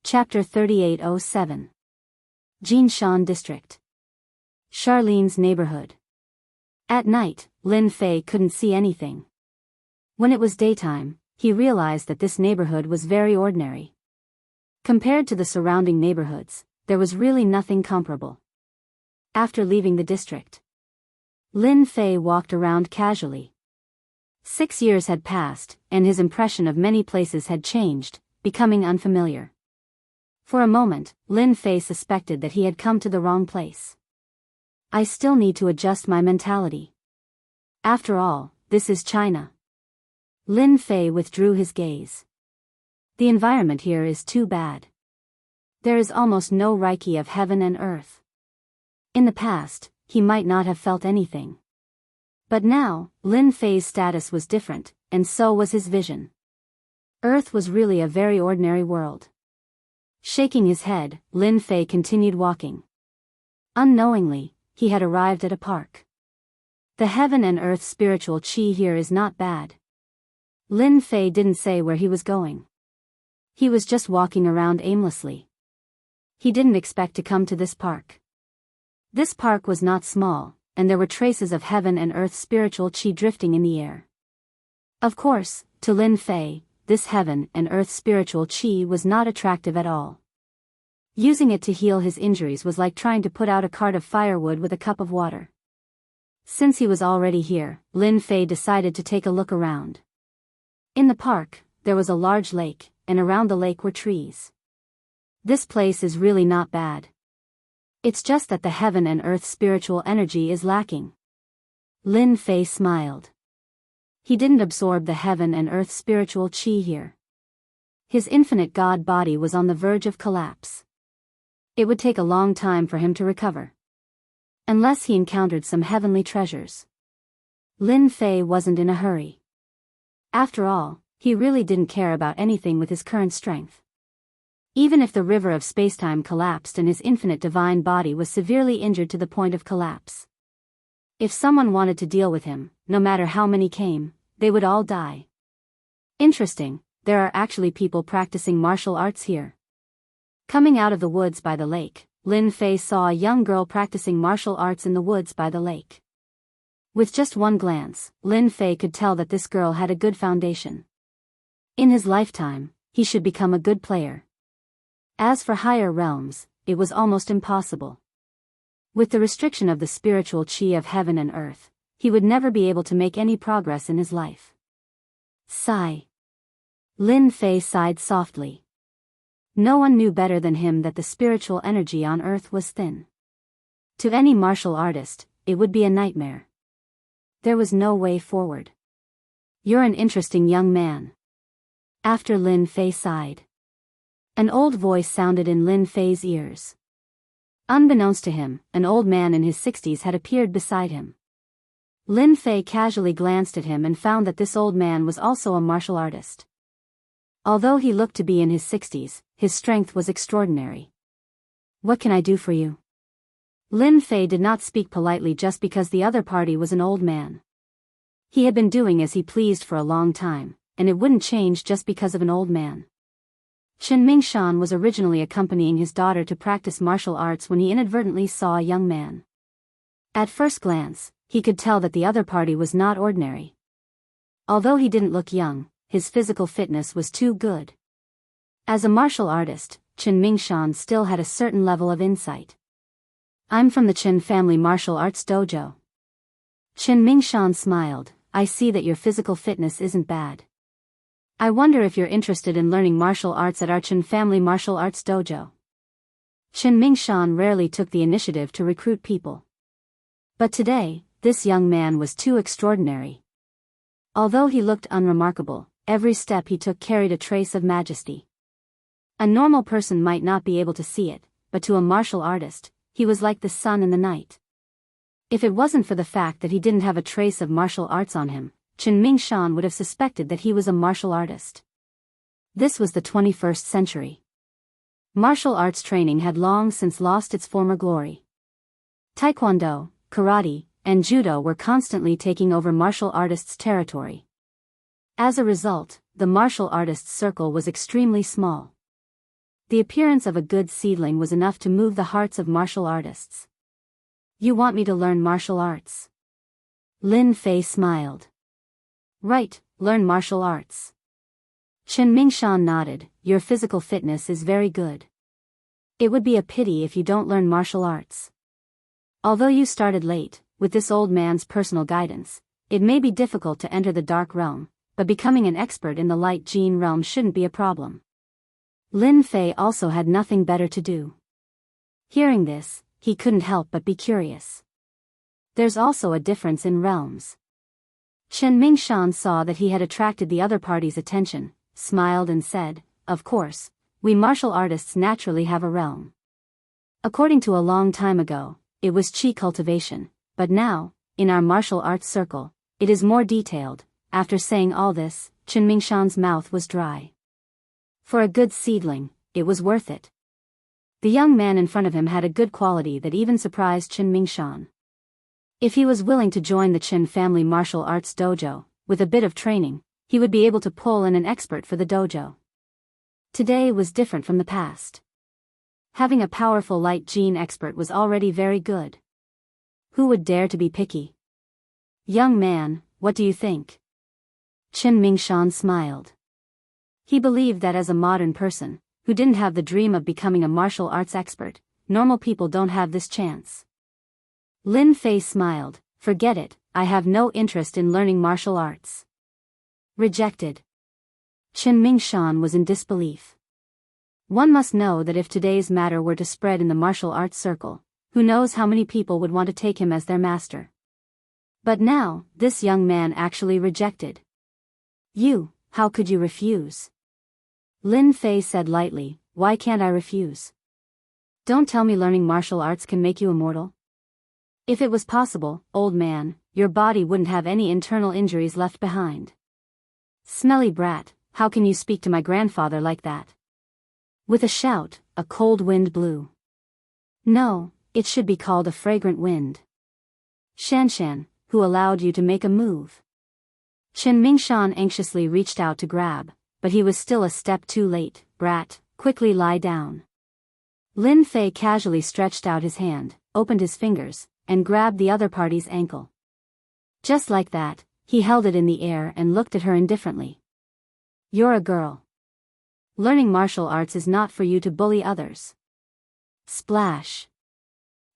Chapter 3807. Jinshan District. Charlene's neighborhood. At night, Lin Fei couldn't see anything. When it was daytime, he realized that this neighborhood was very ordinary. Compared to the surrounding neighborhoods, there was really nothing comparable. After leaving the district, Lin Fei walked around casually. 6 years had passed, and his impression of many places had changed, becoming unfamiliar. For a moment, Lin Fei suspected that he had come to the wrong place. I still need to adjust my mentality. After all, this is China. Lin Fei withdrew his gaze. The environment here is too bad. There is almost no reiki of heaven and earth. In the past, he might not have felt anything. But now, Lin Fei's status was different, and so was his vision. Earth was really a very ordinary world. Shaking his head, Lin Fei continued walking. Unknowingly, he had arrived at a park. The heaven and earth spiritual qi here is not bad. Lin Fei didn't say where he was going. He was just walking around aimlessly. He didn't expect to come to this park. This park was not small, and there were traces of heaven and earth spiritual qi drifting in the air. Of course, to Lin Fei, this heaven and earth spiritual qi was not attractive at all. Using it to heal his injuries was like trying to put out a cart of firewood with a cup of water. Since he was already here, Lin Fei decided to take a look around. In the park, there was a large lake, and around the lake were trees. This place is really not bad. It's just that the heaven and earth spiritual energy is lacking. Lin Fei smiled. He didn't absorb the heaven and earth spiritual qi here. His infinite God body was on the verge of collapse. It would take a long time for him to recover. Unless he encountered some heavenly treasures. Lin Fei wasn't in a hurry. After all, he really didn't care about anything with his current strength. Even if the river of spacetime collapsed and his infinite divine body was severely injured to the point of collapse. If someone wanted to deal with him, no matter how many came, they would all die. Interesting, there are actually people practicing martial arts here. Coming out of the woods by the lake, Lin Fei saw a young girl practicing martial arts in the woods by the lake. With just one glance, Lin Fei could tell that this girl had a good foundation. In his lifetime, he should become a good player. As for higher realms, it was almost impossible. With the restriction of the spiritual qi of heaven and earth, he would never be able to make any progress in his life. Sigh. Lin Fei sighed softly. No one knew better than him that the spiritual energy on earth was thin. To any martial artist, it would be a nightmare. There was no way forward. You're an interesting young man. After Lin Fei sighed, an old voice sounded in Lin Fei's ears. Unbeknownst to him, an old man in his 60s had appeared beside him. Lin Fei casually glanced at him and found that this old man was also a martial artist. Although he looked to be in his 60s, his strength was extraordinary. What can I do for you? Lin Fei did not speak politely just because the other party was an old man. He had been doing as he pleased for a long time, and it wouldn't change just because of an old man. Chen Mingshan was originally accompanying his daughter to practice martial arts when he inadvertently saw a young man. At first glance, he could tell that the other party was not ordinary. Although he didn't look young, his physical fitness was too good. As a martial artist, Chen Mingshan still had a certain level of insight. I'm from the Chen family martial arts dojo. Chen Mingshan smiled. I see that your physical fitness isn't bad. I wonder if you're interested in learning martial arts at our Chen family martial arts dojo. Chen Mingshan rarely took the initiative to recruit people. But today, this young man was too extraordinary. Although he looked unremarkable, every step he took carried a trace of majesty. A normal person might not be able to see it, but to a martial artist, he was like the sun in the night. If it wasn't for the fact that he didn't have a trace of martial arts on him, Chen Mingshan would have suspected that he was a martial artist. This was the 21st century. Martial arts training had long since lost its former glory. Taekwondo, karate, and judo were constantly taking over martial artists' territory. As a result, the martial artists' circle was extremely small. The appearance of a good seedling was enough to move the hearts of martial artists. You want me to learn martial arts? Lin Fei smiled. Right, learn martial arts. Chen Mingshan nodded. Your physical fitness is very good. It would be a pity if you don't learn martial arts. Although you started late, with this old man's personal guidance, it may be difficult to enter the dark realm, but becoming an expert in the light gene realm shouldn't be a problem. Lin Fei also had nothing better to do. Hearing this, he couldn't help but be curious. There's also a difference in realms. Chen Mingshan saw that he had attracted the other party's attention, smiled and said, of course, we martial artists naturally have a realm. According to a long time ago, it was qi cultivation, but now, in our martial arts circle, it is more detailed. After saying all this, Chen Mingshan's mouth was dry. For a good seedling, it was worth it. The young man in front of him had a good quality that even surprised Chen Mingshan. If he was willing to join the Chen family martial arts dojo, with a bit of training, he would be able to pull in an expert for the dojo. Today was different from the past. Having a powerful light gene expert was already very good. Who would dare to be picky? Young man, what do you think? Chen Mingshan smiled. He believed that as a modern person, who didn't have the dream of becoming a martial arts expert, normal people don't have this chance. Lin Fei smiled. Forget it, I have no interest in learning martial arts. Rejected. Chen Mingshan was in disbelief. One must know that if today's matter were to spread in the martial arts circle, who knows how many people would want to take him as their master. But now, this young man actually rejected. You, how could you refuse? Lin Fei said lightly, why can't I refuse? Don't tell me learning martial arts can make you immortal. If it was possible, old man, your body wouldn't have any internal injuries left behind. Smelly brat, how can you speak to my grandfather like that? With a shout, a cold wind blew. No, it should be called a fragrant wind. Shanshan, who allowed you to make a move? Chen Mingshan anxiously reached out to grab, but he was still a step too late. Brat, quickly lie down. Lin Fei casually stretched out his hand, opened his fingers, and grabbed the other party's ankle. Just like that, he held it in the air and looked at her indifferently. You're a girl. Learning martial arts is not for you to bully others. Splash.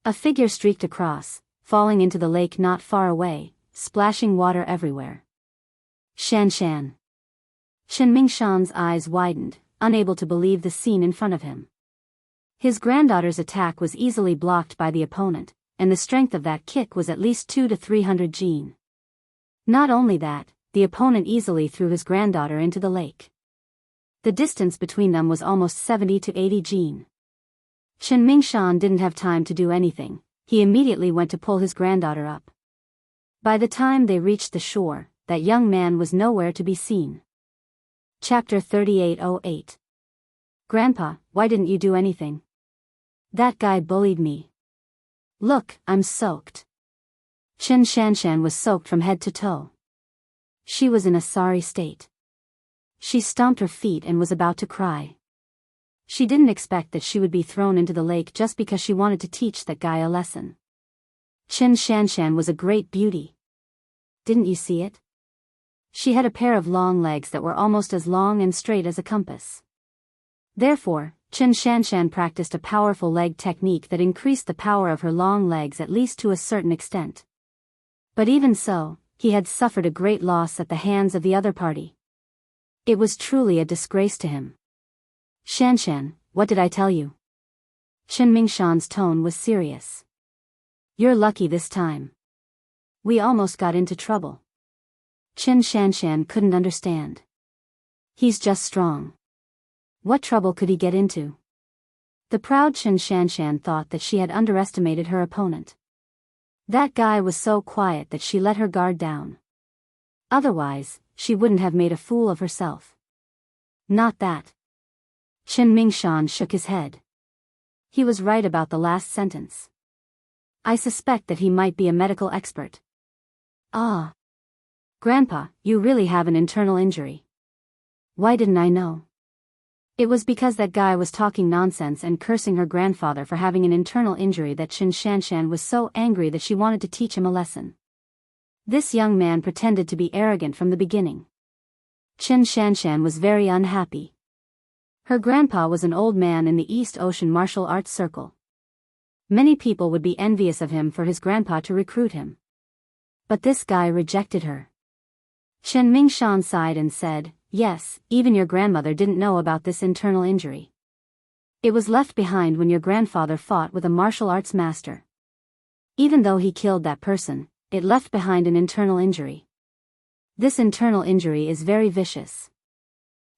A figure streaked across, falling into the lake not far away, splashing water everywhere. Shanshan. Chen Mingshan's eyes widened, unable to believe the scene in front of him. His granddaughter's attack was easily blocked by the opponent, and the strength of that kick was at least 200 to 300 gene. Not only that, the opponent easily threw his granddaughter into the lake. The distance between them was almost 70 to 80 gene. Chen Mingshan didn't have time to do anything, he immediately went to pull his granddaughter up. By the time they reached the shore, that young man was nowhere to be seen. Chapter 3808. Grandpa, why didn't you do anything? That guy bullied me. Look, I'm soaked. Chen Shanshan was soaked from head to toe. She was in a sorry state. She stomped her feet and was about to cry. She didn't expect that she would be thrown into the lake just because she wanted to teach that guy a lesson. Chen Shanshan was a great beauty. Didn't you see it? She had a pair of long legs that were almost as long and straight as a compass. Therefore, Chen Shanshan practiced a powerful leg technique that increased the power of her long legs at least to a certain extent. But even so, he had suffered a great loss at the hands of the other party. It was truly a disgrace to him. Shanshan, what did I tell you? Chen Mingshan's tone was serious. You're lucky this time. We almost got into trouble. Chen Shanshan couldn't understand. He's just strong. What trouble could he get into? The proud Chen Shanshan thought that she had underestimated her opponent. That guy was so quiet that she let her guard down. Otherwise, she wouldn't have made a fool of herself. Not that. Chen Mingshan shook his head. He was right about the last sentence. I suspect that he might be a medical expert. Ah. Grandpa, you really have an internal injury. Why didn't I know? It was because that guy was talking nonsense and cursing her grandfather for having an internal injury that Qin Shanshan was so angry that she wanted to teach him a lesson. This young man pretended to be arrogant from the beginning. Qin Shanshan was very unhappy. Her grandpa was an old man in the East Ocean martial arts circle. Many people would be envious of him for his grandpa to recruit him. But this guy rejected her. Chen Mingshan sighed and said, "Yes, even your grandmother didn't know about this internal injury. It was left behind when your grandfather fought with a martial arts master. Even though he killed that person, it left behind an internal injury. This internal injury is very vicious.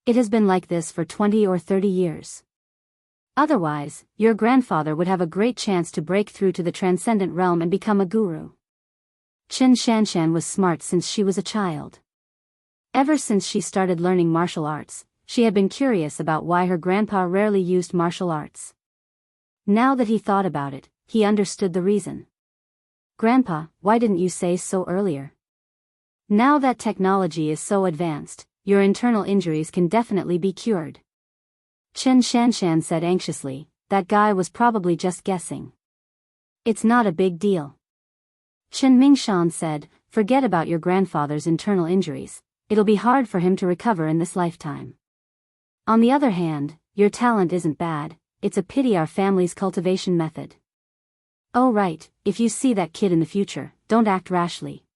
It has been like this for 20 or 30 years. Otherwise, your grandfather would have a great chance to break through to the transcendent realm and become a guru." Qin Shanshan was smart since she was a child. Ever since she started learning martial arts, she had been curious about why her grandpa rarely used martial arts. Now that he thought about it, he understood the reason. "Grandpa, why didn't you say so earlier? Now that technology is so advanced, your internal injuries can definitely be cured." Qin Shanshan said anxiously, "That guy was probably just guessing. It's not a big deal." Qin Mingshan said, "Forget about your grandfather's internal injuries. It'll be hard for him to recover in this lifetime. On the other hand, your talent isn't bad, it's a pity our family's cultivation method. Oh right, if you see that kid in the future, don't act rashly.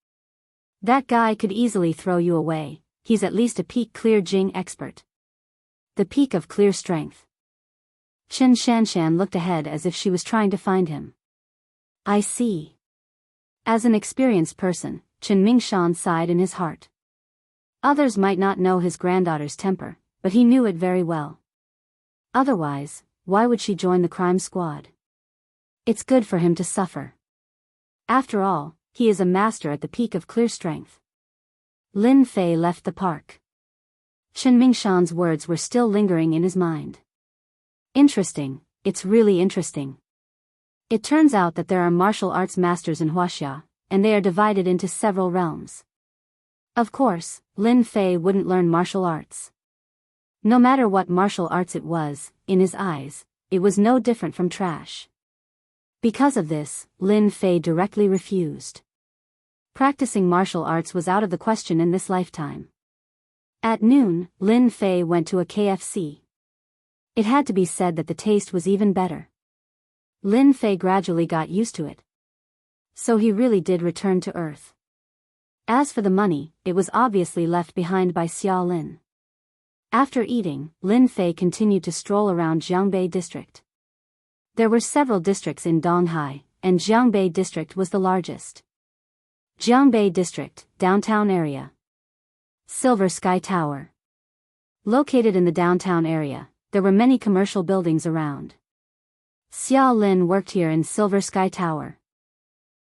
That guy could easily throw you away, he's at least a peak clear Jing expert. The peak of clear strength." Qin Shanshan looked ahead as if she was trying to find him. "I see." As an experienced person, Qin Mingshan sighed in his heart. Others might not know his granddaughter's temper, but he knew it very well. Otherwise, why would she join the crime squad? It's good for him to suffer. After all, he is a master at the peak of clear strength. Lin Fei left the park. Qin Mingshan's words were still lingering in his mind. "Interesting, it's really interesting. It turns out that there are martial arts masters in Wuxia, and they are divided into several realms. Of course, Lin Fei wouldn't learn martial arts. No matter what martial arts it was, in his eyes, it was no different from trash. Because of this, Lin Fei directly refused. Practicing martial arts was out of the question in this lifetime. At noon, Lin Fei went to a KFC. It had to be said that the taste was even better. Lin Fei gradually got used to it. So he really did return to Earth. As for the money, it was obviously left behind by Xia Lin. After eating, Lin Fei continued to stroll around Jianghu district. There were several districts in Donghai, and Jianghu district was the largest. Jianghu district, downtown area. Silver Sky Tower. Located in the downtown area, there were many commercial buildings around. Xia Lin worked here in Silver Sky Tower.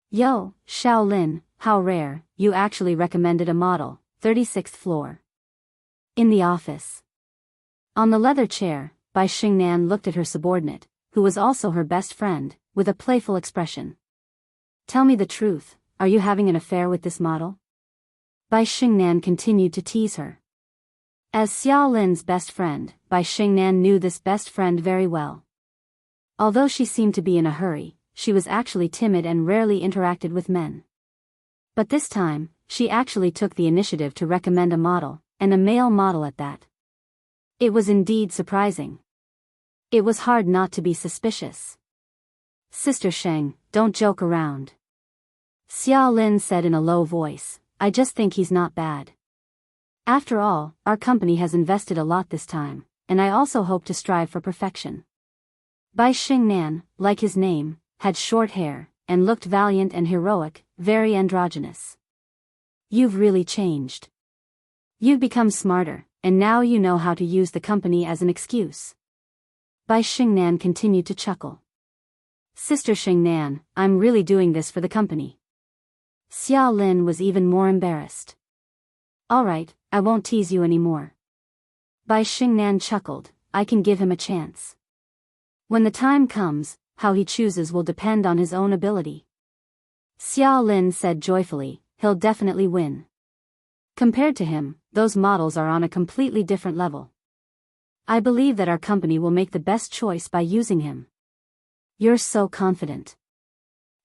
"Yo, Xiao Lin, how rare, you actually recommended a model, 36th floor." In the office. On the leather chair, Bai Xingnan looked at her subordinate, who was also her best friend, with a playful expression. "Tell me the truth, are you having an affair with this model?" Bai Xingnan continued to tease her. As Xiao Lin's best friend, Bai Xingnan knew this best friend very well. Although she seemed to be in a hurry, she was actually timid and rarely interacted with men. But this time, she actually took the initiative to recommend a model, and a male model at that. It was indeed surprising. It was hard not to be suspicious. "Sister Sheng, don't joke around," Xia Lin said in a low voice, "I just think he's not bad. After all, our company has invested a lot this time, and I also hope to strive for perfection." Bai Xingnan, like his name, had short hair, and looked valiant and heroic, very androgynous. "You've really changed. You've become smarter, and now you know how to use the company as an excuse." Bai Xingnan continued to chuckle. "Sister Xingnan, I'm really doing this for the company." Xia Lin was even more embarrassed. "Alright, I won't tease you anymore." Bai Xingnan chuckled, "I can give him a chance. When the time comes, how he chooses will depend on his own ability." Xia Lin said joyfully, "He'll definitely win. Compared to him, those models are on a completely different level." I believe that our company will make the best choice by using him. You're so confident.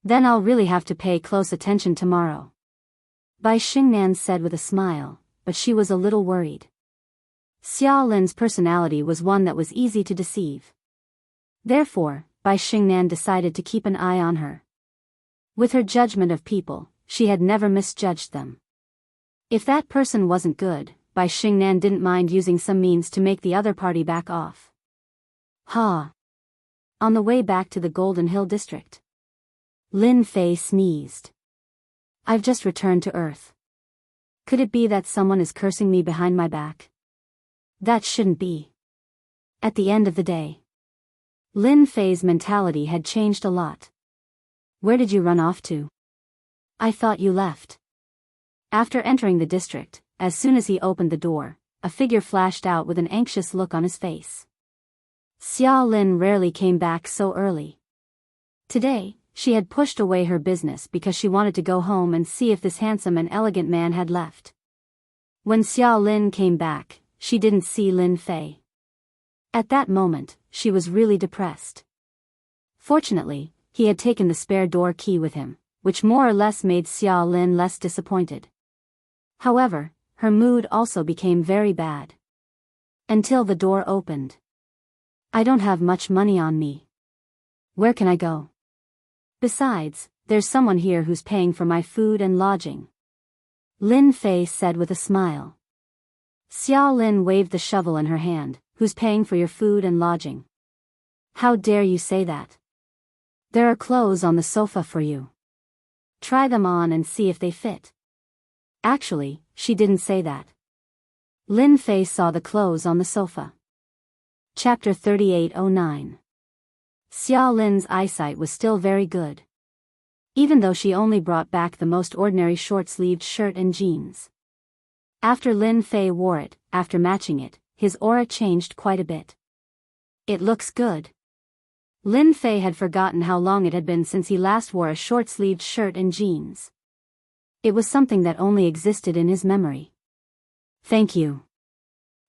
Then I'll really have to pay close attention tomorrow. Bai Xingnan said with a smile, but she was a little worried. Xiao Lin's personality was one that was easy to deceive. Therefore, Bai Xingnan decided to keep an eye on her. With her judgment of people, she had never misjudged them. If that person wasn't good, Bai Xingnan didn't mind using some means to make the other party back off. On the way back to the Golden Hill district, Lin Fei sneezed. I've just returned to Earth. Could it be that someone is cursing me behind my back? That shouldn't be. At the end of the day, Lin Fei's mentality had changed a lot. Where did you run off to? I thought you left. After entering the district, as soon as he opened the door, a figure flashed out with an anxious look on his face. Xiao Lin rarely came back so early. Today, she had pushed away her business because she wanted to go home and see if this handsome and elegant man had left. When Xiao Lin came back, she didn't see Lin Fei. At that moment, she was really depressed. Fortunately, he had taken the spare door key with him, which more or less made Xiao Lin less disappointed. However, her mood also became very bad. Until the door opened. I don't have much money on me. Where can I go? Besides, there's someone here who's paying for my food and lodging. Lin Fei said with a smile. Xiao Lin waved the shovel in her hand. Who's paying for your food and lodging? How dare you say that? There are clothes on the sofa for you. Try them on and see if they fit. Actually, she didn't say that. Lin Fei saw the clothes on the sofa. Chapter 3809. Xiao Lin's eyesight was still very good. Even though she only brought back the most ordinary short-sleeved shirt and jeans. After Lin Fei wore it, after matching it, his aura changed quite a bit. It looks good. Lin Fei had forgotten how long it had been since he last wore a short-sleeved shirt and jeans. It was something that only existed in his memory. Thank you.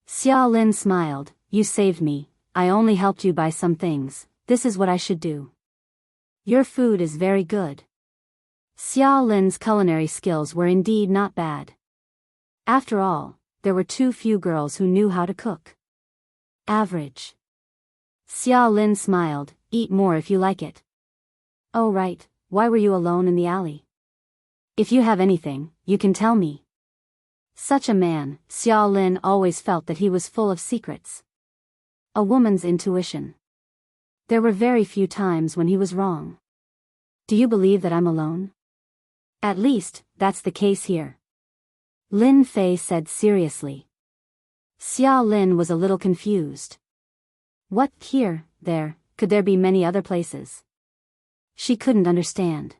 Xiao Lin smiled. You saved me. I only helped you buy some things. This is what I should do. Your food is very good. Xiao Lin's culinary skills were indeed not bad. After all, there were too few girls who knew how to cook. Average. Xiao Lin smiled. Eat more if you like it. Oh right, why were you alone in the alley? If you have anything, you can tell me. Such a man, Xiao Lin always felt that he was full of secrets. A woman's intuition. There were very few times when he was wrong. Do you believe that I'm alone? At least, that's the case here. Lin Fei said seriously. Xiao Lin was a little confused. What, here, there, could there be many other places? She couldn't understand.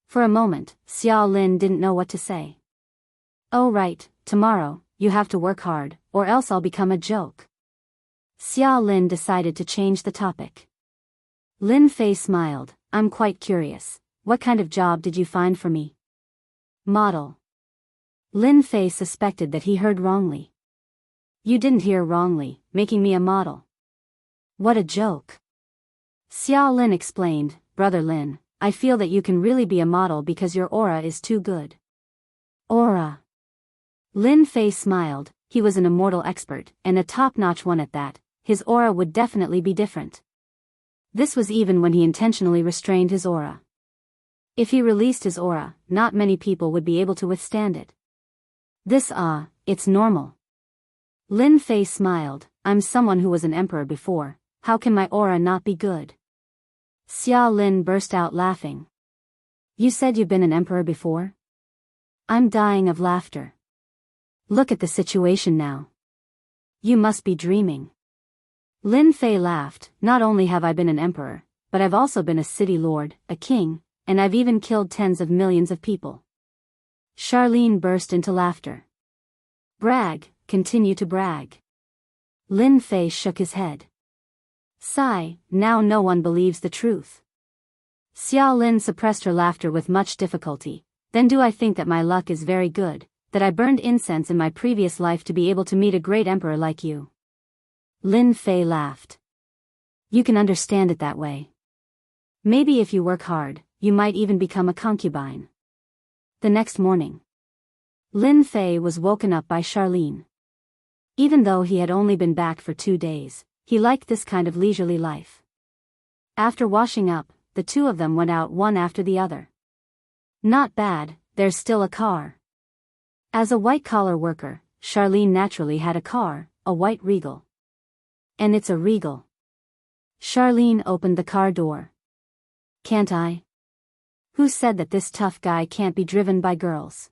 For a moment, Xiao Lin didn't know what to say. Oh right, tomorrow, you have to work hard, or else I'll become a joke. Xiao Lin decided to change the topic. Lin Fei smiled. I'm quite curious. What kind of job did you find for me? Model. Lin Fei suspected that he heard wrongly. You didn't hear wrongly, making me a model. What a joke. Xiao Lin explained, Brother Lin, I feel that you can really be a model because your aura is too good. Aura. Lin Fei smiled. He was an immortal expert, and a top-notch one at that. His aura would definitely be different. This was even when he intentionally restrained his aura. If he released his aura, not many people would be able to withstand it. It's normal. Lin Fei smiled. I'm someone who was an emperor before. How can my aura not be good? Xiao Lin burst out laughing. You said you've been an emperor before? I'm dying of laughter. Look at the situation now. You must be dreaming. Lin Fei laughed. Not only have I been an emperor, but I've also been a city lord, a king, and I've even killed tens of millions of people. Charlene burst into laughter. Brag, continue to brag. Lin Fei shook his head. Sigh, now no one believes the truth. Xiao Lin suppressed her laughter with much difficulty. Then do I think that my luck is very good, that I burned incense in my previous life to be able to meet a great emperor like you? Lin Fei laughed. You can understand it that way. Maybe if you work hard, you might even become a concubine. The next morning, Lin Fei was woken up by Charlene. Even though he had only been back for 2 days, he liked this kind of leisurely life. After washing up, the two of them went out one after the other. Not bad, there's still a car. As a white-collar worker, Charlene naturally had a car, a white Regal. And it's a Regal. Charlene opened the car door. Can't I? Who said that this tough guy can't be driven by girls?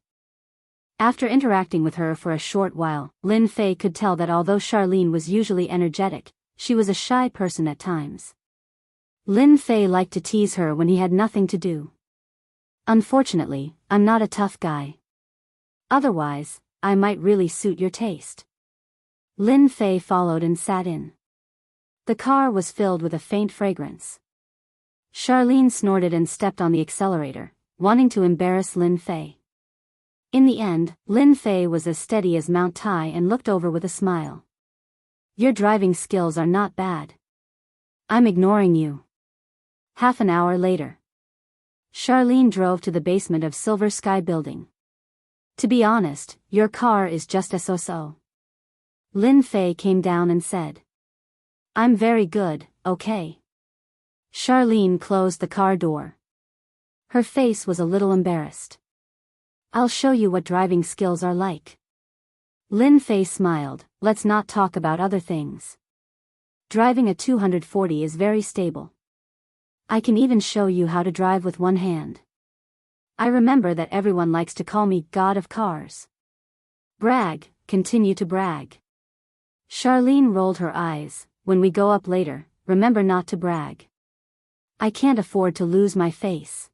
After interacting with her for a short while, Lin Fei could tell that although Charlene was usually energetic, she was a shy person at times. Lin Fei liked to tease her when he had nothing to do. Unfortunately, I'm not a tough guy. Otherwise, I might really suit your taste. Lin Fei followed and sat in. The car was filled with a faint fragrance. Charlene snorted and stepped on the accelerator, wanting to embarrass Lin Fei. In the end, Lin Fei was as steady as Mount Tai and looked over with a smile. Your driving skills are not bad. I'm ignoring you. Half an hour later, Charlene drove to the basement of Silver Sky Building. To be honest, your car is just a so-so. Lin Fei came down and said. I'm very good, okay. Charlene closed the car door. Her face was a little embarrassed. I'll show you what driving skills are like. Lin Fei smiled. Let's not talk about other things. Driving a 240 is very stable. I can even show you how to drive with one hand. I remember that everyone likes to call me God of Cars. Brag, continue to brag. Charlene rolled her eyes. When we go up later, remember not to brag. I can't afford to lose my face.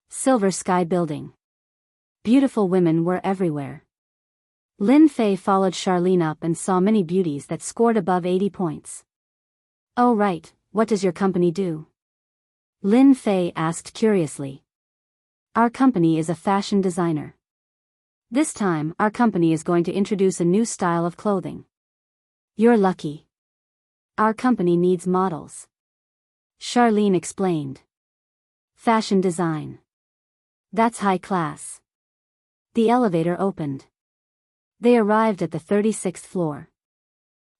Silver Sky Building. Beautiful women were everywhere. Lin Fei followed Charlene up and saw many beauties that scored above 80 points. Oh right, what does your company do? Lin Fei asked curiously. Our company is a fashion designer. This time, our company is going to introduce a new style of clothing. You're lucky. Our company needs models. Charlene explained. Fashion design. That's high class. The elevator opened. They arrived at the 36th floor.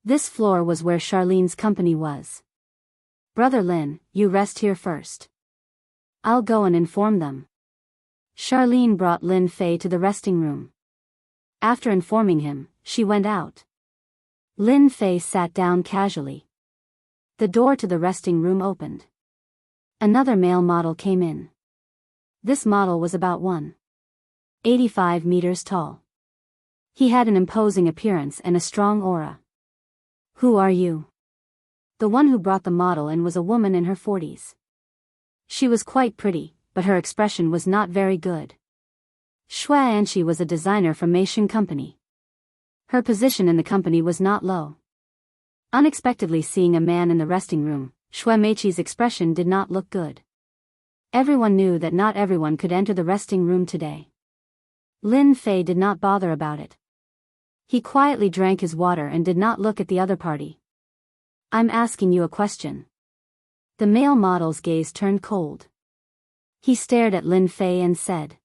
This floor was where Charlene's company was. Brother Lin, you rest here first. I'll go and inform them. Charlene brought Lin Fei to the resting room. After informing him, she went out. Lin Fei sat down casually. The door to the resting room opened. Another male model came in. This model was about 1.85 meters tall. He had an imposing appearance and a strong aura. Who are you? The one who brought the model in was a woman in her 40s. She was quite pretty, but her expression was not very good. Xue Anqi was a designer from Meishan Company. Her position in the company was not low. Unexpectedly seeing a man in the resting room, Xue Meiqi's expression did not look good. Everyone knew that not everyone could enter the resting room today. Lin Fei did not bother about it. He quietly drank his water and did not look at the other party. I'm asking you a question. The male model's gaze turned cold. He stared at Lin Fei and said.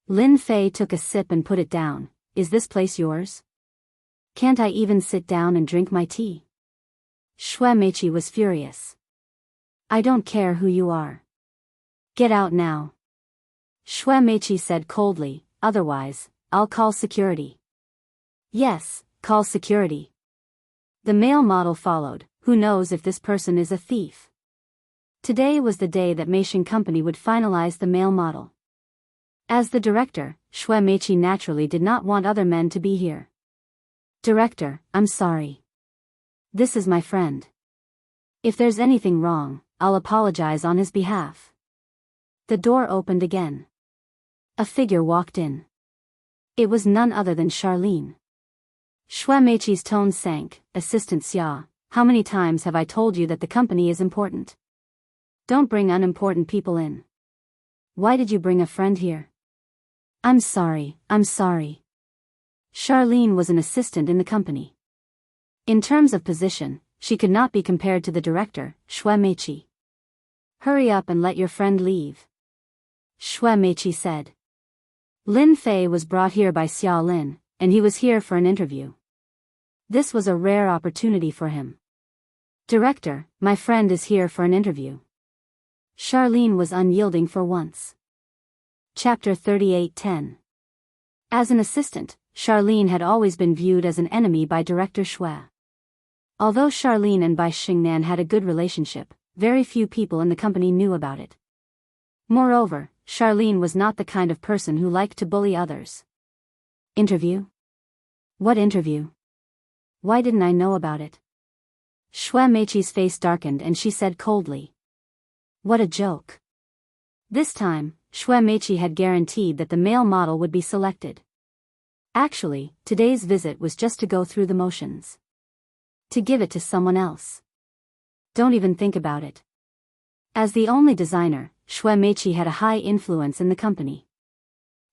Lin Fei took a sip and put it down. Is this place yours? Can't I even sit down and drink my tea? Xue Meiqi was furious. I don't care who you are. Get out now. Xue Meiqi said coldly, otherwise, I'll call security. Yes, call security. The male model followed. Who knows if this person is a thief? Today was the day that Meishan Company would finalize the male model. As the director, Xue Meiqi naturally did not want other men to be here. Director, I'm sorry. This is my friend. If there's anything wrong, I'll apologize on his behalf. The door opened again. A figure walked in. It was none other than Charlene. Xue Meiqi's tone sank. Assistant Xia, how many times have I told you that the company is important? Don't bring unimportant people in. Why did you bring a friend here? I'm sorry. Charlene was an assistant in the company. In terms of position, she could not be compared to the director, Xue Meiqi. Hurry up and let your friend leave, Xue Meiqi said. Lin Fei was brought here by Xiao Lin, and he was here for an interview. This was a rare opportunity for him. Director, my friend is here for an interview. Charlene was unyielding for once. Chapter 38:10. As an assistant, Charlene had always been viewed as an enemy by Director Xue. Although Charlene and Bai Xingnan had a good relationship, very few people in the company knew about it. Moreover, Charlene was not the kind of person who liked to bully others. Interview? What interview? Why didn't I know about it? Xue Meiqi's face darkened and she said coldly. What a joke. This time, Xue Meiqi had guaranteed that the male model would be selected. Actually, today's visit was just to go through the motions. To give it to someone else. Don't even think about it. As the only designer, Xue Meiqi had a high influence in the company.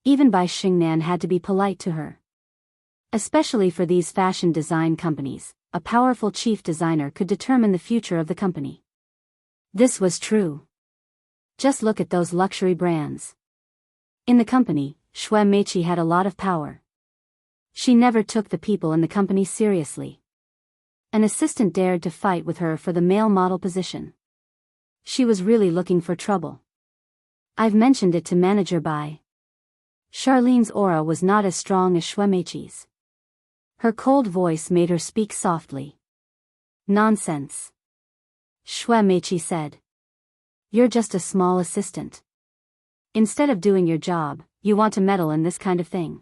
Even Bai Xingnan had to be polite to her. Especially for these fashion design companies, a powerful chief designer could determine the future of the company. This was true. Just look at those luxury brands. In the company, Xue Meiqi had a lot of power. She never took the people in the company seriously. An assistant dared to fight with her for the male model position. She was really looking for trouble. I've mentioned it to Manager Bai. Charlene's aura was not as strong as Xue Meiqi's. Her cold voice made her speak softly. Nonsense. Xue Meiqi said. You're just a small assistant. Instead of doing your job, you want to meddle in this kind of thing.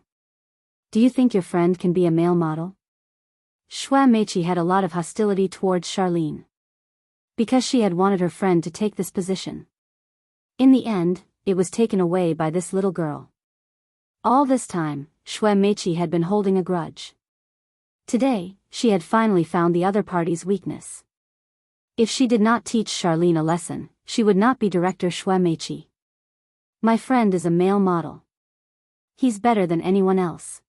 Do you think your friend can be a male model? Xue Meiqi had a lot of hostility towards Charlene. Because she had wanted her friend to take this position. In the end, it was taken away by this little girl. All this time, Xue Meiqi had been holding a grudge. Today, she had finally found the other party's weakness. If she did not teach Charlene a lesson, she would not be Director Xue Meiqi. My friend is a male model. He's better than anyone else.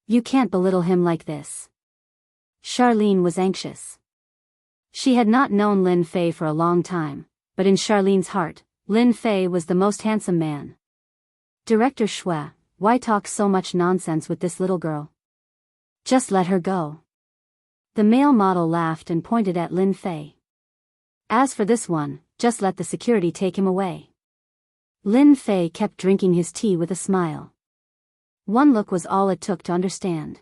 You can't belittle him like this. Charlene was anxious. She had not known Lin Fei for a long time, but in Charlene's heart, Lin Fei was the most handsome man. Director Xue, why talk so much nonsense with this little girl? Just let her go. The male model laughed and pointed at Lin Fei. As for this one, just let the security take him away. Lin Fei kept drinking his tea with a smile. One look was all it took to understand.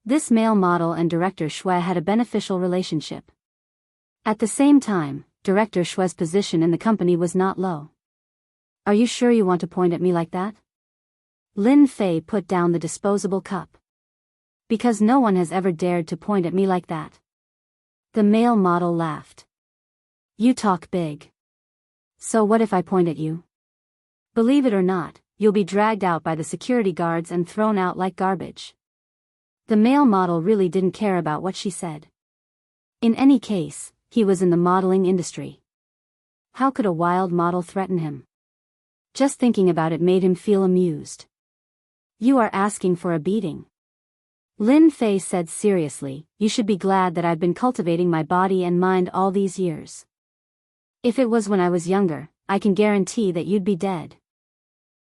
This male model and Director Xue had a beneficial relationship. At the same time, Director Xue's position in the company was not low. Are you sure you want to point at me like that? Lin Fei put down the disposable cup. Because no one has ever dared to point at me like that. The male model laughed. You talk big. So what if I point at you? Believe it or not, you'll be dragged out by the security guards and thrown out like garbage. The male model really didn't care about what she said. In any case, he was in the modeling industry. How could a wild model threaten him? Just thinking about it made him feel amused. You are asking for a beating. Lin Fei said seriously, you should be glad that I've been cultivating my body and mind all these years. If it was when I was younger, I can guarantee that you'd be dead.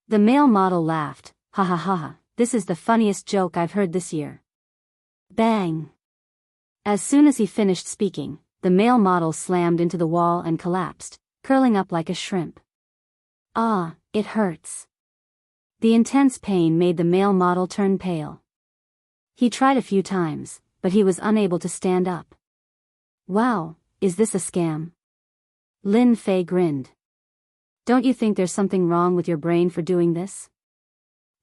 The male model laughed, ha ha ha ha, this is the funniest joke I've heard this year. Bang! As soon as he finished speaking, the male model slammed into the wall and collapsed, curling up like a shrimp. Ah, it hurts. The intense pain made the male model turn pale. He tried a few times, but he was unable to stand up. Wow, is this a scam? Lin Fei grinned. Don't you think there's something wrong with your brain for doing this?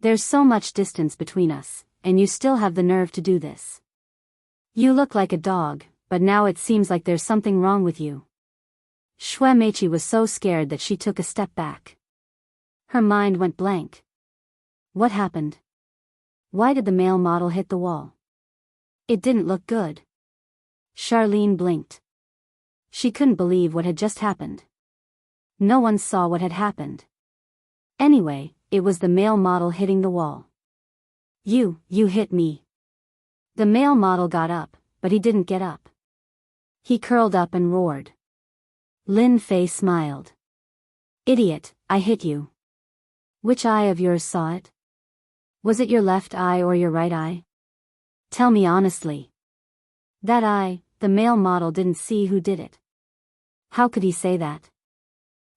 There's so much distance between us, and you still have the nerve to do this. You look like a dog, but now it seems like there's something wrong with you. Xue Meiqi was so scared that she took a step back. Her mind went blank. What happened? Why did the male model hit the wall? It didn't look good. Charlene blinked. She couldn't believe what had just happened. No one saw what had happened. Anyway, it was the male model hitting the wall. You hit me. The male model got up, but he didn't get up. He curled up and roared. Lin Fei smiled. Idiot, I hit you. Which eye of yours saw it? Was it your left eye or your right eye? Tell me honestly. That eye, the male model didn't see who did it. How could he say that?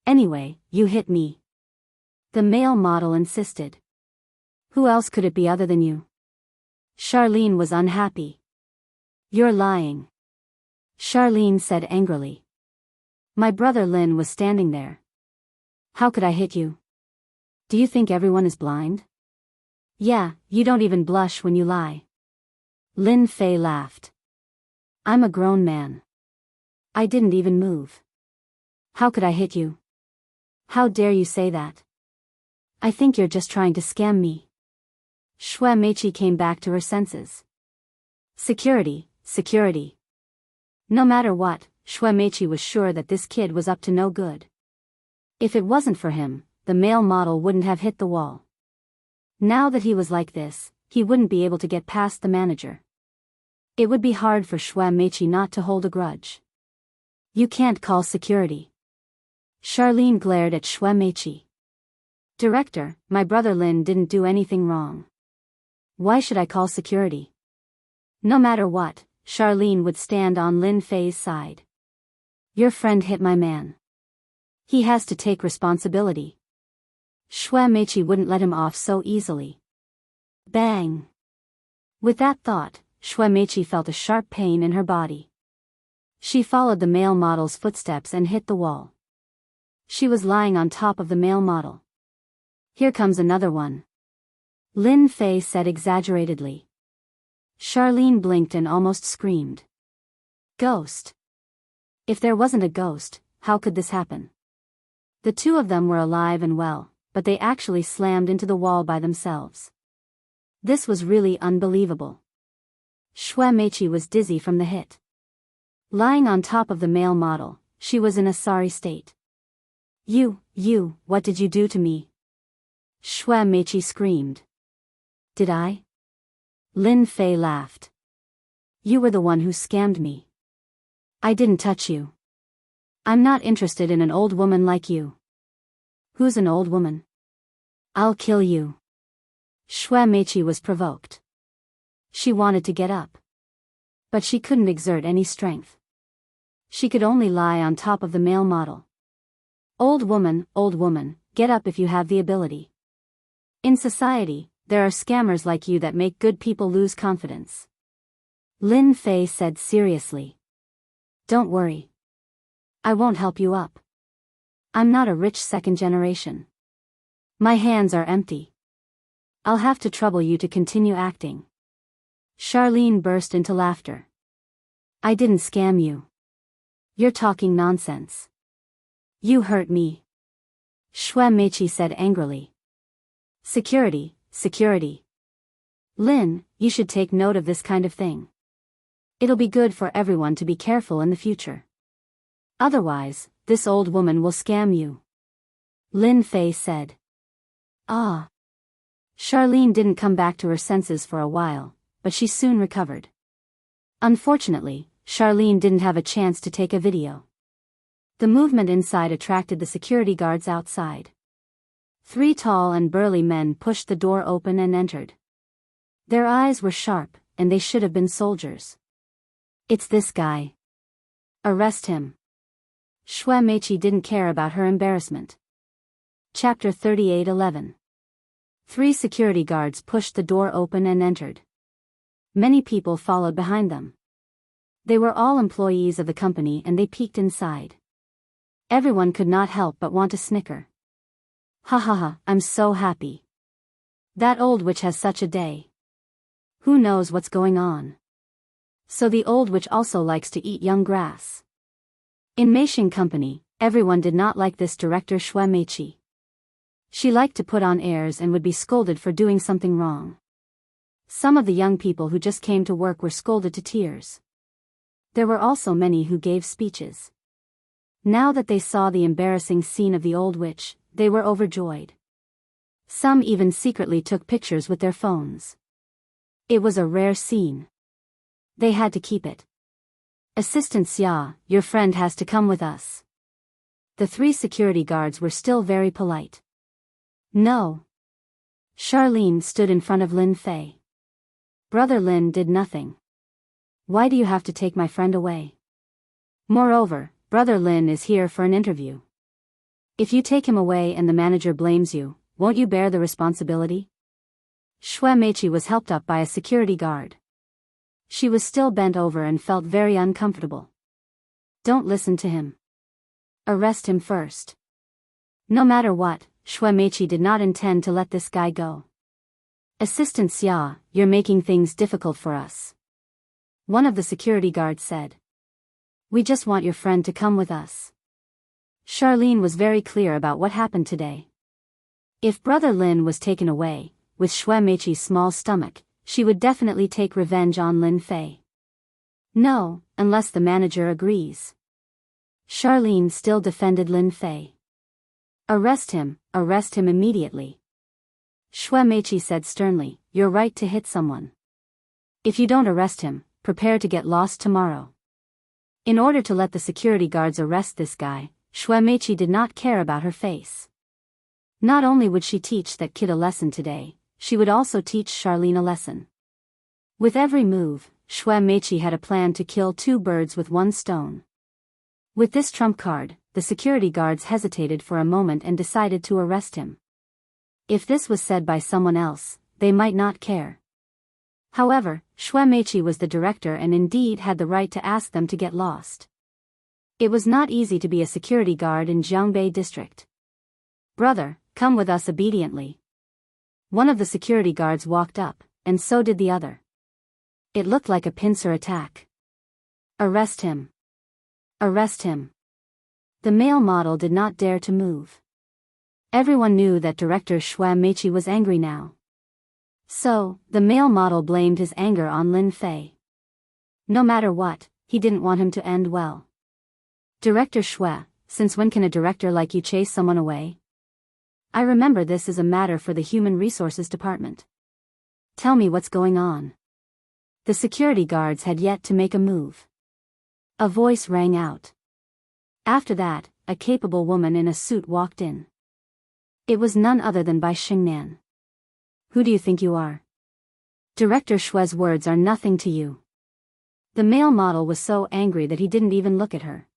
Anyway, you hit me. The male model insisted. Who else could it be other than you? Charlene was unhappy. You're lying. Charlene said angrily. My brother Lin was standing there. How could I hit you? Do you think everyone is blind? Yeah, you don't even blush when you lie. Lin Fei laughed. I'm a grown man. I didn't even move. How could I hit you? How dare you say that? I think you're just trying to scam me. Shui Meiqi came back to her senses. Security, security. No matter what, Shui Meiqi was sure that this kid was up to no good. If it wasn't for him, the male model wouldn't have hit the wall. Now that he was like this, he wouldn't be able to get past the manager. It would be hard for Shui Meiqi not to hold a grudge. You can't call security. Charlene glared at Shui Meiqi. Director, my brother Lin didn't do anything wrong. Why should I call security? No matter what, Charlene would stand on Lin Fei's side. Your friend hit my man. He has to take responsibility. Shui Meiqi wouldn't let him off so easily. Bang! With that thought, Shui Meiqi felt a sharp pain in her body. She followed the male model's footsteps and hit the wall. She was lying on top of the male model. Here comes another one. Lin Fei said exaggeratedly. Charlene blinked and almost screamed. Ghost. If there wasn't a ghost, how could this happen? The two of them were alive and well, but they actually slammed into the wall by themselves. This was really unbelievable. Shui Meiqi was dizzy from the hit. Lying on top of the male model, she was in a sorry state. You, what did you do to me? Shui Meiqi screamed. Did I? Lin Fei laughed. You were the one who scammed me. I didn't touch you. I'm not interested in an old woman like you. Who's an old woman? I'll kill you. Shui Meiqi was provoked. She wanted to get up. But she couldn't exert any strength. She could only lie on top of the male model. Old woman, get up if you have the ability. In society, there are scammers like you that make good people lose confidence. Lin Fei said seriously. Don't worry. I won't help you up. I'm not a rich second generation. My hands are empty. I'll have to trouble you to continue acting. Charlene burst into laughter. I didn't scam you. You're talking nonsense. You hurt me. Shui Meiqi said angrily. Security, security. Lin, you should take note of this kind of thing. It'll be good for everyone to be careful in the future. Otherwise, this old woman will scam you. Lin Fei said. Ah. Charlene didn't come back to her senses for a while, but she soon recovered. Unfortunately, Charlene didn't have a chance to take a video. The movement inside attracted the security guards outside. 3 tall and burly men pushed the door open and entered. Their eyes were sharp, and they should have been soldiers. It's this guy. Arrest him. Shui Meiqi didn't care about her embarrassment. Chapter 38:11. 3 security guards pushed the door open and entered. Many people followed behind them. They were all employees of the company and they peeked inside. Everyone could not help but want to snicker. Ha ha ha, I'm so happy. That old witch has such a day. Who knows what's going on? So the old witch also likes to eat young grass. In Meishing Company, everyone did not like this director Shui Meiqi. She liked to put on airs and would be scolded for doing something wrong. Some of the young people who just came to work were scolded to tears. There were also many who gave speeches. Now that they saw the embarrassing scene of the old witch, they were overjoyed. Some even secretly took pictures with their phones. It was a rare scene. They had to keep it. Assistant Xia, your friend has to come with us. The 3 security guards were still very polite. No. Charlene stood in front of Lin Fei. Brother Lin did nothing. Why do you have to take my friend away? Moreover, Brother Lin is here for an interview. If you take him away and the manager blames you, won't you bear the responsibility? Xue Meiqi was helped up by a security guard. She was still bent over and felt very uncomfortable. Don't listen to him. Arrest him first. No matter what, Xue Meiqi did not intend to let this guy go. Assistant Xia, you're making things difficult for us. One of the security guards said. We just want your friend to come with us. Charlene was very clear about what happened today. If Brother Lin was taken away, with Xue Meiqi's small stomach, she would definitely take revenge on Lin Fei. No, unless the manager agrees. Charlene still defended Lin Fei. Arrest him immediately. Xue Meiqi said sternly, you're right to hit someone. If you don't arrest him, prepare to get lost tomorrow. In order to let the security guards arrest this guy, Xue Meiqi did not care about her face. Not only would she teach that kid a lesson today, she would also teach Charlene a lesson. With every move, Xue Meiqi had a plan to kill 2 birds with 1 stone. With this trump card, the security guards hesitated for a moment and decided to arrest him. If this was said by someone else, they might not care. However, Xue Meiqi was the director and indeed had the right to ask them to get lost. It was not easy to be a security guard in Jianghu district. Brother, come with us obediently. One of the security guards walked up, and so did the other. It looked like a pincer attack. Arrest him. Arrest him. The male model did not dare to move. Everyone knew that Director Xue Meiqi was angry now. So, the male model blamed his anger on Lin Fei. No matter what, he didn't want him to end well. Director Xue, since when can a director like you chase someone away? I remember this is a matter for the Human Resources Department. Tell me what's going on. The security guards had yet to make a move. A voice rang out. After that, a capable woman in a suit walked in. It was none other than Bai Xingnan. Who do you think you are? Director Xue's words are nothing to you. The male model was so angry that he didn't even look at her.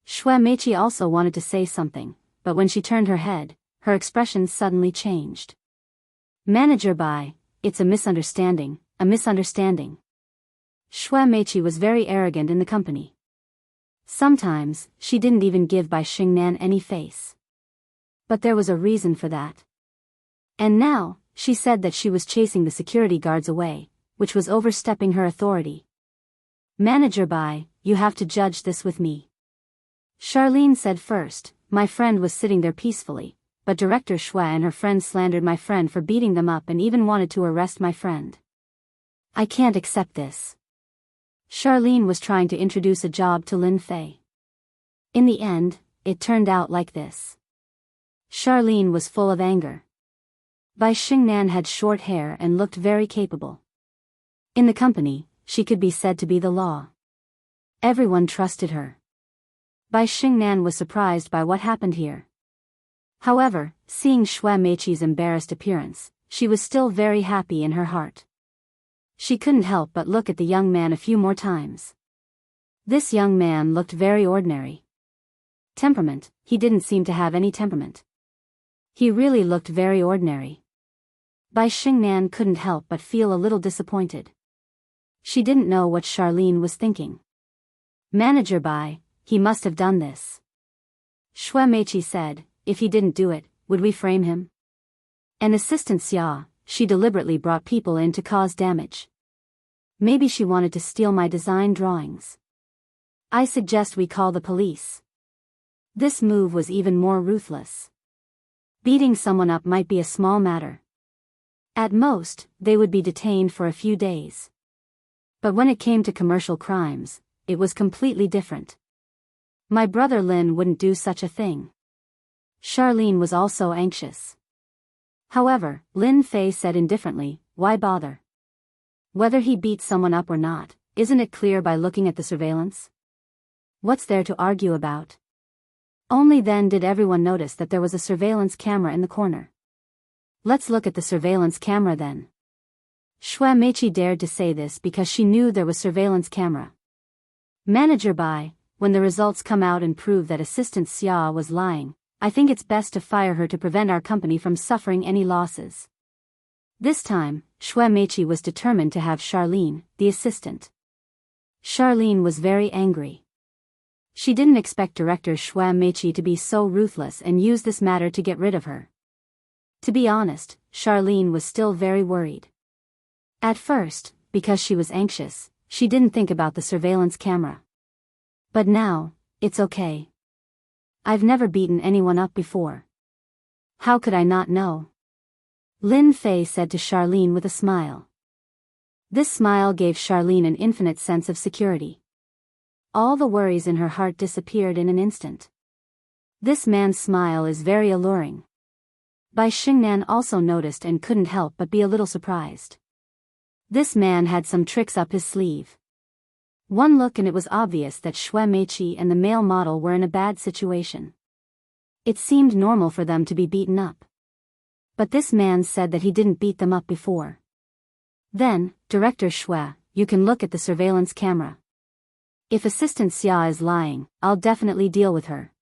Xue Meiqi also wanted to say something, but when she turned her head, her expression suddenly changed. Manager Bai, it's a misunderstanding, a misunderstanding. Xue Meiqi was very arrogant in the company. Sometimes, she didn't even give Bai Xingnan any face. But there was a reason for that. And now, she said that she was chasing the security guards away, which was overstepping her authority. Manager Bai, you have to judge this with me. Charlene said first, my friend was sitting there peacefully, but Director Xue and her friend slandered my friend for beating them up and even wanted to arrest my friend. I can't accept this. Charlene was trying to introduce a job to Lin Fei. In the end, it turned out like this. Charlene was full of anger. Bai Xingnan had short hair and looked very capable. In the company, she could be said to be the law. Everyone trusted her. Bai Xingnan was surprised by what happened here. However, seeing Xue Meiqi's embarrassed appearance, she was still very happy in her heart. She couldn't help but look at the young man a few more times. This young man looked very ordinary. Temperament, he didn't seem to have any temperament. He really looked very ordinary. Bai Xingnan couldn't help but feel a little disappointed. She didn't know what Charlene was thinking. Manager Bai, he must have done this. Xue Meiqi said, if he didn't do it, would we frame him? An assistant Xia, she deliberately brought people in to cause damage. Maybe she wanted to steal my design drawings. I suggest we call the police. This move was even more ruthless. Beating someone up might be a small matter. At most, they would be detained for a few days. But when it came to commercial crimes, it was completely different. My brother Lin wouldn't do such a thing. Charlene was also anxious. However, Lin Fei said indifferently, why bother? Whether he beat someone up or not, isn't it clear by looking at the surveillance? What's there to argue about? Only then did everyone notice that there was a surveillance camera in the corner. Let's look at the surveillance camera then. Xue Meiqi dared to say this because she knew there was surveillance camera. Manager Bai, when the results come out and prove that Assistant Xia was lying, I think it's best to fire her to prevent our company from suffering any losses. This time, Xue Meiqi was determined to have Charlene, the assistant. Charlene was very angry. She didn't expect Director Xue Meiqi to be so ruthless and use this matter to get rid of her. To be honest, Charlene was still very worried. At first, because she was anxious, she didn't think about the surveillance camera. But now, it's okay. I've never beaten anyone up before. How could I not know? Lin Fei said to Charlene with a smile. This smile gave Charlene an infinite sense of security. All the worries in her heart disappeared in an instant. This man's smile is very alluring. Bai Xingnan also noticed and couldn't help but be a little surprised. This man had some tricks up his sleeve. One look and it was obvious that Xue Meiqi and the male model were in a bad situation. It seemed normal for them to be beaten up. But this man said that he didn't beat them up before. Then, Director Xue, you can look at the surveillance camera. If Assistant Xia is lying, I'll definitely deal with her.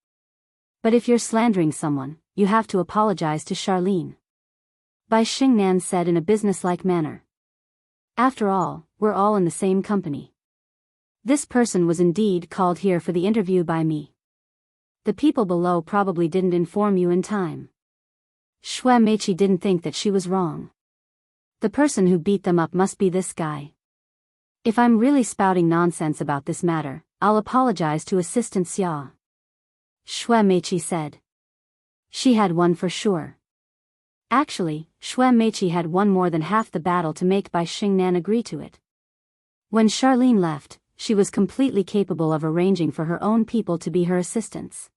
But if you're slandering someone, you have to apologize to Charlene. Bai Xingnan said in a businesslike manner. After all, we're all in the same company. This person was indeed called here for the interview by me. The people below probably didn't inform you in time. Xue Meiqi didn't think that she was wrong. The person who beat them up must be this guy. If I'm really spouting nonsense about this matter, I'll apologize to Assistant Xia. Xue Meiqi said. She had won for sure. Actually, Xue Meiqi had won more than half the battle to make Bai Xingnan agree to it. When Charlene left, she was completely capable of arranging for her own people to be her assistants.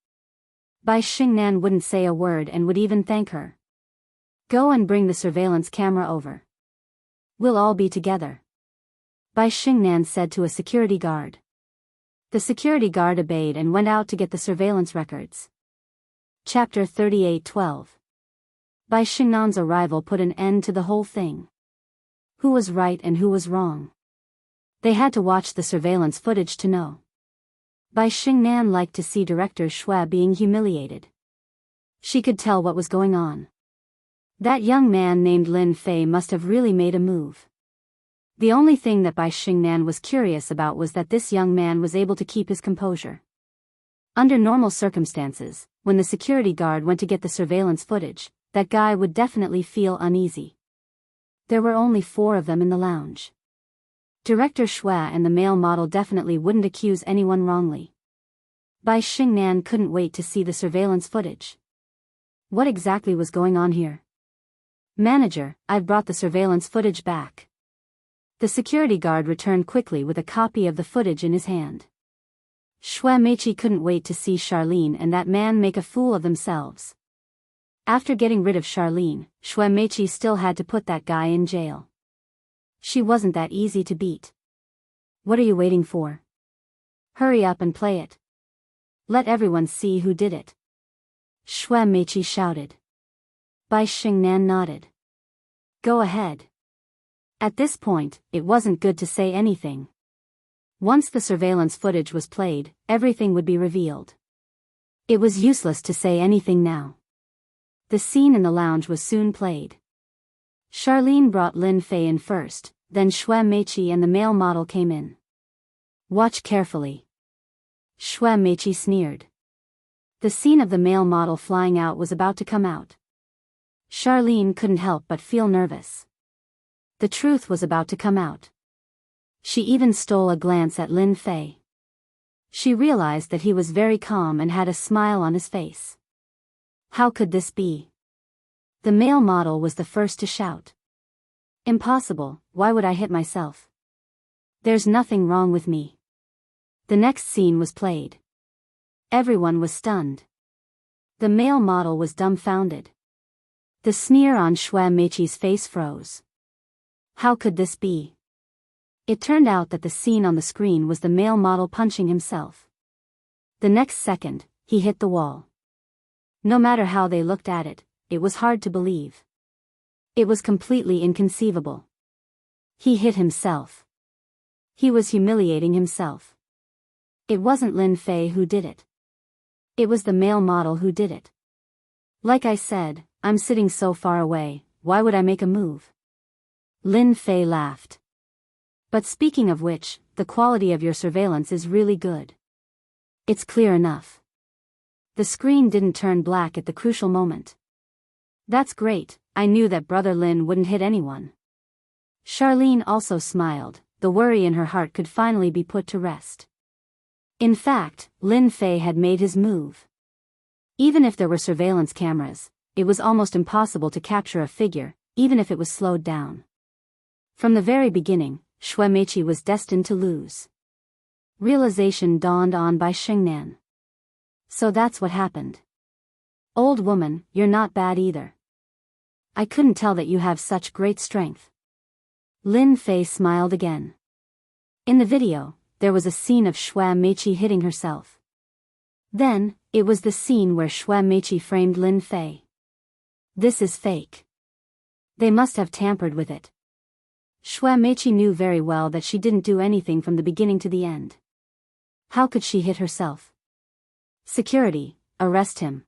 Bai Xingnan wouldn't say a word and would even thank her. Go and bring the surveillance camera over. We'll all be together. Bai Xingnan said to a security guard. The security guard obeyed and went out to get the surveillance records. Chapter 38:12. Bai Xingnan's arrival put an end to the whole thing. Who was right and who was wrong? They had to watch the surveillance footage to know. Bai Xingnan liked to see Director Xue being humiliated. She could tell what was going on. That young man named Lin Fei must have really made a move. The only thing that Bai Xingnan was curious about was that this young man was able to keep his composure. Under normal circumstances, when the security guard went to get the surveillance footage, that guy would definitely feel uneasy. There were only 4 of them in the lounge. Director Xue and the male model definitely wouldn't accuse anyone wrongly. Bai Xingnan couldn't wait to see the surveillance footage. What exactly was going on here? Manager, I've brought the surveillance footage back. The security guard returned quickly with a copy of the footage in his hand. Xue Meiqi couldn't wait to see Charlene and that man make a fool of themselves. After getting rid of Charlene, Xue Meiqi still had to put that guy in jail. She wasn't that easy to beat. What are you waiting for? Hurry up and play it. Let everyone see who did it. Xue Meiqi shouted. Bai Xingnan nodded. Go ahead. At this point, it wasn't good to say anything. Once the surveillance footage was played, everything would be revealed. It was useless to say anything now. The scene in the lounge was soon played. Charlene brought Lin Fei in first, then Xue Meiqi and the male model came in. Watch carefully. Xue Meiqi sneered. The scene of the male model flying out was about to come out. Charlene couldn't help but feel nervous. The truth was about to come out. She even stole a glance at Lin Fei. She realized that he was very calm and had a smile on his face. How could this be? The male model was the first to shout. Impossible, why would I hit myself? There's nothing wrong with me. The next scene was played. Everyone was stunned. The male model was dumbfounded. The sneer on Xue Meiqi's face froze. How could this be? It turned out that the scene on the screen was the male model punching himself. The next second, he hit the wall. No matter how they looked at it, it was hard to believe. It was completely inconceivable. He hit himself. He was humiliating himself. It wasn't Lin Fei who did it. It was the male model who did it. Like I said, I'm sitting so far away, why would I make a move? Lin Fei laughed. But speaking of which, the quality of your surveillance is really good. It's clear enough. The screen didn't turn black at the crucial moment. That's great, I knew that Brother Lin wouldn't hit anyone. Charlene also smiled, the worry in her heart could finally be put to rest. In fact, Lin Fei had made his move. Even if there were surveillance cameras, it was almost impossible to capture a figure, even if it was slowed down. From the very beginning, Xue Meiqi was destined to lose. Realization dawned on Bai Xingnan. So that's what happened. Old woman, you're not bad either. I couldn't tell that you have such great strength. Lin Fei smiled again. In the video, there was a scene of Xue Meiqi hitting herself. Then, it was the scene where Xue Meiqi framed Lin Fei. This is fake. They must have tampered with it. Xue Meiqi knew very well that she didn't do anything from the beginning to the end. How could she hit herself? Security, arrest him.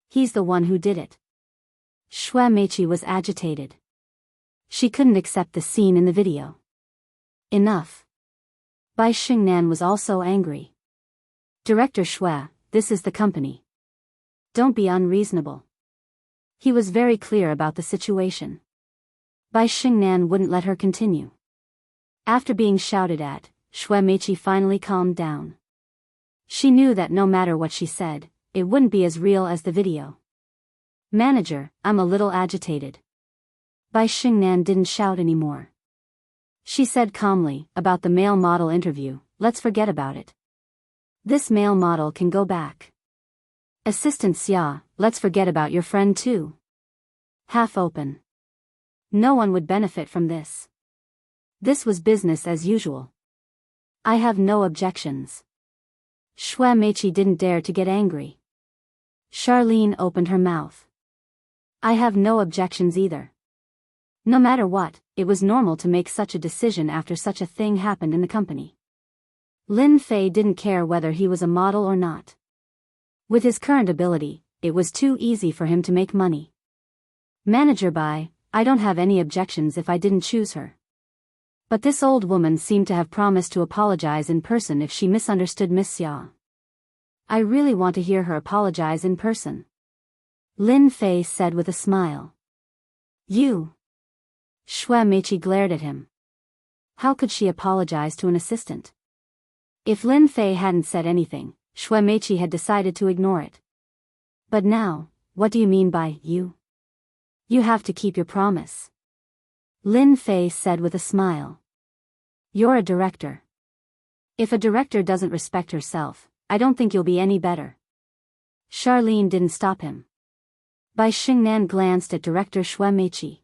He's the one who did it. Xue Meiqi was agitated. She couldn't accept the scene in the video. Enough. Bai Xingnan was also angry. Director Xue, this is the company. Don't be unreasonable. He was very clear about the situation. Bai Xingnan wouldn't let her continue. After being shouted at, Xue Meiqi finally calmed down. She knew that no matter what she said, it wouldn't be as real as the video. Manager, I'm a little agitated. Bai Xingnan didn't shout anymore. She said calmly, about the male model interview, let's forget about it. This male model can go back. Assistant Xia, let's forget about your friend too. Half open. No one would benefit from this. This was business as usual. I have no objections. Xue Meiqi didn't dare to get angry. Charlene opened her mouth. I have no objections either. No matter what, it was normal to make such a decision after such a thing happened in the company. Lin Fei didn't care whether he was a model or not. With his current ability, it was too easy for him to make money. Manager Bai, I don't have any objections if I didn't choose her. But this old woman seemed to have promised to apologize in person if she misunderstood Miss Xia. I really want to hear her apologize in person. Lin Fei said with a smile. You. Xue Meiqi glared at him. How could she apologize to an assistant? If Lin Fei hadn't said anything, Xue Meiqi had decided to ignore it. But now, what do you mean by you? You have to keep your promise. Lin Fei said with a smile. You're a director. If a director doesn't respect herself, I don't think you'll be any better. Charlene didn't stop him. Bai Xingnan glanced at Director Xue Meiqi.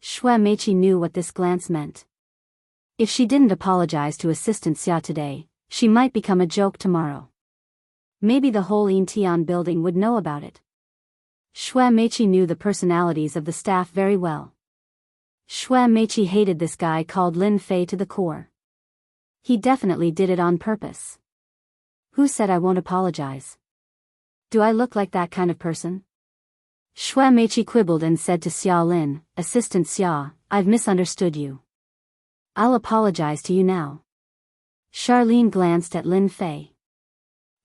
Xue Meiqi knew what this glance meant. If she didn't apologize to Assistant Xia today, she might become a joke tomorrow. Maybe the whole Yintian building would know about it. Xue Meiqi knew the personalities of the staff very well. Xue Meiqi hated this guy called Lin Fei to the core. He definitely did it on purpose. Who said I won't apologize? Do I look like that kind of person? Xue Meiqi quibbled and said to Xia Lin, Assistant Xia, I've misunderstood you. I'll apologize to you now. Charlene glanced at Lin Fei.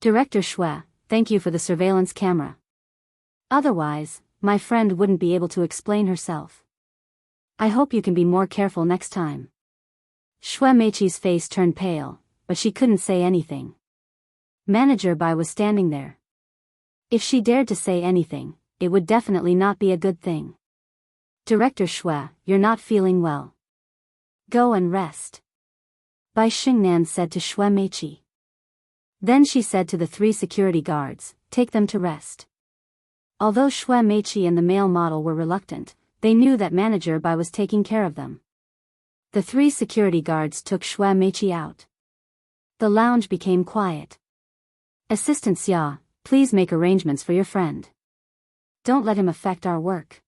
Director Xue, thank you for the surveillance camera. Otherwise, my friend wouldn't be able to explain herself. I hope you can be more careful next time. Xue Meiqi's face turned pale, but she couldn't say anything. Manager Bai was standing there. If she dared to say anything, it would definitely not be a good thing. Director Xue, you're not feeling well. Go and rest. Bai Xingnan said to Xue Meiqi. Then she said to the 3 security guards, take them to rest. Although Xue Meiqi and the male model were reluctant, they knew that Manager Bai was taking care of them. The 3 security guards took Xue Meiqi out. The lounge became quiet. Assistant Xia, please make arrangements for your friend. Don't let him affect our work.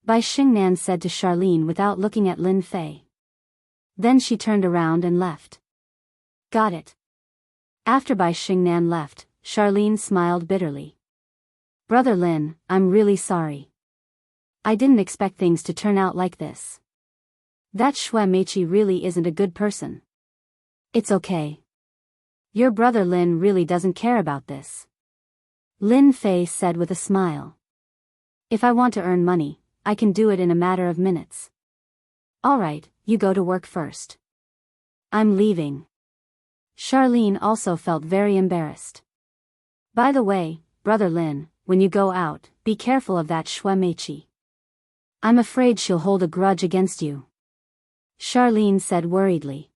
Bai Xingnan said to Charlene without looking at Lin Fei. Then she turned around and left. Got it. After Bai Xingnan left, Charlene smiled bitterly. Brother Lin, I'm really sorry. I didn't expect things to turn out like this. That Xue Meiqi really isn't a good person. It's okay. Your brother Lin really doesn't care about this. Lin Fei said with a smile. If I want to earn money, I can do it in a matter of minutes. Alright, you go to work first. I'm leaving. Charlene also felt very embarrassed. By the way, Brother Lin, when you go out, be careful of that Xue Meiqi. I'm afraid she'll hold a grudge against you. Charlene said worriedly.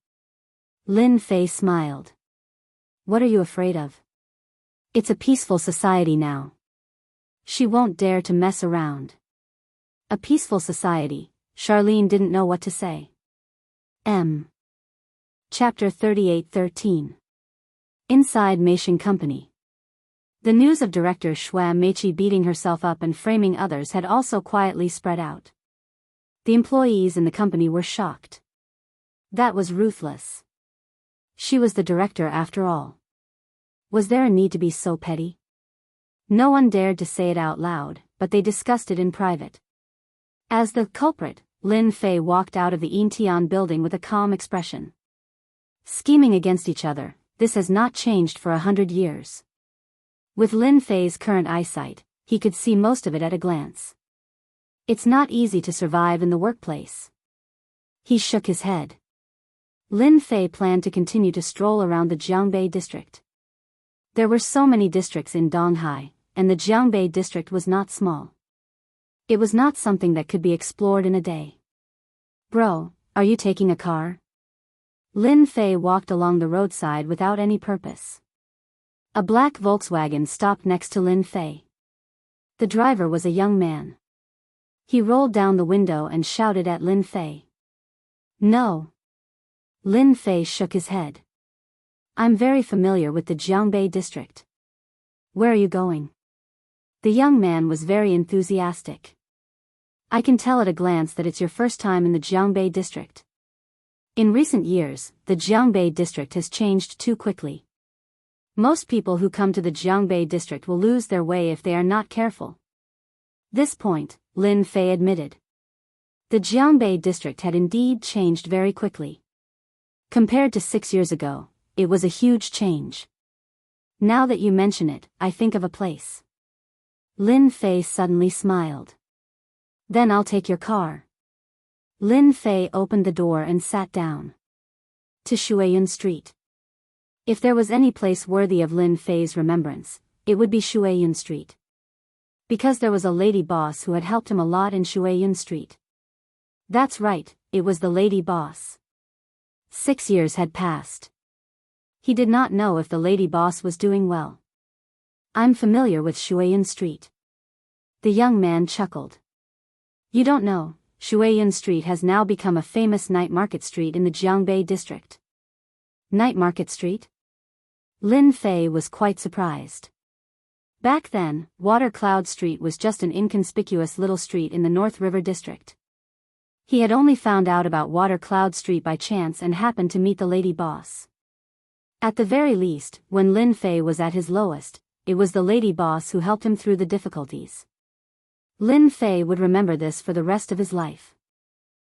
Lin Fei smiled. What are you afraid of? It's a peaceful society now. She won't dare to mess around. A peaceful society, Charlene didn't know what to say. Chapter 38:13. Inside Meishin Company. The news of director Xue Meiqi beating herself up and framing others had also quietly spread out. The employees in the company were shocked. That was ruthless. She was the director after all. Was there a need to be so petty? No one dared to say it out loud, but they discussed it in private. As the culprit, Lin Fei walked out of the Yintian building with a calm expression. Scheming against each other, this has not changed for 100 years. With Lin Fei's current eyesight, he could see most of it at a glance. It's not easy to survive in the workplace. He shook his head. Lin Fei planned to continue to stroll around the Jianghu district. There were so many districts in Donghai, and the Jianghu district was not small. It was not something that could be explored in a day. Bro, are you taking a car? Lin Fei walked along the roadside without any purpose. A black Volkswagen stopped next to Lin Fei. The driver was a young man. He rolled down the window and shouted at Lin Fei. No. Lin Fei shook his head. I'm very familiar with the Jianghu district. Where are you going? The young man was very enthusiastic. I can tell at a glance that it's your first time in the Jianghu district. In recent years, the Jianghu district has changed too quickly. Most people who come to the Jianghu district will lose their way if they are not careful. This point, Lin Fei admitted. The Jianghu district had indeed changed very quickly. Compared to 6 years ago, it was a huge change. Now that you mention it, I think of a place. Lin Fei suddenly smiled. Then I'll take your car. Lin Fei opened the door and sat down. To Shuiyun Street. If there was any place worthy of Lin Fei's remembrance, it would be Shuiyun Street. Because there was a lady boss who had helped him a lot in Shuiyun Street. That's right, it was the lady boss. 6 years had passed. He did not know if the lady boss was doing well. I'm familiar with Shuiyun Street. The young man chuckled. You don't know, Shuiyun Street has now become a famous night market street in the Jianghu district. Night market street? Lin Fei was quite surprised. Back then, Water Cloud Street was just an inconspicuous little street in the North River district. He had only found out about Water Cloud Street by chance and happened to meet the lady boss. At the very least, when Lin Fei was at his lowest, it was the lady boss who helped him through the difficulties. Lin Fei would remember this for the rest of his life.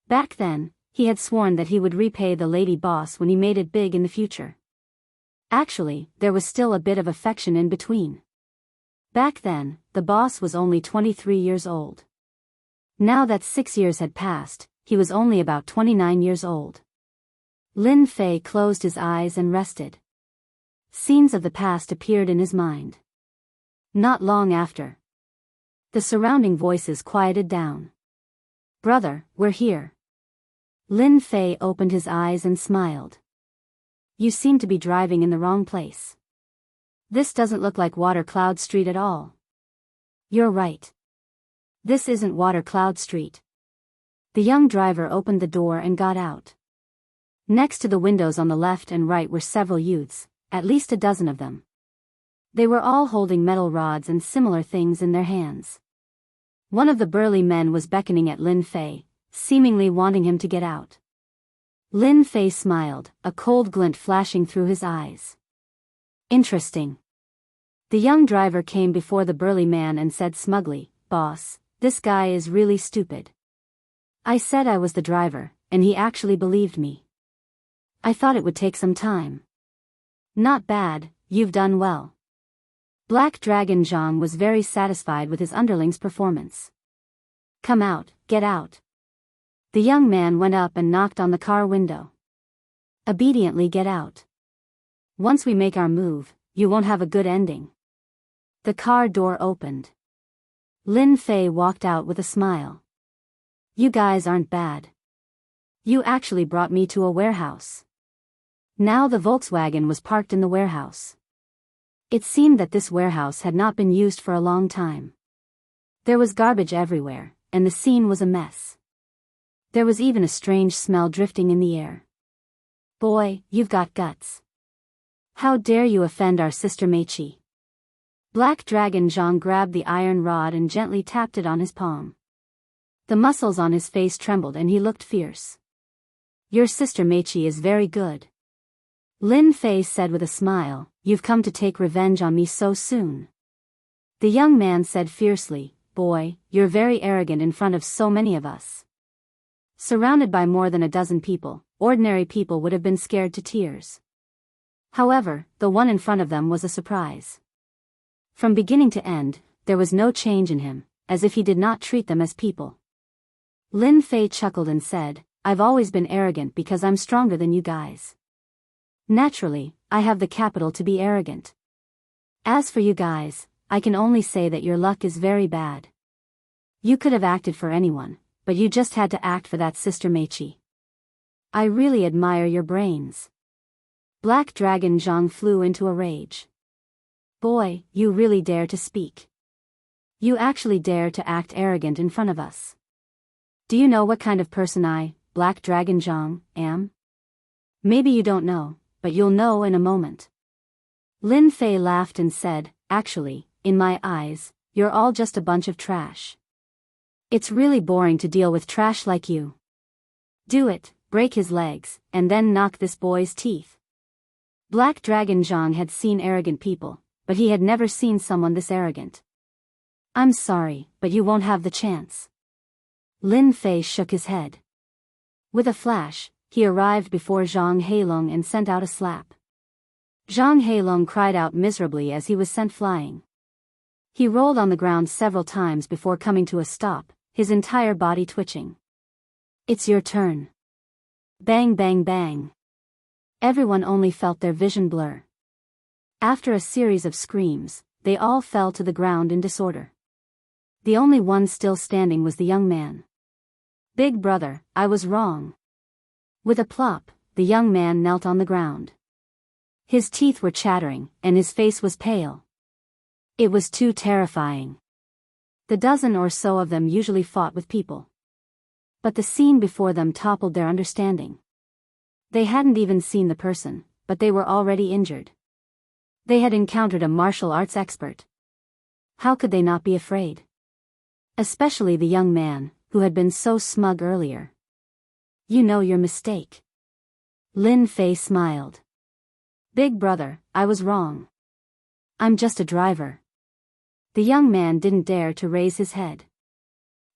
Back then, he had sworn that he would repay the lady boss when he made it big in the future. Actually, there was still a bit of affection in between. Back then, the boss was only 23 years old. Now that 6 years had passed, he was only about 29 years old. Lin Fei closed his eyes and rested. Scenes of the past appeared in his mind. Not long after. The surrounding voices quieted down. Brother, we're here. Lin Fei opened his eyes and smiled. You seem to be driving in the wrong place. This doesn't look like Water Cloud Street at all. You're right. This isn't Water Cloud Street. The young driver opened the door and got out. Next to the windows on the left and right were several youths, at least a dozen of them. They were all holding metal rods and similar things in their hands. One of the burly men was beckoning at Lin Fei, seemingly wanting him to get out. Lin Fei smiled, a cold glint flashing through his eyes. Interesting. The young driver came before the burly man and said smugly, "Boss, this guy is really stupid. I said I was the driver, and he actually believed me. I thought it would take some time." "Not bad, you've done well." Black Dragon Jianghu was very satisfied with his underling's performance. "Come out, get out." The young man went up and knocked on the car window. "Obediently get out. Once we make our move, you won't have a good ending." The car door opened. Lin Fei walked out with a smile. "You guys aren't bad. You actually brought me to a warehouse." Now the Volkswagen was parked in the warehouse. It seemed that this warehouse had not been used for a long time. There was garbage everywhere, and the scene was a mess. There was even a strange smell drifting in the air. "Boy, you've got guts. How dare you offend our sister Meichi?" Black Dragon Jianghu grabbed the iron rod and gently tapped it on his palm. The muscles on his face trembled and he looked fierce. "Your sister Meichi is very good," Lin Fei said with a smile. "You've come to take revenge on me so soon." The young man said fiercely, "Boy, you're very arrogant in front of so many of us." Surrounded by more than a dozen people, ordinary people would have been scared to tears. However, the one in front of them was a surprise. From beginning to end, there was no change in him, as if he did not treat them as people. Lin Fei chuckled and said, "I've always been arrogant because I'm stronger than you guys. Naturally, I have the capital to be arrogant. As for you guys, I can only say that your luck is very bad. You could have acted for anyone, but you just had to act for that sister Meichi. I really admire your brains." Black Dragon Jianghu flew into a rage. "Boy, you really dare to speak. You actually dare to act arrogant in front of us. Do you know what kind of person I, Black Dragon Jianghu, am? Maybe you don't know, but you'll know in a moment." Lin Fei laughed and said, "Actually, in my eyes, you're all just a bunch of trash. It's really boring to deal with trash like you. Do it, break his legs, and then knock this boy's teeth." Black Dragon Jianghu had seen arrogant people, but he had never seen someone this arrogant. "I'm sorry, but you won't have the chance." Lin Fei shook his head. With a flash, he arrived before Zhang Heilong and sent out a slap. Zhang Heilong cried out miserably as he was sent flying. He rolled on the ground several times before coming to a stop, his entire body twitching. "It's your turn." Bang bang bang. Everyone only felt their vision blur. After a series of screams, they all fell to the ground in disorder. The only one still standing was the young man. "Big brother, I was wrong." With a plop, the young man knelt on the ground. His teeth were chattering, and his face was pale. It was too terrifying. The dozen or so of them usually fought with people. But the scene before them toppled their understanding. They hadn't even seen the person, but they were already injured. They had encountered a martial arts expert. How could they not be afraid? Especially the young man, who had been so smug earlier. "You know your mistake." Lin Fei smiled. "Big brother, I was wrong. I'm just a driver." The young man didn't dare to raise his head.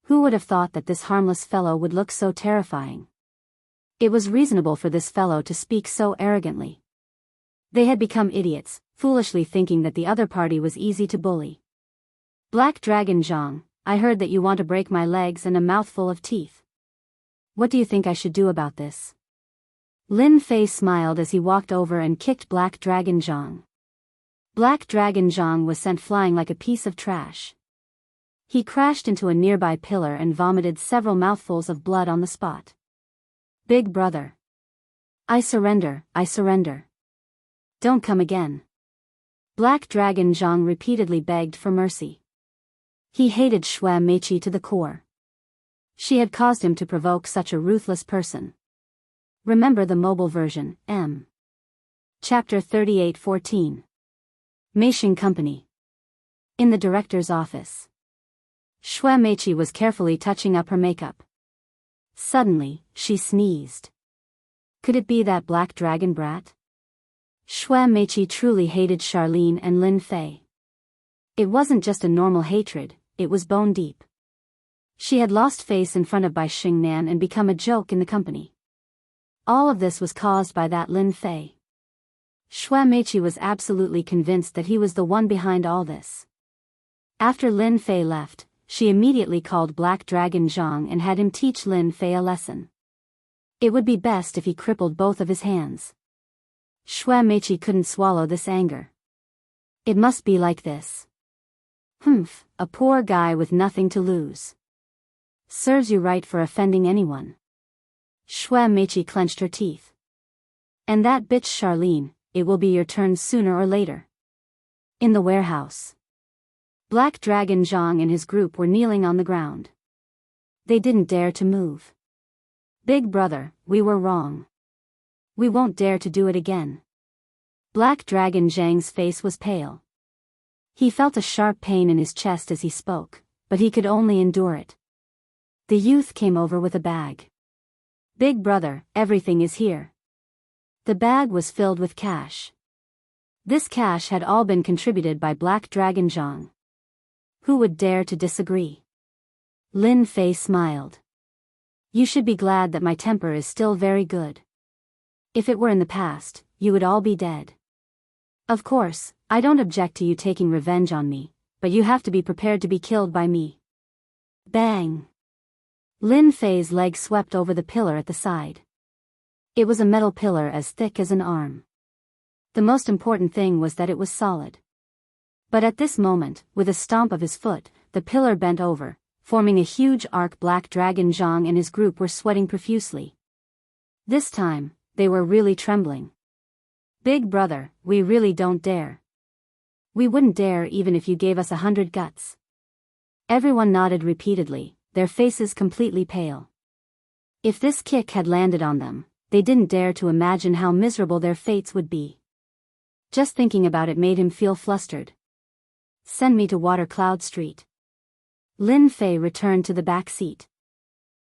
Who would have thought that this harmless fellow would look so terrifying? It was reasonable for this fellow to speak so arrogantly. They had become idiots, foolishly thinking that the other party was easy to bully. "Black Dragon Jianghu, I heard that you want to break my legs and a mouthful of teeth. What do you think I should do about this?" Lin Fei smiled as he walked over and kicked Black Dragon Jianghu. Black Dragon Jianghu was sent flying like a piece of trash. He crashed into a nearby pillar and vomited several mouthfuls of blood on the spot. "Big brother. I surrender, I surrender. Don't come again." Black Dragon Jianghu repeatedly begged for mercy. He hated Shui Meichi to the core. She had caused him to provoke such a ruthless person. Remember the mobile version, M. Chapter 38:14. Meishing Company. In the director's office. Xue Meiqi was carefully touching up her makeup. Suddenly, she sneezed. Could it be that black dragon brat? Xue Meiqi truly hated Charlene and Lin Fei. It wasn't just a normal hatred, it was bone deep. She had lost face in front of Bai Xingnan and become a joke in the company. All of this was caused by that Lin Fei. Xue Meiqi was absolutely convinced that he was the one behind all this. After Lin Fei left, she immediately called Black Dragon Zhang and had him teach Lin Fei a lesson. It would be best if he crippled both of his hands. Xue Meiqi couldn't swallow this anger. It must be like this. Humph, a poor guy with nothing to lose. Serves you right for offending anyone. Xue Meiqi clenched her teeth. And that bitch Charlene, it will be your turn sooner or later. In the warehouse. Black Dragon Zhang and his group were kneeling on the ground. They didn't dare to move. Big brother, we were wrong. We won't dare to do it again. Black Dragon Zhang's face was pale. He felt a sharp pain in his chest as he spoke, but he could only endure it. The youth came over with a bag. Big brother, everything is here. The bag was filled with cash. This cash had all been contributed by Black Dragon Zhang. Who would dare to disagree? Lin Fei smiled. You should be glad that my temper is still very good. If it were in the past, you would all be dead. Of course, I don't object to you taking revenge on me, but you have to be prepared to be killed by me. Bang! Lin Fei's leg swept over the pillar at the side. It was a metal pillar as thick as an arm. The most important thing was that it was solid. But at this moment, with a stomp of his foot, the pillar bent over, forming a huge arc. Black Dragon Zhang and his group were sweating profusely. This time, they were really trembling. Big brother, we really don't dare. We wouldn't dare even if you gave us 100 guts. Everyone nodded repeatedly, their faces completely pale. If this kick had landed on them, they didn't dare to imagine how miserable their fates would be. Just thinking about it made him feel flustered. Send me to Water Cloud Street. Lin Fei returned to the back seat.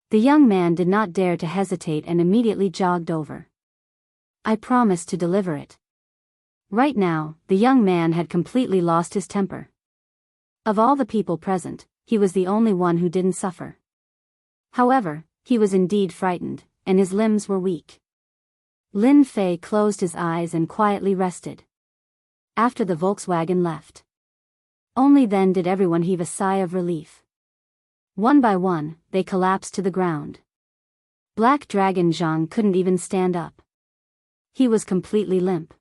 The young man did not dare to hesitate and immediately jogged over. I promised to deliver it. Right now, the young man had completely lost his temper. Of all the people present, he was the only one who didn't suffer. However, he was indeed frightened, and his limbs were weak. Lin Fei closed his eyes and quietly rested. After the Volkswagen left. Only then did everyone heave a sigh of relief. One by one, they collapsed to the ground. Black Dragon Zhang couldn't even stand up. He was completely limp.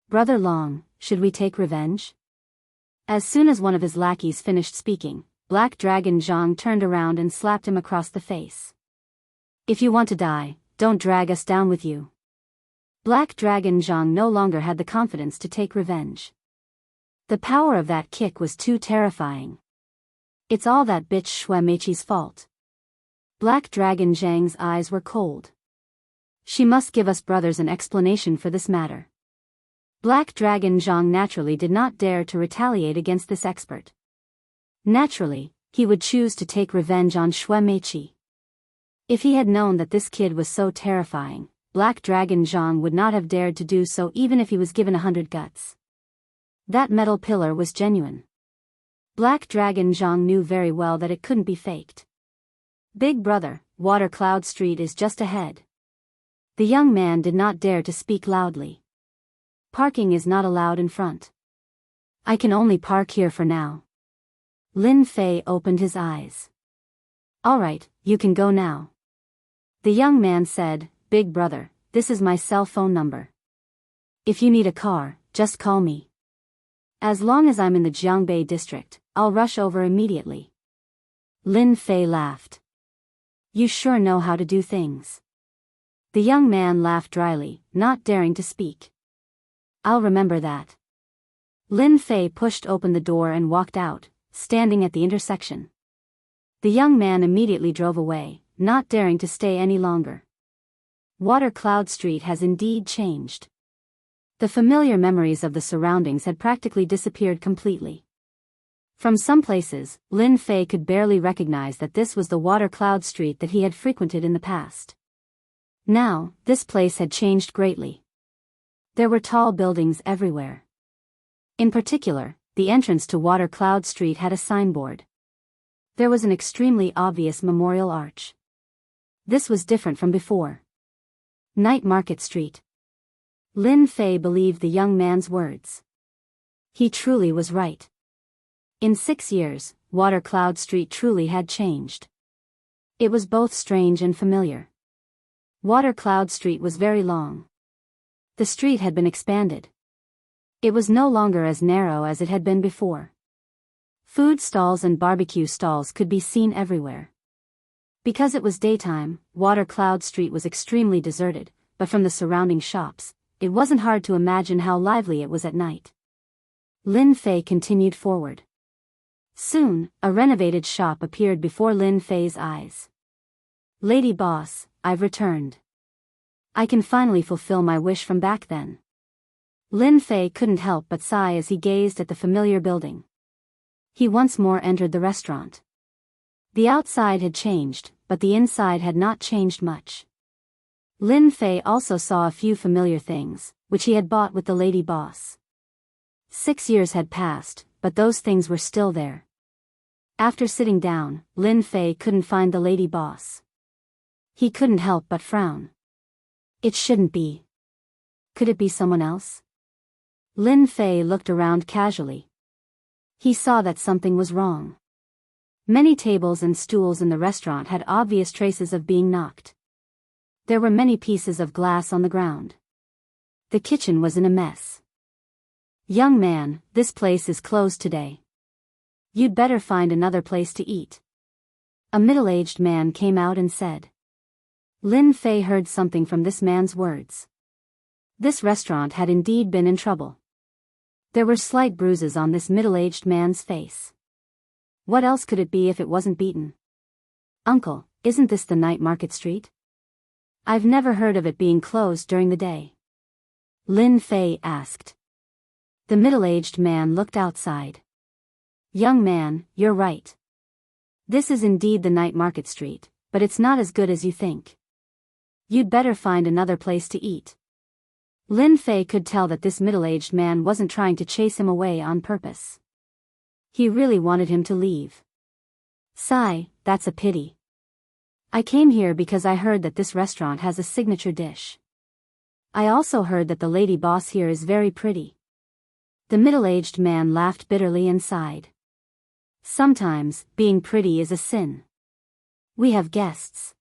Brother Long, should we take revenge? As soon as one of his lackeys finished speaking, Black Dragon Zhang turned around and slapped him across the face. If you want to die, don't drag us down with you. Black Dragon Zhang no longer had the confidence to take revenge. The power of that kick was too terrifying. It's all that bitch Xue Meiqi's fault. Black Dragon Zhang's eyes were cold. She must give us brothers an explanation for this matter. Black Dragon Zhang naturally did not dare to retaliate against this expert. Naturally, he would choose to take revenge on Xue Meiqi. If he had known that this kid was so terrifying, Black Dragon Zhang would not have dared to do so even if he was given 100 guts. That metal pillar was genuine. Black Dragon Zhang knew very well that it couldn't be faked. Big brother, Water Cloud Street is just ahead. The young man did not dare to speak loudly. Parking is not allowed in front. I can only park here for now. Lin Fei opened his eyes. All right, you can go now. The young man said, Big brother, this is my cell phone number. If you need a car, just call me. As long as I'm in the Jianghu district, I'll rush over immediately. Lin Fei laughed. You sure know how to do things. The young man laughed dryly, not daring to speak. I'll remember that. Lin Fei pushed open the door and walked out, standing at the intersection. The young man immediately drove away, not daring to stay any longer. Water Cloud Street has indeed changed. The familiar memories of the surroundings had practically disappeared completely. From some places, Lin Fei could barely recognize that this was the Water Cloud Street that he had frequented in the past. Now, this place had changed greatly. There were tall buildings everywhere. In particular, the entrance to Water Cloud Street had a signboard. There was an extremely obvious memorial arch. This was different from before. Night Market Street. Lin Fei believed the young man's words. He truly was right. In 6 years, Water Cloud Street truly had changed. It was both strange and familiar. Water Cloud Street was very long. The street had been expanded. It was no longer as narrow as it had been before. Food stalls and barbecue stalls could be seen everywhere. Because it was daytime, Water Cloud Street was extremely deserted, but from the surrounding shops, it wasn't hard to imagine how lively it was at night. Lin Fei continued forward. Soon, a renovated shop appeared before Lin Fei's eyes. "Lady Boss, I've returned. I can finally fulfill my wish from back then." Lin Fei couldn't help but sigh as he gazed at the familiar building. He once more entered the restaurant. The outside had changed, but the inside had not changed much. Lin Fei also saw a few familiar things, which he had bought with the lady boss. 6 years had passed, but those things were still there. After sitting down, Lin Fei couldn't find the lady boss. He couldn't help but frown. It shouldn't be. Could it be someone else? Lin Fei looked around casually. He saw that something was wrong. Many tables and stools in the restaurant had obvious traces of being knocked. There were many pieces of glass on the ground. The kitchen was in a mess. "Young man, this place is closed today. You'd better find another place to eat." A middle-aged man came out and said. Lin Fei heard something from this man's words. This restaurant had indeed been in trouble. There were slight bruises on this middle-aged man's face. What else could it be if it wasn't beaten? "Uncle, isn't this the Night Market Street? I've never heard of it being closed during the day." Lin Fei asked. The middle-aged man looked outside. "Young man, you're right. This is indeed the Night Market Street, but it's not as good as you think. You'd better find another place to eat." Lin Fei could tell that this middle-aged man wasn't trying to chase him away on purpose. He really wanted him to leave. "Sigh, that's a pity. I came here because I heard that this restaurant has a signature dish. I also heard that the lady boss here is very pretty." The middle-aged man laughed bitterly and sighed. "Sometimes, being pretty is a sin. We have guests.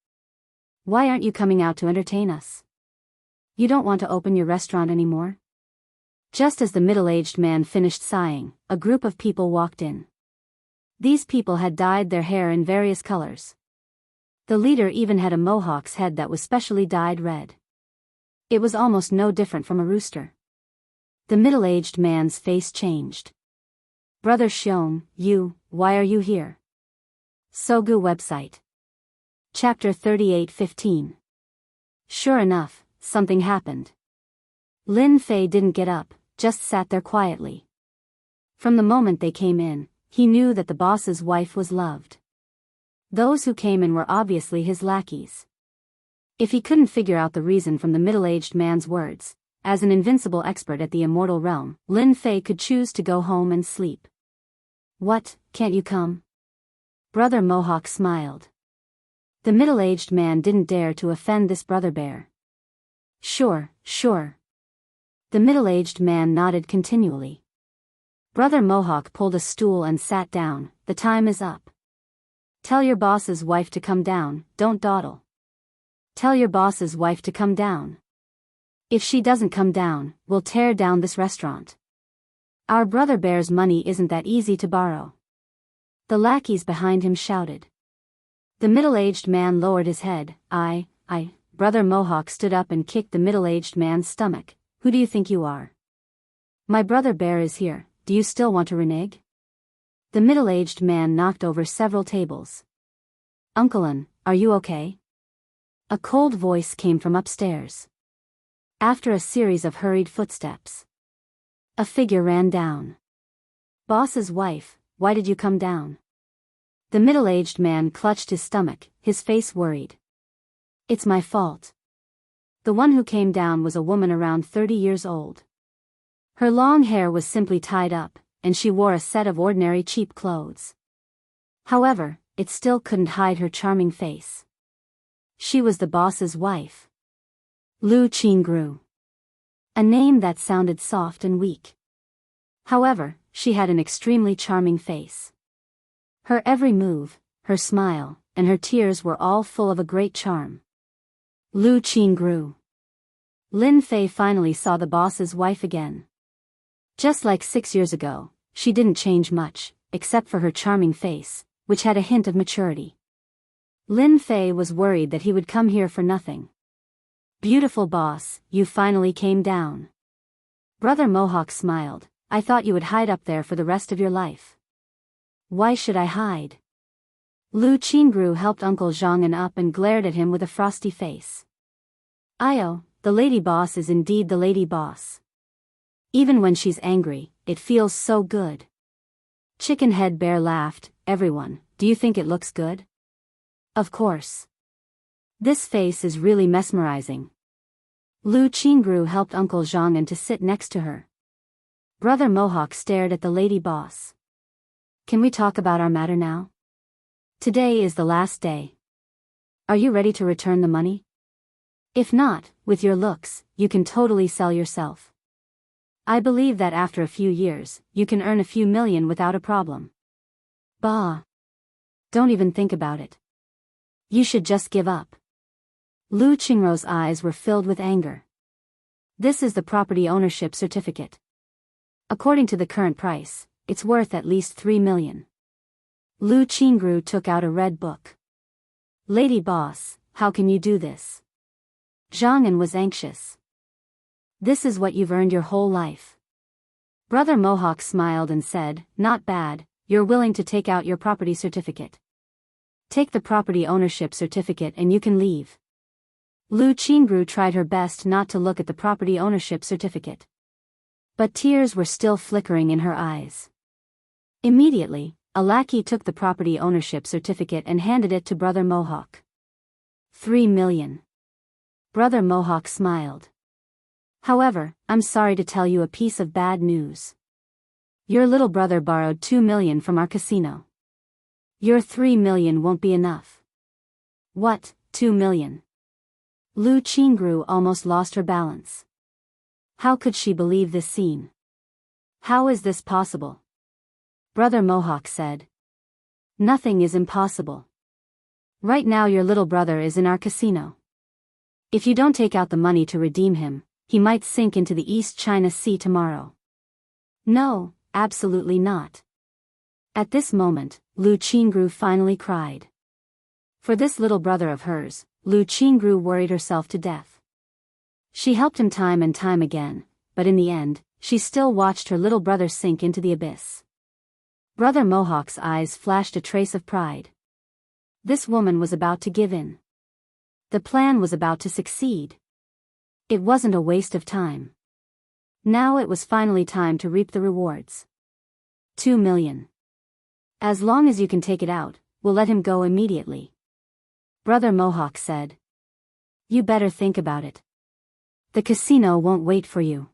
Why aren't you coming out to entertain us? You don't want to open your restaurant anymore?" Just as the middle-aged man finished sighing, a group of people walked in. These people had dyed their hair in various colors. The leader even had a mohawk's head that was specially dyed red. It was almost no different from a rooster. The middle-aged man's face changed. "Brother Xiong, why are you here?" Sogu website. Chapter 38:15. Sure enough, something happened. Lin Fei didn't get up, just sat there quietly. From the moment they came in, he knew that the boss's wife was loved. Those who came in were obviously his lackeys. If he couldn't figure out the reason from the middle-aged man's words, as an invincible expert at the immortal realm, Lin Fei could choose to go home and sleep. "What, can't you come?" Brother Mohawk smiled. The middle-aged man didn't dare to offend this brother bear. Sure. The middle-aged man nodded continually. Brother Mohawk pulled a stool and sat down. "The time is up. Tell your boss's wife to come down, don't dawdle. Tell your boss's wife to come down. If she doesn't come down, we'll tear down this restaurant. Our brother bear's money isn't that easy to borrow." The lackeys behind him shouted. The middle-aged man lowered his head. I. Brother Mohawk stood up and kicked the middle-aged man's stomach. "Who do you think you are? My brother bear is here, do you still want to renege?" The middle-aged man knocked over several tables. Uncle An, are you okay? A cold voice came from upstairs. After a series of hurried footsteps, a figure ran down. Boss's wife, why did you come down? The middle-aged man clutched his stomach, his face worried. It's my fault. The one who came down was a woman around 30 years old. Her long hair was simply tied up, and she wore a set of ordinary cheap clothes. However, it still couldn't hide her charming face. She was the boss's wife. Lu Qingru. A name that sounded soft and weak. However, she had an extremely charming face. Her every move, her smile, and her tears were all full of a great charm. Lu Qingru. Lin Fei finally saw the boss's wife again. Just like 6 years ago, she didn't change much, except for her charming face, which had a hint of maturity. Lin Fei was worried that he would come here for nothing. Beautiful boss, you finally came down. Brother Mohawk smiled. I thought you would hide up there for the rest of your life. Why should I hide? Lu Qingru helped Uncle Zhang up and glared at him with a frosty face. Io, the lady boss is indeed the lady boss. Even when she's angry, it feels so good. Chicken Head Bear laughed. Everyone, do you think it looks good? Of course. This face is really mesmerizing. Lu Qingru helped Uncle Zhang to sit next to her. Brother Mohawk stared at the lady boss. Can we talk about our matter now? Today is the last day. Are you ready to return the money? If not, with your looks, you can totally sell yourself. I believe that after a few years, you can earn a few million without a problem. Bah. Don't even think about it. You should just give up. Lu Qingru's eyes were filled with anger. This is the property ownership certificate. According to the current price, it's worth at least 3 million. Lu Qingru took out a red book. Lady boss, how can you do this? Zhang An was anxious. This is what you've earned your whole life. Brother Mohawk smiled and said, not bad, you're willing to take out your property certificate. Take the property ownership certificate and you can leave. Lu Qingru tried her best not to look at the property ownership certificate. But tears were still flickering in her eyes. Immediately, a lackey took the property ownership certificate and handed it to Brother Mohawk. 3 million. Brother Mohawk smiled. However, I'm sorry to tell you a piece of bad news. Your little brother borrowed 2 million from our casino. Your 3 million won't be enough. What, 2 million? Lu Qingru almost lost her balance. How could she believe this scene? How is this possible? Brother Mohawk said. Nothing is impossible. Right now your little brother is in our casino. If you don't take out the money to redeem him, he might sink into the East China Sea tomorrow. No, absolutely not. At this moment, Lu Qingru finally cried. For this little brother of hers, Lu Qingru worried herself to death. She helped him time and time again, but in the end, she still watched her little brother sink into the abyss. Brother Mohawk's eyes flashed a trace of pride. This woman was about to give in. The plan was about to succeed. It wasn't a waste of time. Now it was finally time to reap the rewards. 2 million. As long as you can take it out, we'll let him go immediately. Brother Mohawk said. You better think about it. The casino won't wait for you.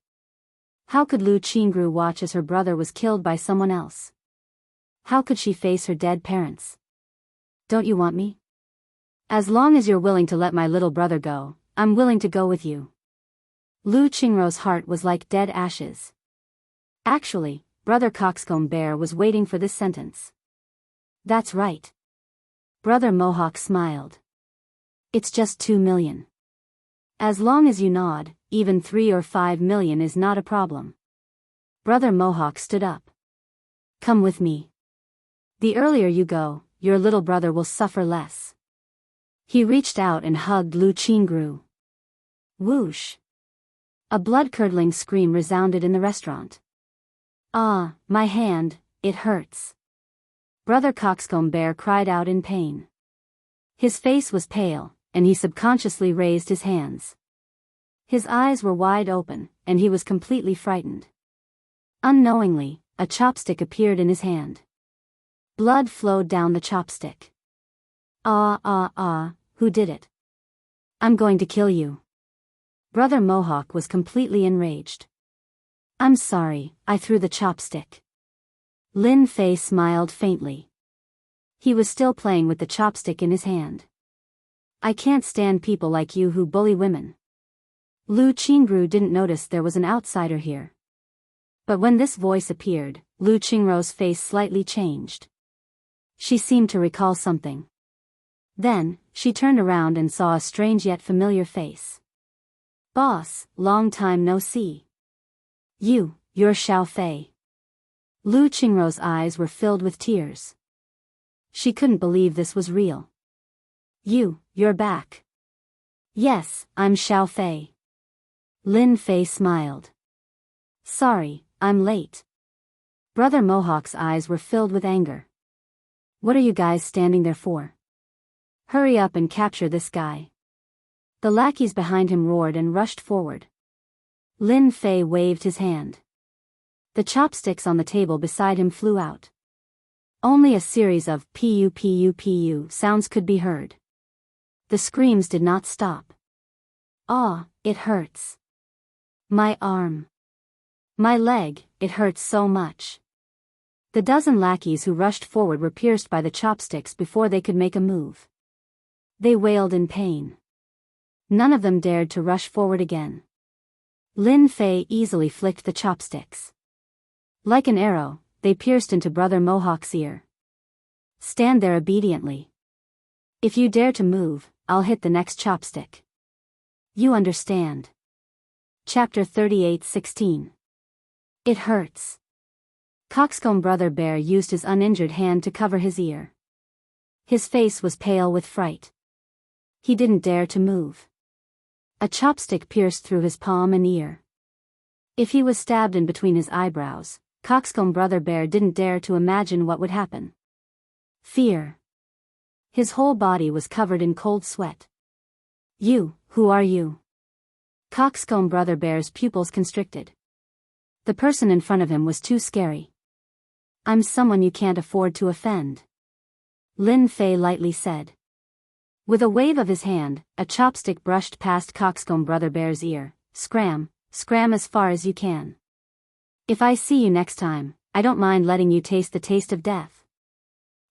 How could Lu Qingru watch as her brother was killed by someone else? How could she face her dead parents? Don't you want me? As long as you're willing to let my little brother go, I'm willing to go with you. Lu Qingru's heart was like dead ashes. Actually, Brother Coxcomb Bear was waiting for this sentence. That's right. Brother Mohawk smiled. It's just 2 million. As long as you nod, even 3 or 5 million is not a problem. Brother Mohawk stood up. Come with me. The earlier you go, your little brother will suffer less. He reached out and hugged Lu Qingru. Whoosh! A blood-curdling scream resounded in the restaurant. Ah, my hand, it hurts. Brother Coxcomb Bear cried out in pain. His face was pale, and he subconsciously raised his hands. His eyes were wide open, and he was completely frightened. Unknowingly, a chopstick appeared in his hand. Blood flowed down the chopstick. Who did it? I'm going to kill you. Brother Mohawk was completely enraged. I'm sorry, I threw the chopstick. Lin Fei smiled faintly. He was still playing with the chopstick in his hand. I can't stand people like you who bully women. Lu Qingru didn't notice there was an outsider here. But when this voice appeared, Lu Qingru's face slightly changed. She seemed to recall something. Then, she turned around and saw a strange yet familiar face. Boss, long time no see. You're Xiao Fei. Lu Qingru's eyes were filled with tears. She couldn't believe this was real. You're back. Yes, I'm Xiao Fei. Lin Fei smiled. Sorry, I'm late. Brother Mohawk's eyes were filled with anger. What are you guys standing there for? Hurry up and capture this guy. The lackeys behind him roared and rushed forward. Lin Fei waved his hand. The chopsticks on the table beside him flew out. Only a series of pu sounds could be heard. The screams did not stop. It hurts. My arm. My leg, it hurts so much. The dozen lackeys who rushed forward were pierced by the chopsticks before they could make a move. They wailed in pain. None of them dared to rush forward again. Lin Fei easily flicked the chopsticks. Like an arrow, they pierced into Brother Mohawk's ear. Stand there obediently. If you dare to move, I'll hit the next chopstick. You understand. Chapter 38:16. It hurts. Coxcomb Brother Bear used his uninjured hand to cover his ear. His face was pale with fright. He didn't dare to move. A chopstick pierced through his palm and ear. If he was stabbed in between his eyebrows, Coxcomb Brother Bear didn't dare to imagine what would happen. Fear. His whole body was covered in cold sweat. Who are you? Coxcomb Brother Bear's pupils constricted. The person in front of him was too scary. I'm someone you can't afford to offend. Lin Fei lightly said. With a wave of his hand, a chopstick brushed past Coxcomb Brother Bear's ear. Scram as far as you can. If I see you next time, I don't mind letting you taste the taste of death.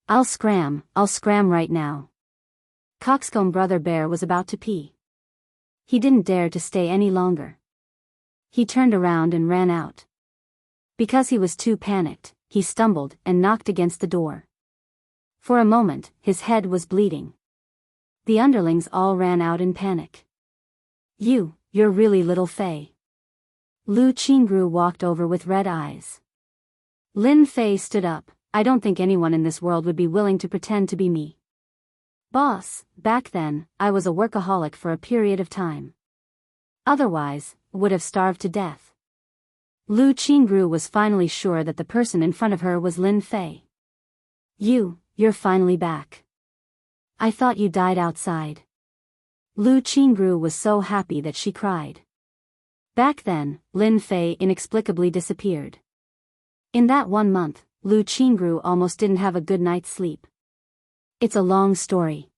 I'll scram right now. Coxcomb Brother Bear was about to pee. He didn't dare to stay any longer. He turned around and ran out. Because he was too panicked, he stumbled and knocked against the door. For a moment, his head was bleeding. The underlings all ran out in panic. You're really little Fei. Lu Qingru walked over with red eyes. Lin Fei stood up. I don't think anyone in this world would be willing to pretend to be me. Boss, back then, I was a workaholic for a period of time. Otherwise, would have starved to death. Lu Qingru was finally sure that the person in front of her was Lin Fei. You're finally back. I thought you died outside. Lu Qingru was so happy that she cried. Back then, Lin Fei inexplicably disappeared. In that 1 month, Lu Qingru almost didn't have a good night's sleep. It's a long story.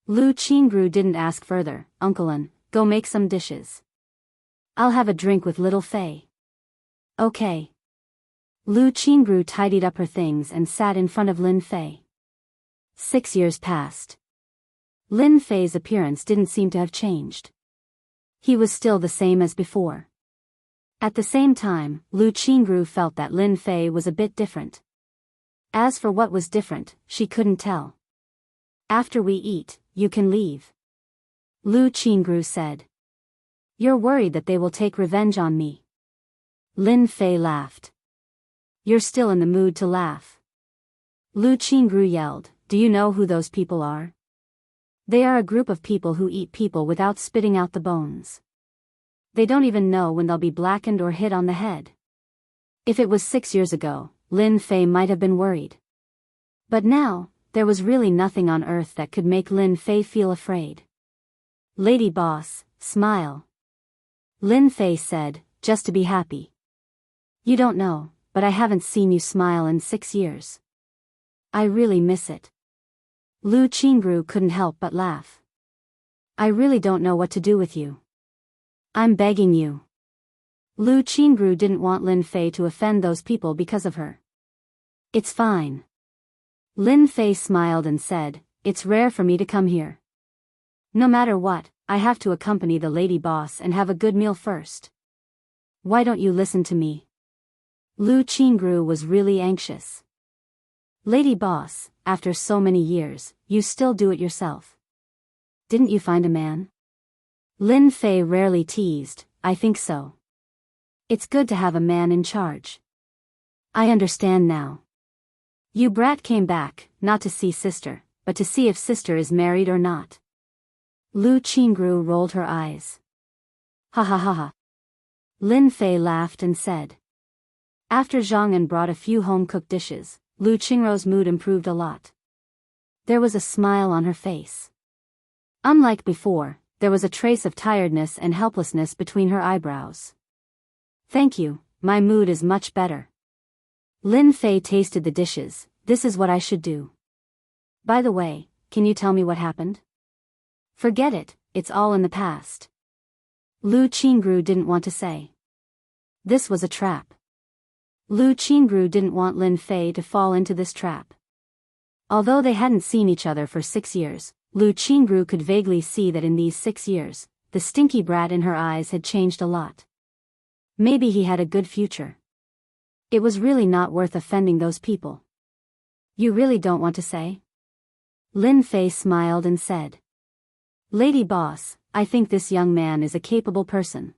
Lu Qingru didn't ask further. Uncle, go make some dishes. I'll have a drink with little Fei. Okay. Lu Qingru tidied up her things and sat in front of Lin Fei. 6 years passed. Lin Fei's appearance didn't seem to have changed. He was still the same as before. At the same time, Lu Qingru felt that Lin Fei was a bit different. As for what was different, she couldn't tell. After we eat, you can leave. Lu Qingru said. You're worried that they will take revenge on me. Lin Fei laughed. You're still in the mood to laugh. Lu Qingru yelled, do you know who those people are? They are a group of people who eat people without spitting out the bones. They don't even know when they'll be blackened or hit on the head. If it was 6 years ago, Lin Fei might have been worried. But now, there was really nothing on earth that could make Lin Fei feel afraid. Lady Boss, smile. Lin Fei said, just to be happy. You don't know, but I haven't seen you smile in 6 years. I really miss it. Lu Qingru couldn't help but laugh. I really don't know what to do with you. I'm begging you. Lu Qingru didn't want Lin Fei to offend those people because of her. It's fine. Lin Fei smiled and said, it's rare for me to come here. No matter what, I have to accompany the lady boss and have a good meal first. Why don't you listen to me? Lu Qingru was really anxious. Lady boss, after so many years, you still do it yourself. Didn't you find a man? Lin Fei rarely teased, I think so. It's good to have a man in charge. I understand now. You brat came back, not to see sister, but to see if sister is married or not. Lu Qingru rolled her eyes. Ha ha ha ha. Lin Fei laughed and said. After Jianghu brought a few home-cooked dishes, Lu Qingru's mood improved a lot. There was a smile on her face. Unlike before, there was a trace of tiredness and helplessness between her eyebrows. Thank you, my mood is much better. Lin Fei tasted the dishes, this is what I should do. By the way, can you tell me what happened? Forget it, it's all in the past. Lu Qingru didn't want to say. This was a trap. Lu Qingru didn't want Lin Fei to fall into this trap. Although they hadn't seen each other for 6 years, Lu Qingru could vaguely see that in these 6 years, the stinky brat in her eyes had changed a lot. Maybe he had a good future. It was really not worth offending those people. You really don't want to say? Lin Fei smiled and said. Lady boss, I think this young man is a capable person.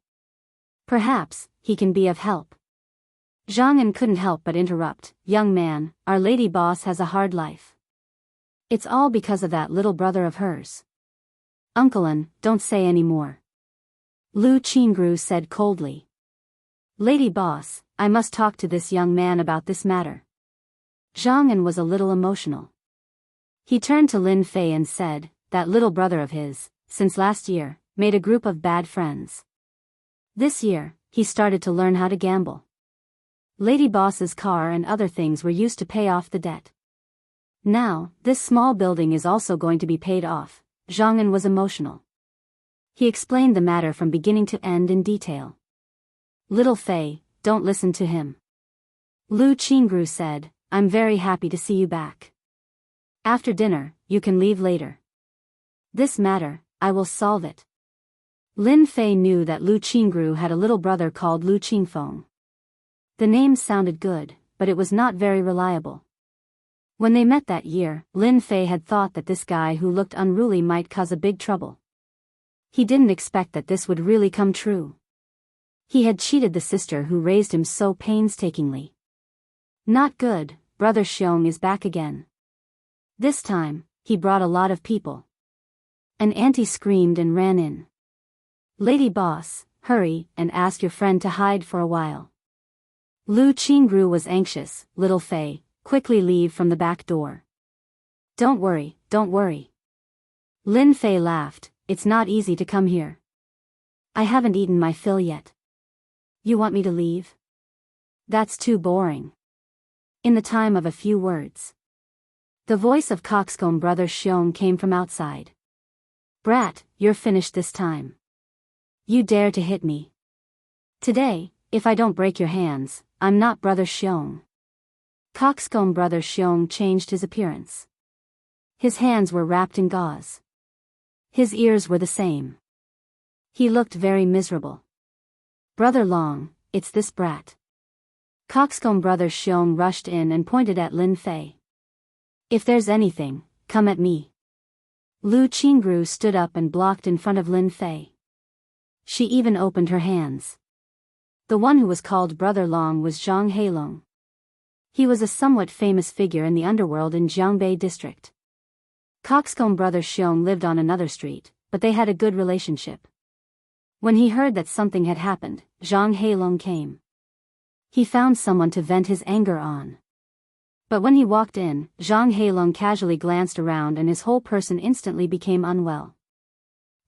Perhaps, he can be of help. Jianghu couldn't help but interrupt, young man, our lady boss has a hard life. It's all because of that little brother of hers. Uncle An, don't say any more. Lu Qingru said coldly. Lady boss, I must talk to this young man about this matter. Jianghu was a little emotional. He turned to Lin Fei and said, that little brother of his, since last year, made a group of bad friends. This year, he started to learn how to gamble. Lady boss's car and other things were used to pay off the debt. Now, this small building is also going to be paid off. Jianghu was emotional. He explained the matter from beginning to end in detail. Little Fei, don't listen to him. Lu Qingru said, I'm very happy to see you back. After dinner, you can leave later. This matter, I will solve it. Lin Fei knew that Lu Qingru had a little brother called Lu Qingfeng. The name sounded good, but it was not very reliable. When they met that year, Lin Fei had thought that this guy who looked unruly might cause a big trouble. He didn't expect that this would really come true. He had cheated the sister who raised him so painstakingly. Not good, Brother Xiong is back again. This time, he brought a lot of people. An auntie screamed and ran in. Lady boss, hurry and ask your friend to hide for a while. Lu Qingru was anxious, little Fei, quickly leave from the back door. Don't worry, don't worry. Lin Fei laughed, it's not easy to come here. I haven't eaten my fill yet. You want me to leave? That's too boring. In the time of a few words. The voice of Coxcomb Brother Xiong came from outside. Brat, you're finished this time. You dare to hit me. Today, if I don't break your hands, I'm not Brother Xiong. Coxcomb Brother Xiong changed his appearance. His hands were wrapped in gauze. His ears were the same. He looked very miserable. Brother Long, it's this brat. Coxcomb Brother Xiong rushed in and pointed at Lin Fei. If there's anything, come at me. Lu Qingru stood up and blocked in front of Lin Fei. She even opened her hands. The one who was called Brother Long was Zhang Heilong. He was a somewhat famous figure in the underworld in Jiangbei district. Coxcomb Brother Xiong lived on another street, but they had a good relationship. When he heard that something had happened, Zhang Heilong came. He found someone to vent his anger on. But when he walked in, Zhang Heilong casually glanced around and his whole person instantly became unwell.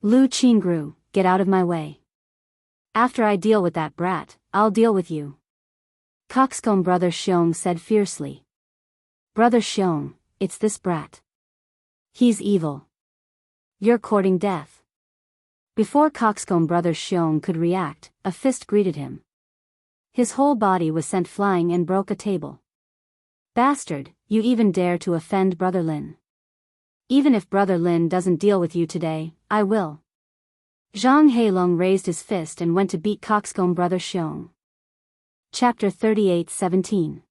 Lu Qingru, get out of my way. After I deal with that brat, I'll deal with you. Coxcomb Brother Xiong said fiercely. Brother Xiong, it's this brat. He's evil. You're courting death. Before Coxcomb Brother Xiong could react, a fist greeted him. His whole body was sent flying and broke a table. Bastard, you even dare to offend Brother Lin. Even if Brother Lin doesn't deal with you today, I will. Zhang Heilong raised his fist and went to beat Coxcomb Brother Xiong. Chapter 38:17.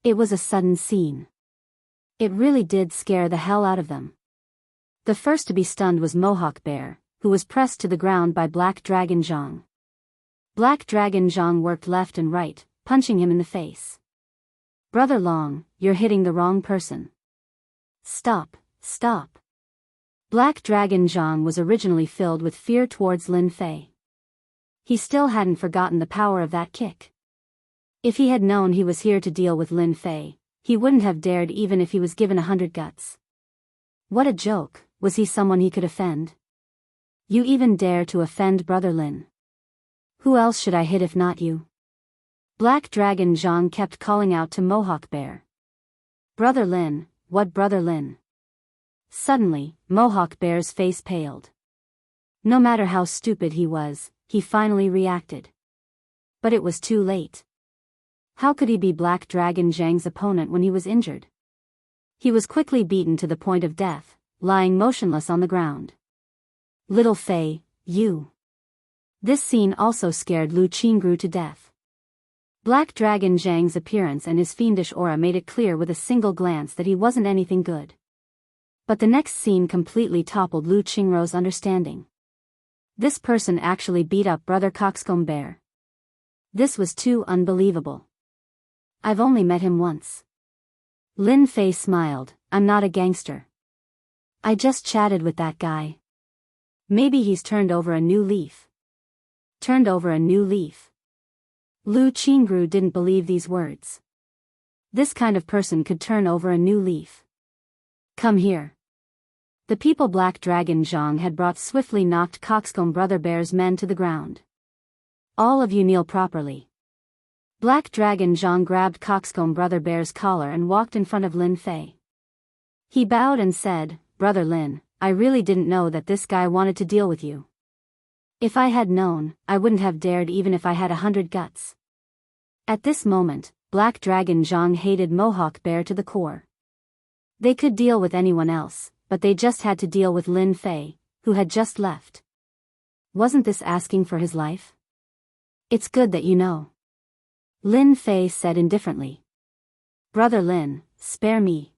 It was a sudden scene. It really did scare the hell out of them. The first to be stunned was Mohawk Bear, who was pressed to the ground by Black Dragon Zhang. Black Dragon Zhang worked left and right, punching him in the face. Brother Long, you're hitting the wrong person. Stop, stop. Black Dragon Zhang was originally filled with fear towards Lin Fei. He still hadn't forgotten the power of that kick. If he had known he was here to deal with Lin Fei, he wouldn't have dared even if he was given 100 guts. What a joke, was he someone he could offend? You even dare to offend Brother Lin. Who else should I hit if not you? Black Dragon Zhang kept calling out to Mohawk Bear. Brother Lin, what Brother Lin? Suddenly, Mohawk Bear's face paled. No matter how stupid he was, he finally reacted. But it was too late. How could he be Black Dragon Zhang's opponent when he was injured? He was quickly beaten to the point of death, lying motionless on the ground. Little Fei, you. This scene also scared Lu Qingru to death. Black Dragon Zhang's appearance and his fiendish aura made it clear with a single glance that he wasn't anything good. But the next scene completely toppled Lu Qingru's understanding. This person actually beat up Brother Coxcomb Bear. This was too unbelievable. I've only met him once. Lin Fei smiled, I'm not a gangster. I just chatted with that guy. Maybe he's turned over a new leaf. Turned over a new leaf. Lu Qingru didn't believe these words. This kind of person could turn over a new leaf. Come here. The people Black Dragon Zhang had brought swiftly knocked Coxcomb Brother Bear's men to the ground. All of you kneel properly. Black Dragon Zhang grabbed Coxcomb Brother Bear's collar and walked in front of Lin Fei. He bowed and said, Brother Lin, I really didn't know that this guy wanted to deal with you. If I had known, I wouldn't have dared even if I had 100 guts. At this moment, Black Dragon Zhang hated Mohawk Bear to the core. They could deal with anyone else, but they just had to deal with Lin Fei, who had just left. Wasn't this asking for his life? It's good that you know. Lin Fei said indifferently. Brother Lin, spare me.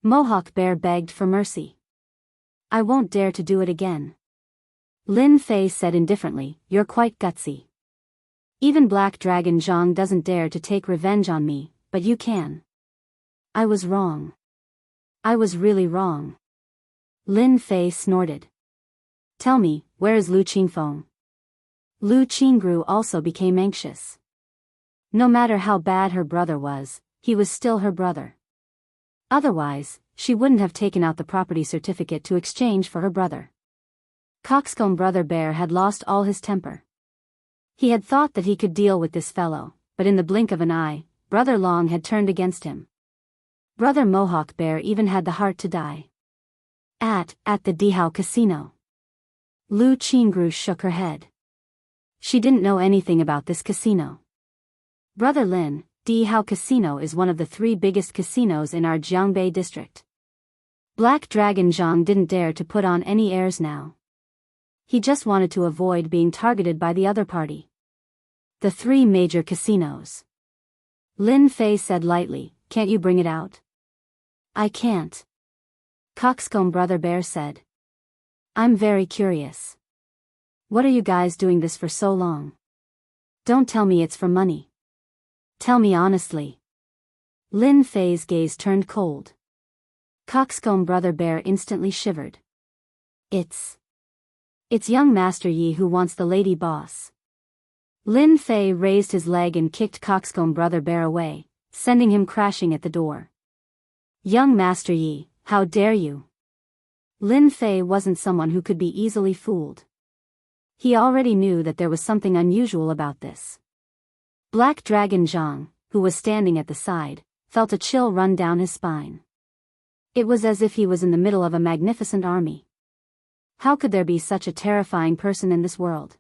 Mohawk Bear begged for mercy. I won't dare to do it again. Lin Fei said indifferently, you're quite gutsy. Even Black Dragon Zhang doesn't dare to take revenge on me, but you can. I was wrong. I was really wrong. Lin Fei snorted. Tell me, where is Lu Qingfeng? Lu Qingru also became anxious. No matter how bad her brother was, he was still her brother. Otherwise, she wouldn't have taken out the property certificate to exchange for her brother. Coxcomb Brother Bear had lost all his temper. He had thought that he could deal with this fellow, but in the blink of an eye, Brother Long had turned against him. Brother Mohawk Bear even had the heart to die. At the Dihao Casino. Lu Qingru shook her head. She didn't know anything about this casino. Brother Lin, Dihao Casino is one of the 3 biggest casinos in our Jianghu district. Black Dragon Zhang didn't dare to put on any airs now. He just wanted to avoid being targeted by the other party. The 3 major casinos. Lin Fei said lightly, can't you bring it out? I can't. Coxcomb Brother Bear said. I'm very curious. What are you guys doing this for so long? Don't tell me it's for money. Tell me honestly. Lin Fei's gaze turned cold. Coxcomb Brother Bear instantly shivered. It's young Master Yi who wants the lady boss. Lin Fei raised his leg and kicked Coxcomb Brother Bear away, sending him crashing at the door. "Young Master Yi, how dare you?" Lin Fei wasn't someone who could be easily fooled. He already knew that there was something unusual about this. Black Dragon Zhang, who was standing at the side, felt a chill run down his spine. It was as if he was in the middle of a magnificent army. How could there be such a terrifying person in this world?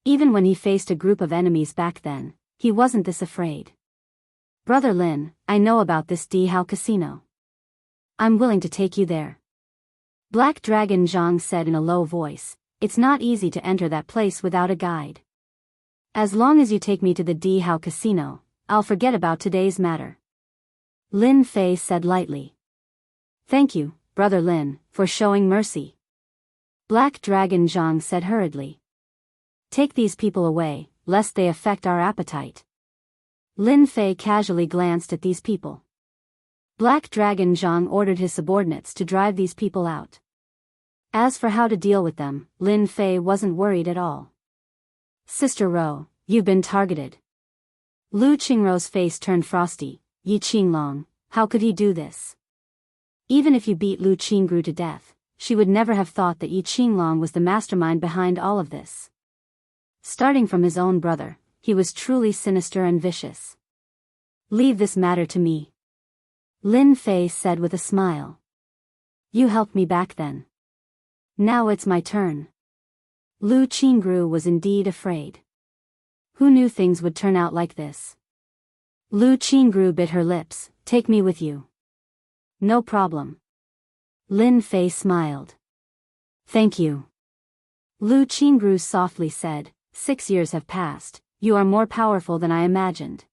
Even when he faced a group of enemies back then, he wasn't this afraid. "Brother Lin, I know about this Dihao casino. I'm willing to take you there." Black Dragon Zhang said in a low voice, "It's not easy to enter that place without a guide. As long as you take me to the Dihao casino, I'll forget about today's matter." Lin Fei said lightly. "Thank you, Brother Lin, for showing mercy." Black Dragon Zhang said hurriedly. "Take these people away, lest they affect our appetite." Lin Fei casually glanced at these people. Black Dragon Zhang ordered his subordinates to drive these people out. As for how to deal with them, Lin Fei wasn't worried at all. "Sister Ro, you've been targeted." Lu Qingrou's face turned frosty. "Yi Qinglong, how could he do this?" Even if you beat Lu Qingru to death, she would never have thought that Yi Qinglong was the mastermind behind all of this. Starting from his own brother, he was truly sinister and vicious. "Leave this matter to me," Lin Fei said with a smile. "You helped me back then. Now it's my turn." Lu Qingru was indeed afraid. Who knew things would turn out like this? Lu Qingru bit her lips. "Take me with you." "No problem." Lin Fei smiled. "Thank you." Lu Qingru softly said, 6 years have passed, you are more powerful than I imagined."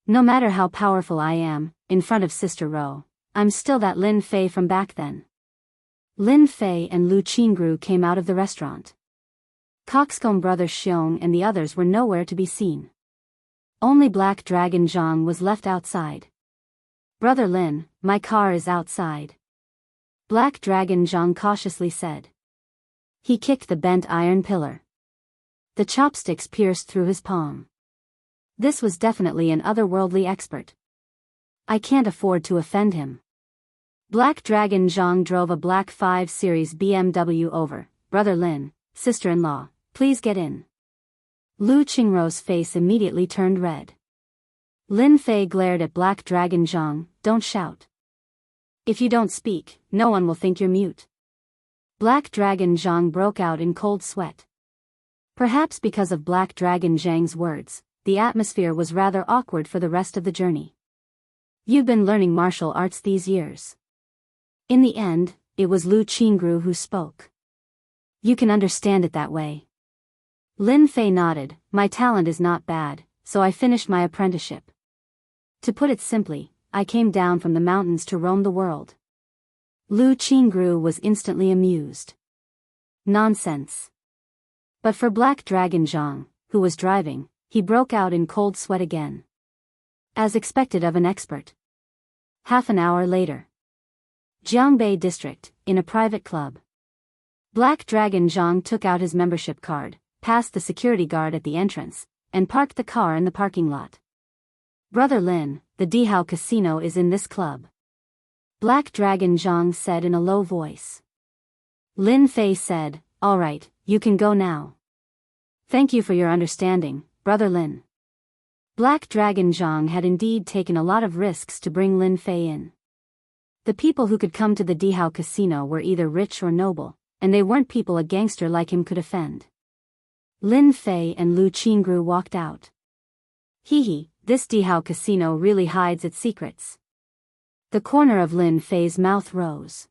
"No matter how powerful I am, in front of Sister Ro, I'm still that Lin Fei from back then." Lin Fei and Lu Qingru came out of the restaurant. Coxcomb brother Xiong and the others were nowhere to be seen. Only Black Dragon Zhang was left outside. "Brother Lin, my car is outside," Black Dragon Zhang cautiously said. He kicked the bent iron pillar. The chopsticks pierced through his palm. This was definitely an otherworldly expert. "I can't afford to offend him." Black Dragon Zhang drove a black 5 Series BMW over. "Brother Lin, sister-in-law, please get in." Lu Qingrou's face immediately turned red. Lin Fei glared at Black Dragon Zhang. "Don't shout. If you don't speak, no one will think you're mute." Black Dragon Zhang broke out in cold sweat. Perhaps because of Black Dragon Zhang's words, the atmosphere was rather awkward for the rest of the journey. "You've been learning martial arts these years." In the end, it was Lu Qingru who spoke. "You can understand it that way." Lin Fei nodded. "My talent is not bad, so I finished my apprenticeship. To put it simply, I came down from the mountains to roam the world." Lu Qingru was instantly amused. "Nonsense." But for Black Dragon Zhang, who was driving, he broke out in cold sweat again. As expected of an expert. Half an hour later. Jianghu District, in a private club. Black Dragon Zhang took out his membership card, passed the security guard at the entrance, and parked the car in the parking lot. "Brother Lin, the Dihao Casino is in this club," Black Dragon Zhang said in a low voice. Lin Fei said, "All right, you can go now." "Thank you for your understanding, Brother Lin." Black Dragon Zhang had indeed taken a lot of risks to bring Lin Fei in. The people who could come to the Dihao Casino were either rich or noble, and they weren't people a gangster like him could offend. Lin Fei and Lu Qingru walked out. Hee, this Dihao Casino really hides its secrets. The corner of Lin Fei's mouth rose.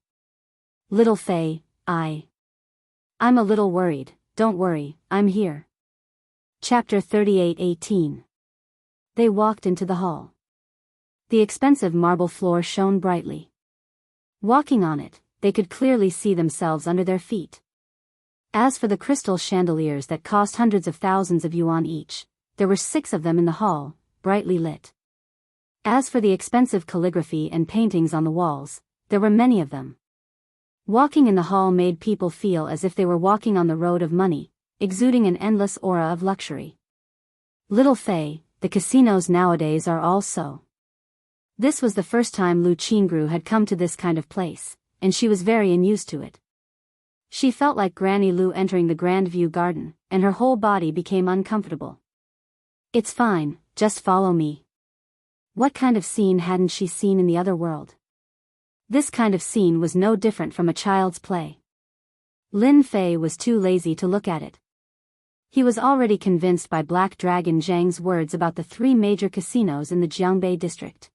"Little Fei, I'm a little worried." "Don't worry, I'm here." Chapter 38:18. They walked into the hall. The expensive marble floor shone brightly. Walking on it, they could clearly see themselves under their feet. As for the crystal chandeliers that cost hundreds of thousands of yuan each, there were 6 of them in the hall, brightly lit. As for the expensive calligraphy and paintings on the walls, there were many of them. Walking in the hall made people feel as if they were walking on the road of money, exuding an endless aura of luxury. "Little Fei, the casinos nowadays are all so. This was the first time Lu Qingru had come to this kind of place, and she was very unused to it. She felt like Granny Lu entering the Grand View Garden, and her whole body became uncomfortable. It's fine, just follow me. What kind of scene hadn't she seen in the other world? This kind of scene was no different from a child's play. Lin Fei was too lazy to look at it. He was already convinced by Black Dragon Zhang's words about the 3 major casinos in the Jianghu district.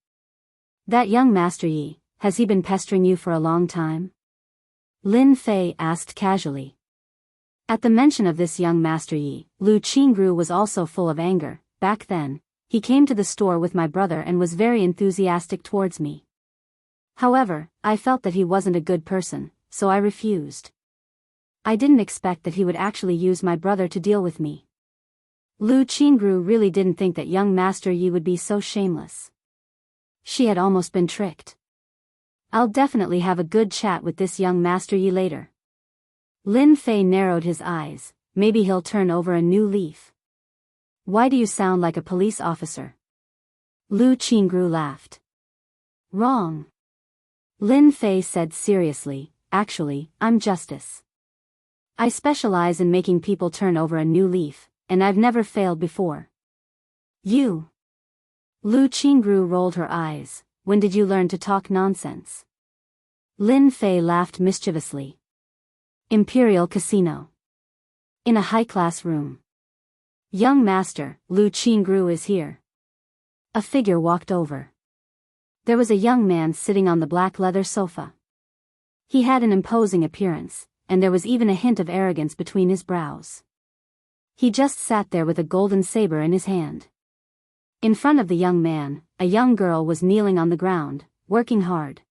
That young Master Yi, has he been pestering you for a long time? Lin Fei asked casually. At the mention of this young Master Yi, Lu Qingru was also full of anger. Back then, he came to the store with my brother and was very enthusiastic towards me. However, I felt that he wasn't a good person, so I refused. I didn't expect that he would actually use my brother to deal with me. Lu Qingru really didn't think that young Master Yi would be so shameless. She had almost been tricked. I'll definitely have a good chat with this young Master Yi later. Lin Fei narrowed his eyes. Maybe he'll turn over a new leaf. Why do you sound like a police officer? Lu Qingru laughed. Wrong. Lin Fei said seriously, actually, I'm justice. I specialize in making people turn over a new leaf, and I've never failed before. You. Lu Qingru rolled her eyes. When did you learn to talk nonsense? Lin Fei laughed mischievously. Imperial Casino. In a high-class room. Young master, Lu Qingru is here. A figure walked over. There was a young man sitting on the black leather sofa. He had an imposing appearance, and there was even a hint of arrogance between his brows. He just sat there with a golden saber in his hand. In front of the young man, a young girl was kneeling on the ground, working hard.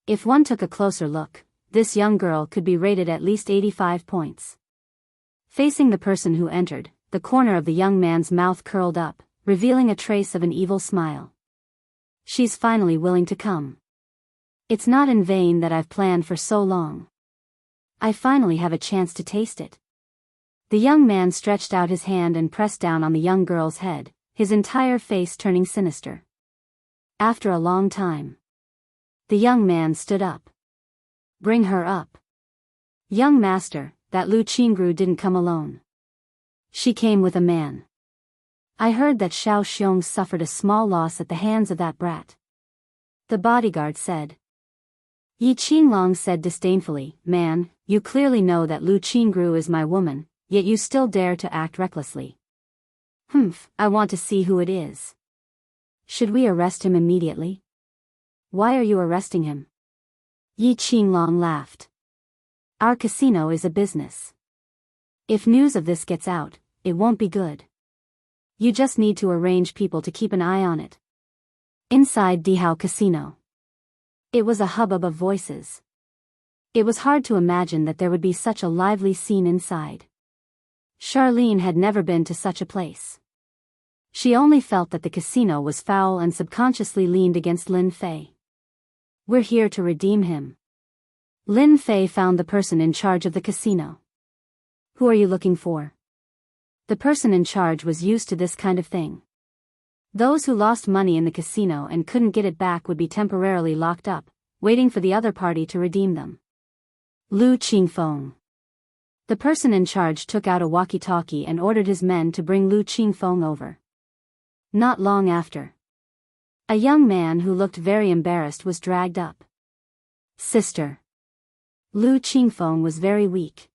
If one took a closer look, this young girl could be rated at least 85 points. Facing the person who entered, the corner of the young man's mouth curled up, revealing a trace of an evil smile. She's finally willing to come. It's not in vain that I've planned for so long. I finally have a chance to taste it. The young man stretched out his hand and pressed down on the young girl's head, his entire face turning sinister. After a long time, the young man stood up. Bring her up. Young master, that Lu Qingru didn't come alone. She came with a man. I heard that Xiao Xiong suffered a small loss at the hands of that brat. The bodyguard said. Yi Qinglong said disdainfully, Man, you clearly know that Lu Qingru is my woman, yet you still dare to act recklessly. Humph, I want to see who it is. Should we arrest him immediately? Why are you arresting him? Yi Qinglong laughed. Our casino is a business. If news of this gets out, it won't be good. You just need to arrange people to keep an eye on it. Inside Dihao Casino. It was a hubbub of voices. It was hard to imagine that there would be such a lively scene inside. Charlene had never been to such a place. She only felt that the casino was foul and subconsciously leaned against Lin Fei. We're here to redeem him. Lin Fei found the person in charge of the casino. Who are you looking for? The person in charge was used to this kind of thing. Those who lost money in the casino and couldn't get it back would be temporarily locked up, waiting for the other party to redeem them. Lu Qingfeng. The person in charge took out a walkie-talkie and ordered his men to bring Lu Qingfeng over. Not long after, a young man who looked very embarrassed was dragged up. Sister. Lu Qingfeng was very weak.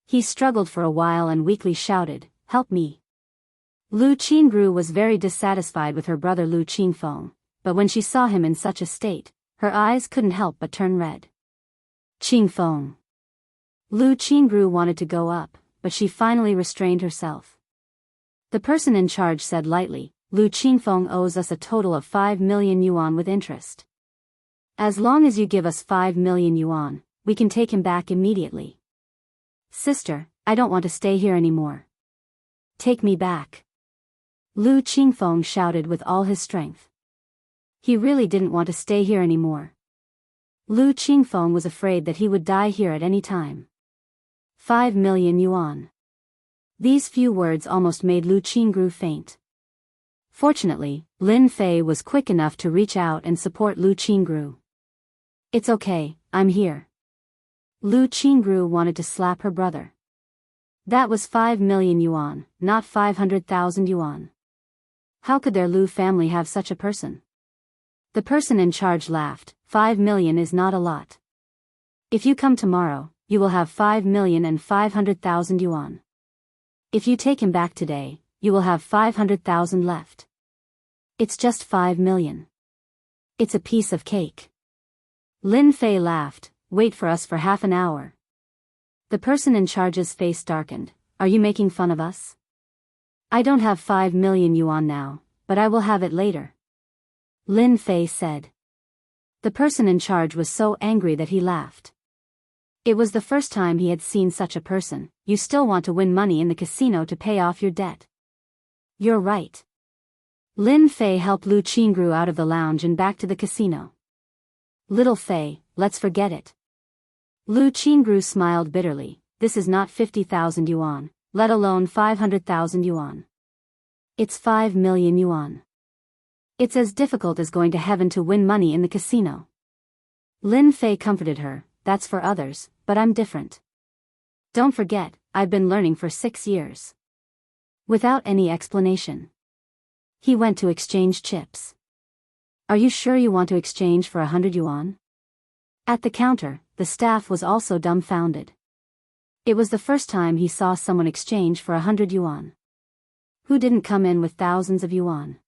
He struggled for a while and weakly shouted, Help me. Lu Qingru was very dissatisfied with her brother Lu Qingfeng, but when she saw him in such a state, her eyes couldn't help but turn red. Qingfeng. Lu Qingru wanted to go up, but she finally restrained herself. The person in charge said lightly, Lu Qingfeng owes us a total of 5 million yuan with interest. As long as you give us 5 million yuan, we can take him back immediately. Sister, I don't want to stay here anymore. Take me back. Lu Qingfeng shouted with all his strength. He really didn't want to stay here anymore. Lu Qingfeng was afraid that he would die here at any time. 5 million yuan. These few words almost made Lu Qingru faint. Fortunately, Lin Fei was quick enough to reach out and support Lu Qingru. It's okay, I'm here. Lu Qingru wanted to slap her brother. That was 5 million yuan, not 500,000 yuan. How could their Lu family have such a person? The person in charge laughed. 5 million is not a lot. If you come tomorrow, you will have 5,500,000 yuan. If you take him back today, you will have 500,000 left. It's just 5 million. It's a piece of cake. Lin Fei laughed. Wait for us for half an hour. The person in charge's face darkened. Are you making fun of us? I don't have 5 million yuan now, but I will have it later. Lin Fei said. The person in charge was so angry that he laughed. It was the first time he had seen such a person. You still want to win money in the casino to pay off your debt. You're right. Lin Fei helped Lu Qingru out of the lounge and back to the casino. Little Fei, let's forget it. Lu Qingru smiled bitterly. This is not 50,000 yuan, let alone 500,000 yuan. It's 5 million yuan. It's as difficult as going to heaven to win money in the casino. Lin Fei comforted her. That's for others, but I'm different. Don't forget, I've been learning for 6 years. Without any explanation. He went to exchange chips. Are you sure you want to exchange for 100 yuan? At the counter, the staff was also dumbfounded. It was the first time he saw someone exchange for 100 yuan. Who didn't come in with thousands of yuan?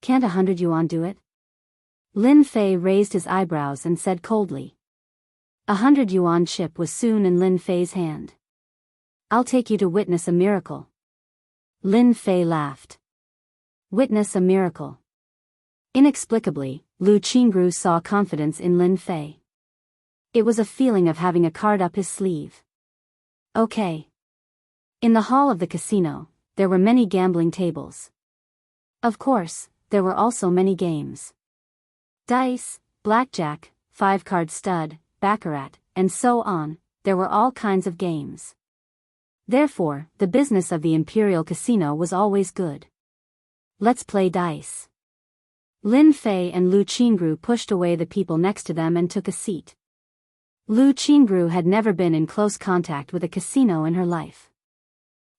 Can't 100 yuan do it? Lin Fei raised his eyebrows and said coldly. 100 yuan chip was soon in Lin Fei's hand. I'll take you to witness a miracle. Lin Fei laughed. Witness a miracle. Inexplicably, Lu Qingru saw confidence in Lin Fei. It was a feeling of having a card up his sleeve. Okay. In the hall of the casino, there were many gambling tables. Of course, there were also many games. Dice, blackjack, 5-card stud, baccarat, and so on, there were all kinds of games. Therefore, the business of the Imperial Casino was always good. Let's play dice. Lin Fei and Lu Qingru pushed away the people next to them and took a seat. Lu Qingru had never been in close contact with a casino in her life.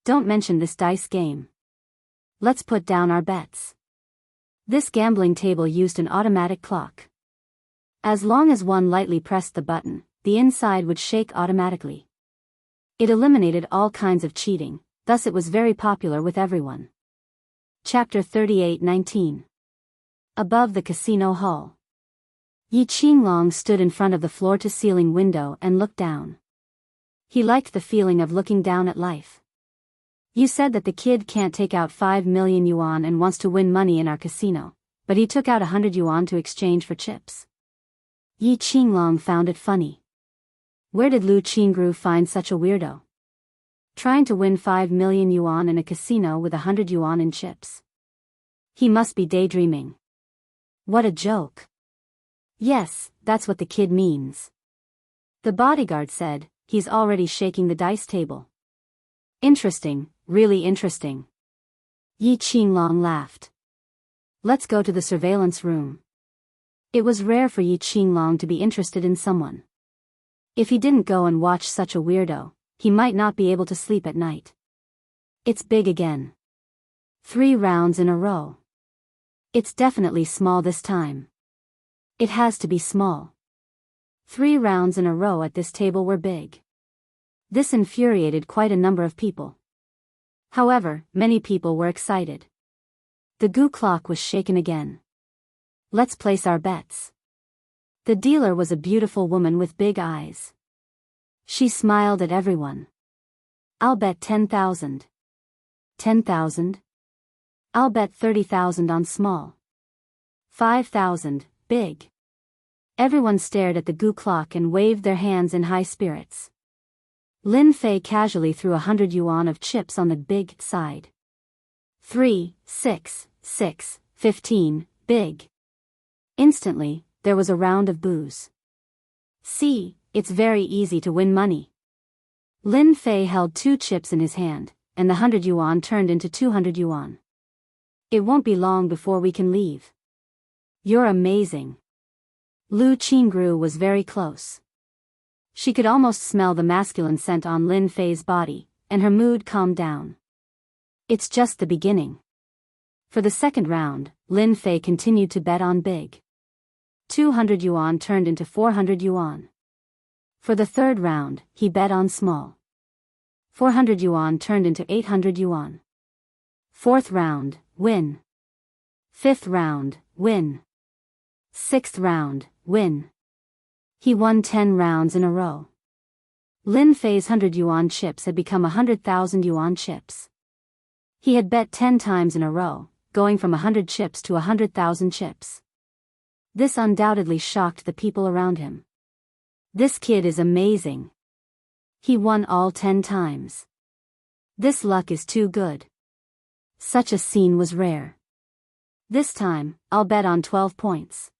Don't mention this dice game. Let's put down our bets. This gambling table used an automatic clock. As long as one lightly pressed the button, the inside would shake automatically. It eliminated all kinds of cheating, thus it was very popular with everyone. Chapter 38:19. Above the casino hall. Yi Qinglong stood in front of the floor-to-ceiling window and looked down. He liked the feeling of looking down at life. You said that the kid can't take out 5 million yuan and wants to win money in our casino, but he took out 100 yuan to exchange for chips. Yi Qinglong found it funny. Where did Lu Qingru find such a weirdo? Trying to win 5 million yuan in a casino with 100 yuan in chips. He must be daydreaming. What a joke. Yes, that's what the kid means. The bodyguard said, he's already shaking the dice table. Interesting, really interesting. Yi Qinglong laughed. Let's go to the surveillance room. It was rare for Yi Qinglong to be interested in someone. If he didn't go and watch such a weirdo, he might not be able to sleep at night. It's big again. 3 rounds in a row. It's definitely small this time. It has to be small. 3 rounds in a row at this table were big. This infuriated quite a number of people. However, many people were excited. The goo clock was shaken again. Let's place our bets. The dealer was a beautiful woman with big eyes. She smiled at everyone. I'll bet 10,000. 10,000? I'll bet 30,000 on small. 5,000, big. Everyone stared at the goo clock and waved their hands in high spirits. Lin Fei casually threw 100 yuan of chips on the big side. 3, 6, 6, 15, big. Instantly, there was a round of boos. See, it's very easy to win money. Lin Fei held 2 chips in his hand, and the 100 yuan turned into 200 yuan. It won't be long before we can leave. You're amazing. Lu Qingru was very close. She could almost smell the masculine scent on Lin Fei's body, and her mood calmed down. It's just the beginning. For the second round, Lin Fei continued to bet on big. 200 yuan turned into 400 yuan. For the third round, he bet on small. 400 yuan turned into 800 yuan. Fourth round, win. Fifth round, win. Sixth round, win. He won 10 rounds in a row. Lin Fei's 100 yuan chips had become 100,000 yuan chips. He had bet 10 times in a row, going from 100 chips to 100,000 chips. This undoubtedly shocked the people around him. This kid is amazing. He won all 10 times. This luck is too good. Such a scene was rare. This time, I'll bet on 12 points.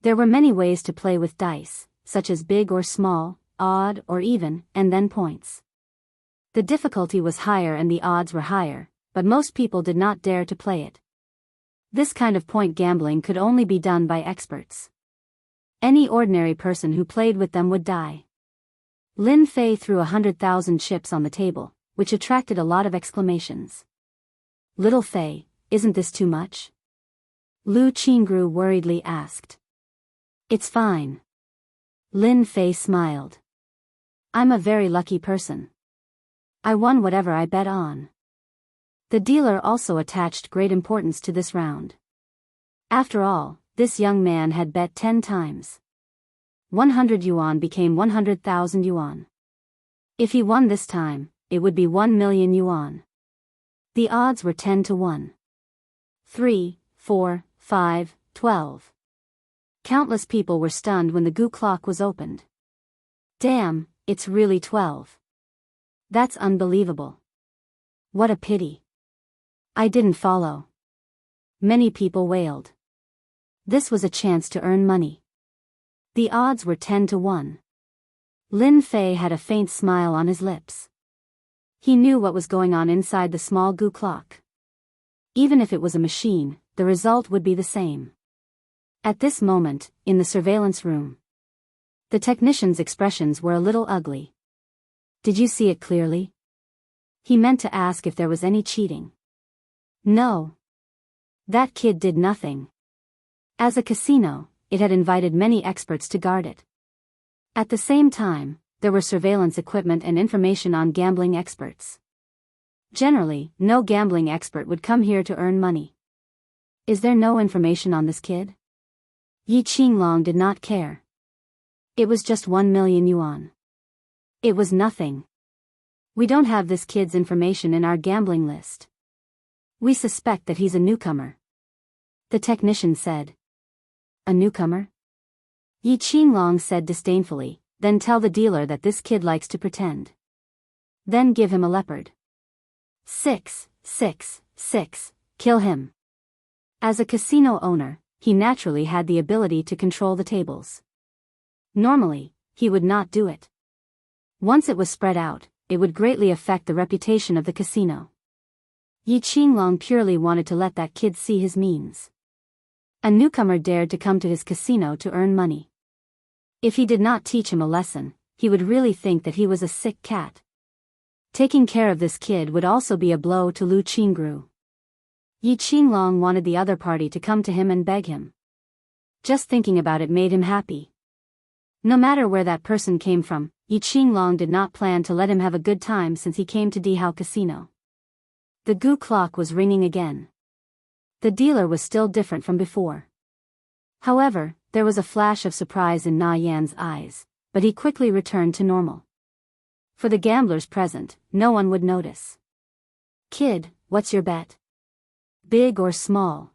There were many ways to play with dice, such as big or small, odd or even, and then points. The difficulty was higher and the odds were higher, but most people did not dare to play it. This kind of point gambling could only be done by experts. Any ordinary person who played with them would die. Lin Fei threw 100,000 chips on the table, which attracted a lot of exclamations. Little Fei, isn't this too much? Lu Qingru worriedly asked. It's fine. Lin Fei smiled. I'm a very lucky person. I won whatever I bet on. The dealer also attached great importance to this round. After all, this young man had bet 10 times. 100 yuan became 100,000 yuan. If he won this time, it would be 1 million yuan. The odds were 10 to 1. 3, 4, 5, 12. Countless people were stunned when the Gu clock was opened. Damn, it's really 12. That's unbelievable. What a pity. I didn't follow. Many people wailed. This was a chance to earn money. The odds were 10 to 1. Lin Fei had a faint smile on his lips. He knew what was going on inside the small Gu clock. Even if it was a machine, the result would be the same. At this moment, in the surveillance room, the technician's expressions were a little ugly. Did you see it clearly? He meant to ask if there was any cheating. No. That kid did nothing. As a casino, it had invited many experts to guard it. At the same time, there were surveillance equipment and information on gambling experts. Generally, no gambling expert would come here to earn money. Is there no information on this kid? Yi Qinglong did not care. It was just 1 million yuan. It was nothing. We don't have this kid's information in our gambling list. We suspect that he's a newcomer. The technician said. A newcomer? Yi Qinglong said disdainfully, then tell the dealer that this kid likes to pretend. Then give him a leopard. 6, 6, 6, kill him. As a casino owner, he naturally had the ability to control the tables. Normally, he would not do it. Once it was spread out, it would greatly affect the reputation of the casino. Yi Qinglong purely wanted to let that kid see his means. A newcomer dared to come to his casino to earn money. If he did not teach him a lesson, he would really think that he was a sick cat. Taking care of this kid would also be a blow to Lu Qingru. Yi Qinglong wanted the other party to come to him and beg him. Just thinking about it made him happy. No matter where that person came from, Yi Qinglong did not plan to let him have a good time since he came to Dihao Casino. The Gu clock was ringing again. The dealer was still different from before. However, there was a flash of surprise in Na Yan's eyes, but he quickly returned to normal. For the gamblers present, no one would notice. Kid, what's your bet? Big or small?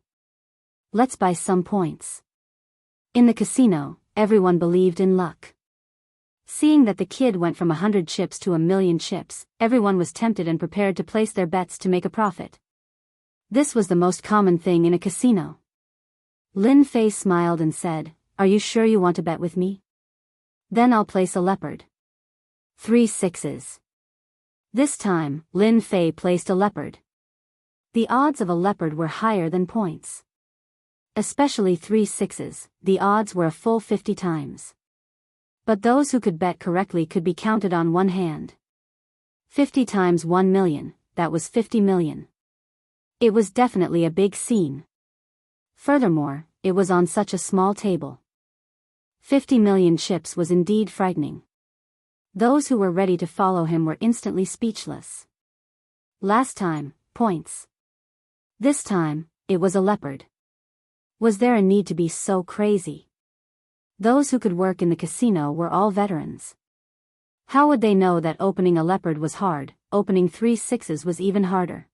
Let's buy some points. In the casino, everyone believed in luck. Seeing that the kid went from 100 chips to 1,000,000 chips, everyone was tempted and prepared to place their bets to make a profit. This was the most common thing in a casino. Lin Fei smiled and said, "Are you sure you want to bet with me? Then I'll place a leopard." 3 sixes. This time, Lin Fei placed a leopard. The odds of a leopard were higher than points. Especially 3 sixes, the odds were a full 50 times. But those who could bet correctly could be counted on one hand. 50 times 1 million, that was 50 million. It was definitely a big scene. Furthermore, it was on such a small table. 50 million chips was indeed frightening. Those who were ready to follow him were instantly speechless. Last time, points. This time, it was a leopard. Was there a need to be so crazy? Those who could work in the casino were all veterans. How would they know that opening a leopard was hard? Opening 3 sixes was even harder.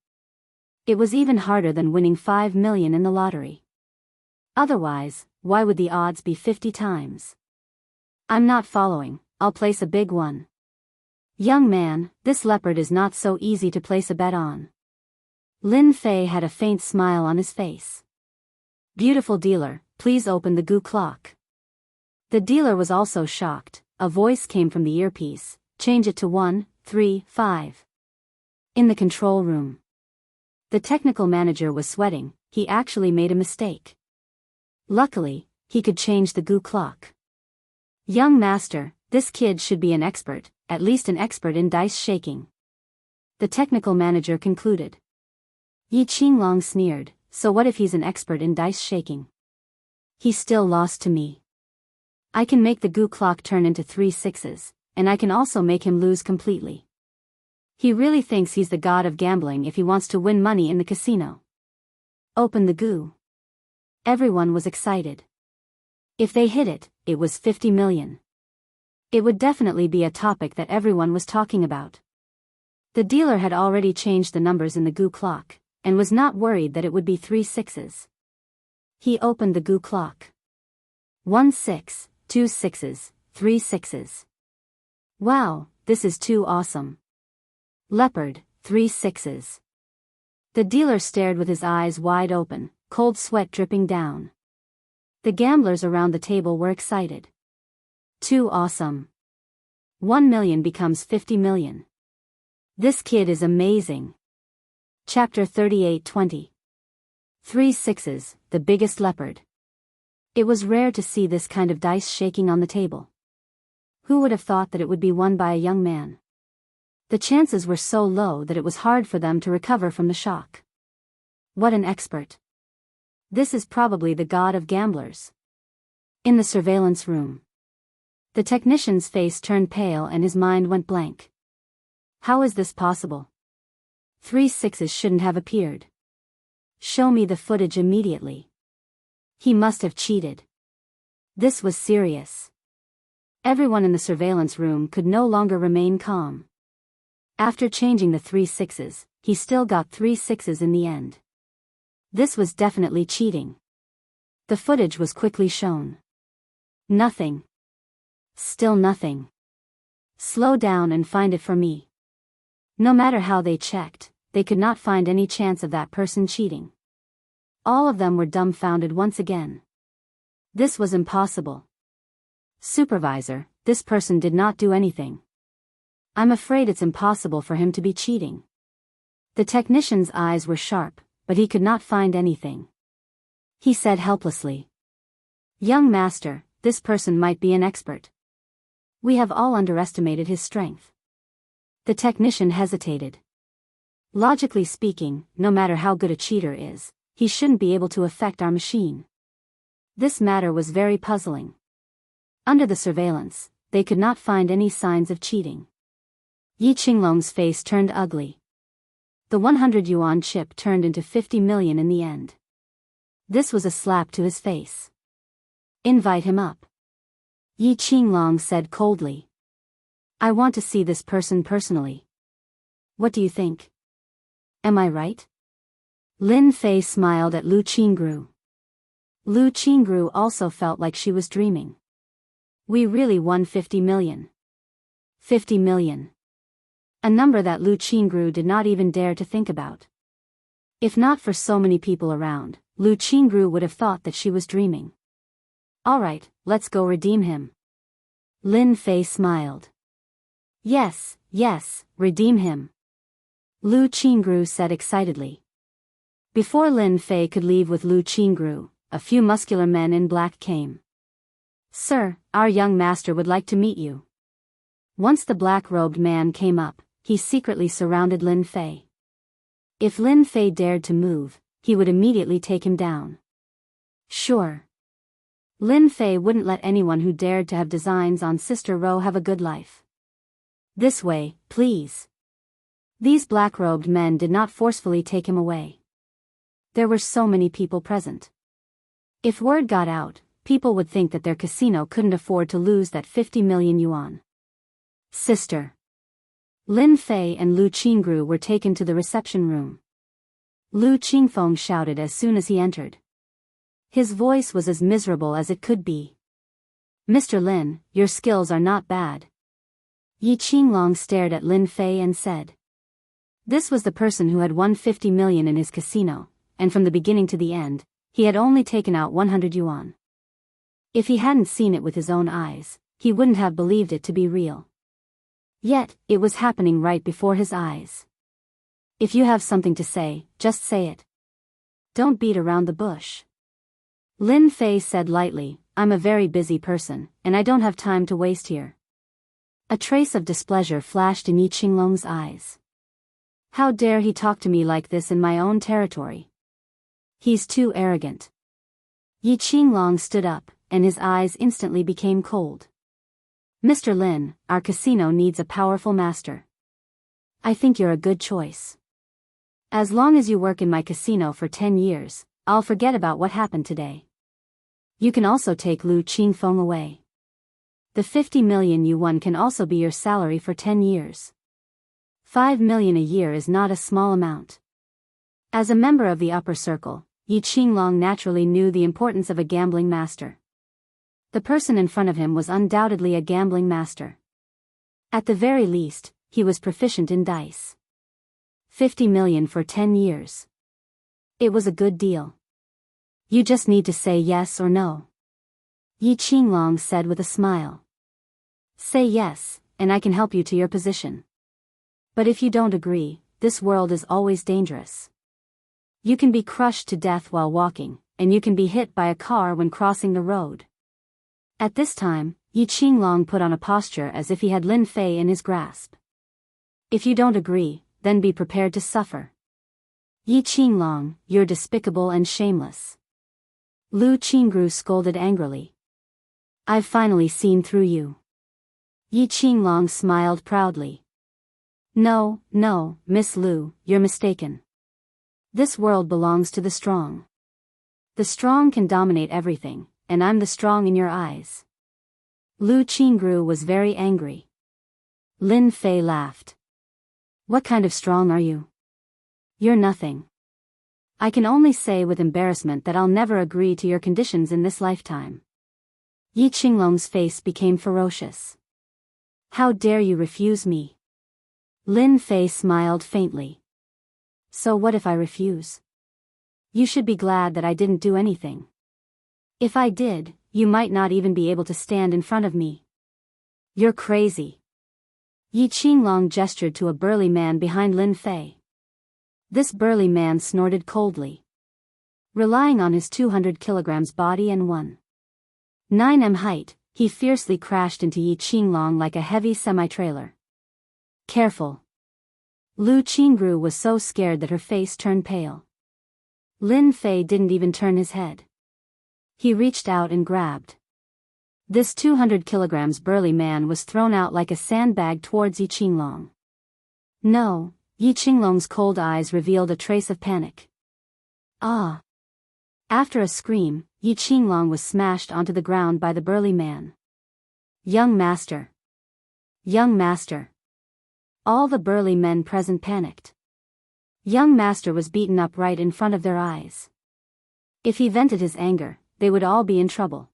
It was even harder than winning 5 million in the lottery. Otherwise, why would the odds be 50 times? I'm not following, I'll place a big one. Young man, this leopard is not so easy to place a bet on. Lin Fei had a faint smile on his face. Beautiful dealer, please open the goo clock. The dealer was also shocked. A voice came from the earpiece. Change it to 1, 3, 5. In the control room. The technical manager was sweating. He actually made a mistake. Luckily, he could change the goo clock. Young master, this kid should be an expert, at least an expert in dice shaking. The technical manager concluded. Yi Qinglong sneered, so what if he's an expert in dice shaking? He's still lost to me. I can make the goo clock turn into 3 sixes, and I can also make him lose completely. He really thinks he's the god of gambling if he wants to win money in the casino. Open the goo. Everyone was excited. If they hit it, it was 50 million. It would definitely be a topic that everyone was talking about. The dealer had already changed the numbers in the goo clock, and was not worried that it would be 3 sixes. He opened the goo clock. 1 6, 2 sixes, 3 sixes. Wow, this is too awesome. Leopard, 3 sixes. The dealer stared with his eyes wide open, cold sweat dripping down. The gamblers around the table were excited. Too awesome. 1 million becomes 50 million. This kid is amazing. Chapter 38:20. 3 sixes, the biggest leopard. It was rare to see this kind of dice shaking on the table. Who would have thought that it would be won by a young man? The chances were so low that it was hard for them to recover from the shock. What an expert. This is probably the god of gamblers. In the surveillance room. The technician's face turned pale and his mind went blank. How is this possible? 3 sixes shouldn't have appeared. Show me the footage immediately. He must have cheated. This was serious. Everyone in the surveillance room could no longer remain calm. After changing the 3 sixes, he still got 3 sixes in the end. This was definitely cheating. The footage was quickly shown. Nothing. Still nothing. Slow down and find it for me. No matter how they checked, they could not find any chance of that person cheating. All of them were dumbfounded once again. This was impossible. Supervisor, this person did not do anything. I'm afraid it's impossible for him to be cheating. The technician's eyes were sharp, but he could not find anything. He said helplessly. Young master, this person might be an expert. We have all underestimated his strength. The technician hesitated. Logically speaking, no matter how good a cheater is, he shouldn't be able to affect our machine. This matter was very puzzling. Under the surveillance, they could not find any signs of cheating. Yi Qinglong's face turned ugly. The 100 yuan chip turned into 50 million in the end. This was a slap to his face. Invite him up. Yi Qinglong said coldly. I want to see this person personally. What do you think? Am I right? Lin Fei smiled at Lu Qingru. Lu Qingru also felt like she was dreaming. We really won 50 million. 50 million. A number that Lu Qingru did not even dare to think about. If not for so many people around, Lu Qingru would have thought that she was dreaming. Alright, let's go redeem him. Lin Fei smiled. Yes, redeem him. Lu Qingru said excitedly. Before Lin Fei could leave with Lu Qingru, a few muscular men in black came. "Sir, our young master would like to meet you." Once the black-robed man came up, he secretly surrounded Lin Fei. If Lin Fei dared to move, he would immediately take him down. Sure. Lin Fei wouldn't let anyone who dared to have designs on Sister Ro have a good life. "This way, please." These black-robed men did not forcefully take him away. There were so many people present. If word got out, people would think that their casino couldn't afford to lose that 50 million yuan. "Sister." Lin Fei and Lu Qingru were taken to the reception room. Lu Qingfeng shouted as soon as he entered. His voice was as miserable as it could be. "Mr. Lin, your skills are not bad." Yi Qinglong stared at Lin Fei and said. This was the person who had won 50 million in his casino, and from the beginning to the end, he had only taken out 100 yuan. If he hadn't seen it with his own eyes, he wouldn't have believed it to be real. Yet, it was happening right before his eyes. If you have something to say, just say it. Don't beat around the bush. Lin Fei said lightly, "I'm a very busy person, and I don't have time to waste here." A trace of displeasure flashed in Yi Qinglong's eyes. How dare he talk to me like this in my own territory? He's too arrogant. Yi Qinglong stood up, and his eyes instantly became cold. "Mr. Lin, our casino needs a powerful master. I think you're a good choice. As long as you work in my casino for 10 years, I'll forget about what happened today. You can also take Lu Qingfeng away. The 50 million you won can also be your salary for 10 years. 5 million a year is not a small amount." As a member of the upper circle, Yi Qinglong naturally knew the importance of a gambling master. The person in front of him was undoubtedly a gambling master. At the very least, he was proficient in dice. 50 million for 10 years. It was a good deal. "You just need to say yes or no," Yi Qinglong said with a smile. "Say yes, and I can help you to your position. But if you don't agree, this world is always dangerous. You can be crushed to death while walking, and you can be hit by a car when crossing the road." At this time, Yi Qinglong put on a posture as if he had Lin Fei in his grasp. "If you don't agree, then be prepared to suffer." "Yi Qinglong, you're despicable and shameless." Lu Qingru scolded angrily. "I've finally seen through you." Yi Qinglong smiled proudly. No, Miss Lu, you're mistaken. This world belongs to the strong. The strong can dominate everything, and I'm the strong in your eyes." Lu Qingru was very angry. Lin Fei laughed. "What kind of strong are you? You're nothing. I can only say with embarrassment that I'll never agree to your conditions in this lifetime." Yi Qinglong's face became ferocious. "How dare you refuse me?" Lin Fei smiled faintly. "So what if I refuse? You should be glad that I didn't do anything. If I did, you might not even be able to stand in front of me." "You're crazy." Yi Qinglong gestured to a burly man behind Lin Fei. This burly man snorted coldly. Relying on his 200 kilograms body and 1.9 m height, he fiercely crashed into Yi Qinglong like a heavy semi-trailer. "Careful." Lu Qingru was so scared that her face turned pale. Lin Fei didn't even turn his head. He reached out and grabbed. This 200 kilograms burly man was thrown out like a sandbag towards Yi Qinglong. "No," Yi Qinglong's cold eyes revealed a trace of panic. "Ah!" After a scream, Yi Qinglong was smashed onto the ground by the burly man. "Young master! Young master!" All the burly men present panicked. Young master was beaten up right in front of their eyes. If he vented his anger, they would all be in trouble.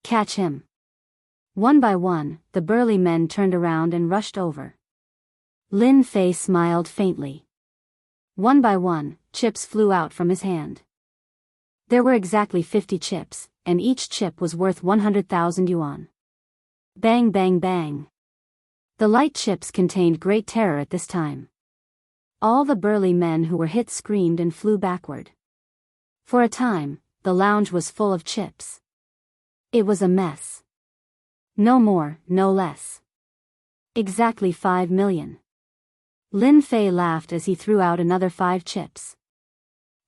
"Catch him!" One by one, the burly men turned around and rushed over. Lin Fei smiled faintly. One by one, chips flew out from his hand. There were exactly 50 chips, and each chip was worth 100,000 yuan. Bang bang bang. The light chips contained great terror at this time. All the burly men who were hit screamed and flew backward. For a time, the lounge was full of chips. It was a mess. No more, no less. Exactly 5 million. Lin Fei laughed as he threw out another 5 chips.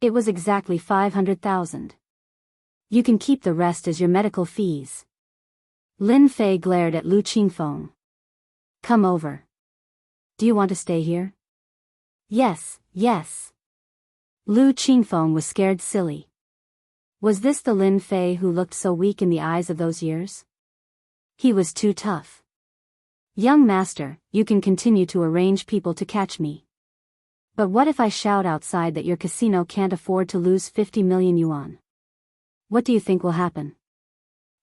It was exactly 500,000. You can keep the rest as your medical fees. Lin Fei glared at Lu Qingfeng. Come over. Do you want to stay here? Yes, yes. Lu Qingfeng was scared silly. Was this the Lin Fei who looked so weak in the eyes of those years? He was too tough. Young master, you can continue to arrange people to catch me. But what if I shout outside that your casino can't afford to lose 50 million yuan? What do you think will happen?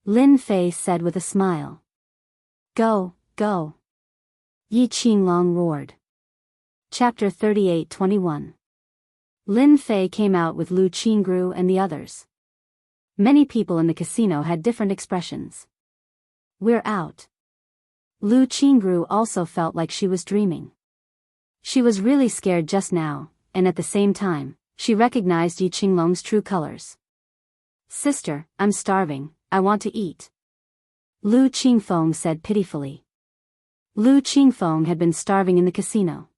Lin Fei said with a smile. Go, go. Yi Qinglong roared. Chapter 38:21. Lin Fei came out with Lu Qingru and the others. Many people in the casino had different expressions. We're out. Lu Qingru also felt like she was dreaming. She was really scared just now, and at the same time, she recognized Yi Qinglong's true colors. Sister, I'm starving, I want to eat. Lu Qingfeng said pitifully. Lu Qingfeng had been starving in the casino.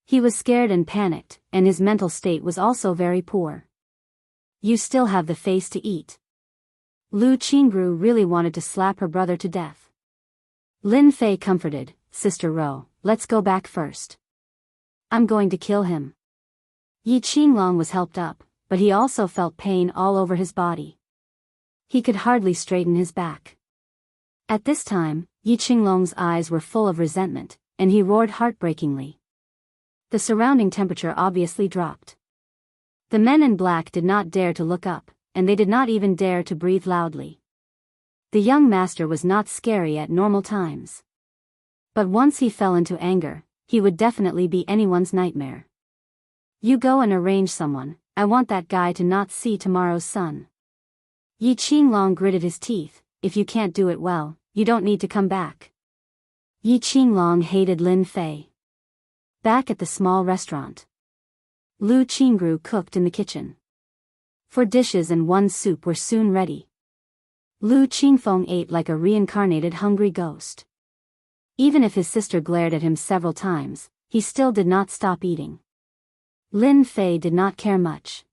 He was scared and panicked, and his mental state was also very poor. You still have the face to eat. Lu Qingru really wanted to slap her brother to death. Lin Fei comforted, Sister Ro, let's go back first. I'm going to kill him. Yi Qinglong was helped up, but he also felt pain all over his body. He could hardly straighten his back. At this time, Yi Qinglong's eyes were full of resentment, and he roared heartbreakingly. The surrounding temperature obviously dropped. The men in black did not dare to look up, and they did not even dare to breathe loudly. The young master was not scary at normal times. But once he fell into anger, he would definitely be anyone's nightmare. You go and arrange someone, I want that guy to not see tomorrow's sun. Yi Qinglong gritted his teeth, if you can't do it well, you don't need to come back. Yi Qinglong hated Lin Fei. Back at the small restaurant. Lu Qingru cooked in the kitchen. 4 dishes and 1 soup were soon ready. Lu Qingfeng ate like a reincarnated hungry ghost. Even if his sister glared at him several times, he still did not stop eating. Lin Fei did not care much.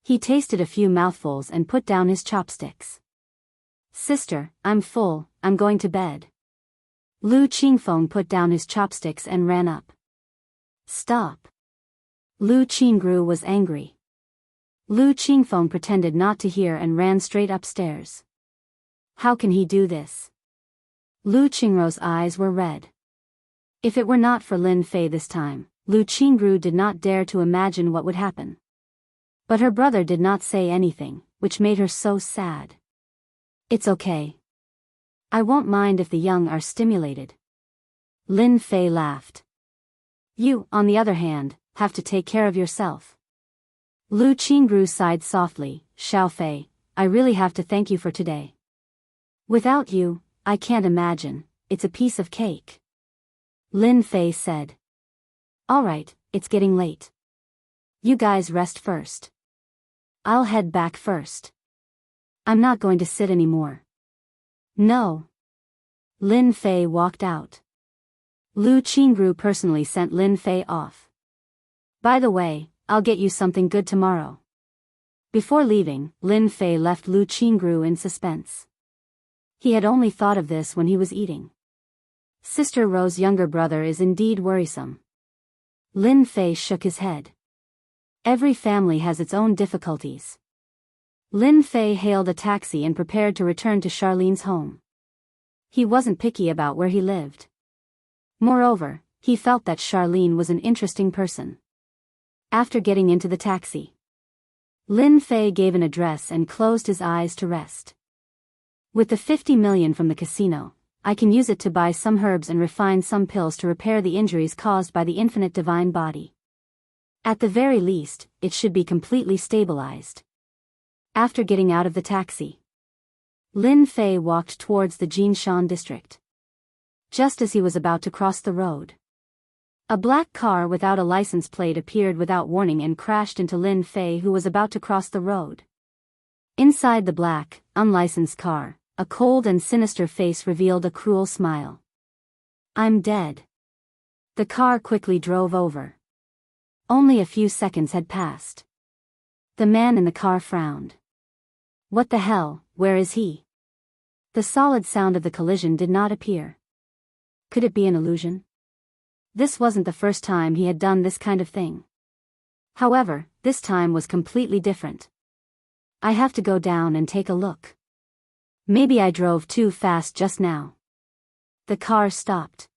He tasted a few mouthfuls and put down his chopsticks. Sister, I'm full, I'm going to bed. Lu Qingfeng put down his chopsticks and ran up. Stop. Lu Qingru was angry. Lu Qingfeng pretended not to hear and ran straight upstairs. How can he do this? Lu Qingru's eyes were red. If it were not for Lin Fei this time, Lu Qingru did not dare to imagine what would happen. But her brother did not say anything, which made her so sad. It's okay. I won't mind if the young are stimulated. Lin Fei laughed. You, on the other hand, have to take care of yourself. Lu Qingru sighed softly, Xiao Fei, I really have to thank you for today. Without you, I can't imagine, it's a piece of cake. Lin Fei said. Alright, it's getting late. You guys rest first. I'll head back first. I'm not going to sit anymore. No. Lin Fei walked out. Lu Qingru personally sent Lin Fei off. By the way, I'll get you something good tomorrow. Before leaving, Lin Fei left Lu Qingru in suspense. He had only thought of this when he was eating. Sister Ro's younger brother is indeed worrisome. Lin Fei shook his head. Every family has its own difficulties. Lin Fei hailed a taxi and prepared to return to Charlene's home. He wasn't picky about where he lived. Moreover, he felt that Charlene was an interesting person. After getting into the taxi, Lin Fei gave an address and closed his eyes to rest. With the 50 million from the casino, I can use it to buy some herbs and refine some pills to repair the injuries caused by the infinite divine body. At the very least, it should be completely stabilized. After getting out of the taxi, Lin Fei walked towards the Jinshan district. Just as he was about to cross the road, A black car without a license plate appeared without warning and crashed into Lin Fei, who was about to cross the road. Inside the black, unlicensed car, a cold and sinister face revealed a cruel smile. "I'm dead." The car quickly drove over. Only a few seconds had passed. The man in the car frowned. "What the hell, where is he?" The solid sound of the collision did not appear. Could it be an illusion? This wasn't the first time he had done this kind of thing. However, this time was completely different. "I have to go down and take a look. Maybe I drove too fast just now." The car stopped.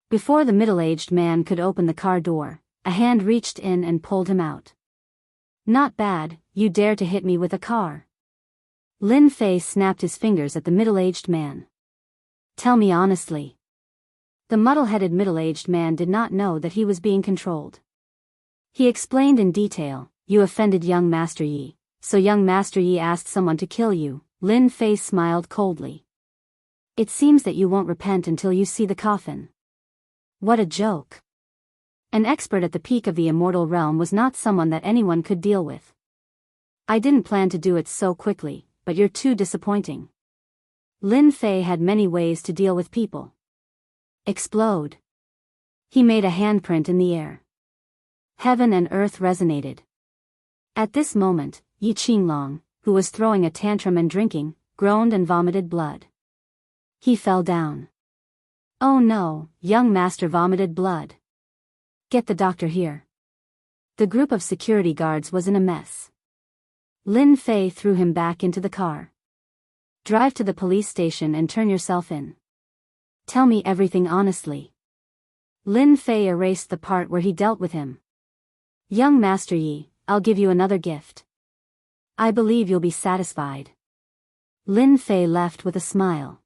Before the middle-aged man could open the car door, a hand reached in and pulled him out. "Not bad, you dare to hit me with a car." Lin Fei snapped his fingers at the middle-aged man. "Tell me honestly." The muddle-headed middle-aged man did not know that he was being controlled. He explained in detail, "You offended young Master Yi, so young Master Yi asked someone to kill you." Lin Fei smiled coldly. "It seems that you won't repent until you see the coffin." What a joke. An expert at the peak of the immortal realm was not someone that anyone could deal with. "I didn't plan to do it so quickly, but you're too disappointing." Lin Fei had many ways to deal with people. Explode. He made a handprint in the air. Heaven and earth resonated. At this moment, Yi Qinglong, who was throwing a tantrum and drinking, groaned and vomited blood. He fell down. "Oh no, young master vomited blood. Get the doctor here." The group of security guards was in a mess. Lin Fei threw him back into the car. "Drive to the police station and turn yourself in. Tell me everything honestly." Lin Fei erased the part where he dealt with him. "Young Master Yi, I'll give you another gift. I believe you'll be satisfied." Lin Fei left with a smile.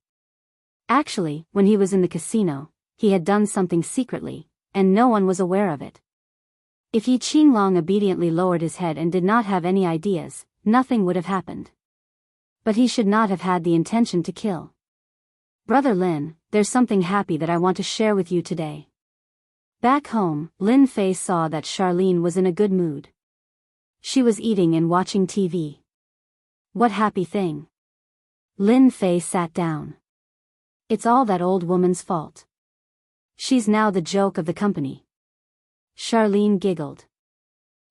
Actually, when he was in the casino, he had done something secretly, and no one was aware of it. If Yi Qinglong obediently lowered his head and did not have any ideas, nothing would have happened. But he should not have had the intention to kill. "Brother Lin, there's something happy that I want to share with you today." Back home, Lin Fei saw that Charlene was in a good mood. She was eating and watching TV. What happy thing. Lin Fei sat down. "It's all that old woman's fault. She's now the joke of the company." Charlene giggled.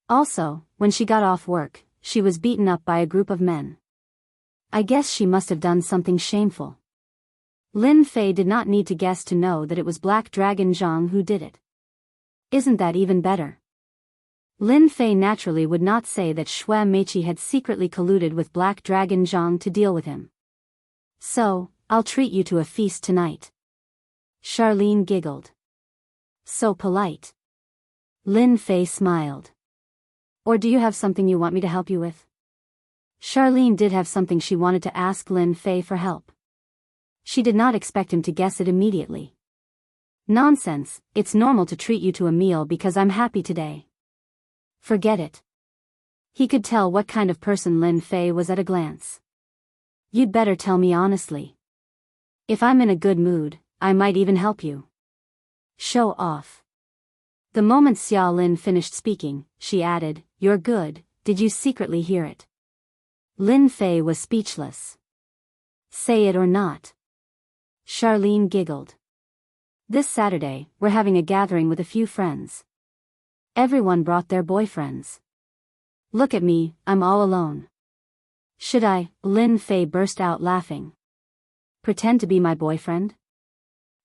Also, when she got off work, she was beaten up by a group of men. I guess she must have done something shameful. Lin Fei did not need to guess to know that it was Black Dragon Zhang who did it. Isn't that even better? Lin Fei naturally would not say that Xue Meiqi had secretly colluded with Black Dragon Zhang to deal with him. "So, I'll treat you to a feast tonight." Charlene giggled. "So polite." Lin Fei smiled. "Or do you have something you want me to help you with?" Charlene did have something she wanted to ask Lin Fei for help. She did not expect him to guess it immediately. "Nonsense, it's normal to treat you to a meal because I'm happy today." Forget it. He could tell what kind of person Lin Fei was at a glance. "You'd better tell me honestly. If I'm in a good mood, I might even help you." Show off. The moment Xia Lin finished speaking, she added, "You're good, did you secretly hear it?" Lin Fei was speechless. "Say it or not." Charlene giggled. "This Saturday, we're having a gathering with a few friends. Everyone brought their boyfriends. Look at me, I'm all alone. Should I?" Lin Fei burst out laughing. "Pretend to be my boyfriend?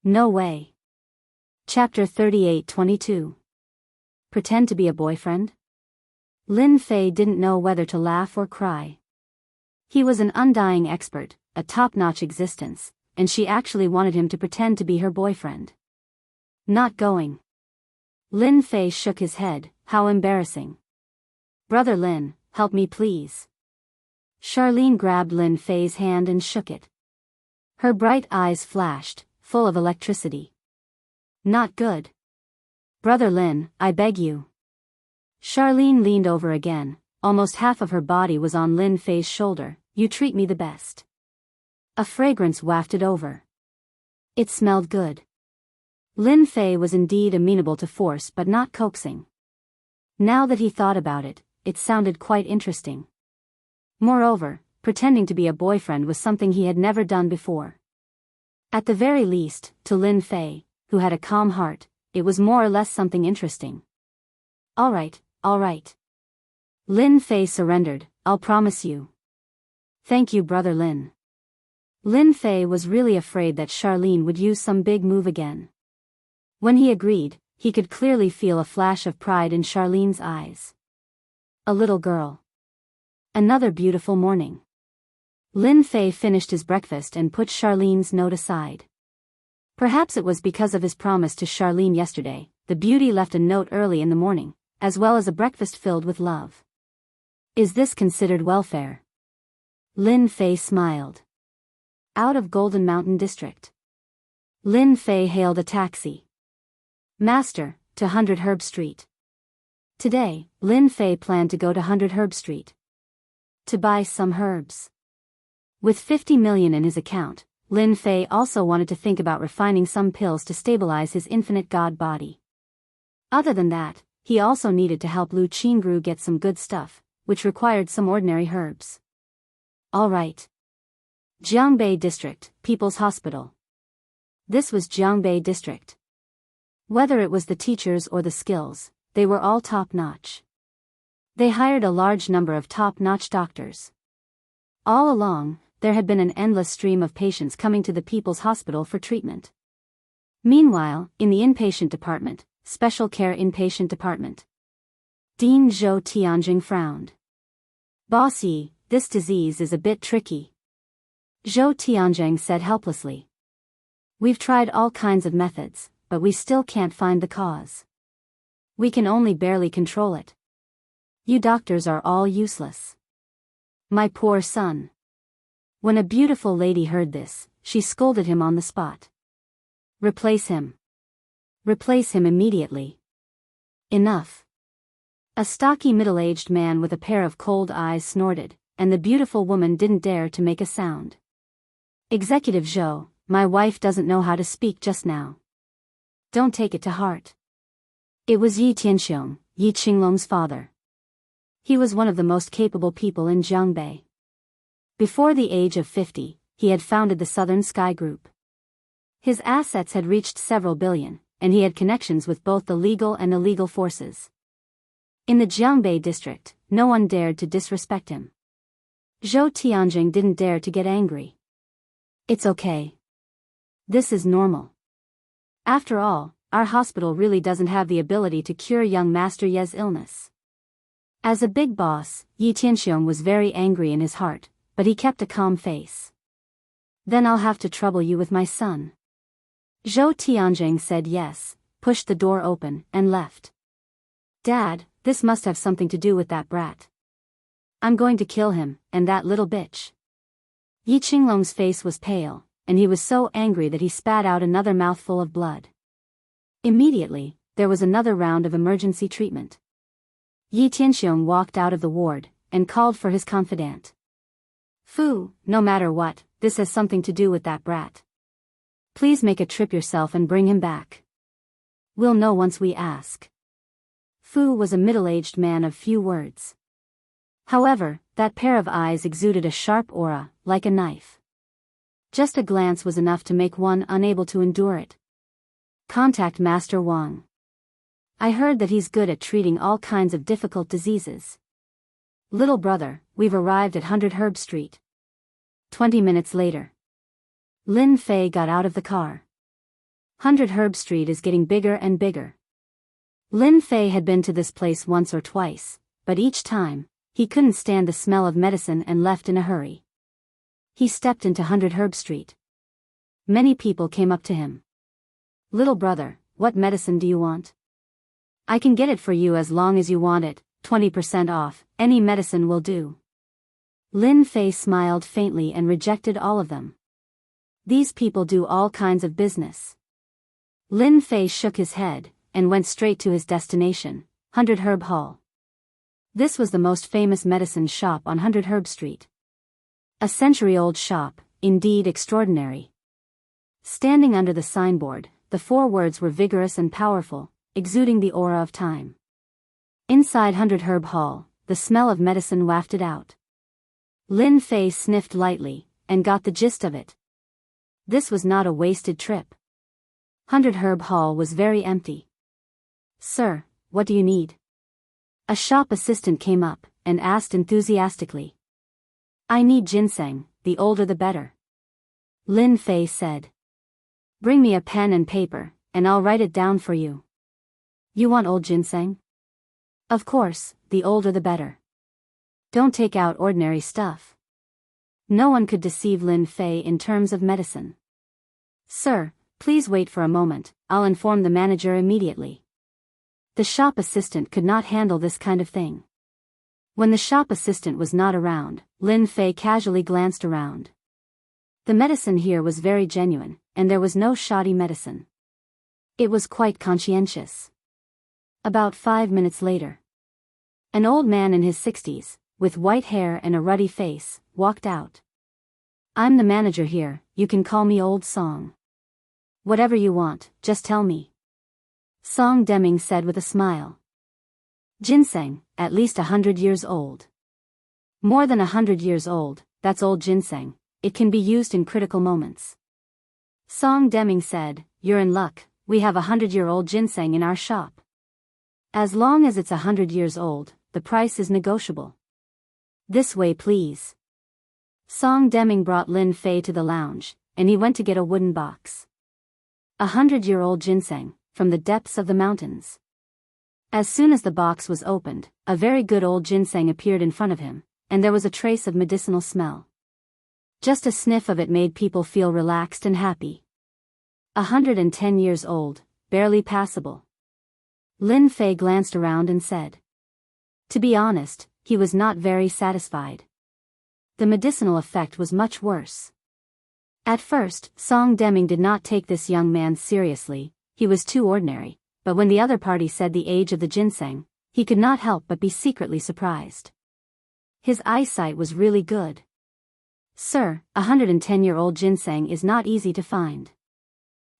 No way." Chapter 38-22. Pretend to be a boyfriend? Lin Fei didn't know whether to laugh or cry. He was an undying expert, a top-notch existence, and she actually wanted him to pretend to be her boyfriend. Not going. Lin Fei shook his head. How embarrassing. "Brother Lin, help me please." Charlene grabbed Lin Fei's hand and shook it. Her bright eyes flashed, full of electricity. "Not good. Brother Lin, I beg you." Charlene leaned over again, almost half of her body was on Lin Fei's shoulder. "You treat me the best." A fragrance wafted over. It smelled good. Lin Fei was indeed amenable to force but not coaxing. Now that he thought about it, it sounded quite interesting. Moreover, pretending to be a boyfriend was something he had never done before. At the very least, to Lin Fei, who had a calm heart, it was more or less something interesting. All right. Lin Fei surrendered, I'll promise you. Thank you, brother Lin. Lin Fei was really afraid that Charlene would use some big move again. When he agreed, he could clearly feel a flash of pride in Charlene's eyes. A little girl. Another beautiful morning. Lin Fei finished his breakfast and put Charlene's note aside. Perhaps it was because of his promise to Charlene yesterday, the beauty left a note early in the morning, as well as a breakfast filled with love. Is this considered welfare? Lin Fei smiled. Out of Golden Mountain District. Lin Fei hailed a taxi. Master, to 100 Herb Street. Today, Lin Fei planned to go to 100 Herb Street. To buy some herbs. With 50 million in his account, Lin Fei also wanted to think about refining some pills to stabilize his infinite god body. Other than that, he also needed to help Lu Qingru get some good stuff, which required some ordinary herbs. All right. Jianghu District, People's Hospital. This was Jianghu District. Whether it was the teachers or the skills, they were all top-notch. They hired a large number of top-notch doctors. All along, there had been an endless stream of patients coming to the People's Hospital for treatment. Meanwhile, in the inpatient department, special care inpatient department, Dean Zhou Tianjing frowned. Boss Yi, this disease is a bit tricky. Zhou Tianjing said helplessly. We've tried all kinds of methods, but we still can't find the cause. We can only barely control it. You doctors are all useless. My poor son. When a beautiful lady heard this, she scolded him on the spot. Replace him. Replace him immediately. Enough. A stocky middle-aged man with a pair of cold eyes snorted, and the beautiful woman didn't dare to make a sound. Executive Zhou, my wife doesn't know how to speak just now. Don't take it to heart. It was Yi Tianxiong, Yi Qinglong's father. He was one of the most capable people in Jianghu. Before the age of 50, he had founded the Southern Sky Group. His assets had reached several billion, and he had connections with both the legal and illegal forces. In the Jianghu district, no one dared to disrespect him. Zhou Tianjing didn't dare to get angry. It's okay. This is normal. After all, our hospital really doesn't have the ability to cure young Master Ye's illness. As a big boss, Yi Tianxiong was very angry in his heart, but he kept a calm face. Then I'll have to trouble you with my son. Zhou Tianjing said yes, pushed the door open, and left. Dad, this must have something to do with that brat. I'm going to kill him, and that little bitch. Yi Qinglong's face was pale, and he was so angry that he spat out another mouthful of blood. Immediately, there was another round of emergency treatment. Yi Tianxiong walked out of the ward, and called for his confidant. Fu, no matter what, this has something to do with that brat. Please make a trip yourself and bring him back. We'll know once we ask. Fu was a middle-aged man of few words. However, that pair of eyes exuded a sharp aura, like a knife. Just a glance was enough to make one unable to endure it. Contact Master Wang. I heard that he's good at treating all kinds of difficult diseases. Little brother, we've arrived at 100 Herb Street. 20 minutes later. Lin Fei got out of the car. 100 Herb Street is getting bigger and bigger. Lin Fei had been to this place once or twice, but each time, he couldn't stand the smell of medicine and left in a hurry. He stepped into 100 Herb Street. Many people came up to him. Little brother, what medicine do you want? I can get it for you as long as you want it, 20% off, any medicine will do. Lin Fei smiled faintly and rejected all of them. These people do all kinds of business. Lin Fei shook his head, and went straight to his destination, 100 Herb Hall. This was the most famous medicine shop on 100 Herb Street. A century-old shop, indeed extraordinary. Standing under the signboard, the 4 words were vigorous and powerful, exuding the aura of time. Inside 100 Herb Hall, the smell of medicine wafted out. Lin Fei sniffed lightly, and got the gist of it. This was not a wasted trip. 100 Herb Hall was very empty. "Sir, what do you need?" A shop assistant came up, and asked enthusiastically. "I need ginseng, the older the better," Lin Fei said. "Bring me a pen and paper, and I'll write it down for you." "You want old ginseng?" "Of course, the older the better. Don't take out ordinary stuff." No one could deceive Lin Fei in terms of medicine. "Sir, please wait for a moment, I'll inform the manager immediately." The shop assistant could not handle this kind of thing. When the shop assistant was not around, Lin Fei casually glanced around. The medicine here was very genuine, and there was no shoddy medicine. It was quite conscientious. About 5 minutes later, an old man in his 60s, with white hair and a ruddy face, walked out. "I'm the manager here, you can call me Old Song. Whatever you want, just tell me," Song Deming said with a smile. "Ginseng, at least 100 years old." "More than 100 years old, that's old ginseng, it can be used in critical moments," Song Deming said. "You're in luck, we have 100-year-old ginseng in our shop. As long as it's 100 years old, the price is negotiable." "This way please." Song Deming brought Lin Fei to the lounge, and he went to get a wooden box. 100-year-old ginseng, from the depths of the mountains. As soon as the box was opened, a very good old ginseng appeared in front of him, and there was a trace of medicinal smell. Just a sniff of it made people feel relaxed and happy. 110 years old, barely passable. Lin Fei glanced around and said. To be honest, he was not very satisfied. The medicinal effect was much worse. At first, Song Deming did not take this young man seriously, he was too ordinary, but when the other party said the age of the ginseng, he could not help but be secretly surprised. His eyesight was really good. "Sir, 110-year-old ginseng is not easy to find.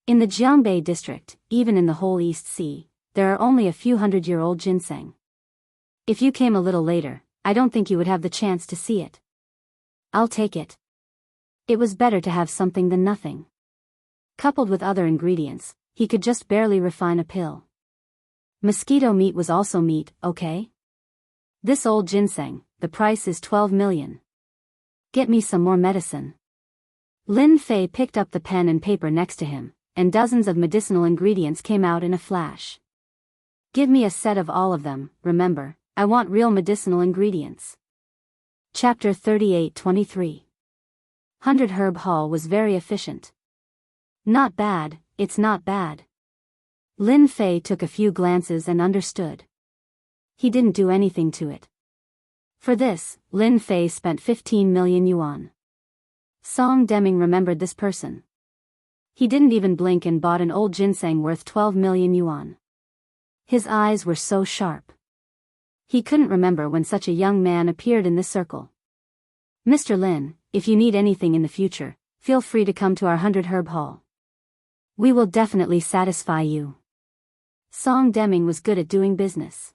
In the Jianghu district, even in the whole East Sea, there are only a few 100-year-old ginseng. If you came a little later, I don't think you would have the chance to see it." "I'll take it. It was better to have something than nothing." Coupled with other ingredients, he could just barely refine a pill. Mosquito meat was also meat, okay? This old ginseng, the price is 12 million. Get me some more medicine. Lin Fei picked up the pen and paper next to him, and dozens of medicinal ingredients came out in a flash. Give me a set of all of them, remember, I want real medicinal ingredients. Chapter 38-23. 100 Herb Hall was very efficient. Not bad, it's not bad. Lin Fei took a few glances and understood. He didn't do anything to it. For this, Lin Fei spent 15 million yuan. Song Deming remembered this person. He didn't even blink and bought an old ginseng worth 12 million yuan. His eyes were so sharp. He couldn't remember when such a young man appeared in this circle. "Mr. Lin, if you need anything in the future, feel free to come to our 100 Herb Hall. We will definitely satisfy you." Song Deming was good at doing business.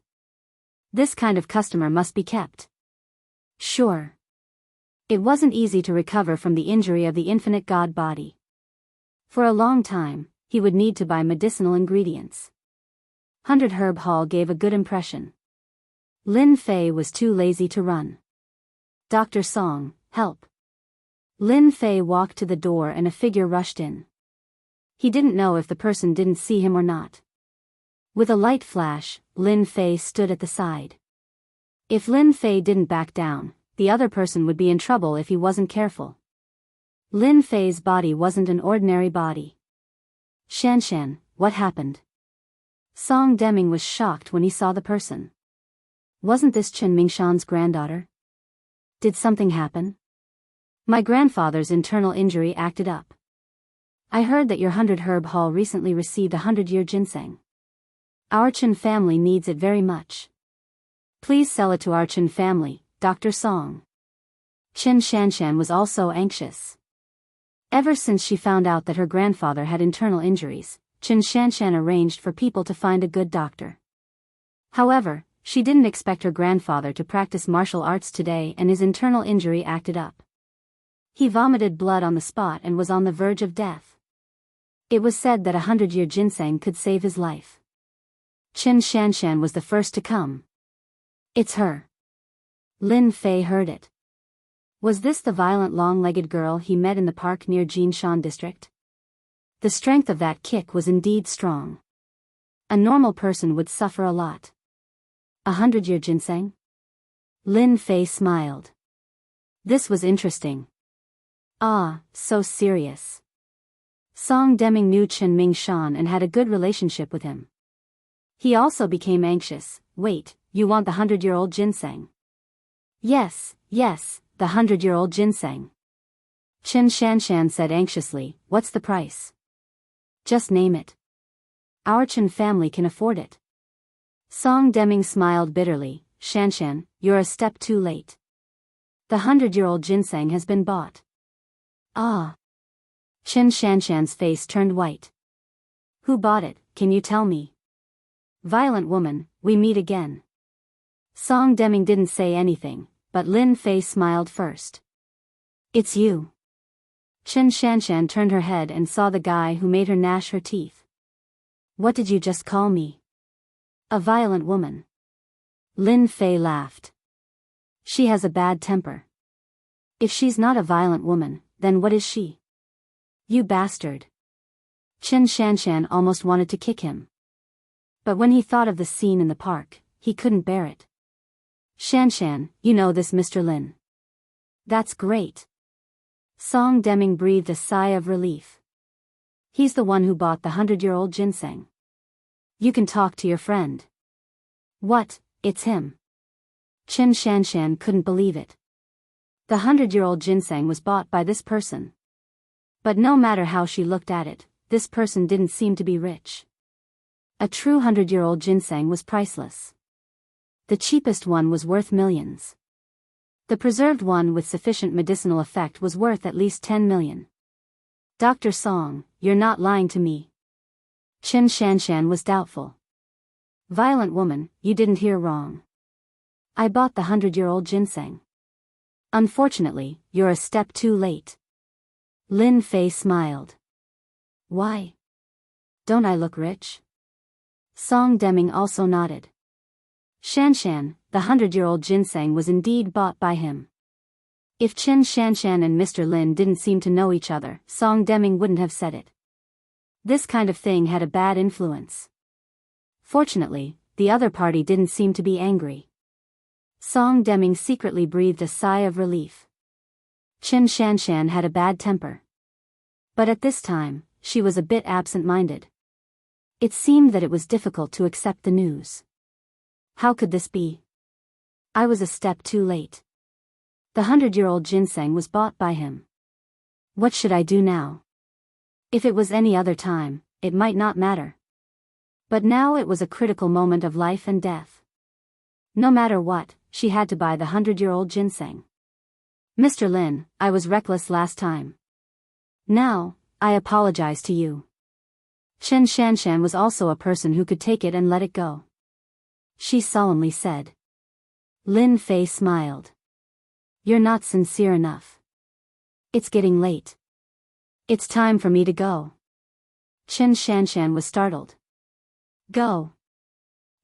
This kind of customer must be kept. Sure. It wasn't easy to recover from the injury of the infinite god body. For a long time, he would need to buy medicinal ingredients. 100 Herb Hall gave a good impression. Lin Fei was too lazy to run. "Dr. Song, help." Lin Fei walked to the door and a figure rushed in. He didn't know if the person didn't see him or not. With a light flash, Lin Fei stood at the side. If Lin Fei didn't back down, the other person would be in trouble if he wasn't careful. Lin Fei's body wasn't an ordinary body. "Shanshan, what happened?" Song Deming was shocked when he saw the person. "Wasn't this Chen Mingshan's granddaughter? Did something happen?" "My grandfather's internal injury acted up. I heard that your 100 Herb Hall recently received a 100-year ginseng. Our Chen family needs it very much. Please sell it to our Chen family, Dr. Song." Chen Shanshan was also anxious. Ever since she found out that her grandfather had internal injuries, Chen Shanshan arranged for people to find a good doctor. However, she didn't expect her grandfather to practice martial arts today, and his internal injury acted up. He vomited blood on the spot and was on the verge of death. It was said that 100-year ginseng could save his life. Chen Shanshan was the first to come. It's her. Lin Fei heard it. Was this the violent long-legged girl he met in the park near Jingshan district? The strength of that kick was indeed strong. A normal person would suffer a lot. 100-year ginseng? Lin Fei smiled. This was interesting. Ah, so serious. Song Deming knew Chen Mingshan and had a good relationship with him. He also became anxious. Wait, you want the 100-year-old ginseng? Yes, the 100-year-old ginseng. Chen Shanshan said anxiously, what's the price? Just name it. Our Chen family can afford it. Song Deming smiled bitterly, Shanshan, you're a step too late. The 100-year-old ginseng has been bought. Ah. Chen Shanshan's face turned white. Who bought it, can you tell me? Violent woman, we meet again. Song Deming didn't say anything, but Lin Fei smiled first. It's you. Chen Shanshan turned her head and saw the guy who made her gnash her teeth. What did you just call me? A violent woman. Lin Fei laughed. She has a bad temper. If she's not a violent woman, then what is she? You bastard. Chen Shanshan almost wanted to kick him. But when he thought of the scene in the park, he couldn't bear it. Shanshan, you know this Mr. Lin. That's great. Song Deming breathed a sigh of relief. He's the one who bought the 100-year-old ginseng. You can talk to your friend. What, it's him. Chen Shanshan couldn't believe it. The 100-year-old ginseng was bought by this person. But no matter how she looked at it, this person didn't seem to be rich. A true 100-year-old ginseng was priceless. The cheapest one was worth millions. The preserved one with sufficient medicinal effect was worth at least 10 million. Dr. Song, you're not lying to me. Chen Shanshan was doubtful. Violent woman, you didn't hear wrong. I bought the 100-year-old ginseng. Unfortunately, you're a step too late. Lin Fei smiled. Why? Don't I look rich? Song Deming also nodded. Shanshan, the 100-year-old ginseng was indeed bought by him. If Chen Shanshan and Mr. Lin didn't seem to know each other, Song Deming wouldn't have said it. This kind of thing had a bad influence. Fortunately, the other party didn't seem to be angry. Song Deming secretly breathed a sigh of relief. Chen Shanshan had a bad temper. But at this time, she was a bit absent-minded. It seemed that it was difficult to accept the news. How could this be? I was a step too late. The 100-year-old ginseng was bought by him. What should I do now? If it was any other time, it might not matter. But now it was a critical moment of life and death. No matter what, she had to buy the 100-year-old ginseng. Mr. Lin, I was reckless last time. Now, I apologize to you. Chen Shanshan was also a person who could take it and let it go. She solemnly said. Lin Fei smiled. You're not sincere enough. It's getting late. It's time for me to go. Chen Shanshan was startled. Go.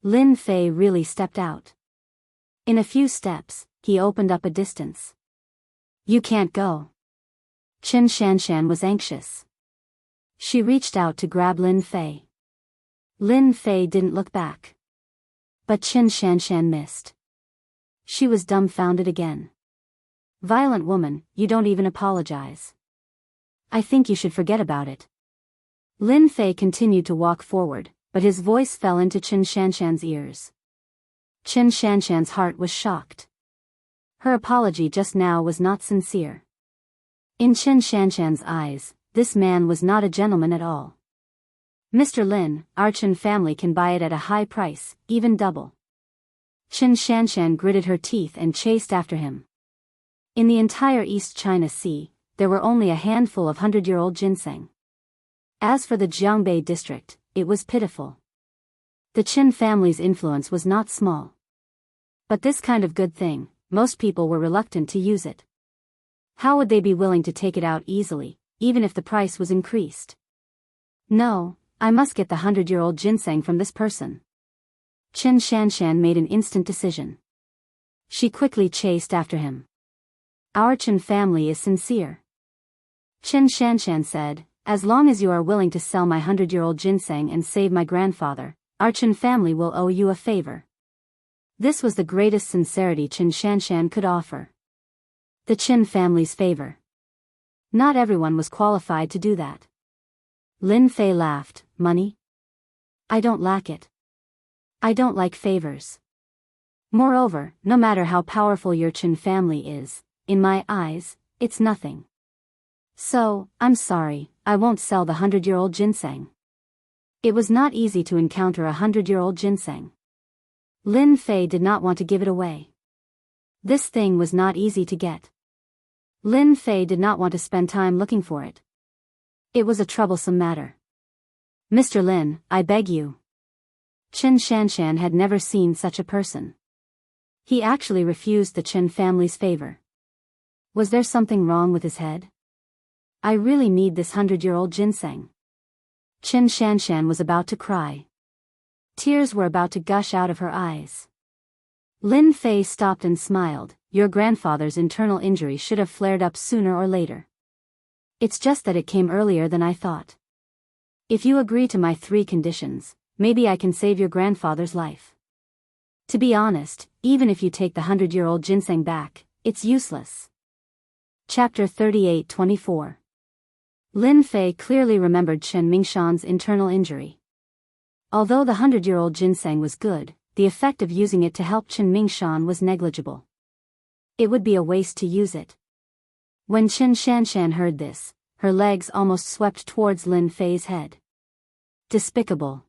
Lin Fei really stepped out. In a few steps, he opened up a distance. You can't go. Chen Shanshan was anxious. She reached out to grab Lin Fei. Lin Fei didn't look back. But Chen Shanshan missed. She was dumbfounded again. Violent woman, you don't even apologize. I think you should forget about it. Lin Fei continued to walk forward, but his voice fell into Chen Shanshan's ears. Chen Shanshan's heart was shocked. Her apology just now was not sincere. In Chen Shanshan's eyes, this man was not a gentleman at all. Mr. Lin, our Chen family can buy it at a high price, even double. Chen Shanshan gritted her teeth and chased after him. In the entire East China Sea, there were only a handful of 100-year-old ginseng. As for the Jianghu district, it was pitiful. The Qin family's influence was not small. But this kind of good thing, most people were reluctant to use it. How would they be willing to take it out easily, even if the price was increased? No, I must get the 100-year-old ginseng from this person. Qin Shanshan made an instant decision. She quickly chased after him. Our Qin family is sincere. Qin Shanshan said, as long as you are willing to sell my 100-year-old ginseng and save my grandfather, our Qin family will owe you a favor. This was the greatest sincerity Qin Shanshan could offer. The Qin family's favor. Not everyone was qualified to do that. Lin Fei laughed. Money? I don't lack it. I don't like favors. Moreover, no matter how powerful your Qin family is, in my eyes, it's nothing. So, I'm sorry, I won't sell the 100-year-old ginseng. It was not easy to encounter a 100-year-old ginseng. Lin Fei did not want to give it away. This thing was not easy to get. Lin Fei did not want to spend time looking for it. It was a troublesome matter. Mr. Lin, I beg you. Qin Shanshan had never seen such a person. He actually refused the Qin family's favor. Was there something wrong with his head? I really need this 100-year-old ginseng. Qin Shanshan was about to cry. Tears were about to gush out of her eyes. Lin Fei stopped and smiled. Your grandfather's internal injury should have flared up sooner or later. It's just that it came earlier than I thought. If you agree to my 3 conditions, maybe I can save your grandfather's life. To be honest, even if you take the 100-year-old ginseng back, it's useless. Chapter 38-24. Lin Fei clearly remembered Chen Mingshan's internal injury. Although the 100-year-old ginseng was good, the effect of using it to help Chen Mingshan was negligible. It would be a waste to use it. When Qin Shanshan heard this, her legs almost swept towards Lin Fei's head. Despicable.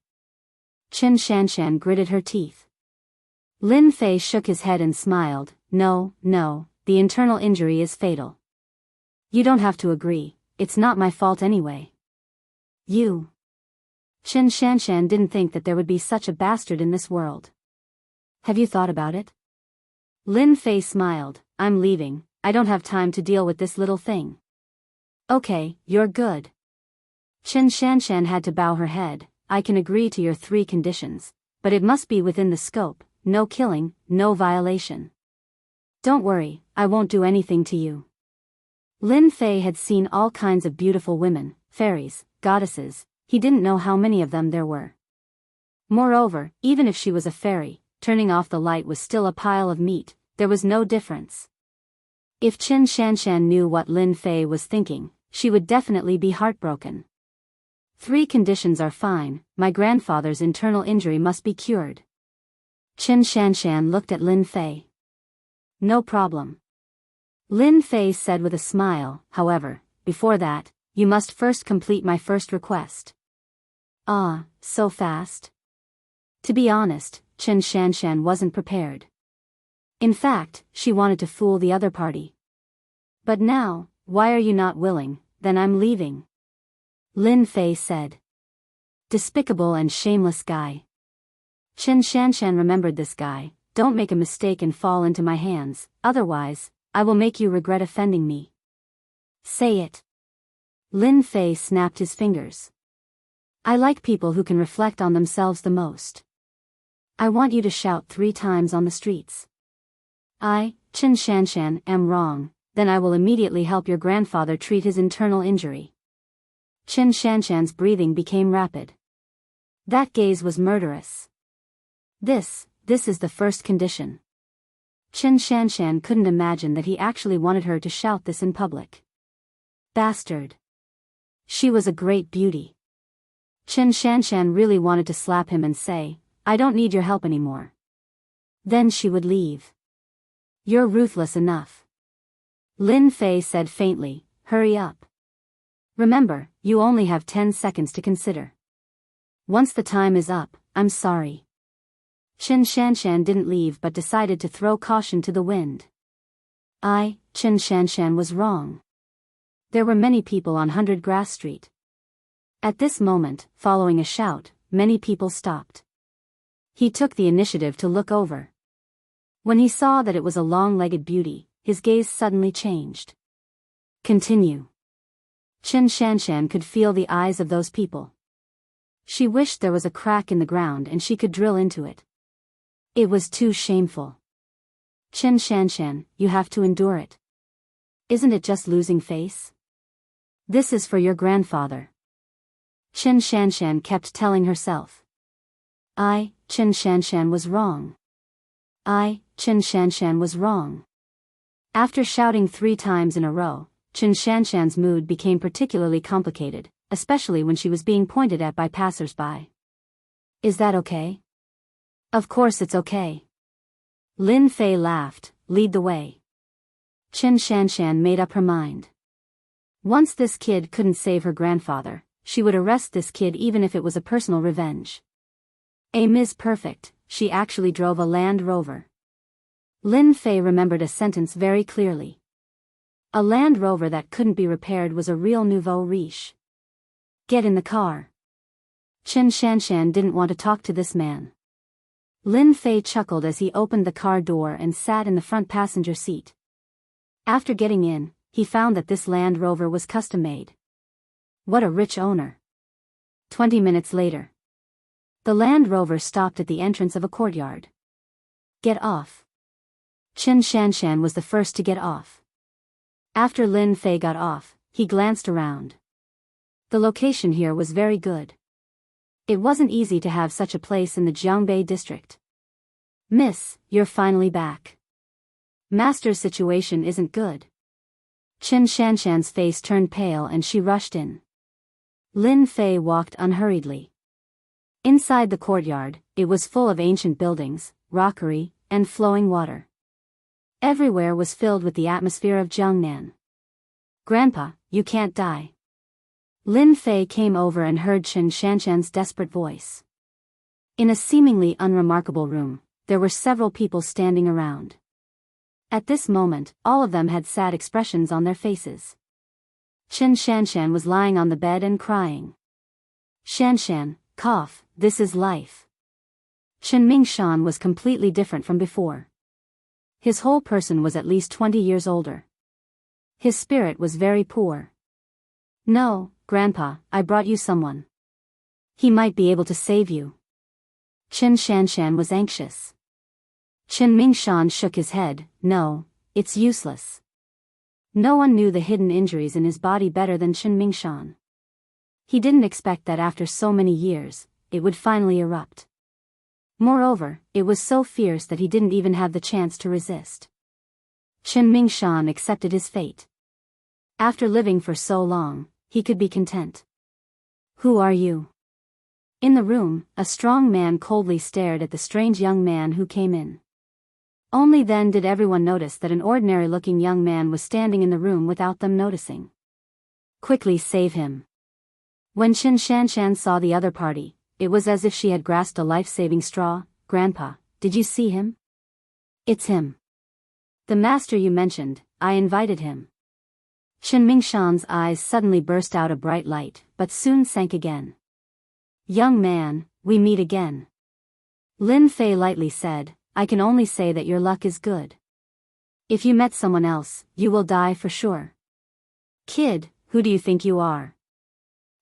Qin Shanshan gritted her teeth. Lin Fei shook his head and smiled. No, the internal injury is fatal. You don't have to agree, it's not my fault anyway. You. Qin Shanshan didn't think that there would be such a bastard in this world. Have you thought about it? Lin Fei smiled. I'm leaving, I don't have time to deal with this little thing. Okay, you're good. Qin Shanshan had to bow her head. I can agree to your 3 conditions, but it must be within the scope, no killing, no violation. Don't worry, I won't do anything to you. Lin Fei had seen all kinds of beautiful women, fairies, goddesses, he didn't know how many of them there were. Moreover, even if she was a fairy, turning off the light was still a pile of meat, there was no difference. If Qin Shanshan knew what Lin Fei was thinking, she would definitely be heartbroken. 3 conditions are fine, my grandfather's internal injury must be cured. Qin Shanshan looked at Lin Fei. No problem. Lin Fei said with a smile, however, before that, you must first complete my first request. Ah, so fast? To be honest, Qin Shanshan wasn't prepared. In fact, she wanted to fool the other party. But now, why are you not willing? Then I'm leaving. Lin Fei said. Despicable and shameless guy. Qin Shanshan remembered this guy. Don't make a mistake and fall into my hands, otherwise, I will make you regret offending me. Say it. Lin Fei snapped his fingers. I like people who can reflect on themselves the most. I want you to shout 3 times on the streets. I, Qin Shanshan, am wrong, then I will immediately help your grandfather treat his internal injury. Qin Shanshan's breathing became rapid. That gaze was murderous. This is the first condition. Qin Shanshan couldn't imagine that he actually wanted her to shout this in public. Bastard. She was a great beauty. Qin Shanshan really wanted to slap him and say, I don't need your help anymore. Then she would leave. You're ruthless enough. Lin Fei said faintly, hurry up. Remember, you only have 10 seconds to consider. Once the time is up, I'm sorry. Qin Shanshan didn't leave but decided to throw caution to the wind. Qin Shanshan was wrong. There were many people on 100 Grass Street. At this moment, following a shout, many people stopped. He took the initiative to look over. When he saw that it was a long-legged beauty, his gaze suddenly changed. Continue. Qin Shanshan could feel the eyes of those people. She wished there was a crack in the ground and she could drill into it. It was too shameful. Qin Shanshan, you have to endure it. Isn't it just losing face? This is for your grandfather. Qin Shanshan kept telling herself. Qin Shanshan was wrong. Qin Shanshan was wrong. After shouting 3 times in a row, Qin Shanshan's mood became particularly complicated, especially when she was being pointed at by passers-by. Is that okay? Of course it's okay. Lin Fei laughed, lead the way. Qin Shanshan made up her mind. Once this kid couldn't save her grandfather, she would arrest this kid even if it was a personal revenge. A Ms. Perfect, she actually drove a Land Rover. Lin Fei remembered a sentence very clearly. A Land Rover that couldn't be repaired was a real nouveau riche. Get in the car. Qin Shanshan didn't want to talk to this man. Lin Fei chuckled as he opened the car door and sat in the front passenger seat. After getting in, he found that this Land Rover was custom-made. What a rich owner. 20 minutes later. The Land Rover stopped at the entrance of a courtyard. Get off. Qin Shanshan was the first to get off. After Lin Fei got off, he glanced around. The location here was very good. It wasn't easy to have such a place in the Jianghu district. Miss, you're finally back. Master's situation isn't good. Qin Shanshan's face turned pale and she rushed in. Lin Fei walked unhurriedly. Inside the courtyard, it was full of ancient buildings, rockery, and flowing water. Everywhere was filled with the atmosphere of Jiangnan. Grandpa, you can't die. Lin Fei came over and heard Qin Shanshan's desperate voice. In a seemingly unremarkable room, there were several people standing around. At this moment, all of them had sad expressions on their faces. Qin Shanshan was lying on the bed and crying. Shanshan, cough, this is life. Qin Mingshan was completely different from before. His whole person was at least 20 years older. His spirit was very poor. No, Grandpa, I brought you someone. He might be able to save you. Qin Shanshan was anxious. Qin Mingshan shook his head, no, it's useless. No one knew the hidden injuries in his body better than Qin Mingshan. He didn't expect that after so many years, it would finally erupt. Moreover, it was so fierce that he didn't even have the chance to resist. Qin Mingshan accepted his fate. After living for so long, he could be content. Who are you? In the room, a strong man coldly stared at the strange young man who came in. Only then did everyone notice that an ordinary-looking young man was standing in the room without them noticing. Quickly save him. When Qin Shanshan saw the other party, it was as if she had grasped a life-saving straw. Grandpa, did you see him? It's him. The master you mentioned, I invited him. Qin Mingshan's eyes suddenly burst out a bright light, but soon sank again. Young man, we meet again. Lin Fei lightly said, I can only say that your luck is good. If you met someone else, you will die for sure. Kid, who do you think you are?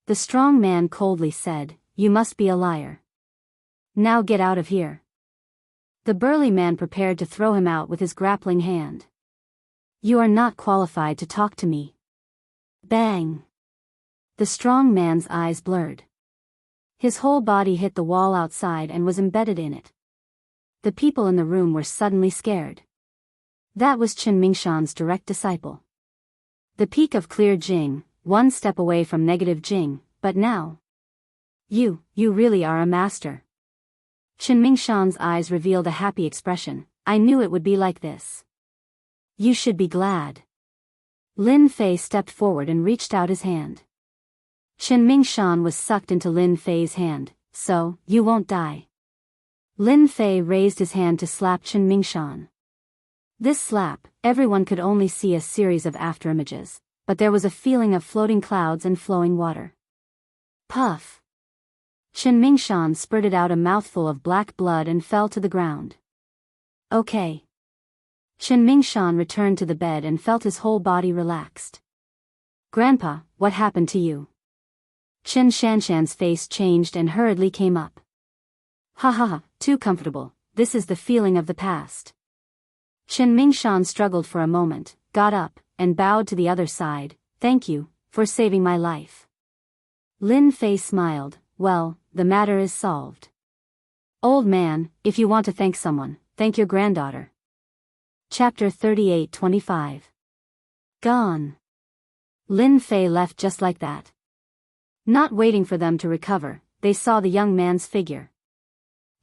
The strong man coldly said, you must be a liar. Now get out of here. The burly man prepared to throw him out with his grappling hand. You are not qualified to talk to me. Bang! The strong man's eyes blurred. His whole body hit the wall outside and was embedded in it. The people in the room were suddenly scared. That was Qin Mingshan's direct disciple. The peak of clear Jing, one step away from negative Jing, but now. You really are a master. Qin Mingshan's eyes revealed a happy expression. I knew it would be like this. You should be glad. Lin Fei stepped forward and reached out his hand. Qin Mingshan was sucked into Lin Fei's hand, so, you won't die. Lin Fei raised his hand to slap Qin Mingshan. This slap, everyone could only see a series of afterimages, but there was a feeling of floating clouds and flowing water. Puff! Chen Mingshan spurted out a mouthful of black blood and fell to the ground. Okay. Chen Mingshan returned to the bed and felt his whole body relaxed. Grandpa, what happened to you? Chen Shanshan's face changed and hurriedly came up. Ha ha ha, too comfortable, this is the feeling of the past. Chen Mingshan struggled for a moment, got up, and bowed to the other side. Thank you, for saving my life. Lin Fei smiled. Well, the matter is solved. Old man, if you want to thank someone, thank your granddaughter. Chapter 38-25. Gone. Lin Fei left just like that. Not waiting for them to recover, they saw the young man's figure.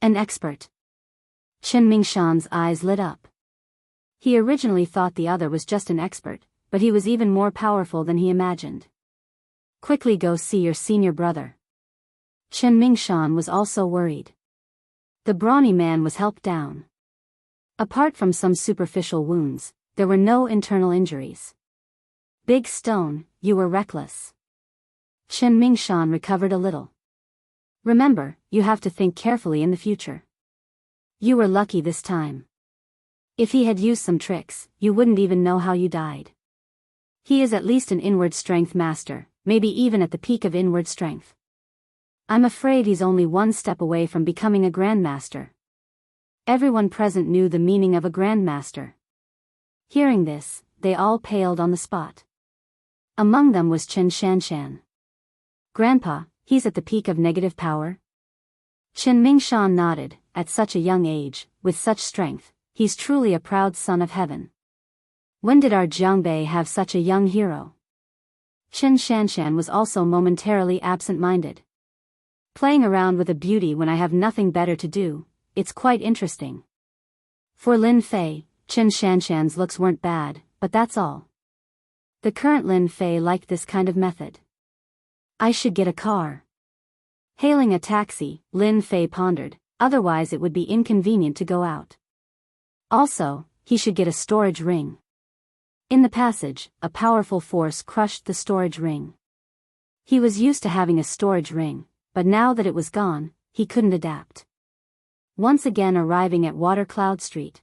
An expert. Chen Mingshan's eyes lit up. He originally thought the other was just an expert, but he was even more powerful than he imagined. Quickly go see your senior brother. Chen Mingshan was also worried. The brawny man was helped down. Apart from some superficial wounds, there were no internal injuries. Big Stone, you were reckless. Chen Mingshan recovered a little. Remember, you have to think carefully in the future. You were lucky this time. If he had used some tricks, you wouldn't even know how you died. He is at least an inward strength master, maybe even at the peak of inward strength. I'm afraid he's only one step away from becoming a grandmaster. Everyone present knew the meaning of a grandmaster. Hearing this, they all paled on the spot. Among them was Chen Shanshan. Grandpa, he's at the peak of negative power? Chen Mingshan nodded. At such a young age, with such strength, he's truly a proud son of heaven. When did our Jianghu have such a young hero? Chen Shanshan was also momentarily absent-minded. Playing around with a beauty when I have nothing better to do, it's quite interesting. For Lin Fei, Chen Shanshan's looks weren't bad, but that's all. The current Lin Fei liked this kind of method. I should get a car. Hailing a taxi, Lin Fei pondered, otherwise it would be inconvenient to go out. Also, he should get a storage ring. In the passage, a powerful force crushed the storage ring. He was used to having a storage ring, but now that it was gone, he couldn't adapt. Once again arriving at Water Cloud Street.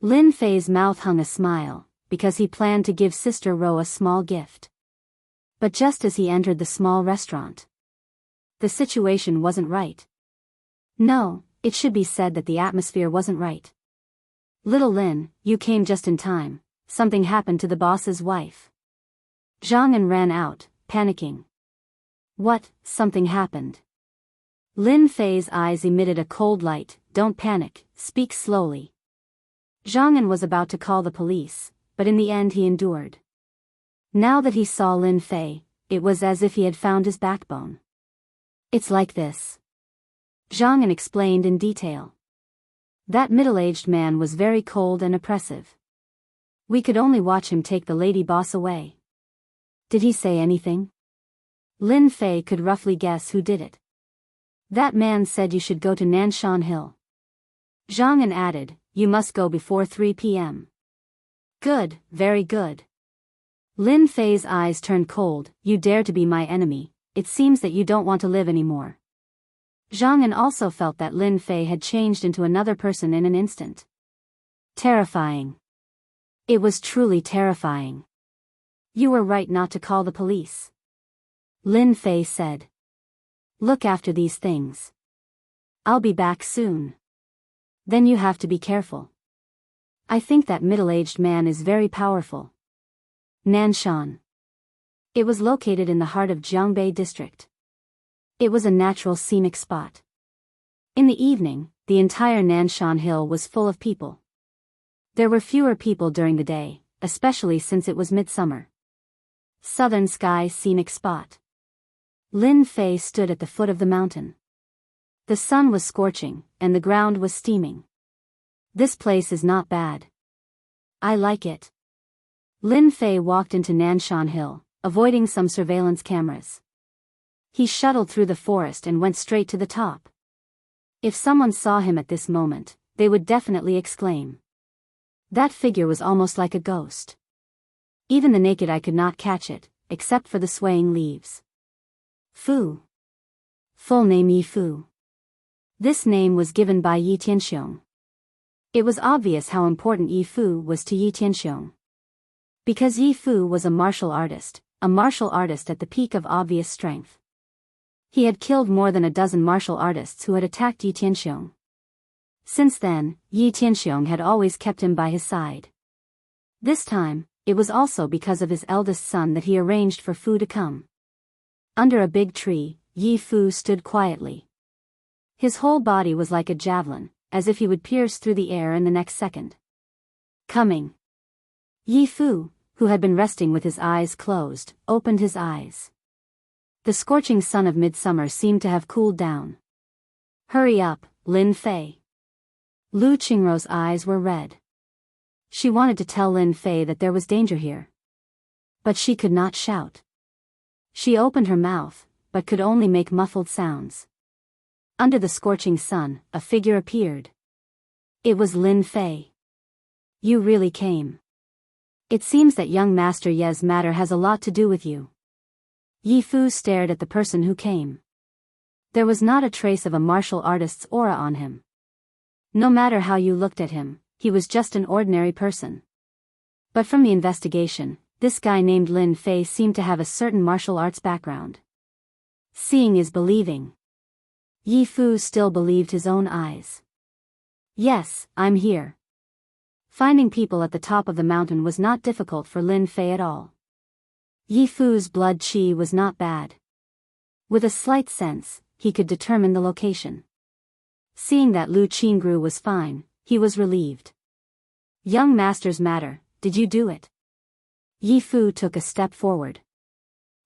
Lin Fei's mouth hung a smile, because he planned to give Sister Ro a small gift. But just as he entered the small restaurant, the situation wasn't right. No, it should be said that the atmosphere wasn't right. Little Lin, you came just in time. Something happened to the boss's wife. Zhang ran out, panicking. What, something happened? Lin Fei's eyes emitted a cold light. Don't panic, speak slowly. Zhang was about to call the police, but in the end he endured. Now that he saw Lin Fei, it was as if he had found his backbone. It's like this. Zhang explained in detail. That middle-aged man was very cold and oppressive. We could only watch him take the lady boss away. Did he say anything? Lin Fei could roughly guess who did it. That man said you should go to Nanshan Hill. Zhang added, you must go before 3 p.m. Good, very good. Lin Fei's eyes turned cold. You dare to be my enemy, it seems that you don't want to live anymore. Zhang also felt that Lin Fei had changed into another person in an instant. Terrifying. It was truly terrifying. You were right not to call the police. Lin Fei said. Look after these things. I'll be back soon. Then you have to be careful. I think that middle-aged man is very powerful. Nanshan. It was located in the heart of Jianghu district. It was a natural scenic spot. In the evening, the entire Nanshan Hill was full of people. There were fewer people during the day, especially since it was midsummer. Southern Sky Scenic Spot. Lin Fei stood at the foot of the mountain. The sun was scorching, and the ground was steaming. This place is not bad. I like it. Lin Fei walked into Nanshan Hill, avoiding some surveillance cameras. He shuttled through the forest and went straight to the top. If someone saw him at this moment, they would definitely exclaim. That figure was almost like a ghost. Even the naked eye could not catch it, except for the swaying leaves. Fu. Full name Yi Fu. This name was given by Yi Tianxiong. It was obvious how important Yi Fu was to Yi Tianxiong. Because Yi Fu was a martial artist at the peak of obvious strength. He had killed more than a dozen martial artists who had attacked Yi Tianxiong. Since then, Yi Tianxiong had always kept him by his side. This time, it was also because of his eldest son that he arranged for Fu to come. Under a big tree, Yi Fu stood quietly. His whole body was like a javelin, as if he would pierce through the air in the next second. Coming. Yi Fu, who had been resting with his eyes closed, opened his eyes. The scorching sun of midsummer seemed to have cooled down. Hurry up, Lin Fei. Lu Qingrou's eyes were red. She wanted to tell Lin Fei that there was danger here. But she could not shout. She opened her mouth, but could only make muffled sounds. Under the scorching sun, a figure appeared. It was Lin Fei. You really came. It seems that young Master Ye's matter has a lot to do with you. Yi Fu stared at the person who came. There was not a trace of a martial artist's aura on him. No matter how you looked at him, he was just an ordinary person. But from the investigation, this guy named Lin Fei seemed to have a certain martial arts background. Seeing is believing. Yi Fu still believed his own eyes. Yes, I'm here. Finding people at the top of the mountain was not difficult for Lin Fei at all. Yi Fu's blood qi was not bad. With a slight sense, he could determine the location. Seeing that Lu Qingru was fine, he was relieved. Young Master's matter, did you do it? Yi Fu took a step forward.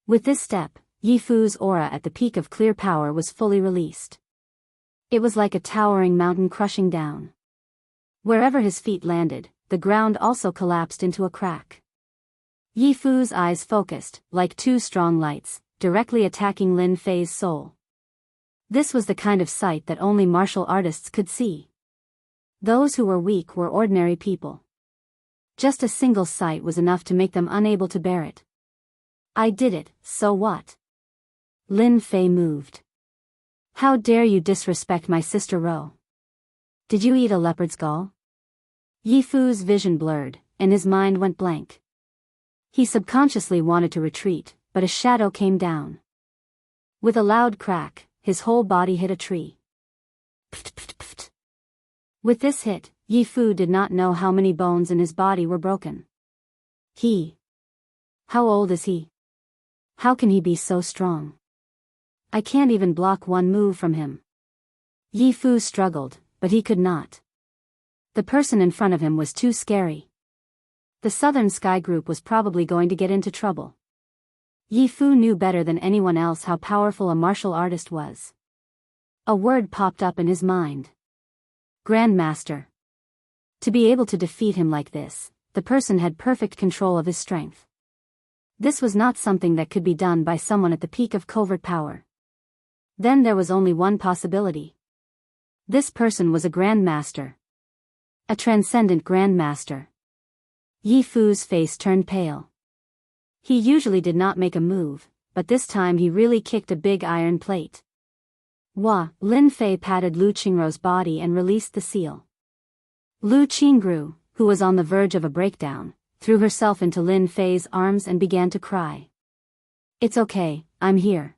With this step, Yi Fu's aura at the peak of clear power was fully released. It was like a towering mountain crushing down. Wherever his feet landed, the ground also collapsed into a crack. Yi Fu's eyes focused, like two strong lights, directly attacking Lin Fei's soul. This was the kind of sight that only martial artists could see. Those who were weak were ordinary people. Just a single sight was enough to make them unable to bear it. I did it, so what? Lin Fei moved. How dare you disrespect my sister Ro? Did you eat a leopard's gall? Yi Fu's vision blurred, and his mind went blank. He subconsciously wanted to retreat, but a shadow came down. With a loud crack, his whole body hit a tree. Pft, pft, pft. With this hit, Yi Fu did not know how many bones in his body were broken. How old is he? How can he be so strong? I can't even block one move from him. Yi Fu struggled, but he could not. The person in front of him was too scary. The Southern Sky Group was probably going to get into trouble. Yi Fu knew better than anyone else how powerful a martial artist was. A word popped up in his mind. Grandmaster. To be able to defeat him like this, the person had perfect control of his strength. This was not something that could be done by someone at the peak of covert power. Then there was only one possibility. This person was a grandmaster. A transcendent grandmaster. Yi Fu's face turned pale. He usually did not make a move, but this time he really kicked a big iron plate. Wah! Lin Fei patted Lu Qingrou's body and released the seal. Lu Qingru, who was on the verge of a breakdown, threw herself into Lin Fei's arms and began to cry. It's okay, I'm here.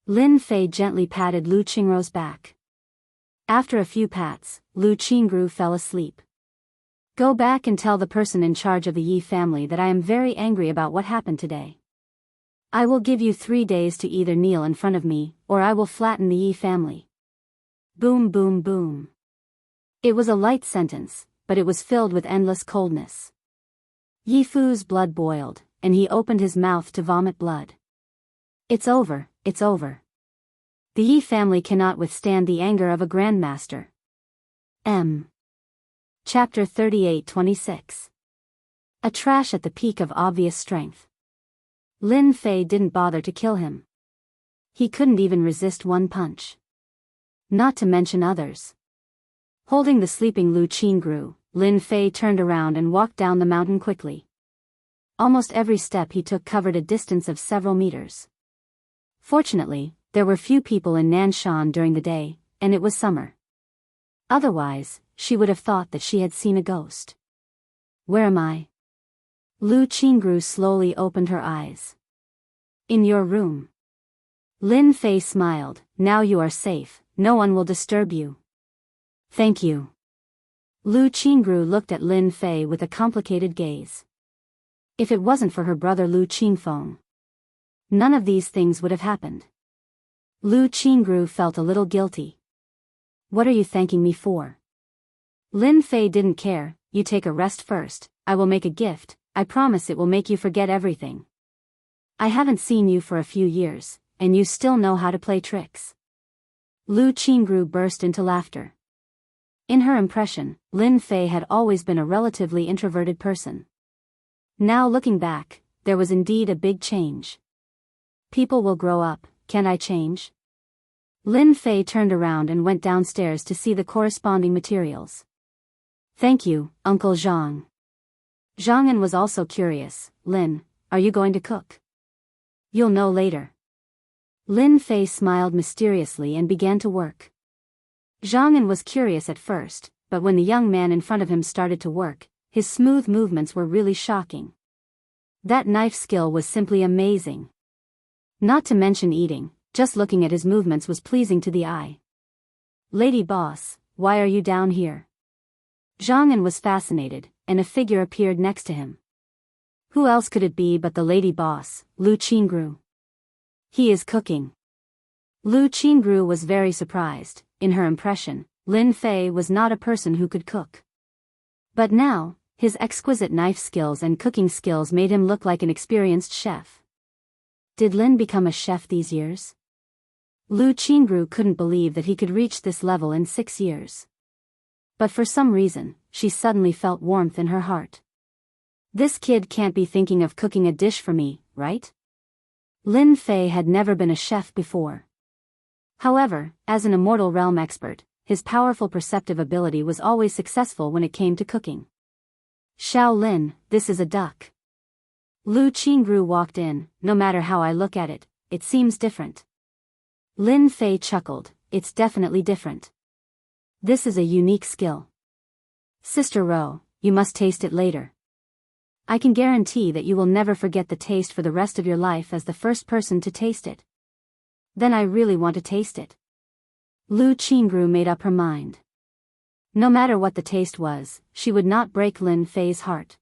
Lin Fei gently patted Lu Qingrou's back. After a few pats, Lu Qingru fell asleep. Go back and tell the person in charge of the Yi family that I am very angry about what happened today. I will give you 3 days to either kneel in front of me, or I will flatten the Yi family. Boom boom boom. It was a light sentence, but it was filled with endless coldness. Yi Fu's blood boiled, and he opened his mouth to vomit blood. It's over, it's over. The Yi family cannot withstand the anger of a grandmaster. Chapter 38-26. A trash at the peak of obvious strength. Lin Fei didn't bother to kill him. He couldn't even resist one punch. Not to mention others. Holding the sleeping Lu Qingru, Lin Fei turned around and walked down the mountain quickly. Almost every step he took covered a distance of several meters. Fortunately, there were few people in Nanshan during the day, and it was summer. Otherwise, she would have thought that she had seen a ghost. Where am I? Lu Qingru slowly opened her eyes. In your room. Lin Fei smiled. Now you are safe, no one will disturb you. Thank you. Lu Qingru looked at Lin Fei with a complicated gaze. If it wasn't for her brother Lu Qingfeng, none of these things would have happened. Lu Qingru felt a little guilty. What are you thanking me for? Lin Fei didn't care. You take a rest first, I will make a gift, I promise it will make you forget everything. I haven't seen you for a few years, and you still know how to play tricks. Lu Qingru burst into laughter. In her impression, Lin Fei had always been a relatively introverted person. Now looking back, there was indeed a big change. People will grow up, can't I change? Lin Fei turned around and went downstairs to see the corresponding materials. Thank you, Uncle Zhang. Zhang'an was also curious. Lin, are you going to cook? You'll know later. Lin Fei smiled mysteriously and began to work. Zhang'an was curious at first, but when the young man in front of him started to work, his smooth movements were really shocking. That knife skill was simply amazing. Not to mention eating, just looking at his movements was pleasing to the eye. Lady boss, why are you down here? Zhang'an was fascinated, and a figure appeared next to him. Who else could it be but the lady boss, Lu Qingru? He is cooking. Lu Qingru was very surprised. In her impression, Lin Fei was not a person who could cook. But now, his exquisite knife skills and cooking skills made him look like an experienced chef. Did Lin become a chef these years? Lu Qingru couldn't believe that he could reach this level in 6 years. But for some reason, she suddenly felt warmth in her heart. This kid can't be thinking of cooking a dish for me, right? Lin Fei had never been a chef before. However, as an Immortal Realm expert, his powerful perceptive ability was always successful when it came to cooking. Xiao Lin, this is a duck. Lu Qingru walked in. No matter how I look at it, it seems different. Lin Fei chuckled. It's definitely different. This is a unique skill. Sister Ro, you must taste it later. I can guarantee that you will never forget the taste for the rest of your life as the first person to taste it. Then I really want to taste it. Lu Qingru made up her mind. No matter what the taste was, she would not break Lin Fei's heart.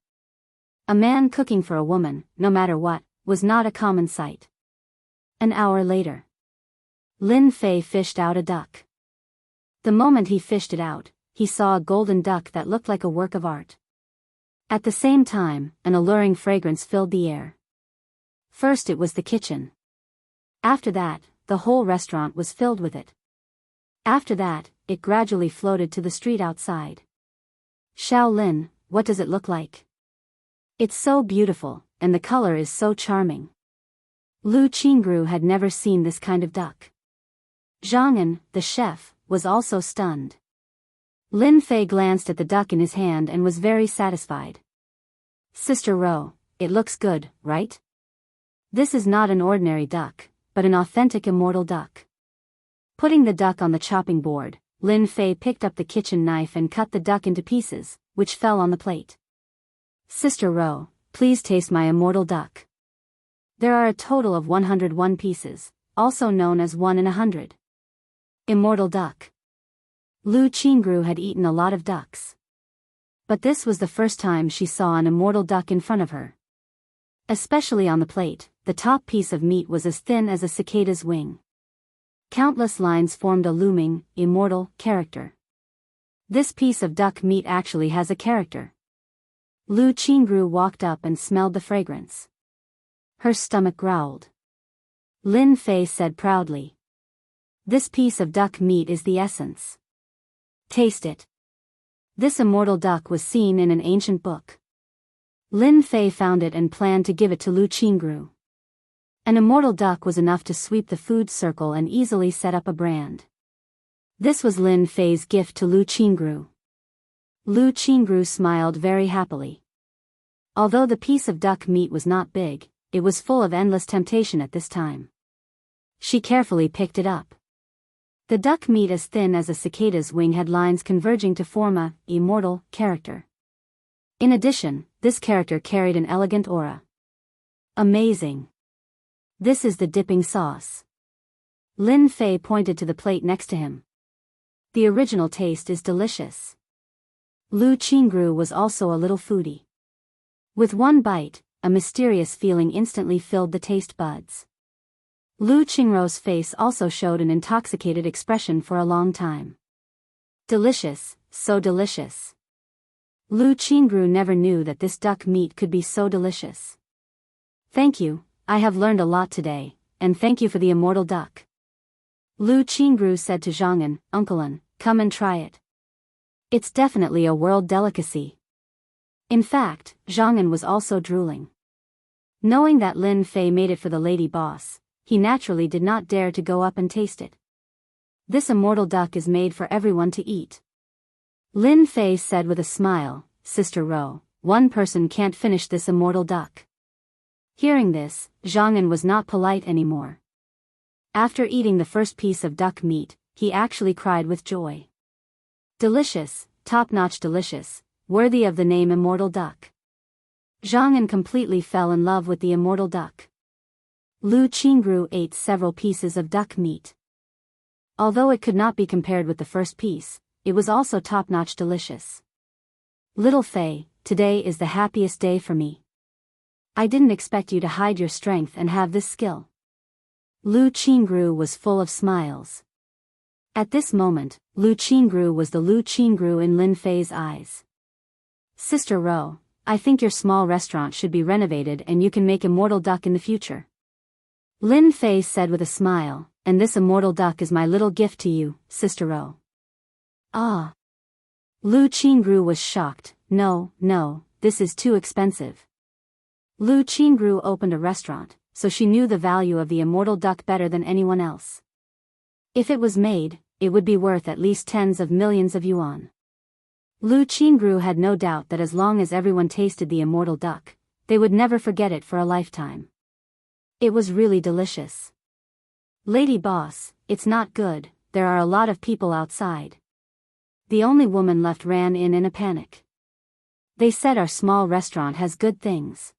A man cooking for a woman, no matter what, was not a common sight. An hour later, Lin Fei fished out a duck. The moment he fished it out, he saw a golden duck that looked like a work of art. At the same time, an alluring fragrance filled the air. First it was the kitchen. After that, the whole restaurant was filled with it. After that, it gradually floated to the street outside. Xiao Lin, what does it look like? It's so beautiful, and the color is so charming. Lu Qingru had never seen this kind of duck. Zhang'an, the chef, was also stunned. Lin Fei glanced at the duck in his hand and was very satisfied. Sister Ro, it looks good, right? This is not an ordinary duck, but an authentic immortal duck. Putting the duck on the chopping board, Lin Fei picked up the kitchen knife and cut the duck into pieces, which fell on the plate. Sister Ro, please taste my immortal duck. There are a total of 101 pieces, also known as 1 in 100. Immortal duck. Lu Qingru had eaten a lot of ducks. But this was the first time she saw an immortal duck in front of her. Especially on the plate, the top piece of meat was as thin as a cicada's wing. Countless lines formed a looming, immortal character. This piece of duck meat actually has a character. Lu Qingru walked up and smelled the fragrance. Her stomach growled. Lin Fei said proudly, "This piece of duck meat is the essence. Taste it." This immortal duck was seen in an ancient book. Lin Fei found it and planned to give it to Lu Qingru. An immortal duck was enough to sweep the food circle and easily set up a brand. This was Lin Fei's gift to Lu Qingru. Lu Qingru smiled very happily. Although the piece of duck meat was not big, it was full of endless temptation at this time. She carefully picked it up. The duck meat as thin as a cicada's wing had lines converging to form a immortal character. In addition, this character carried an elegant aura. Amazing. This is the dipping sauce. Lin Fei pointed to the plate next to him. The original taste is delicious. Lu Qingru was also a little foodie. With one bite, a mysterious feeling instantly filled the taste buds. Lu Qingru's face also showed an intoxicated expression for a long time. Delicious, so delicious. Lu Qingru never knew that this duck meat could be so delicious. Thank you, I have learned a lot today, and thank you for the immortal duck. Lu Qingru said to Zhang'an, Uncle, come and try it. It's definitely a world delicacy. In fact, Zhang'an was also drooling. Knowing that Lin Fei made it for the lady boss, he naturally did not dare to go up and taste it. This immortal duck is made for everyone to eat. Lin Fei said with a smile, Sister Ro, one person can't finish this immortal duck. Hearing this, Zhang'an was not polite anymore. After eating the first piece of duck meat, he actually cried with joy. Delicious, top-notch delicious, worthy of the name immortal duck. Zhang'an completely fell in love with the immortal duck. Lu Qingru ate several pieces of duck meat. Although it could not be compared with the first piece, it was also top-notch delicious. Little Fei, today is the happiest day for me. I didn't expect you to hide your strength and have this skill. Lu Qingru was full of smiles. At this moment, Lu Qingru was the Lu Qingru in Lin Fei's eyes. Sister Ro, I think your small restaurant should be renovated and you can make immortal duck in the future. Lin Fei said with a smile, and this immortal duck is my little gift to you, Sister Ro. Ah. Lu Qingru was shocked. No, this is too expensive. Lu Qingru opened a restaurant, so she knew the value of the immortal duck better than anyone else. If it was made, it would be worth at least tens of millions of yuan. Lu Qingru had no doubt that as long as everyone tasted the immortal duck, they would never forget it for a lifetime. It was really delicious. Lady boss, it's not good, there are a lot of people outside. The only woman left ran in a panic. They said our small restaurant has good things.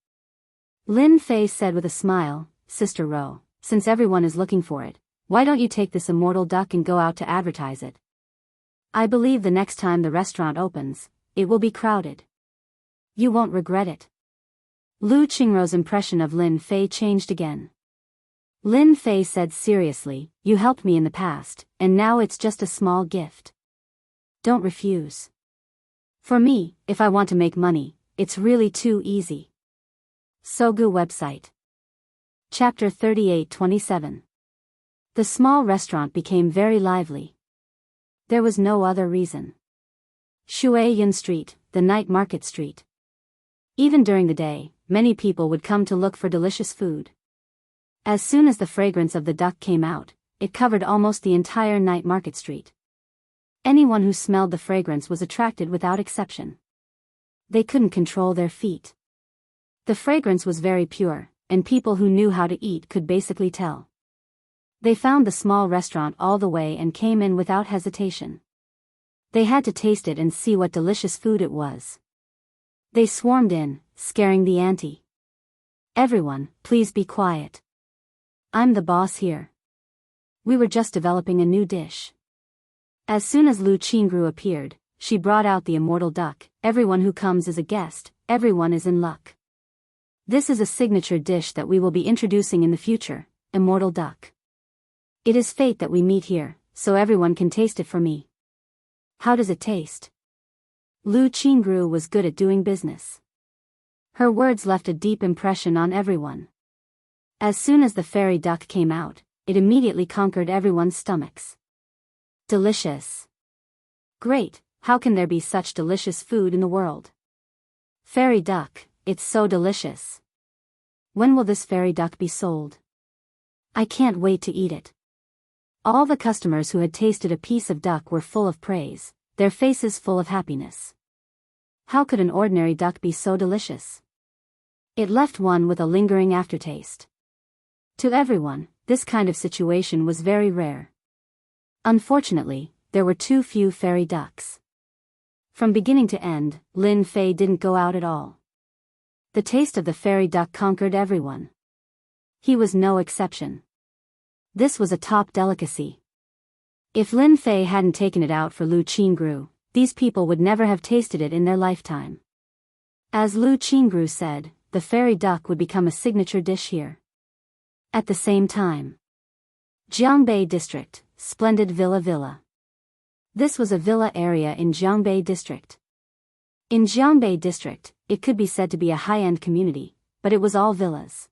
Lin Fei said with a smile, Sister Ro, since everyone is looking for it, why don't you take this immortal duck and go out to advertise it? I believe the next time the restaurant opens, it will be crowded. You won't regret it. Lu Qingru's impression of Lin Fei changed again. Lin Fei said seriously, you helped me in the past, and now it's just a small gift. Don't refuse. For me, if I want to make money, it's really too easy. Sogu website. Chapter 38-27. The small restaurant became very lively. There was no other reason. Shuiyan Street, the night market street. Even during the day, many people would come to look for delicious food. As soon as the fragrance of the duck came out, it covered almost the entire night market street. Anyone who smelled the fragrance was attracted without exception. They couldn't control their feet. The fragrance was very pure, and people who knew how to eat could basically tell. They found the small restaurant all the way and came in without hesitation. They had to taste it and see what delicious food it was. They swarmed in, scaring the ante. Everyone, please be quiet. I'm the boss here. We were just developing a new dish. As soon as Lu Qingru appeared, she brought out the immortal duck. Everyone who comes is a guest, everyone is in luck. This is a signature dish that we will be introducing in the future, immortal duck. It is fate that we meet here, so everyone can taste it for me. How does it taste? Lu Qingru was good at doing business. Her words left a deep impression on everyone. As soon as the fairy duck came out, it immediately conquered everyone's stomachs. Delicious. Great, how can there be such delicious food in the world? Fairy duck, it's so delicious. When will this fairy duck be sold? I can't wait to eat it. All the customers who had tasted a piece of duck were full of praise, their faces full of happiness. How could an ordinary duck be so delicious? It left one with a lingering aftertaste. To everyone, this kind of situation was very rare. Unfortunately, there were too few fairy ducks. From beginning to end, Lin Fei didn't go out at all. The taste of the fairy duck conquered everyone. He was no exception. This was a top delicacy. If Lin Fei hadn't taken it out for Lu Qingru, these people would never have tasted it in their lifetime. As Lu Qingru said, the fairy duck would become a signature dish here. At the same time, Jianghu District, splendid villa. This was a villa area in Jianghu District. In Jianghu District, it could be said to be a high-end community, but it was all villas.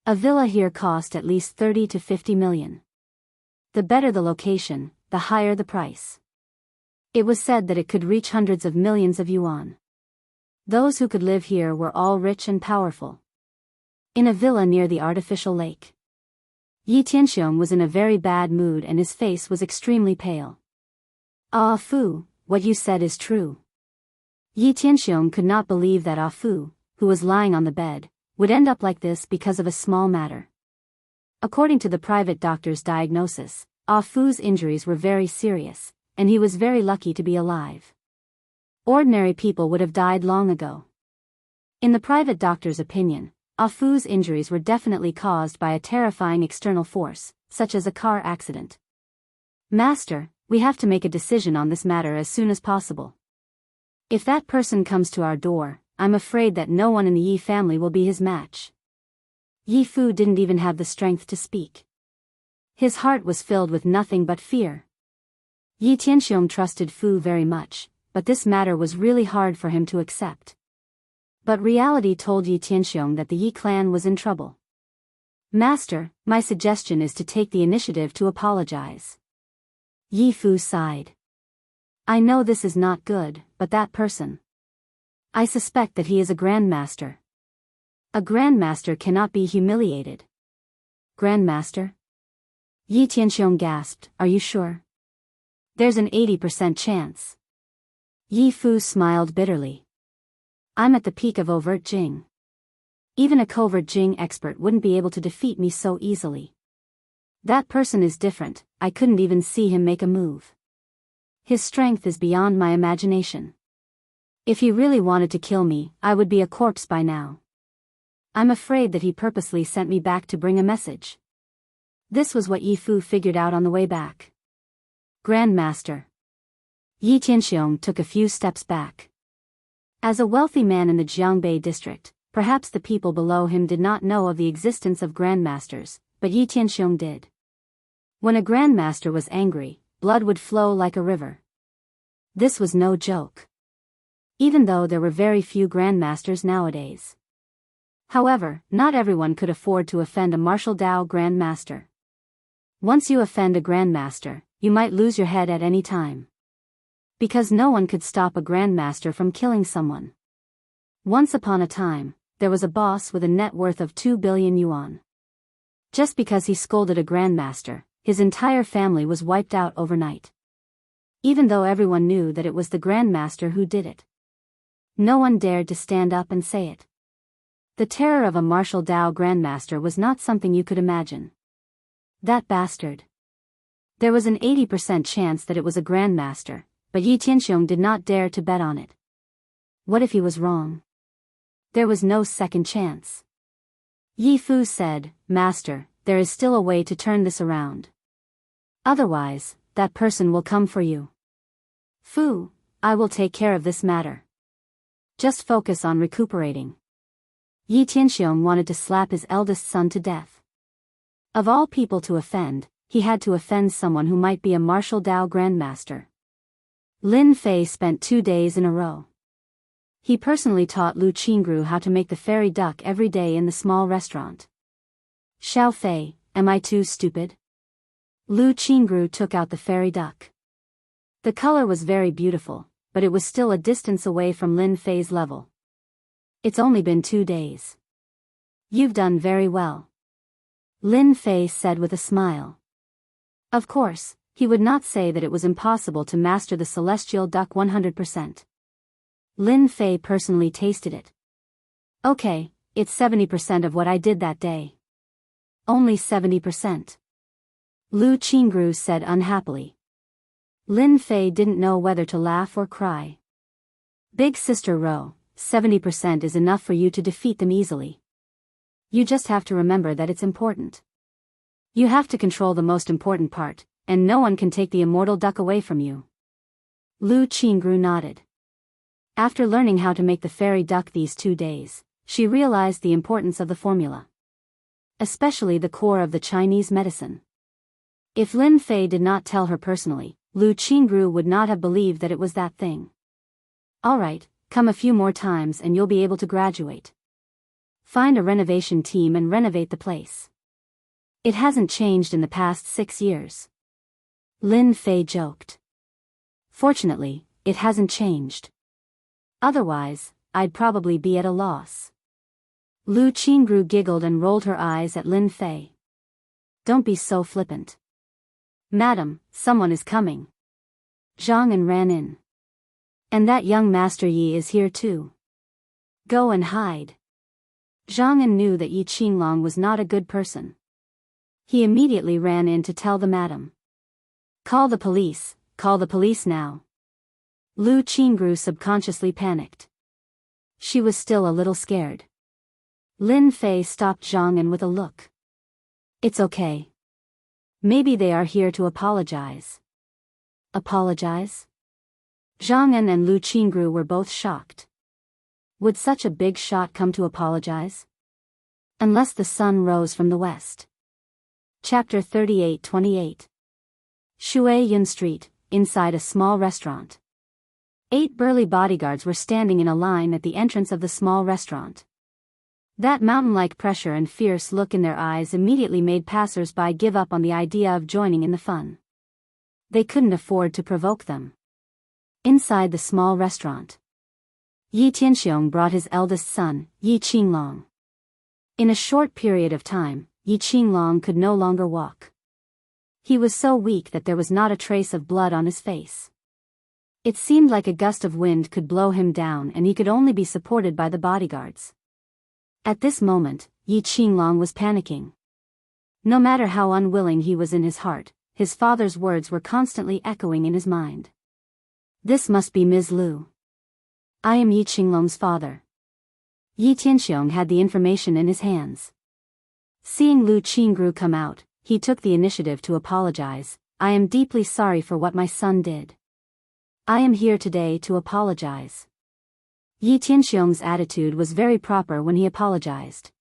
A villa here cost at least 30 to 50 million. The better the location, the higher the price. It was said that it could reach hundreds of millions of yuan. Those who could live here were all rich and powerful. In a villa near the artificial lake, Yi Tianxiong was in a very bad mood and his face was extremely pale. Ah Fu, what you said is true. Yi Tianxiong could not believe that Ah Fu, who was lying on the bed, would end up like this because of a small matter. According to the private doctor's diagnosis, Ah Fu's injuries were very serious, and he was very lucky to be alive. Ordinary people would have died long ago. In the private doctor's opinion, Ah Fu's injuries were definitely caused by a terrifying external force, such as a car accident. Master, we have to make a decision on this matter as soon as possible. If that person comes to our door, I'm afraid that no one in the Yi family will be his match. Yi Fu didn't even have the strength to speak. His heart was filled with nothing but fear. Yi Tianxiong trusted Fu very much, but this matter was really hard for him to accept. But reality told Yi Tianxiong that the Yi clan was in trouble. Master, my suggestion is to take the initiative to apologize. Yi Fu sighed. I know this is not good, but that person. I suspect that he is a grandmaster. A grandmaster cannot be humiliated. Grandmaster? Yi Tianxiong gasped, are you sure? There's an 80% chance. Yi Fu smiled bitterly. I'm at the peak of overt Jing. Even a covert Jing expert wouldn't be able to defeat me so easily. That person is different, I couldn't even see him make a move. His strength is beyond my imagination. If he really wanted to kill me, I would be a corpse by now. I'm afraid that he purposely sent me back to bring a message. This was what Yi Fu figured out on the way back. Grandmaster. Yi Tianxiong took a few steps back. As a wealthy man in the Jianghu district, perhaps the people below him did not know of the existence of grandmasters, but Yi Tianxiong did. When a grandmaster was angry, blood would flow like a river. This was no joke. Even though there were very few grandmasters nowadays. However, not everyone could afford to offend a martial Dao grandmaster. Once you offend a grandmaster, you might lose your head at any time. Because no one could stop a grandmaster from killing someone. Once upon a time, there was a boss with a net worth of 2 billion yuan. Just because he scolded a grandmaster, his entire family was wiped out overnight. Even though everyone knew that it was the grandmaster who did it. No one dared to stand up and say it. The terror of a martial Dao grandmaster was not something you could imagine. That bastard. There was an 80% chance that it was a grandmaster, but Yi Tianxiong did not dare to bet on it. What if he was wrong? There was no second chance. Yi Fu said, Master, there is still a way to turn this around. Otherwise, that person will come for you. Fu, I will take care of this matter. Just focus on recuperating. Yi Tianxiong wanted to slap his eldest son to death. Of all people to offend, he had to offend someone who might be a martial Dao grandmaster. Lin Fei spent 2 days in a row. He personally taught Lu Qingru how to make the fairy duck every day in the small restaurant. Xiao Fei, am I too stupid? Lu Qingru took out the fairy duck. The color was very beautiful, but it was still a distance away from Lin Fei's level. It's only been 2 days. You've done very well. Lin Fei said with a smile. Of course, he would not say that it was impossible to master the celestial duck 100%. Lin Fei personally tasted it. Okay, it's 70% of what I did that day. Only 70%. Lu Qingru said unhappily. Lin Fei didn't know whether to laugh or cry. Big sister Ro, 70% is enough for you to defeat them easily. You just have to remember that it's important. You have to control the most important part, and no one can take the immortal duck away from you. Lu Qingru nodded. After learning how to make the fairy duck these 2 days, she realized the importance of the formula. Especially the core of the Chinese medicine. If Lin Fei did not tell her personally, Lu Qingru would not have believed that it was that thing. Alright, come a few more times and you'll be able to graduate. Find a renovation team and renovate the place. It hasn't changed in the past 6 years. Lin Fei joked. Fortunately, it hasn't changed. Otherwise, I'd probably be at a loss. Lu Qingru giggled and rolled her eyes at Lin Fei. Don't be so flippant. Madam, someone is coming. Zhang An ran in. And that young Master Yi is here too. Go and hide. Zhang An knew that Yi Qinglong was not a good person. He immediately ran in to tell the madam. Call the police now. Lu Qingru subconsciously panicked. She was still a little scared. Lin Fei stopped Zhang An with a look. It's okay. Maybe they are here to apologize. Apologize? Zhang An and Lu Qingru were both shocked. Would such a big shot come to apologize? Unless the sun rose from the west. Chapter 38-28. Shui Yun Street, inside a small restaurant. 8 burly bodyguards were standing in a line at the entrance of the small restaurant. That mountain-like pressure and fierce look in their eyes immediately made passers-by give up on the idea of joining in the fun. They couldn't afford to provoke them. Inside the small restaurant, Yi Tianxiong brought his eldest son, Yi Qinglong. In a short period of time, Yi Qinglong could no longer walk. He was so weak that there was not a trace of blood on his face. It seemed like a gust of wind could blow him down and he could only be supported by the bodyguards. At this moment, Yi Qinglong was panicking. No matter how unwilling he was in his heart, his father's words were constantly echoing in his mind. This must be Ms. Lu. I am Yi Qinglong's father. Yi Tianxiong had the information in his hands. Seeing Lu Qingru come out, he took the initiative to apologize. I am deeply sorry for what my son did. I am here today to apologize. Yi Tianxiong's attitude was very proper when he apologized.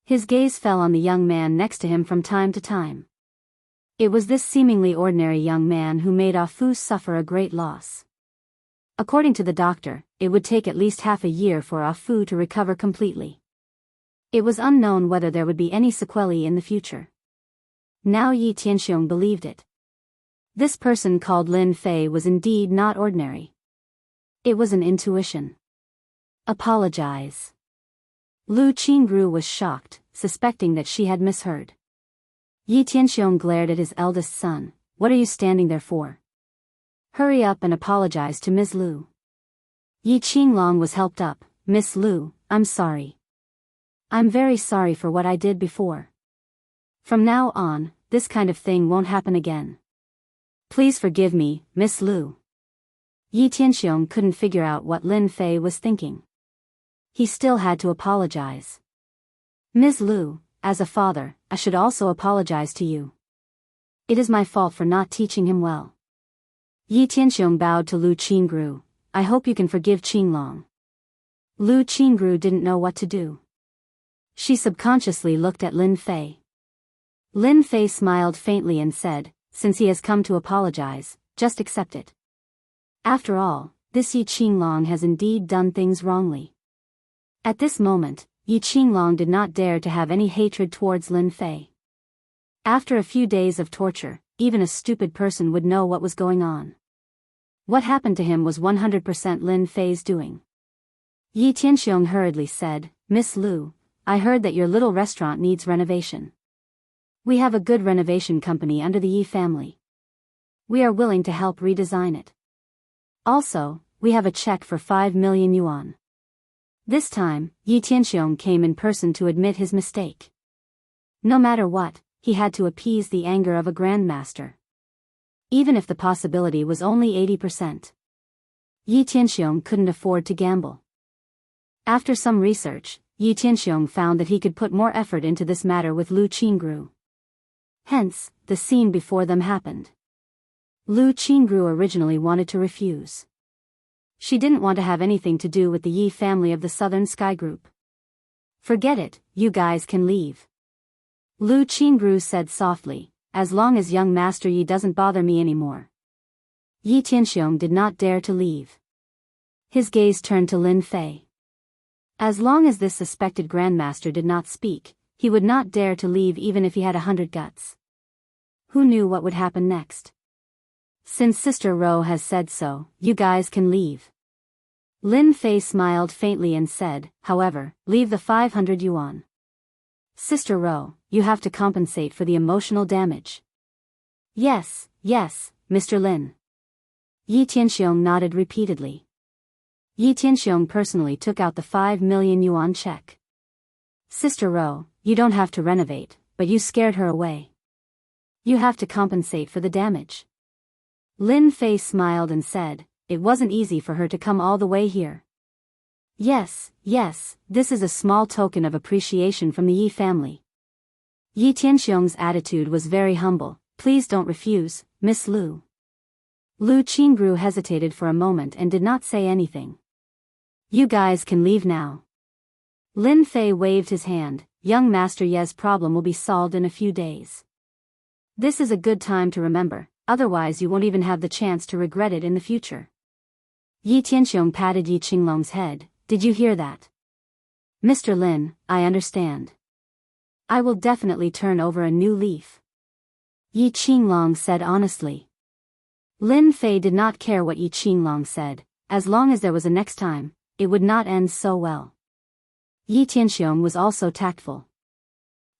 His gaze fell on the young man next to him from time to time. It was this seemingly ordinary young man who made Ah Fu suffer a great loss. According to the doctor, it would take at least half a year for Ah Fu to recover completely. It was unknown whether there would be any sequelae in the future. Now Yi Tianxiong believed it. This person called Lin Fei was indeed not ordinary. It was an intuition. Apologize. Lu Qingru was shocked, suspecting that she had misheard. Yi Tianxiong glared at his eldest son. What are you standing there for? Hurry up and apologize to Ms. Lu. Yi Qinglong was helped up. Miss Lu, I'm sorry. I'm very sorry for what I did before. From now on, this kind of thing won't happen again. Please forgive me, Miss Lu. Yi Tianxiong couldn't figure out what Lin Fei was thinking. He still had to apologize. Ms. Lu, as a father, I should also apologize to you. It is my fault for not teaching him well. Yi Tianxiong bowed to Lu Qingru. I hope you can forgive Qinglong. Lu Qingru didn't know what to do. She subconsciously looked at Lin Fei. Lin Fei smiled faintly and said, since he has come to apologize, just accept it. After all, this Yi Qinglong has indeed done things wrongly. At this moment, Yi Qinglong did not dare to have any hatred towards Lin Fei. After a few days of torture, even a stupid person would know what was going on. What happened to him was 100% Lin Fei's doing. Yi Tianxiong hurriedly said, Miss Lu, I heard that your little restaurant needs renovation. We have a good renovation company under the Yi family. We are willing to help redesign it. Also, we have a check for 5 million yuan. This time, Yi Tianxiong came in person to admit his mistake. No matter what, he had to appease the anger of a grandmaster. Even if the possibility was only 80%. Yi Tianxiong couldn't afford to gamble. After some research, Yi Tianxiong found that he could put more effort into this matter with Lu Qingru. Hence, the scene before them happened. Lu Qingru originally wanted to refuse. She didn't want to have anything to do with the Yi family of the Southern Sky Group. Forget it, you guys can leave. Lu Qingru said softly, as long as young Master Yi doesn't bother me anymore. Yi Tianxiong did not dare to leave. His gaze turned to Lin Fei. As long as this suspected grandmaster did not speak, he would not dare to leave even if he had 100 guts. Who knew what would happen next? Since Sister Ro has said so, you guys can leave. Lin Fei smiled faintly and said, however, leave the 500 yuan. Sister Ro, you have to compensate for the emotional damage. Yes, Mr. Lin. Yi Tianxiong nodded repeatedly. Yi Tianxiong personally took out the 5 million yuan check. Sister Ro, you don't have to renovate, but you scared her away. You have to compensate for the damage. Lin Fei smiled and said, it wasn't easy for her to come all the way here. Yes, this is a small token of appreciation from the Yi family. Yi Tianxiong's attitude was very humble. Please don't refuse, Miss Lu. Lu Qingru hesitated for a moment and did not say anything. You guys can leave now. Lin Fei waved his hand. Young Master Ye's problem will be solved in a few days. This is a good time to remember, otherwise you won't even have the chance to regret it in the future. Yi Tianxiong patted Yi Qinglong's head. Did you hear that? Mr. Lin, I understand. I will definitely turn over a new leaf. Yi Qinglong said honestly. Lin Fei did not care what Yi Qinglong said, as long as there was a next time, it would not end so well. Yi Tianxiong was also tactful.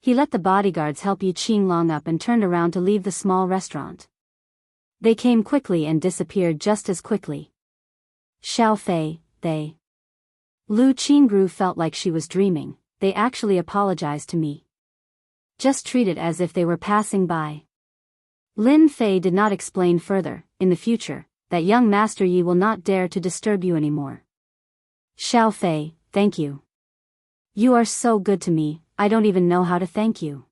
He let the bodyguards help Yi Qinglong up and turned around to leave the small restaurant. They came quickly and disappeared just as quickly. Xiao Fei, they. Lu Qingru felt like she was dreaming. They actually apologized to me. Just treat it as if they were passing by. Lin Fei did not explain further, in the future, that young Master Yi will not dare to disturb you anymore. Xiao Fei, thank you. You are so good to me, I don't even know how to thank you.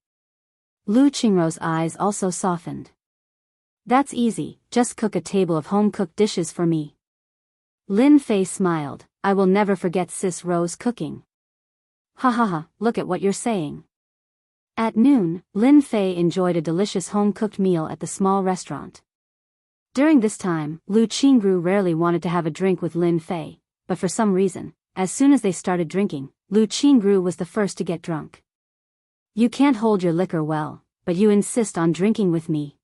Lu Qingru's eyes also softened. That's easy, just cook a table of home-cooked dishes for me. Lin Fei smiled. I will never forget Sis Ro's cooking. Ha, look at what you're saying. At noon, Lin Fei enjoyed a delicious home-cooked meal at the small restaurant. During this time, Lu Qingru rarely wanted to have a drink with Lin Fei, but for some reason, as soon as they started drinking, Lu Qingru was the first to get drunk. You can't hold your liquor well, but you insist on drinking with me.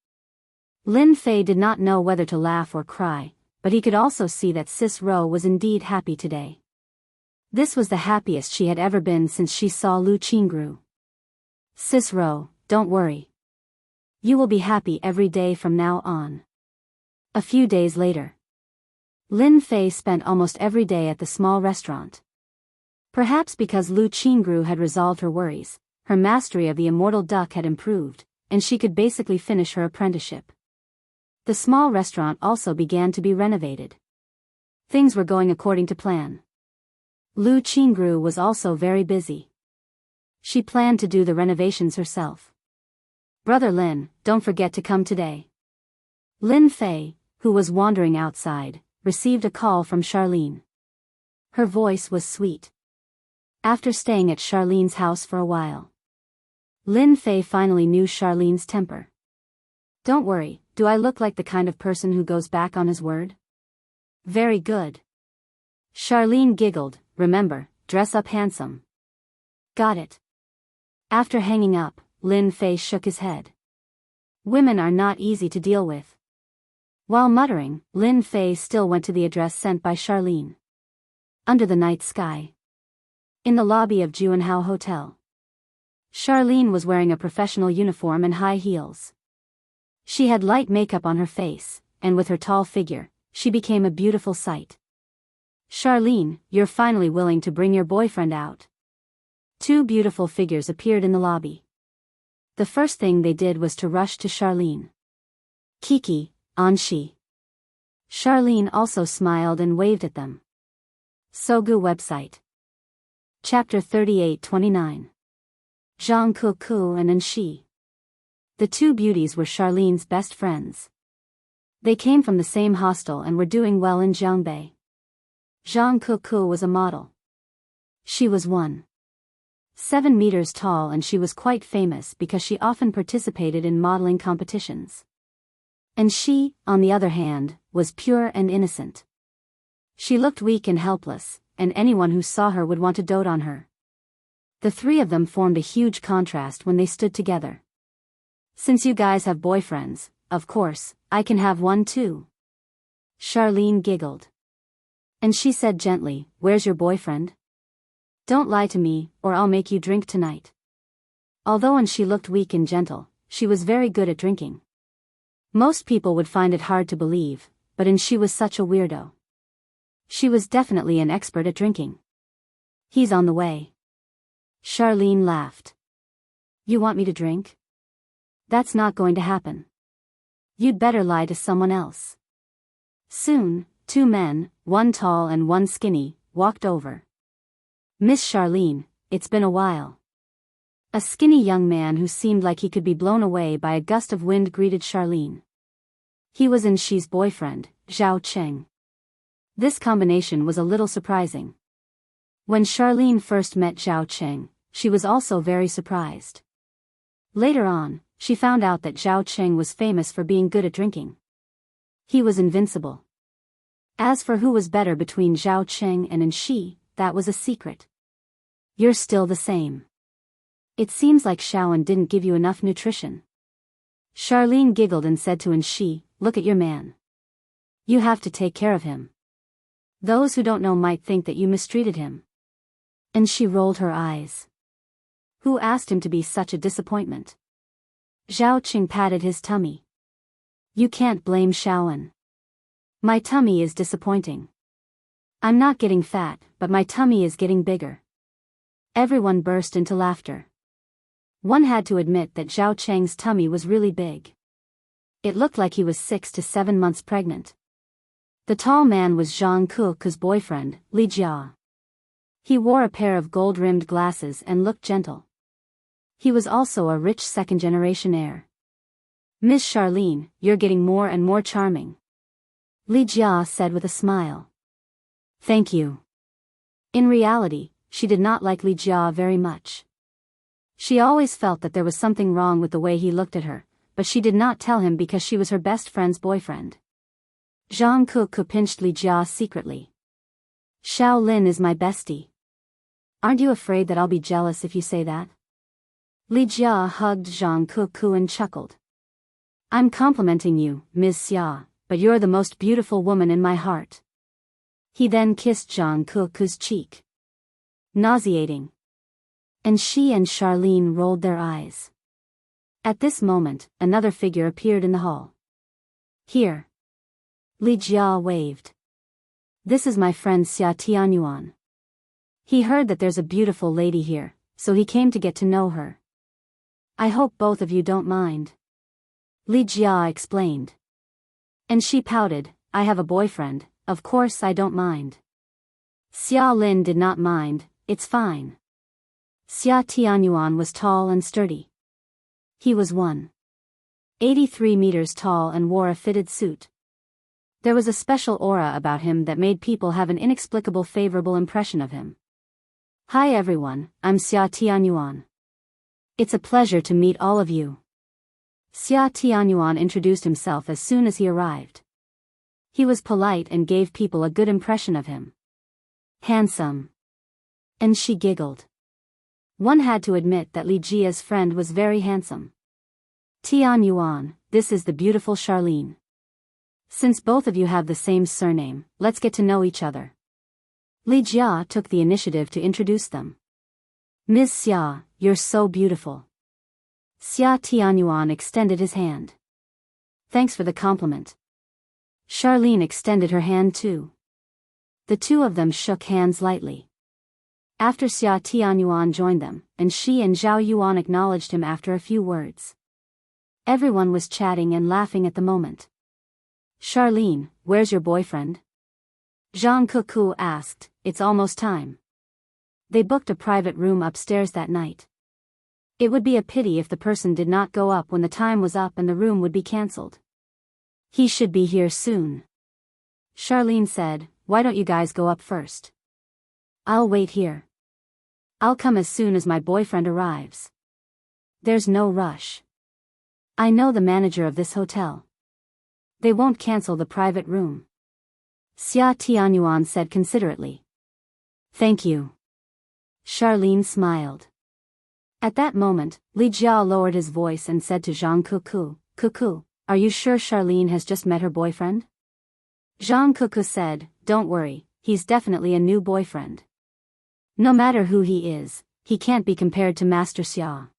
Lin Fei did not know whether to laugh or cry, but he could also see that Sis Ro was indeed happy today. This was the happiest she had ever been since she saw Lu Qingru. Sis Ro, don't worry. You will be happy every day from now on. A few days later. Lin Fei spent almost every day at the small restaurant. Perhaps because Lu Qingru had resolved her worries, her mastery of the immortal duck had improved, and she could basically finish her apprenticeship. The small restaurant also began to be renovated. Things were going according to plan. Lu Qingru was also very busy. She planned to do the renovations herself. Brother Lin, don't forget to come today. Lin Fei, who was wandering outside, received a call from Charlene. Her voice was sweet. After staying at Charlene's house for a while, Lin Fei finally knew Charlene's temper. Don't worry, do I look like the kind of person who goes back on his word? Very good. Charlene giggled. Remember, dress up handsome. Got it. After hanging up, Lin Fei shook his head. Women are not easy to deal with. While muttering, Lin Fei still went to the address sent by Charlene. Under the night sky. In the lobby of Jianghu Hotel. Charlene was wearing a professional uniform and high heels. She had light makeup on her face, and with her tall figure, she became a beautiful sight. Charlene, you're finally willing to bring your boyfriend out. Two beautiful figures appeared in the lobby. The first thing they did was to rush to Charlene. Kiki, Anshi. Charlene also smiled and waved at them. Sogu website. Chapter 38-29. Jianghu and Anshi. The two beauties were Charlene's best friends. They came from the same hostel and were doing well in Jianghu. Jianghu was a model. She was 1.7 meters tall and she was quite famous because she often participated in modeling competitions. And she, on the other hand, was pure and innocent. She looked weak and helpless, and anyone who saw her would want to dote on her. The three of them formed a huge contrast when they stood together. Since you guys have boyfriends, of course, I can have one too. Charlene giggled. And she said gently, "Where's your boyfriend? Don't lie to me, or I'll make you drink tonight." Although she looked weak and gentle, she was very good at drinking. Most people would find it hard to believe, but she was such a weirdo. She was definitely an expert at drinking. "He's on the way." Charlene laughed. "You want me to drink? That's not going to happen. You'd better lie to someone else." Soon, two men, one tall and one skinny, walked over. "Miss Charlene, it's been a while." A skinny young man who seemed like he could be blown away by a gust of wind greeted Charlene. He was Anshi's boyfriend, Zhao Cheng. This combination was a little surprising. When Charlene first met Zhao Cheng, she was also very surprised. Later on, she found out that Zhao Cheng was famous for being good at drinking. He was invincible. As for who was better between Zhao Cheng and Anshi, that was a secret. "You're still the same. It seems like Shaoan didn't give you enough nutrition." Charlene giggled and said to Anshi, "Look at your man. You have to take care of him. Those who don't know might think that you mistreated him." And she rolled her eyes. "Who asked him to be such a disappointment?" Zhao Cheng patted his tummy. "You can't blame Shaoan. My tummy is disappointing. I'm not getting fat, but my tummy is getting bigger." Everyone burst into laughter. One had to admit that Zhao Cheng's tummy was really big. It looked like he was 6 to 7 months pregnant. The tall man was Zhang Ku's boyfriend, Li Jia. He wore a pair of gold-rimmed glasses and looked gentle. He was also a rich second-generation heir. "Miss Charlene, you're getting more and more charming," Li Jia said with a smile. "Thank you." In reality, she did not like Li Jia very much. She always felt that there was something wrong with the way he looked at her, but she did not tell him because she was her best friend's boyfriend. Zhang Ku pinched Li Jia secretly. "Xiao Lin is my bestie. Aren't you afraid that I'll be jealous if you say that?" Li Jia hugged Zhang Ku and chuckled. "I'm complimenting you, Ms. Xia, but you're the most beautiful woman in my heart." He then kissed Zhang Ku's cheek. Nauseating. And she and Charlene rolled their eyes. At this moment, another figure appeared in the hall. "Here." Li Jia waved. "This is my friend Xia Tianyuan. He heard that there's a beautiful lady here, so he came to get to know her. I hope both of you don't mind." Li Jia explained. And she pouted, "I have a boyfriend, of course I don't mind." Xia Lin did not mind, "It's fine." Xia Tianyuan was tall and sturdy. He was 1.83 meters tall and wore a fitted suit. There was a special aura about him that made people have an inexplicable favorable impression of him. "Hi everyone, I'm Xia Tianyuan. It's a pleasure to meet all of you." Xia Tianyuan introduced himself as soon as he arrived. He was polite and gave people a good impression of him. "Handsome." And she giggled. One had to admit that Li Jia's friend was very handsome. "Tianyuan, this is the beautiful Charlene. Since both of you have the same surname, let's get to know each other." Li Jia took the initiative to introduce them. "Ms. Xia, you're so beautiful." Xia Tianyuan extended his hand. "Thanks for the compliment." Charlene extended her hand too. The two of them shook hands lightly. After Xia Tianyuan joined them, and she and Zhao Yuan acknowledged him after a few words. Everyone was chatting and laughing at the moment. Charlene, where's your boyfriend? Zhang Kuku asked. It's almost time. They booked a private room upstairs that night. It would be a pity if the person did not go up when the time was up and the room would be cancelled. He should be here soon. Charlene said, why don't you guys go up first? I'll wait here. I'll come as soon as my boyfriend arrives. There's no rush. I know the manager of this hotel. They won't cancel the private room. Xia Tianyuan said considerately. Thank you. Charlene smiled. At that moment, Li Jiao lowered his voice and said to Zhang Kuku, Kuku, are you sure Charlene has just met her boyfriend? Zhang Kuku said, don't worry, he's definitely a new boyfriend. No matter who he is, he can't be compared to Master Xia.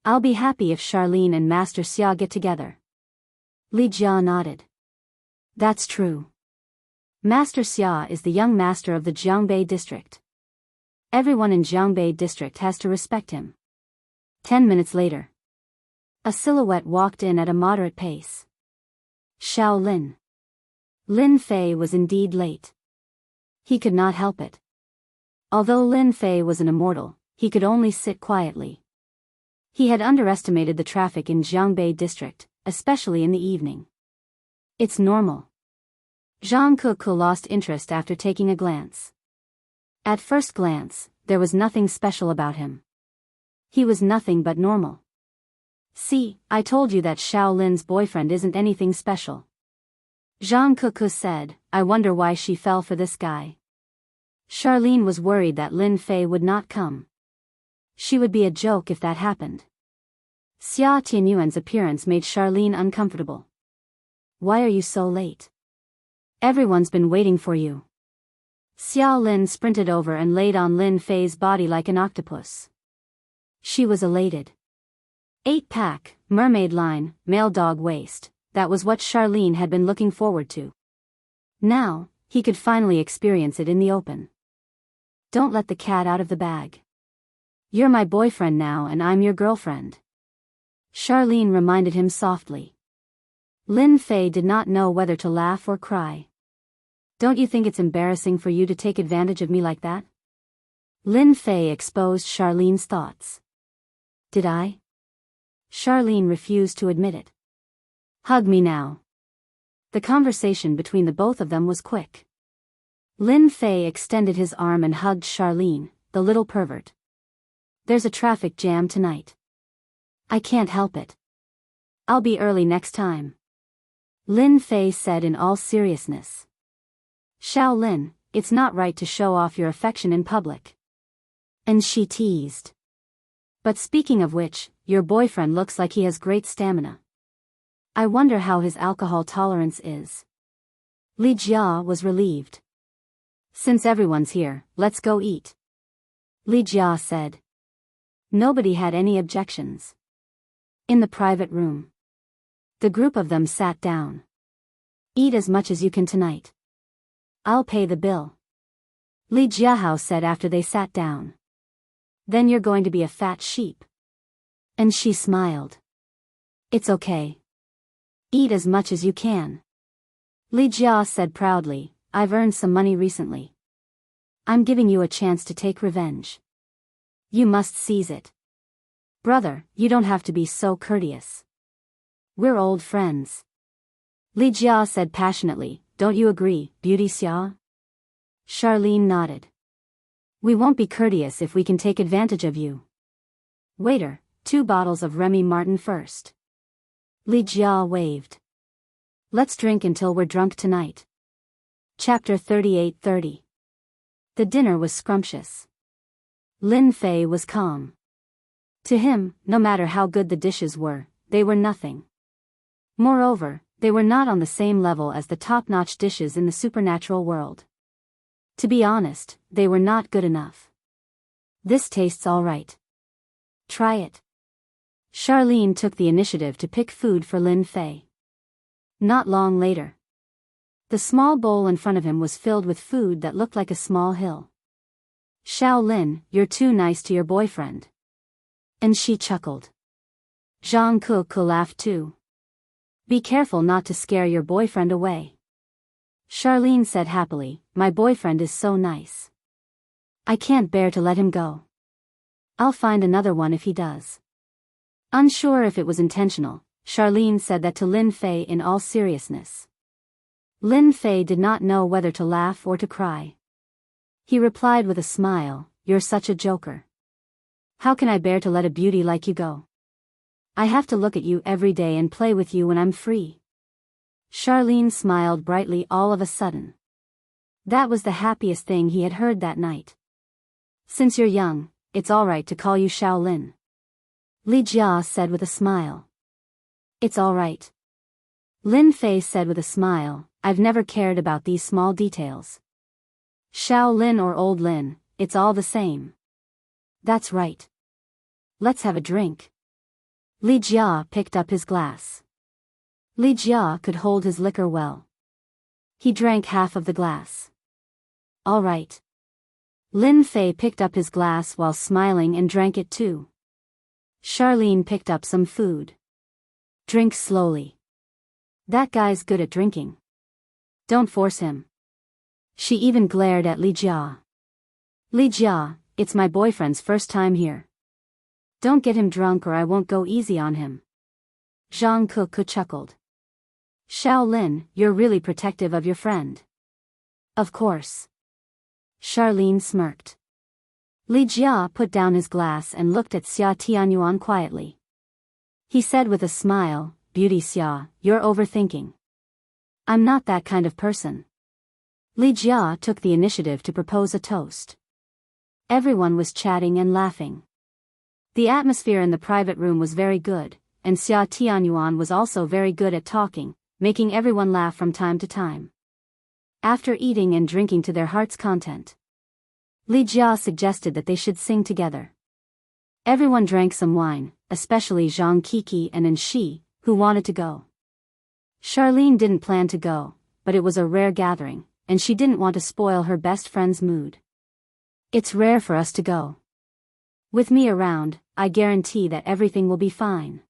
I'll be happy if Charlene and Master Xia get together. Li Jia nodded. That's true. Master Xia is the young master of the Jianghu district. Everyone in Jianghu district has to respect him. 10 minutes later. A silhouette walked in at a moderate pace. Xiao Lin. Lin Fei was indeed late. He could not help it. Although Lin Fei was an immortal, he could only sit quietly. He had underestimated the traffic in Jianghu district, especially in the evening. It's normal. Zhang Kuku lost interest after taking a glance. At first glance, there was nothing special about him. He was nothing but normal. See, I told you that Xiao Lin's boyfriend isn't anything special. Zhang Kuku said, I wonder why she fell for this guy. Charlene was worried that Lin Fei would not come. She would be a joke if that happened. Xia Tianyuan's appearance made Charlene uncomfortable. Why are you so late? Everyone's been waiting for you. Xiao Lin sprinted over and laid on Lin Fei's body like an octopus. She was elated. 8-pack, mermaid line, male dog waist, that was what Charlene had been looking forward to. Now, he could finally experience it in the open. Don't let the cat out of the bag. You're my boyfriend now and I'm your girlfriend. Charlene reminded him softly. Lin Fei did not know whether to laugh or cry. Don't you think it's embarrassing for you to take advantage of me like that? Lin Fei exposed Charlene's thoughts. Did I? Charlene refused to admit it. Hug me now. The conversation between the both of them was quick. Lin Fei extended his arm and hugged Charlene, the little pervert. There's a traffic jam tonight. I can't help it. I'll be early next time. Lin Fei said in all seriousness. Xiao Lin, it's not right to show off your affection in public. And she teased. But speaking of which, your boyfriend looks like he has great stamina. I wonder how his alcohol tolerance is. Li Jia was relieved. Since everyone's here, let's go eat. Li Jia said. Nobody had any objections. In the private room. The group of them sat down. Eat as much as you can tonight. I'll pay the bill. Li Jiahao said after they sat down. Then you're going to be a fat sheep. And she smiled. It's okay. Eat as much as you can. Li Jia said proudly, I've earned some money recently. I'm giving you a chance to take revenge. You must seize it. Brother, you don't have to be so courteous. We're old friends. Li Jia said passionately, don't you agree, Beauty Xia? Charlene nodded. We won't be courteous if we can take advantage of you. Waiter, 2 bottles of Remy Martin first. Li Jia waved. Let's drink until we're drunk tonight. Chapter 38:30. The dinner was scrumptious. Lin Fei was calm. To him, no matter how good the dishes were, they were nothing. Moreover, they were not on the same level as the top-notch dishes in the supernatural world. To be honest, they were not good enough. This tastes all right. Try it. Charlene took the initiative to pick food for Lin Fei. Not long later. The small bowl in front of him was filled with food that looked like a small hill. Shaolin, you're too nice to your boyfriend. And she chuckled. Jianghu laughed too. Be careful not to scare your boyfriend away. Charlene said happily, my boyfriend is so nice. I can't bear to let him go. I'll find another one if he does. Unsure if it was intentional, Charlene said that to Lin Fei in all seriousness. Lin Fei did not know whether to laugh or to cry. He replied with a smile, you're such a joker. How can I bear to let a beauty like you go? I have to look at you every day and play with you when I'm free. Charlene smiled brightly all of a sudden. That was the happiest thing he had heard that night. Since you're young, it's all right to call you Shaolin. Li Jia said with a smile. It's all right. Lin Fei said with a smile, I've never cared about these small details. Shaolin or Old Lin, it's all the same. That's right. Let's have a drink. Li Jia picked up his glass. Li Jia could hold his liquor well. He drank half of the glass. All right. Lin Fei picked up his glass while smiling and drank it too. Charlene picked up some food. Drink slowly. That guy's good at drinking. Don't force him. She even glared at Li Jia. Li Jia, it's my boyfriend's first time here. Don't get him drunk or I won't go easy on him. Jianghu chuckled. Shaolin, you're really protective of your friend. Of course. Charlene smirked. Li Jia put down his glass and looked at Xia Tianyuan quietly. He said with a smile, Beauty Xia, you're overthinking. I'm not that kind of person. Li Jia took the initiative to propose a toast. Everyone was chatting and laughing. The atmosphere in the private room was very good, and Xia Tianyuan was also very good at talking, making everyone laugh from time to time. After eating and drinking to their heart's content, Li Jia suggested that they should sing together. Everyone drank some wine, especially Zhang Kiki and Anshi, who wanted to go. Charlene didn't plan to go, but it was a rare gathering, and she didn't want to spoil her best friend's mood. It's rare for us to go. With me around, I guarantee that everything will be fine.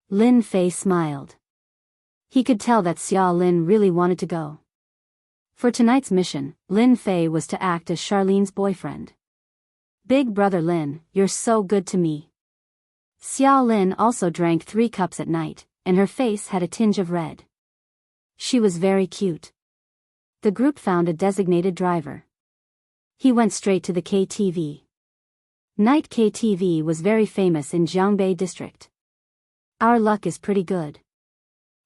Lin Fei smiled. He could tell that Xia Lin really wanted to go. For tonight's mission, Lin Fei was to act as Charlene's boyfriend. Big brother Lin, you're so good to me. Xia Lin also drank 3 cups at night, and her face had a tinge of red. She was very cute. The group found a designated driver. He went straight to the KTV. Night KTV was very famous in Jianghu district. Our luck is pretty good.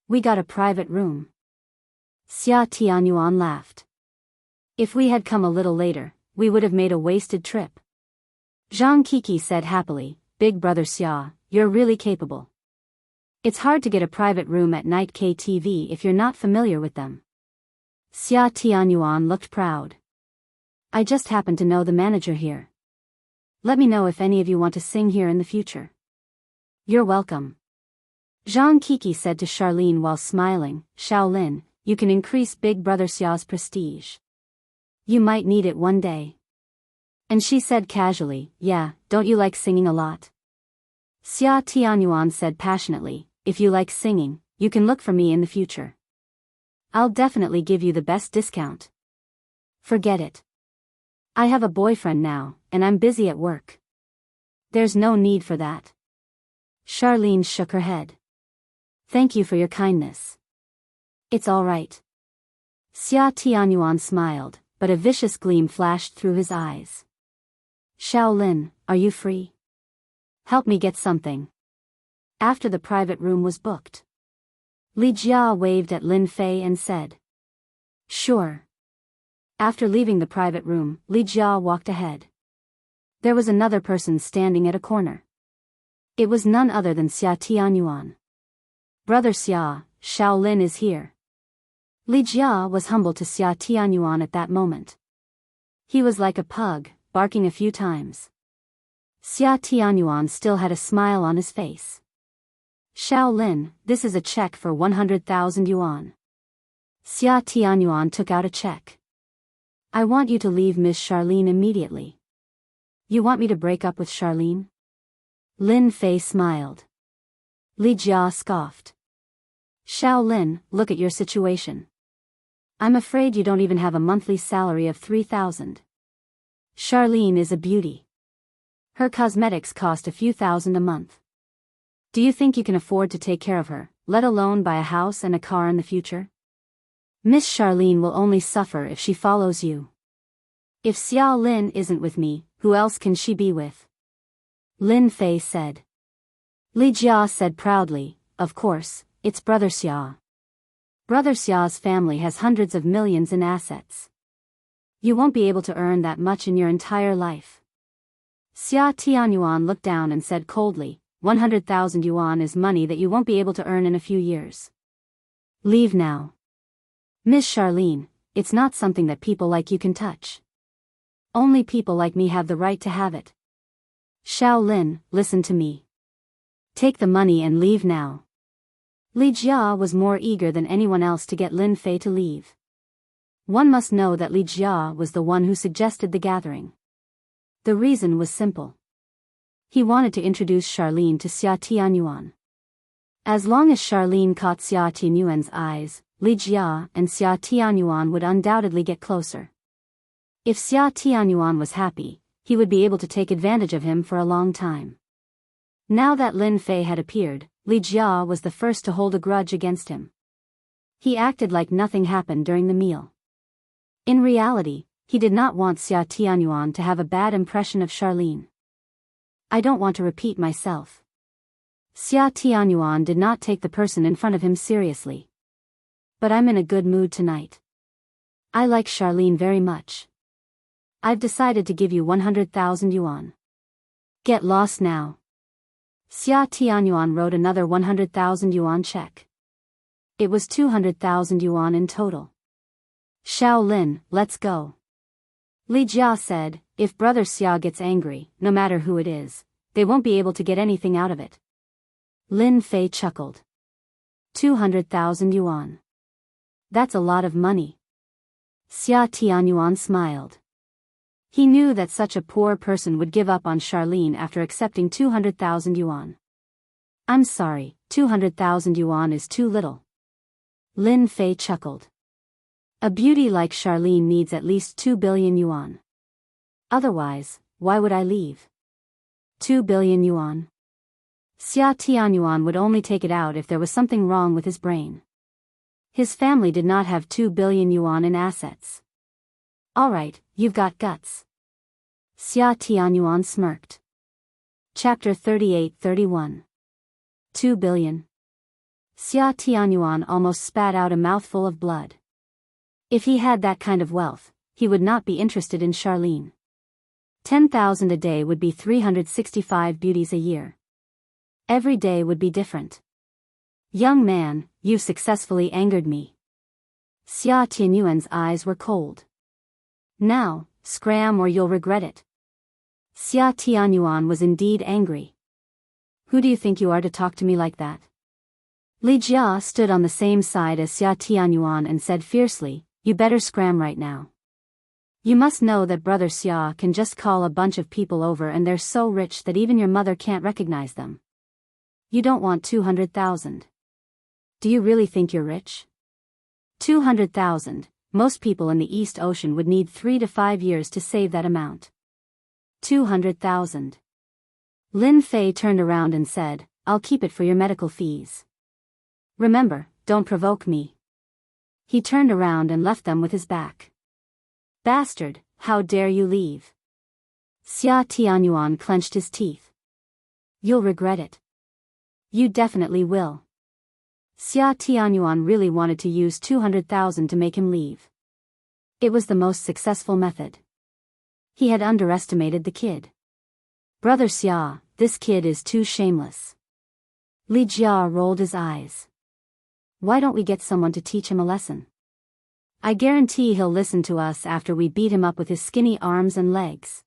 We got a private room. Xia Tianyuan laughed. If we had come a little later, we would have made a wasted trip. Zhang Kiki said happily, Big brother Xia, you're really capable. It's hard to get a private room at night KTV if you're not familiar with them. Xia Tianyuan looked proud. I just happen to know the manager here. Let me know if any of you want to sing here in the future. You're welcome. Zhang Kiki said to Charlene while smiling, Shaolin, you can increase Big brother Xia's prestige. You might need it one day. And she said casually, yeah, don't you like singing a lot? Xia Tianyuan said passionately, if you like singing, you can look for me in the future. I'll definitely give you the best discount. Forget it. I have a boyfriend now, and I'm busy at work. There's no need for that. Charlene shook her head. Thank you for your kindness. It's all right. Xia Tianyuan smiled, but a vicious gleam flashed through his eyes. Shaolin, are you free? Help me get something. After the private room was booked, Li Jia waved at Lin Fei and said, Sure. After leaving the private room, Li Jia walked ahead. There was another person standing at a corner. It was none other than Xia Tianyuan. Brother Xia, Shaolin is here. Li Jia was humble to Xia Tianyuan at that moment. He was like a pug, barking a few times. Xia Tianyuan still had a smile on his face. Shaolin, this is a check for 100,000 yuan. Xia Tianyuan took out a check. I want you to leave Miss Charlene immediately. You want me to break up with Charlene? Lin Fei smiled. Li Jia scoffed. Xiao Lin, look at your situation. I'm afraid you don't even have a monthly salary of 3,000. Charlene is a beauty. Her cosmetics cost a few thousand a month. Do you think you can afford to take care of her, let alone buy a house and a car in the future? Miss Charlene will only suffer if she follows you. If Xiao Lin isn't with me, who else can she be with? Lin Fei said. Li Jia said proudly, of course, it's Brother Xia. Brother Xia's family has hundreds of millions in assets. You won't be able to earn that much in your entire life. Xia Tianyuan looked down and said coldly, 100,000 yuan is money that you won't be able to earn in a few years. Leave now. Miss Charlene, it's not something that people like you can touch. Only people like me have the right to have it. Xiao Lin, listen to me. Take the money and leave now. Li Jia was more eager than anyone else to get Lin Fei to leave. One must know that Li Jia was the one who suggested the gathering. The reason was simple. He wanted to introduce Charlene to Xia Tianyuan. As long as Charlene caught Xia Tianyuan's eyes, Li Jia and Xia Tianyuan would undoubtedly get closer. If Xia Tianyuan was happy, he would be able to take advantage of him for a long time. Now that Lin Fei had appeared, Li Jia was the first to hold a grudge against him. He acted like nothing happened during the meal. In reality, he did not want Xia Tianyuan to have a bad impression of Charlene. I don't want to repeat myself. Xia Tianyuan did not take the person in front of him seriously. But I'm in a good mood tonight. I like Charlene very much. I've decided to give you 100,000 yuan. Get lost now. Xia Tianyuan wrote another 100,000 yuan check. It was 200,000 yuan in total. Xiao Lin, let's go. Li Jia said, if Brother Xia gets angry, no matter who it is, they won't be able to get anything out of it. Lin Fei chuckled. 200,000 yuan. That's a lot of money. Xia Tianyuan smiled. He knew that such a poor person would give up on Charlene after accepting 200,000 yuan. I'm sorry, 200,000 yuan is too little. Lin Fei chuckled. A beauty like Charlene needs at least 2 billion yuan. Otherwise, why would I leave? 2 billion yuan. Xia Tianyuan would only take it out if there was something wrong with his brain. His family did not have 2 billion yuan in assets. Alright, you've got guts. Xia Tianyuan smirked. Chapter 38-31. 2 billion. Xia Tianyuan almost spat out a mouthful of blood. If he had that kind of wealth, he would not be interested in Charlene. 10,000 a day would be 365 beauties a year. Every day would be different. Young man, you've successfully angered me. Xia Tianyuan's eyes were cold. Now, scram or you'll regret it. Xia Tianyuan was indeed angry. Who do you think you are to talk to me like that? Li Jia stood on the same side as Xia Tianyuan and said fiercely, you better scram right now. You must know that Brother Xia can just call a bunch of people over and they're so rich that even your mother can't recognize them. You don't want 200,000. Do you really think you're rich? 200,000. Most people in the East Ocean would need 3 to 5 years to save that amount. 200,000. Lin Fei turned around and said, I'll keep it for your medical fees. Remember, don't provoke me. He turned around and left them with his back. Bastard, how dare you leave? Xia Tianyuan clenched his teeth. You'll regret it. You definitely will. Xia Tianyuan really wanted to use 200,000 to make him leave. It was the most successful method. He had underestimated the kid. Brother Xia, this kid is too shameless. Li Jia rolled his eyes. Why don't we get someone to teach him a lesson? I guarantee he'll listen to us after we beat him up with his skinny arms and legs.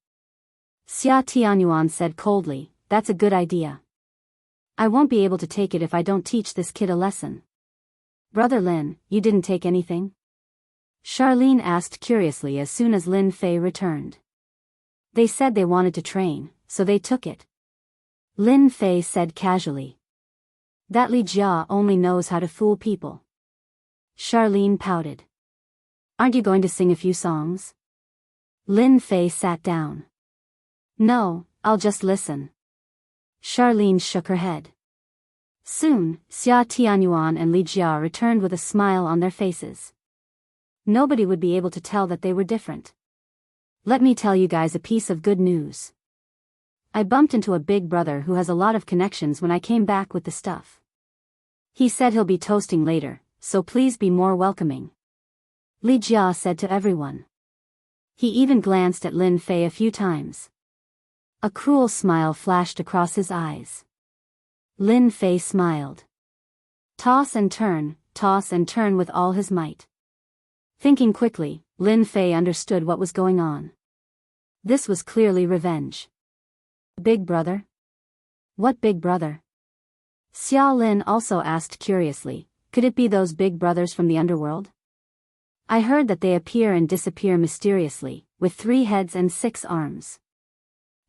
Xia Tianyuan said coldly, that's a good idea. I won't be able to take it if I don't teach this kid a lesson. Brother Lin, you didn't take anything? Charlene asked curiously as soon as Lin Fei returned. They said they wanted to train, so they took it. Lin Fei said casually. That Li Jia only knows how to fool people. Charlene pouted. Aren't you going to sing a few songs? Lin Fei sat down. No, I'll just listen. Charlene shook her head. Soon, Xia Tianyuan and Li Jia returned with a smile on their faces. Nobody would be able to tell that they were different. Let me tell you guys a piece of good news. I bumped into a big brother who has a lot of connections when I came back with the stuff. He said he'll be toasting later, so please be more welcoming. Li Jia said to everyone. He even glanced at Lin Fei a few times. A cruel smile flashed across his eyes. Lin Fei smiled. Toss and turn with all his might. Thinking quickly, Lin Fei understood what was going on. This was clearly revenge. Big brother? What big brother? Xia Lin also asked curiously, could it be those big brothers from the underworld? I heard that they appear and disappear mysteriously, with 3 heads and 6 arms.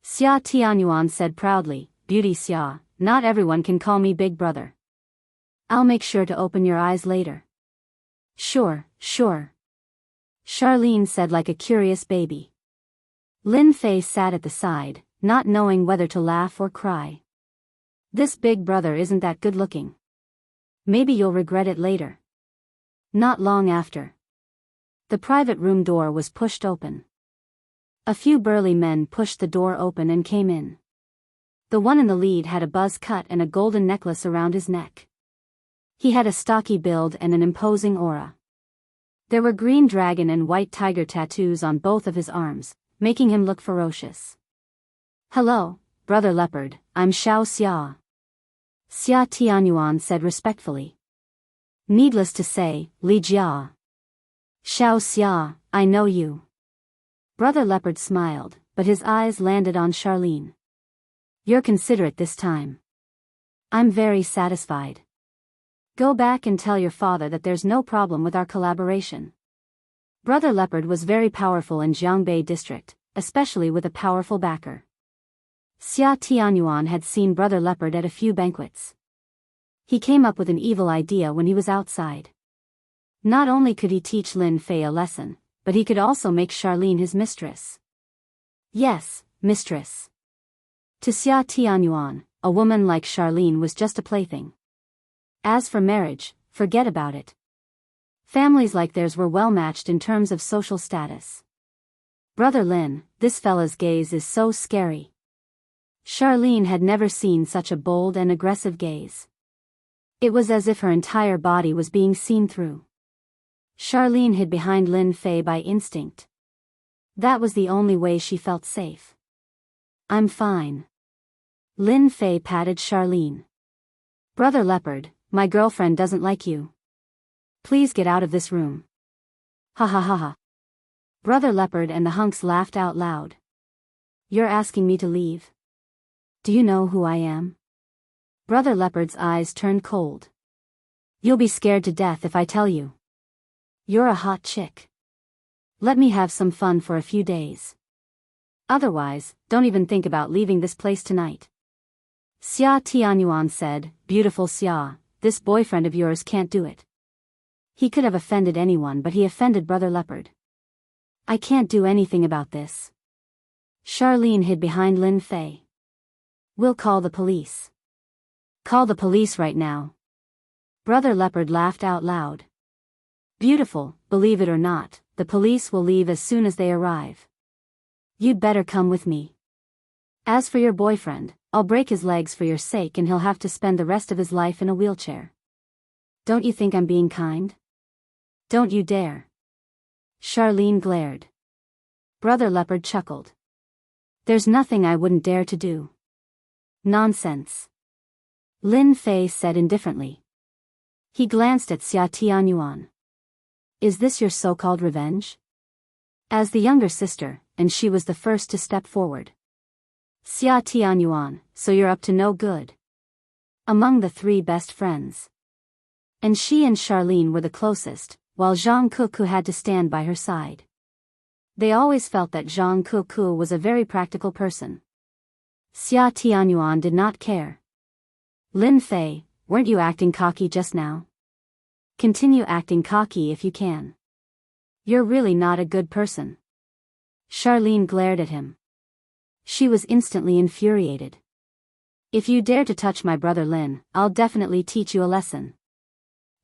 Xia Tianyuan said proudly, Beauty Xia, not everyone can call me big brother. I'll make sure to open your eyes later. Sure. Charlene said like a curious baby. Lin Fei sat at the side, not knowing whether to laugh or cry. This big brother isn't that good looking. Maybe you'll regret it later. Not long after. The private room door was pushed open. A few burly men pushed the door open and came in. The one in the lead had a buzz cut and a golden necklace around his neck. He had a stocky build and an imposing aura. There were green dragon and white tiger tattoos on both of his arms, making him look ferocious. Hello, Brother Leopard, I'm Xiao Xia. Xia Tianyuan said respectfully. Needless to say, Li Jia. Xiao Xia, I know you. Brother Leopard smiled, but his eyes landed on Charlene. You're considerate this time. I'm very satisfied. Go back and tell your father that there's no problem with our collaboration. Brother Leopard was very powerful in Jianghu district, especially with a powerful backer. Xia Tianyuan had seen Brother Leopard at a few banquets. He came up with an evil idea when he was outside. Not only could he teach Lin Fei a lesson, but he could also make Charlene his mistress. Yes, mistress. To Xia Tianyuan, a woman like Charlene was just a plaything. As for marriage, forget about it. Families like theirs were well matched in terms of social status. Brother Lin, this fella's gaze is so scary. Charlene had never seen such a bold and aggressive gaze. It was as if her entire body was being seen through. Charlene hid behind Lin Fei by instinct. That was the only way she felt safe. I'm fine. Lin Fei patted Charlene. Brother Leopard, my girlfriend doesn't like you. Please get out of this room. Ha ha ha ha. Brother Leopard and the hunks laughed out loud. You're asking me to leave? Do you know who I am? Brother Leopard's eyes turned cold. You'll be scared to death if I tell you. You're a hot chick. Let me have some fun for a few days. Otherwise, don't even think about leaving this place tonight. Xia Tianyuan said, Beautiful Xia, this boyfriend of yours can't do it. He could have offended anyone, but he offended Brother Leopard. I can't do anything about this. Charlene hid behind Lin Fei. We'll call the police. Call the police right now. Brother Leopard laughed out loud. Beautiful, believe it or not, the police will leave as soon as they arrive. You'd better come with me. As for your boyfriend, I'll break his legs for your sake and he'll have to spend the rest of his life in a wheelchair. Don't you think I'm being kind? Don't you dare. Charlene glared. Brother Leopard chuckled. There's nothing I wouldn't dare to do. Nonsense. Lin Fei said indifferently. He glanced at Xia Tianyuan. Is this your so-called revenge? As the younger sister, and she was the first to step forward. Xia Tianyuan, so you're up to no good. Among the 3 best friends. And she and Charlene were the closest, while Jianghu had to stand by her side. They always felt that Zhang Kuku was a very practical person. Xia Tianyuan did not care. Lin Fei, weren't you acting cocky just now? Continue acting cocky if you can. You're really not a good person. Charlene glared at him. She was instantly infuriated. If you dare to touch my brother Lin, I'll definitely teach you a lesson.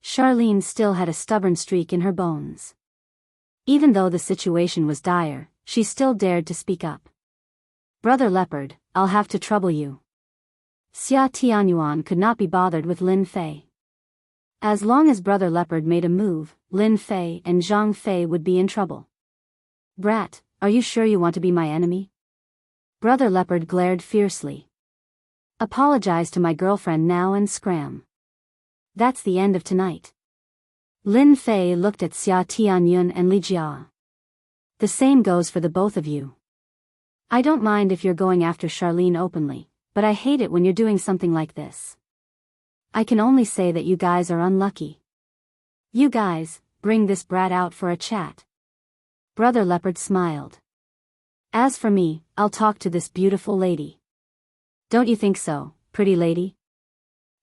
Charlene still had a stubborn streak in her bones. Even though the situation was dire, she still dared to speak up. Brother Leopard, I'll have to trouble you. Xia Tianyuan could not be bothered with Lin Fei. As long as Brother Leopard made a move, Lin Fei and Zhang Fei would be in trouble. Brat, are you sure you want to be my enemy? Brother Leopard glared fiercely. Apologize to my girlfriend now and scram. That's the end of tonight. Lin Fei looked at Xia Tianyun and Li Jia. The same goes for the both of you. I don't mind if you're going after Charlene openly, but I hate it when you're doing something like this. I can only say that you guys are unlucky. You guys, bring this brat out for a chat. Brother Leopard smiled. As for me, I'll talk to this beautiful lady. Don't you think so, pretty lady?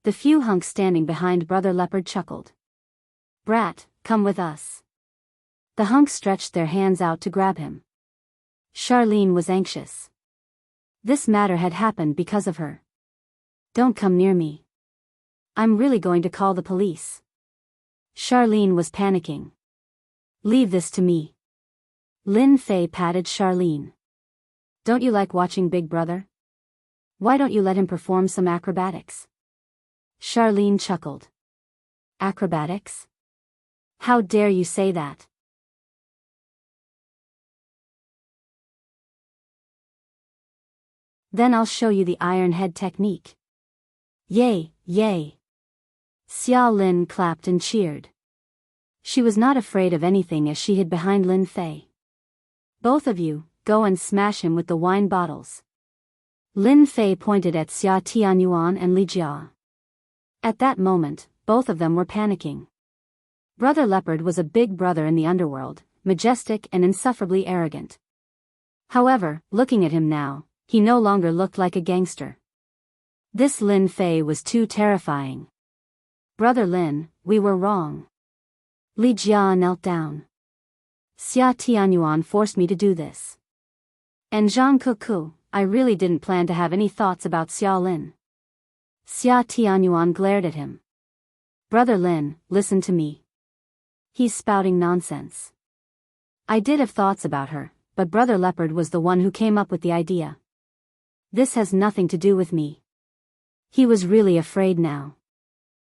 The few hunks standing behind Brother Leopard chuckled. Brat, come with us. The hunks stretched their hands out to grab him. Charlene was anxious. This matter had happened because of her. Don't come near me. I'm really going to call the police. Charlene was panicking. Leave this to me. Lin Fei patted Charlene. Don't you like watching Big Brother? Why don't you let him perform some acrobatics? Charlene chuckled. Acrobatics? How dare you say that? Then I'll show you the iron head technique. Yay, yay. Xia Lin clapped and cheered. She was not afraid of anything as she hid behind Lin Fei. Both of you, go and smash him with the wine bottles. Lin Fei pointed at Xia Tianyuan and Li Jia. At that moment, both of them were panicking. Brother Leopard was a big brother in the underworld, majestic and insufferably arrogant. However, looking at him now, he no longer looked like a gangster. This Lin Fei was too terrifying. Brother Lin, we were wrong. Li Jia knelt down. Xia Tianyuan forced me to do this. And Zhang Kuku, I really didn't plan to have any thoughts about Xia Lin. Xia Tianyuan glared at him. Brother Lin, listen to me. He's spouting nonsense. I did have thoughts about her, but Brother Leopard was the one who came up with the idea. This has nothing to do with me. He was really afraid now.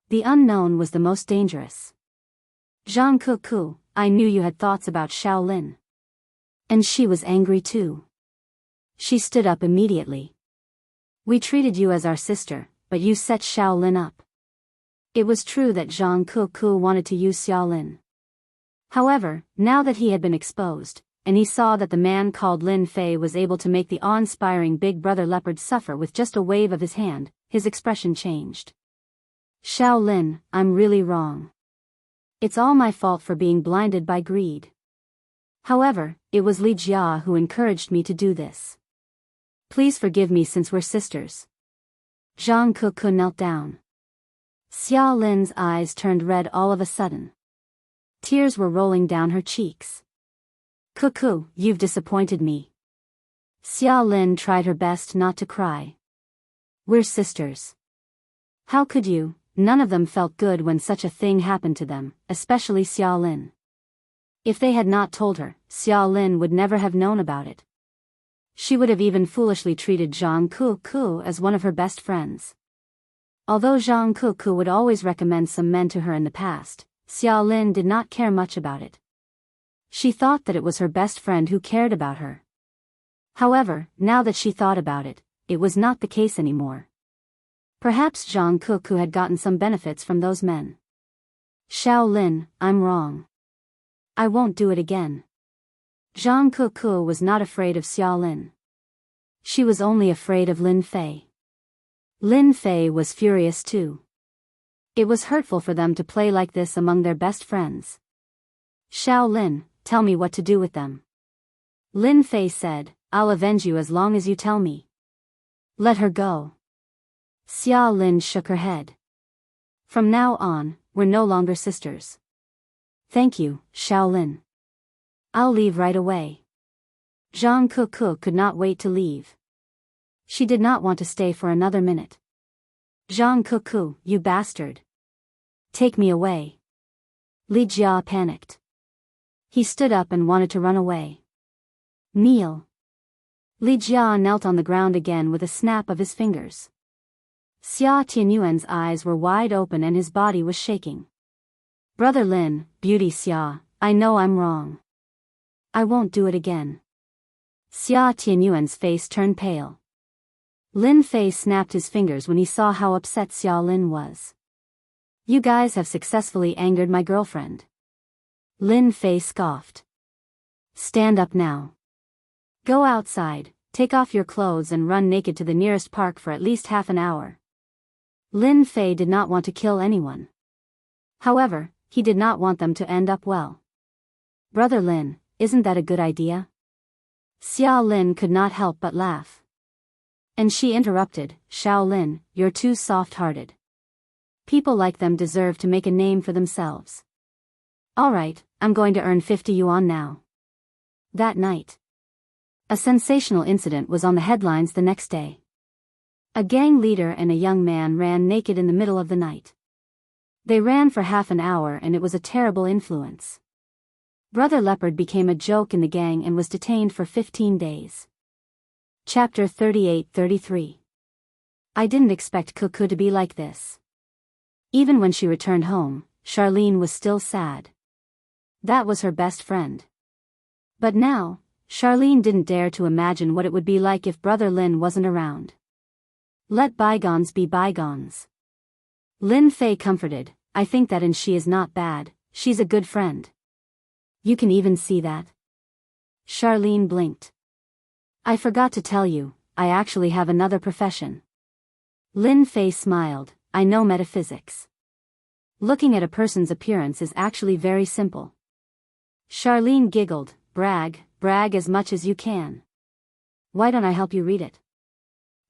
The unknown was the most dangerous. Zhang Kuku, I knew you had thoughts about Xiao Lin. And she was angry too. She stood up immediately. We treated you as our sister, but you set Xiao Lin up. It was true that Zhang Kuku wanted to use Xiao Lin. However, now that he had been exposed, and he saw that the man called Lin Fei was able to make the awe-inspiring Big Brother Leopard suffer with just a wave of his hand, his expression changed. Xiao Lin, I'm really wrong. It's all my fault for being blinded by greed. However, it was Li Jia who encouraged me to do this. Please forgive me since we're sisters. Zhang Kuku knelt down. Xia Lin's eyes turned red all of a sudden. Tears were rolling down her cheeks. Kuku, you've disappointed me. Xia Lin tried her best not to cry. We're sisters. How could you? None of them felt good when such a thing happened to them, especially Xia Lin. If they had not told her, Xia Lin would never have known about it. She would have even foolishly treated Zhang Kuku as one of her best friends. Although Zhang Kuku would always recommend some men to her in the past, Xia Lin did not care much about it. She thought that it was her best friend who cared about her. However, now that she thought about it, it was not the case anymore. Perhaps Zhang Kuku had gotten some benefits from those men. Xiao Lin, I'm wrong. I won't do it again. Zhang Kuku was not afraid of Xia Lin. She was only afraid of Lin Fei. Lin Fei was furious too. It was hurtful for them to play like this among their best friends. Xiao Lin, tell me what to do with them. Lin Fei said, I'll avenge you as long as you tell me. Let her go. Xia Lin shook her head. From now on, we're no longer sisters. Thank you, Shaolin. I'll leave right away. Zhang Kuku could not wait to leave. She did not want to stay for another minute. Zhang Kuku, you bastard. Take me away. Li Jia panicked. He stood up and wanted to run away. Kneel. Li Jia knelt on the ground again with a snap of his fingers. Xia Tianyuan's eyes were wide open and his body was shaking. Brother Lin, Beauty Xia, I know I'm wrong. I won't do it again. Xia Tianyuan's face turned pale. Lin Fei snapped his fingers when he saw how upset Xia Lin was. You guys have successfully angered my girlfriend. Lin Fei scoffed. Stand up now. Go outside, take off your clothes and run naked to the nearest park for at least half an hour. Lin Fei did not want to kill anyone. However, he did not want them to end up well. Brother Lin, isn't that a good idea? Xia Lin could not help but laugh. And she interrupted, Shaolin, you're too soft-hearted. People like them deserve to make a name for themselves. Alright, I'm going to earn 50 yuan now. That night. A sensational incident was on the headlines the next day. A gang leader and a young man ran naked in the middle of the night. They ran for half an hour and it was a terrible influence. Brother Leopard became a joke in the gang and was detained for 15 days. Chapter 38-33. I didn't expect Kuku to be like this. Even when she returned home, Charlene was still sad. That was her best friend. But now, Charlene didn't dare to imagine what it would be like if Brother Lin wasn't around. Let bygones be bygones. Lin Fei comforted, I think that and she is not bad, she's a good friend. You can even see that. Charlene blinked. I forgot to tell you, I actually have another profession. Lin Fei smiled, I know metaphysics. Looking at a person's appearance is actually very simple. Charlene giggled, brag as much as you can. Why don't I help you read it?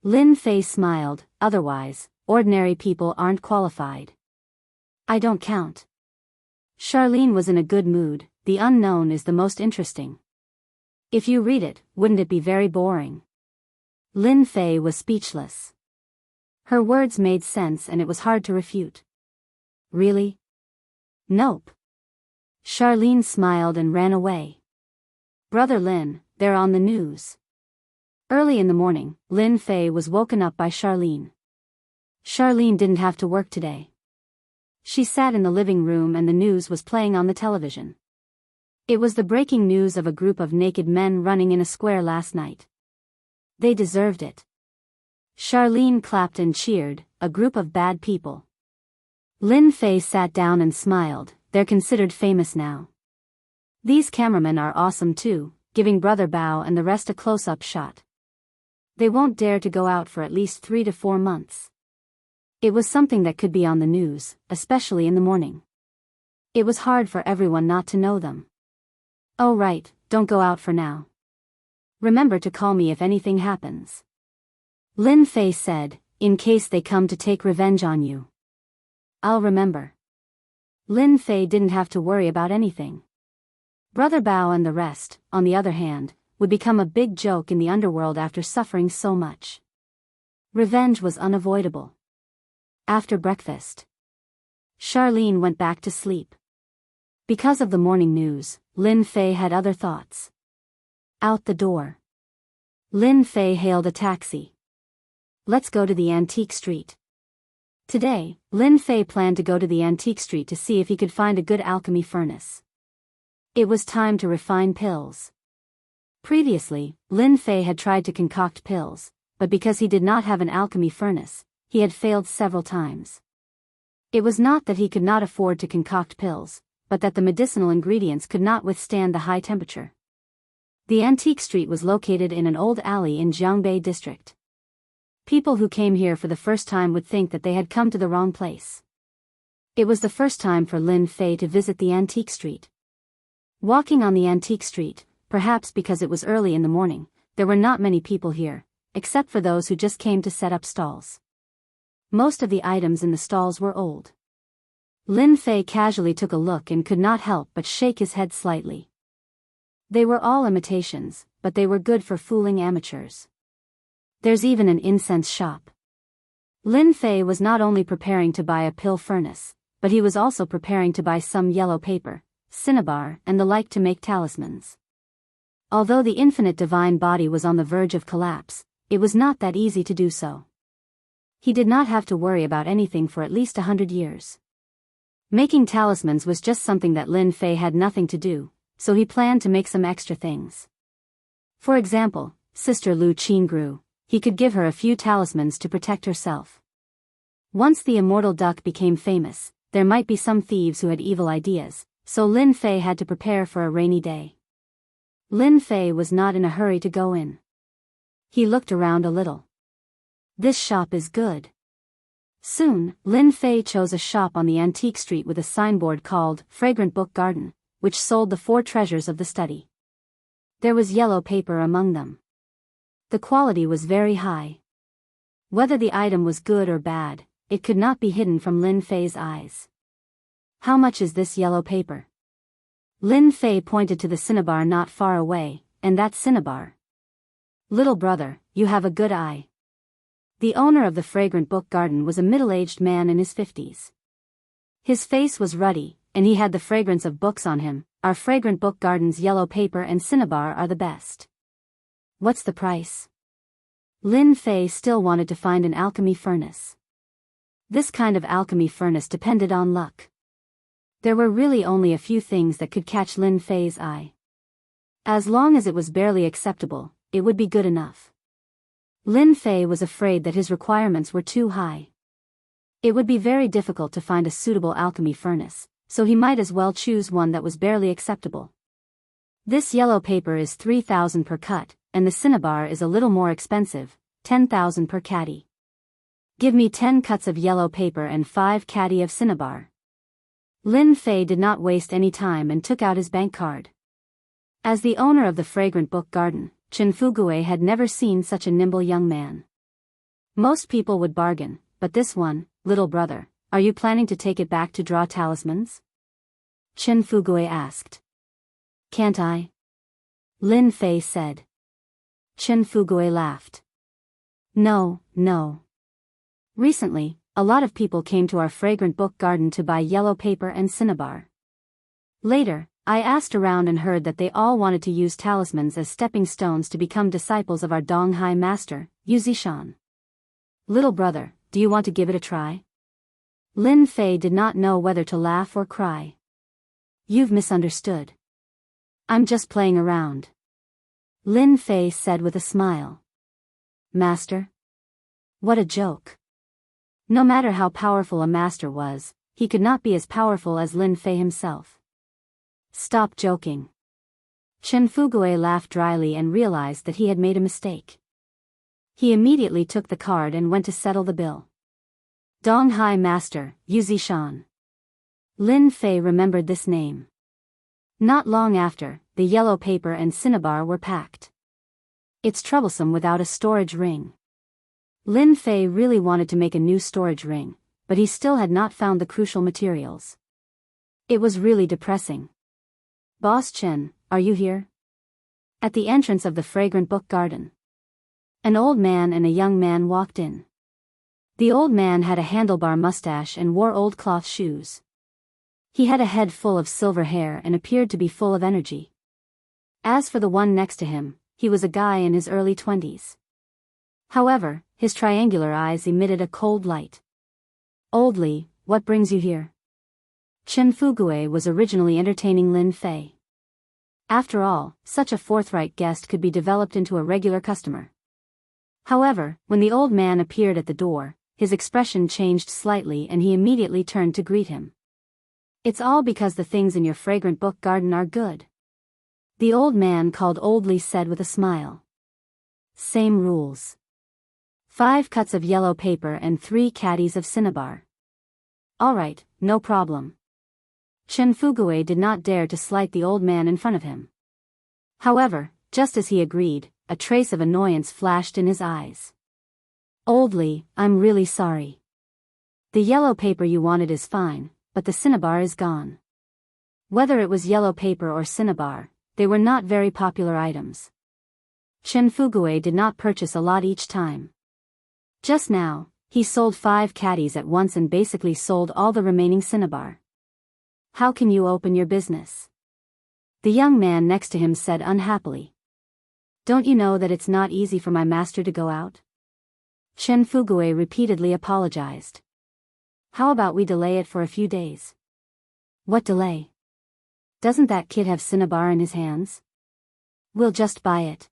Lin Fei smiled, otherwise, ordinary people aren't qualified. I don't count. Charlene was in a good mood, the unknown is the most interesting. If you read it, wouldn't it be very boring? Lin Fei was speechless. Her words made sense and it was hard to refute. Really? Nope. Charlene smiled and ran away. Brother Lin, they're on the news. Early in the morning, Lin Fei was woken up by Charlene. Charlene didn't have to work today. She sat in the living room and the news was playing on the television. It was the breaking news of a group of naked men running in a square last night. They deserved it. Charlene clapped and cheered, a group of bad people. Lin Fei sat down and smiled, they're considered famous now. These cameramen are awesome too, giving Brother Bao and the rest a close-up shot. They won't dare to go out for at least 3 to 4 months. It was something that could be on the news, especially in the morning. It was hard for everyone not to know them. Oh right, don't go out for now. Remember to call me if anything happens. Lin Fei said, in case they come to take revenge on you. I'll remember. Lin Fei didn't have to worry about anything. Brother Bao and the rest, on the other hand, would become a big joke in the underworld after suffering so much. Revenge was unavoidable. After breakfast, Charlene went back to sleep. Because of the morning news, Lin Fei had other thoughts. Out the door. Lin Fei hailed a taxi. Let's go to the antique street. Today, Lin Fei planned to go to the antique street to see if he could find a good alchemy furnace. It was time to refine pills. Previously, Lin Fei had tried to concoct pills, but because he did not have an alchemy furnace, he had failed several times. It was not that he could not afford to concoct pills, but that the medicinal ingredients could not withstand the high temperature. The antique street was located in an old alley in Jianghu district. People who came here for the first time would think that they had come to the wrong place. It was the first time for Lin Fei to visit the antique street. Walking on the antique street, perhaps because it was early in the morning, there were not many people here, except for those who just came to set up stalls. Most of the items in the stalls were old. Lin Fei casually took a look and could not help but shake his head slightly. They were all imitations, but they were good for fooling amateurs. There's even an incense shop. Lin Fei was not only preparing to buy a pill furnace, but he was also preparing to buy some yellow paper, cinnabar, and the like to make talismans. Although the infinite divine body was on the verge of collapse, it was not that easy to do so. He did not have to worry about anything for at least 100 years. Making talismans was just something that Lin Fei had nothing to do, so he planned to make some extra things. For example, Sister Lu Qin grew. He could give her a few talismans to protect herself. Once the immortal duck became famous, there might be some thieves who had evil ideas, so Lin Fei had to prepare for a rainy day. Lin Fei was not in a hurry to go in. He looked around a little. This shop is good. Soon, Lin Fei chose a shop on the antique street with a signboard called Fragrant Book Garden, which sold the 4 treasures of the study. There was yellow paper among them. The quality was very high. Whether the item was good or bad, it could not be hidden from Lin Fei's eyes. How much is this yellow paper? Lin Fei pointed to the cinnabar not far away, and that cinnabar. Little brother, you have a good eye. The owner of the Fragrant Book Garden was a middle-aged man in his 50s. His face was ruddy, and he had the fragrance of books on him. Our Fragrant Book Garden's yellow paper and cinnabar are the best. What's the price? Lin Fei still wanted to find an alchemy furnace. This kind of alchemy furnace depended on luck. There were really only a few things that could catch Lin Fei's eye. As long as it was barely acceptable, it would be good enough. Lin Fei was afraid that his requirements were too high. It would be very difficult to find a suitable alchemy furnace, so he might as well choose one that was barely acceptable. This yellow paper is 3,000 per cut, and the cinnabar is a little more expensive, 10,000 per caddy. Give me 10 cuts of yellow paper and 5 caddy of cinnabar. Lin Fei did not waste any time and took out his bank card. As the owner of the Fragrant Book Garden, Chen Fugue had never seen such a nimble young man. Most people would bargain, but this one, little brother, are you planning to take it back to draw talismans? Chen Fugue asked. Can't I? Lin Fei said. Chen Fugue laughed. No. Recently, a lot of people came to our Fragrant Book Garden to buy yellow paper and cinnabar. Later, I asked around and heard that they all wanted to use talismans as stepping stones to become disciples of our Donghai master, Yuzishan. Little brother, do you want to give it a try? Lin Fei did not know whether to laugh or cry. You've misunderstood. I'm just playing around. Lin Fei said with a smile. Master? What a joke. No matter how powerful a master was, he could not be as powerful as Lin Fei himself. Stop joking. Chen Fugue laughed dryly and realized that he had made a mistake. He immediately took the card and went to settle the bill. Donghai Master, Yuzishan. Lin Fei remembered this name. Not long after, the yellow paper and cinnabar were packed. It's troublesome without a storage ring. Lin Fei really wanted to make a new storage ring, but he still had not found the crucial materials. It was really depressing. Boss Chen, are you here? At the entrance of the Fragrant Book Garden, an old man and a young man walked in. The old man had a handlebar mustache and wore old cloth shoes. He had a head full of silver hair and appeared to be full of energy. As for the one next to him, he was a guy in his early 20s. However, his triangular eyes emitted a cold light. Old Li, what brings you here? Chen Fugue was originally entertaining Lin Fei. After all, such a forthright guest could be developed into a regular customer. However, when the old man appeared at the door, his expression changed slightly and he immediately turned to greet him. It's all because the things in your Fragrant Book Garden are good. The old man called Old Li said with a smile. Same rules. 5 cuts of yellow paper and 3 caddies of cinnabar. Alright, no problem. Chen Fugue did not dare to slight the old man in front of him. However, just as he agreed, a trace of annoyance flashed in his eyes. "Old Li, I'm really sorry. The yellow paper you wanted is fine, but the cinnabar is gone." Whether it was yellow paper or cinnabar, they were not very popular items. Chen Fugui did not purchase a lot each time. Just now, he sold 5 caddies at once and basically sold all the remaining cinnabar. "How can you open your business?" the young man next to him said unhappily. "Don't you know that it's not easy for my master to go out?" Chen Fugui repeatedly apologized. "How about we delay it for a few days?" "What delay? Doesn't that kid have cinnabar in his hands? We'll just buy it."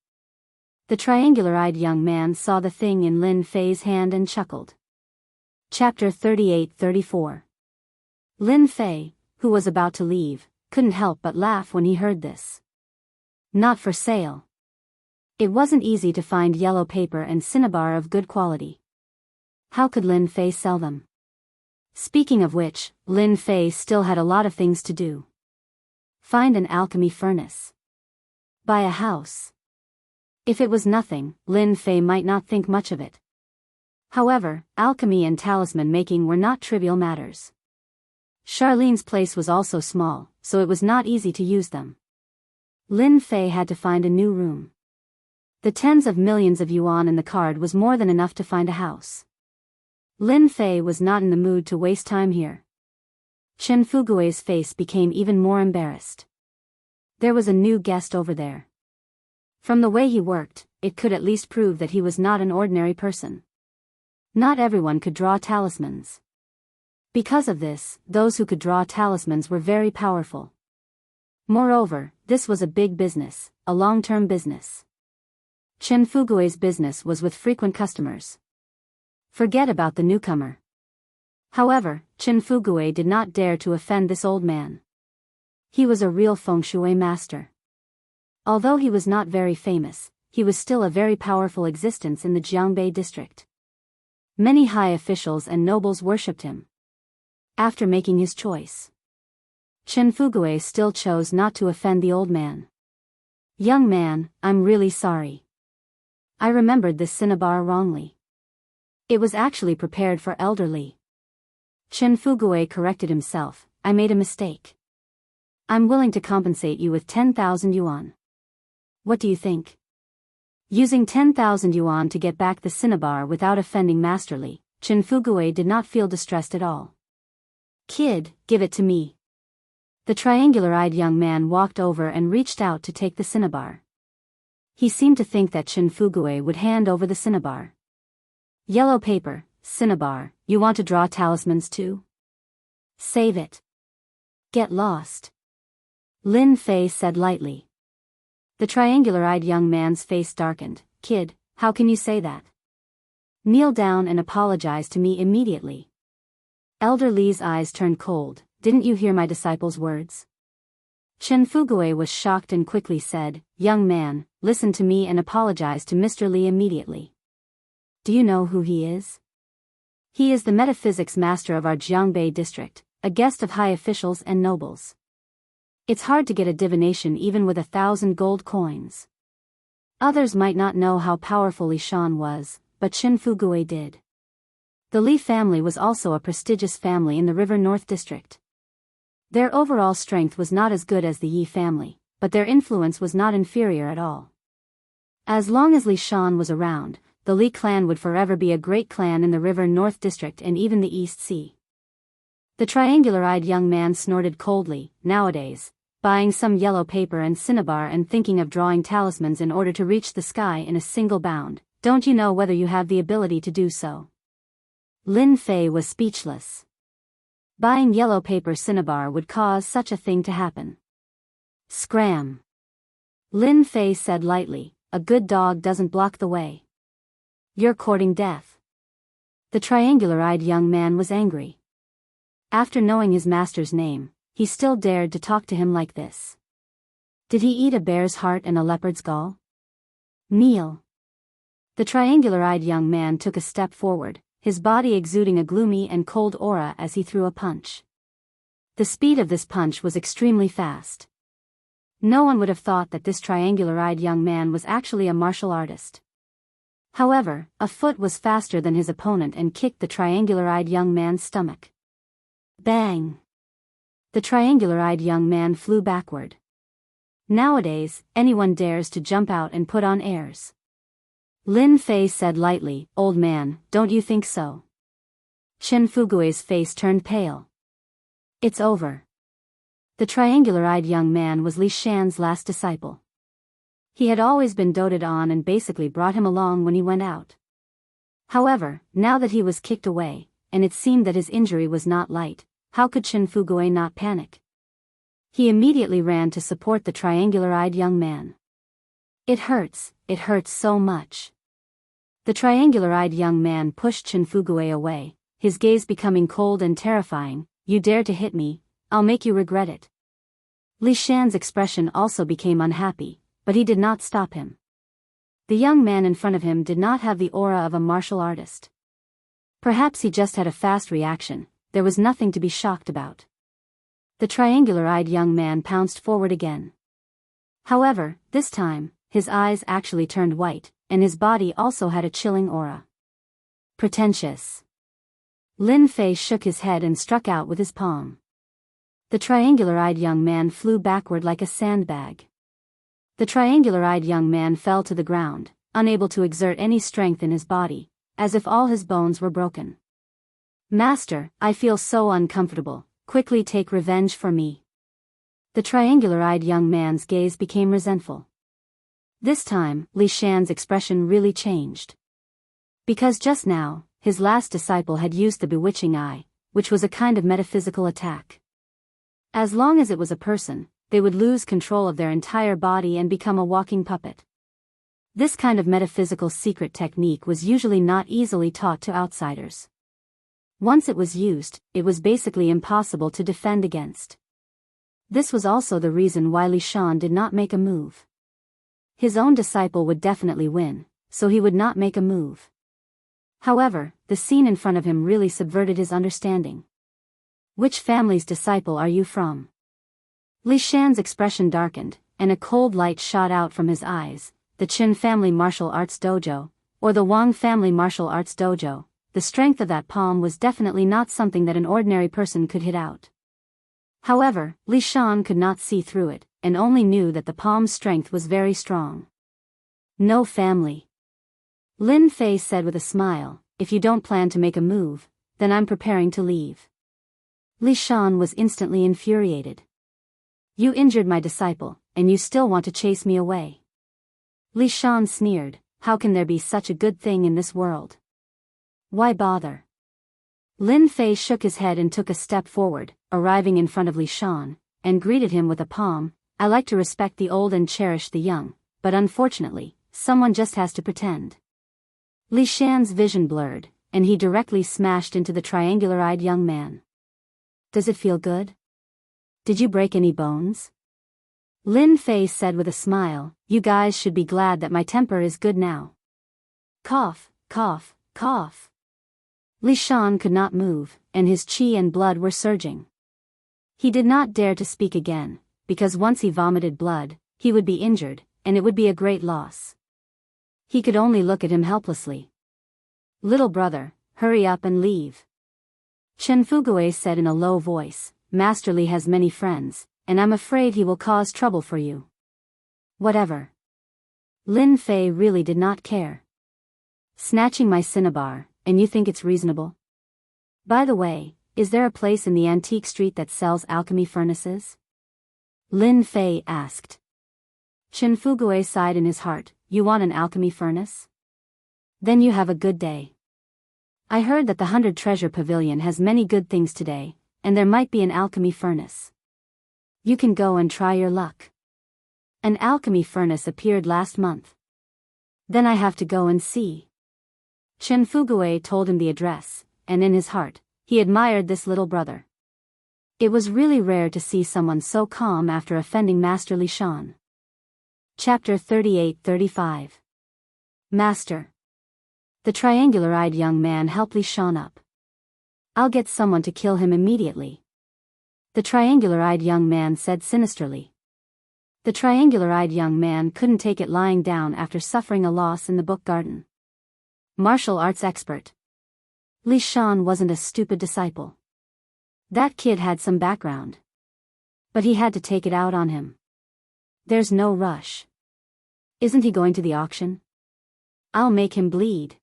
The triangular-eyed young man saw the thing in Lin Fei's hand and chuckled. Chapter 38-34. Lin Fei, who was about to leave, couldn't help but laugh when he heard this. Not for sale. It wasn't easy to find yellow paper and cinnabar of good quality. How could Lin Fei sell them? Speaking of which, Lin Fei still had a lot of things to do. Find an alchemy furnace. Buy a house. If it was nothing, Lin Fei might not think much of it. However, alchemy and talisman making were not trivial matters. Charlene's place was also small, so it was not easy to use them. Lin Fei had to find a new room. The tens of millions of yuan in the card was more than enough to find a house. Lin Fei was not in the mood to waste time here. Chen Fugui's face became even more embarrassed. There was a new guest over there. From the way he worked, it could at least prove that he was not an ordinary person. Not everyone could draw talismans. Because of this, those who could draw talismans were very powerful. Moreover, this was a big business, a long-term business. Chen Fugui's business was with frequent customers. Forget about the newcomer. However, Chen Fugui did not dare to offend this old man. He was a real feng shui master. Although he was not very famous, he was still a very powerful existence in the Jianghu district. Many high officials and nobles worshipped him. After making his choice, Chen Fugui still chose not to offend the old man. "Young man, I'm really sorry. I remembered this cinnabar wrongly. It was actually prepared for elderly." Chen Fugui corrected himself. "I made a mistake. I'm willing to compensate you with 10,000 yuan. What do you think?" Using 10,000 yuan to get back the cinnabar without offending Master Li, Chen Fugui did not feel distressed at all. "Kid, give it to me." The triangular-eyed young man walked over and reached out to take the cinnabar. He seemed to think that Chen Fugui would hand over the cinnabar. "Yellow paper, cinnabar, you want to draw talismans too? Save it. Get lost," Lin Fei said lightly. The triangular-eyed young man's face darkened. "Kid, how can you say that? Kneel down and apologize to me immediately." Elder Li's eyes turned cold. "Didn't you hear my disciple's words?" Chen Fugui was shocked and quickly said, "Young man, listen to me and apologize to Mr. Li immediately." "Do you know who he is?" "He is the metaphysics master of our Jianghu district, a guest of high officials and nobles. It's hard to get a divination even with 1,000 gold coins." Others might not know how powerful Li Shan was, but Chen Fugui did. The Li family was also a prestigious family in the River North district. Their overall strength was not as good as the Yi family, but their influence was not inferior at all. As long as Li Shan was around, the Li clan would forever be a great clan in the River North district and even the East Sea. The triangular-eyed young man snorted coldly. "Nowadays, buying some yellow paper and cinnabar and thinking of drawing talismans in order to reach the sky in a single bound, don't you know whether you have the ability to do so?" Lin Fei was speechless. Buying yellow paper cinnabar would cause such a thing to happen. "Scram!" Lin Fei said lightly, "A good dog doesn't block the way. You're courting death." The triangular-eyed young man was angry. After knowing his master's name, he still dared to talk to him like this. Did he eat a bear's heart and a leopard's gall? Kneel. The triangular-eyed young man took a step forward, his body exuding a gloomy and cold aura as he threw a punch. The speed of this punch was extremely fast. No one would have thought that this triangular-eyed young man was actually a martial artist. However, a foot was faster than his opponent and kicked the triangular-eyed young man's stomach. Bang! The triangular-eyed young man flew backward. Nowadays, anyone dares to jump out and put on airs. Lin Fei said lightly, "Old man, don't you think so?" Chen Fugui's face turned pale. It's over. The triangular-eyed young man was Li Shan's last disciple. He had always been doted on and basically brought him along when he went out. However, now that he was kicked away, and it seemed that his injury was not light, how could Chen Fugui not panic? He immediately ran to support the triangular-eyed young man. It hurts so much. The triangular-eyed young man pushed Chen Fugui away, his gaze becoming cold and terrifying. "You dare to hit me, I'll make you regret it." Li Shan's expression also became unhappy, but he did not stop him. The young man in front of him did not have the aura of a martial artist. Perhaps he just had a fast reaction, there was nothing to be shocked about. The triangular-eyed young man pounced forward again. However, this time, his eyes actually turned white, and his body also had a chilling aura. Pretentious. Lin Fei shook his head and struck out with his palm. The triangular-eyed young man flew backward like a sandbag. The triangular-eyed young man fell to the ground, unable to exert any strength in his body, as if all his bones were broken. "Master, I feel so uncomfortable, quickly take revenge for me." The triangular-eyed young man's gaze became resentful. This time, Li Shan's expression really changed. Because just now, his last disciple had used the bewitching eye, which was a kind of metaphysical attack. As long as it was a person, they would lose control of their entire body and become a walking puppet. This kind of metaphysical secret technique was usually not easily taught to outsiders. Once it was used, it was basically impossible to defend against. This was also the reason why Li Shan did not make a move. His own disciple would definitely win, so he would not make a move. However, the scene in front of him really subverted his understanding. "Which family's disciple are you from?" Li Shan's expression darkened, and a cold light shot out from his eyes. "The Qin family martial arts dojo, or the Wang family martial arts dojo." The strength of that palm was definitely not something that an ordinary person could hit out. However, Li Shan could not see through it, and only knew that the palm's strength was very strong. "No family." Lin Fei said with a smile, "If you don't plan to make a move, then I'm preparing to leave." Li Shan was instantly infuriated. "You injured my disciple, and you still want to chase me away." Li Shan sneered, "How can there be such a good thing in this world? Why bother?" Lin Fei shook his head and took a step forward, arriving in front of Li Shan, and greeted him with a palm. "I like to respect the old and cherish the young, but unfortunately, someone just has to pretend." Li Shan's vision blurred, and he directly smashed into the triangular-eyed young man. "Does it feel good? Did you break any bones?" Lin Fei said with a smile, "You guys should be glad that my temper is good now." Cough, cough, cough. Li Shan could not move, and his qi and blood were surging. He did not dare to speak again, because once he vomited blood, he would be injured, and it would be a great loss. He could only look at him helplessly. "Little brother, hurry up and leave." Chen Fugui said in a low voice, "Master Li has many friends, and I'm afraid he will cause trouble for you." "Whatever." Lin Fei really did not care. "Snatching my cinnabar, and you think it's reasonable? By the way, is there a place in the antique street that sells alchemy furnaces?" Lin Fei asked. Chen Fugui sighed in his heart, "You want an alchemy furnace? Then you have a good day. I heard that the 100 Treasure Pavilion has many good things today, and there might be an alchemy furnace. You can go and try your luck. An alchemy furnace appeared last month. Then I have to go and see." Chen Fugui told him the address, and in his heart, he admired this little brother. It was really rare to see someone so calm after offending Master Li Shan. Chapter 38-35. Master. The triangular-eyed young man helped Li Shan up. "I'll get someone to kill him immediately." The triangular-eyed young man said sinisterly. The triangular-eyed young man couldn't take it lying down after suffering a loss in the book garden. Martial arts expert. Li Shan wasn't a stupid disciple. That kid had some background. But he had to take it out on him. There's no rush. Isn't he going to the auction? I'll make him bleed.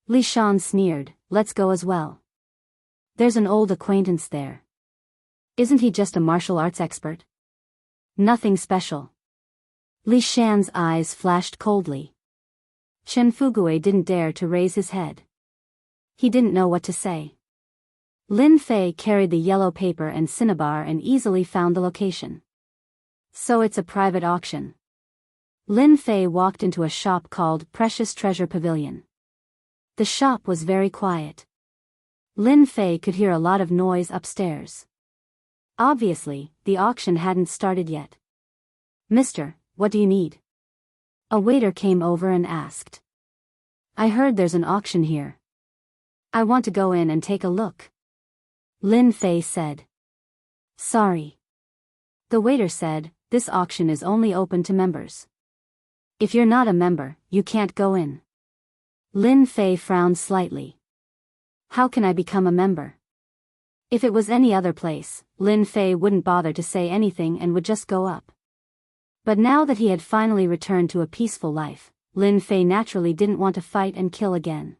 Li Shan sneered, let's go as well. There's an old acquaintance there. Isn't he just a martial arts expert? Nothing special. Li Shan's eyes flashed coldly. Chen Fugui didn't dare to raise his head. He didn't know what to say. Lin Fei carried the yellow paper and cinnabar and easily found the location. So it's a private auction. Lin Fei walked into a shop called Precious Treasure Pavilion. The shop was very quiet. Lin Fei could hear a lot of noise upstairs. Obviously, the auction hadn't started yet. Mister, what do you need? A waiter came over and asked. I heard there's an auction here. I want to go in and take a look. Lin Fei said. Sorry. The waiter said, this auction is only open to members. If you're not a member, you can't go in. Lin Fei frowned slightly. How can I become a member? If it was any other place, Lin Fei wouldn't bother to say anything and would just go up. But now that he had finally returned to a peaceful life, Lin Fei naturally didn't want to fight and kill again.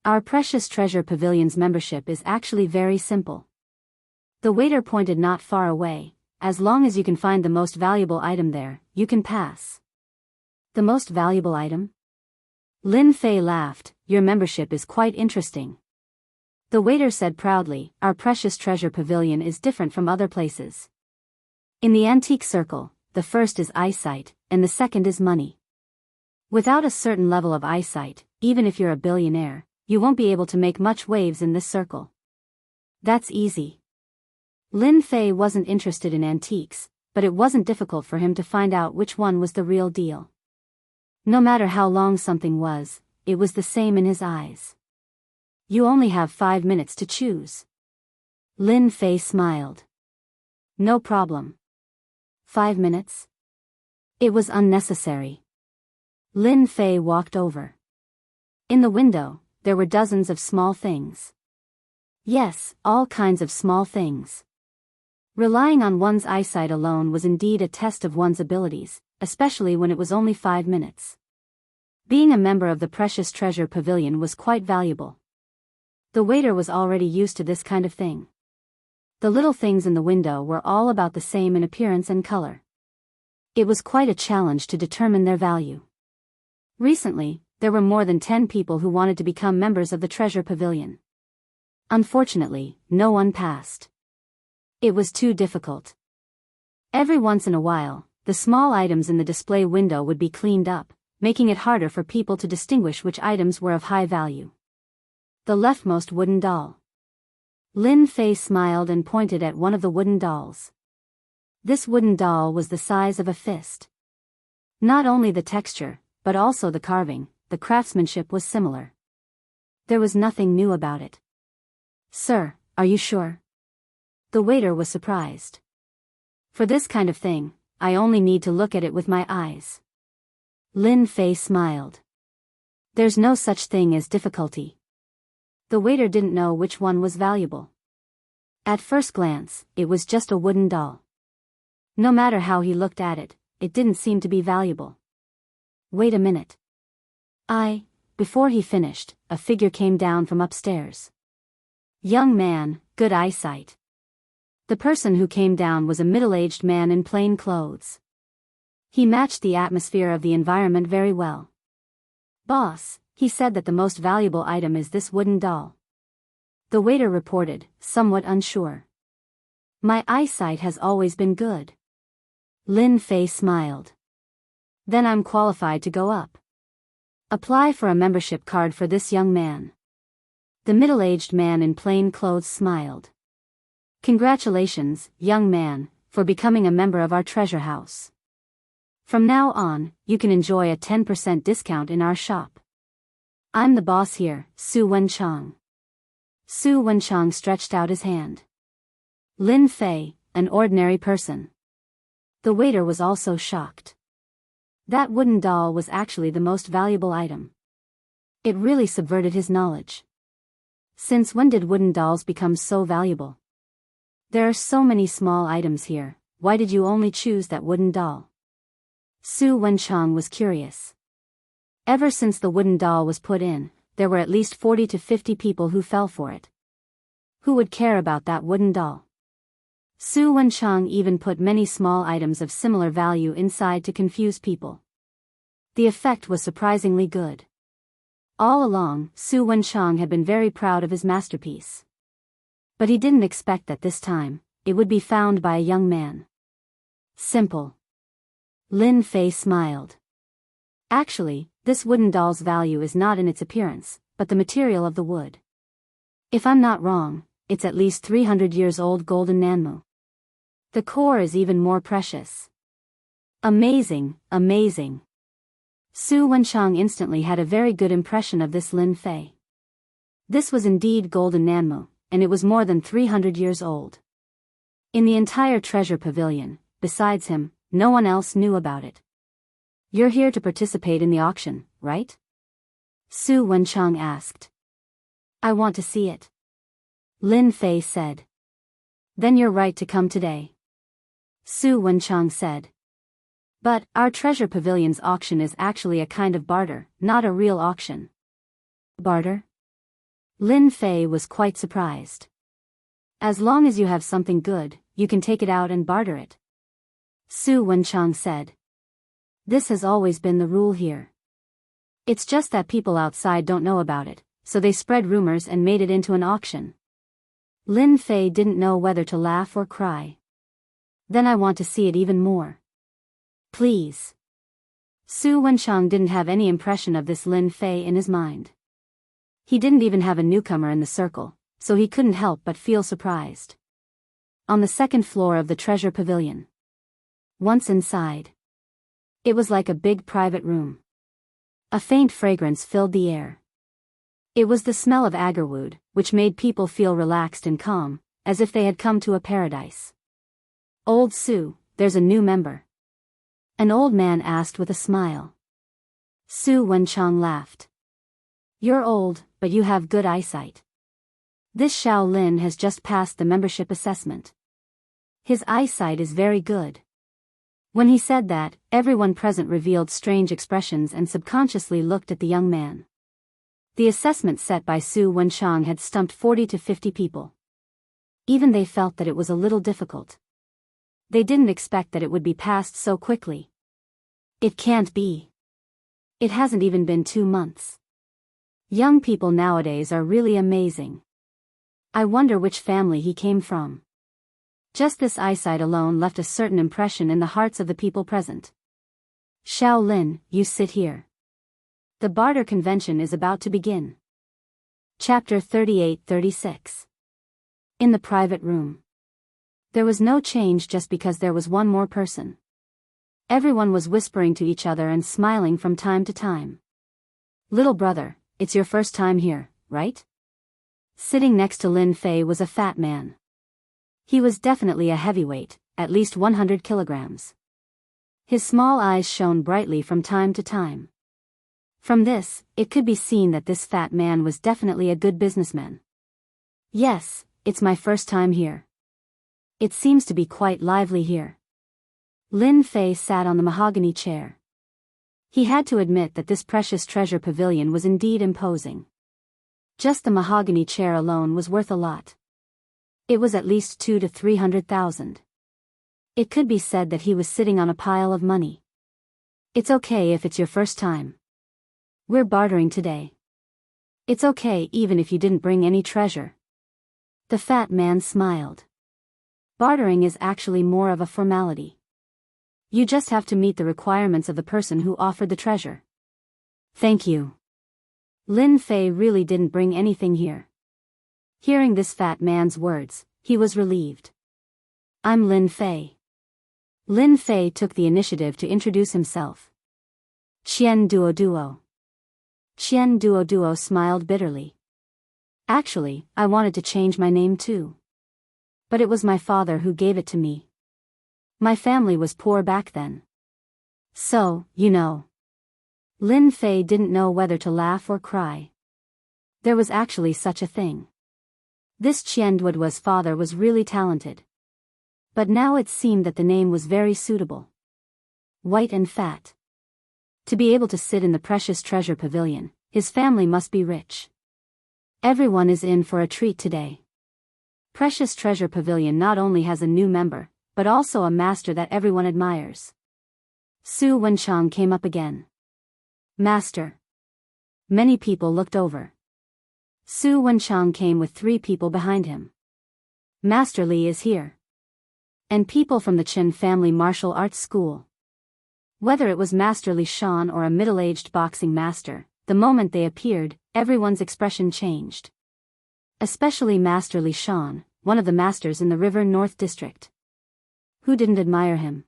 Our Precious Treasure Pavilion's membership is actually very simple. The waiter pointed not far away. As long as you can find the most valuable item there, you can pass. The most valuable item? Lin Fei laughed, your membership is quite interesting. The waiter said proudly, our Precious Treasure Pavilion is different from other places. In the antique circle, the first is eyesight, and the second is money. Without a certain level of eyesight, even if you're a billionaire, you won't be able to make much waves in this circle. That's easy. Lin Fei wasn't interested in antiques, but it wasn't difficult for him to find out which one was the real deal. No matter how long something was, it was the same in his eyes. You only have 5 minutes to choose. Lin Fei smiled. No problem. 5 minutes? It was unnecessary. Lin Fei walked over. In the window, there were dozens of small things. Yes, all kinds of small things. Relying on one's eyesight alone was indeed a test of one's abilities, especially when it was only 5 minutes. Being a member of the Precious Treasure Pavilion was quite valuable. The waiter was already used to this kind of thing. The little things in the window were all about the same in appearance and color. It was quite a challenge to determine their value. Recently, there were more than 10 people who wanted to become members of the Treasure Pavilion. Unfortunately, no one passed. It was too difficult. Every once in a while, the small items in the display window would be cleaned up, making it harder for people to distinguish which items were of high value. The leftmost wooden doll. Lin Fei smiled and pointed at one of the wooden dolls. This wooden doll was the size of a fist. Not only the texture, but also the carving, the craftsmanship was similar. There was nothing new about it. Sir, are you sure? The waiter was surprised. For this kind of thing, I only need to look at it with my eyes. Lin Fei smiled. There's no such thing as difficulty. The waiter didn't know which one was valuable. At first glance, it was just a wooden doll. No matter how he looked at it, it didn't seem to be valuable. Wait a minute. Before he finished, a figure came down from upstairs. Young man, good eyesight. The person who came down was a middle-aged man in plain clothes. He matched the atmosphere of the environment very well. Boss, he said that the most valuable item is this wooden doll. The waiter reported, somewhat unsure. My eyesight has always been good. Lin Fei smiled. Then I'm qualified to go up. Apply for a membership card for this young man. The middle-aged man in plain clothes smiled. Congratulations, young man, for becoming a member of our treasure house. From now on, you can enjoy a 10% discount in our shop. I'm the boss here, Su Wenchang. Su Wenchang stretched out his hand. Lin Fei, an ordinary person. The waiter was also shocked. That wooden doll was actually the most valuable item. It really subverted his knowledge. Since when did wooden dolls become so valuable? There are so many small items here, why did you only choose that wooden doll? Su Wenchang was curious. Ever since the wooden doll was put in, there were at least 40 to 50 people who fell for it. Who would care about that wooden doll? Su Wenchang even put many small items of similar value inside to confuse people. The effect was surprisingly good. All along, Su Wenchang had been very proud of his masterpiece. But he didn't expect that this time, it would be found by a young man. Simple. Lin Fei smiled. Actually, this wooden doll's value is not in its appearance, but the material of the wood. If I'm not wrong, it's at least 300 years old golden nanmu. The core is even more precious. Amazing, amazing. Su Wenchang instantly had a very good impression of this Lin Fei. This was indeed golden nanmu, and it was more than 300 years old. In the entire treasure pavilion, besides him, no one else knew about it. You're here to participate in the auction, right? Su Wenchang asked. I want to see it. Lin Fei said. Then you're right to come today. Su Wenchang said. But, our treasure pavilion's auction is actually a kind of barter, not a real auction. Barter? Lin Fei was quite surprised. As long as you have something good, you can take it out and barter it. Su Wenchang said. This has always been the rule here. It's just that people outside don't know about it, so they spread rumors and made it into an auction. Lin Fei didn't know whether to laugh or cry. Then I want to see it even more. Please. Su Wenchang didn't have any impression of this Lin Fei in his mind. He didn't even have a newcomer in the circle, so he couldn't help but feel surprised. On the second floor of the treasure pavilion. Once inside. It was like a big private room. A faint fragrance filled the air. It was the smell of agarwood, which made people feel relaxed and calm, as if they had come to a paradise. Old Su, there's a new member. An old man asked with a smile. Su Wenchang laughed. You're old, but you have good eyesight. This Xiao Lin has just passed the membership assessment. His eyesight is very good. When he said that, everyone present revealed strange expressions and subconsciously looked at the young man. The assessment set by Su Wenchang had stumped 40 to 50 people. Even they felt that it was a little difficult. They didn't expect that it would be passed so quickly. It can't be. It hasn't even been 2 months. Young people nowadays are really amazing. I wonder which family he came from. Just this eyesight alone left a certain impression in the hearts of the people present. Xiao Lin, you sit here. The barter convention is about to begin. Chapter 38-36. In the private room. There was no change just because there was one more person. Everyone was whispering to each other and smiling from time to time. Little brother, it's your first time here, right? Sitting next to Lin Fei was a fat man. He was definitely a heavyweight, at least 100 kilograms. His small eyes shone brightly from time to time. From this, it could be seen that this fat man was definitely a good businessman. Yes, it's my first time here. It seems to be quite lively here. Lin Fei sat on the mahogany chair. He had to admit that this precious treasure pavilion was indeed imposing. Just the mahogany chair alone was worth a lot. It was at least 200 to 300,000. It could be said that he was sitting on a pile of money. It's okay if it's your first time. We're bartering today. It's okay even if you didn't bring any treasure. The fat man smiled. Bartering is actually more of a formality. You just have to meet the requirements of the person who offered the treasure. Thank you. Lin Fei really didn't bring anything here. Hearing this fat man's words, he was relieved. I'm Lin Fei. Lin Fei took the initiative to introduce himself. Qian Duo Duo. Qian Duo Duo smiled bitterly. Actually, I wanted to change my name too. But it was my father who gave it to me. My family was poor back then. So, you know. Lin Fei didn't know whether to laugh or cry. There was actually such a thing. This Qian Duoduo's father was really talented. But now it seemed that the name was very suitable. White and fat. To be able to sit in the precious treasure pavilion, his family must be rich. Everyone is in for a treat today. Precious Treasure Pavilion not only has a new member, but also a master that everyone admires. Su Wenchang came up again. Master. Many people looked over. Su Wenchang came with 3 people behind him. Master Li is here. And people from the Qin family martial arts school. Whether it was Master Li Shan or a middle-aged boxing master, the moment they appeared, everyone's expression changed. Especially Master Li Shan, one of the masters in the River North District. Who didn't admire him?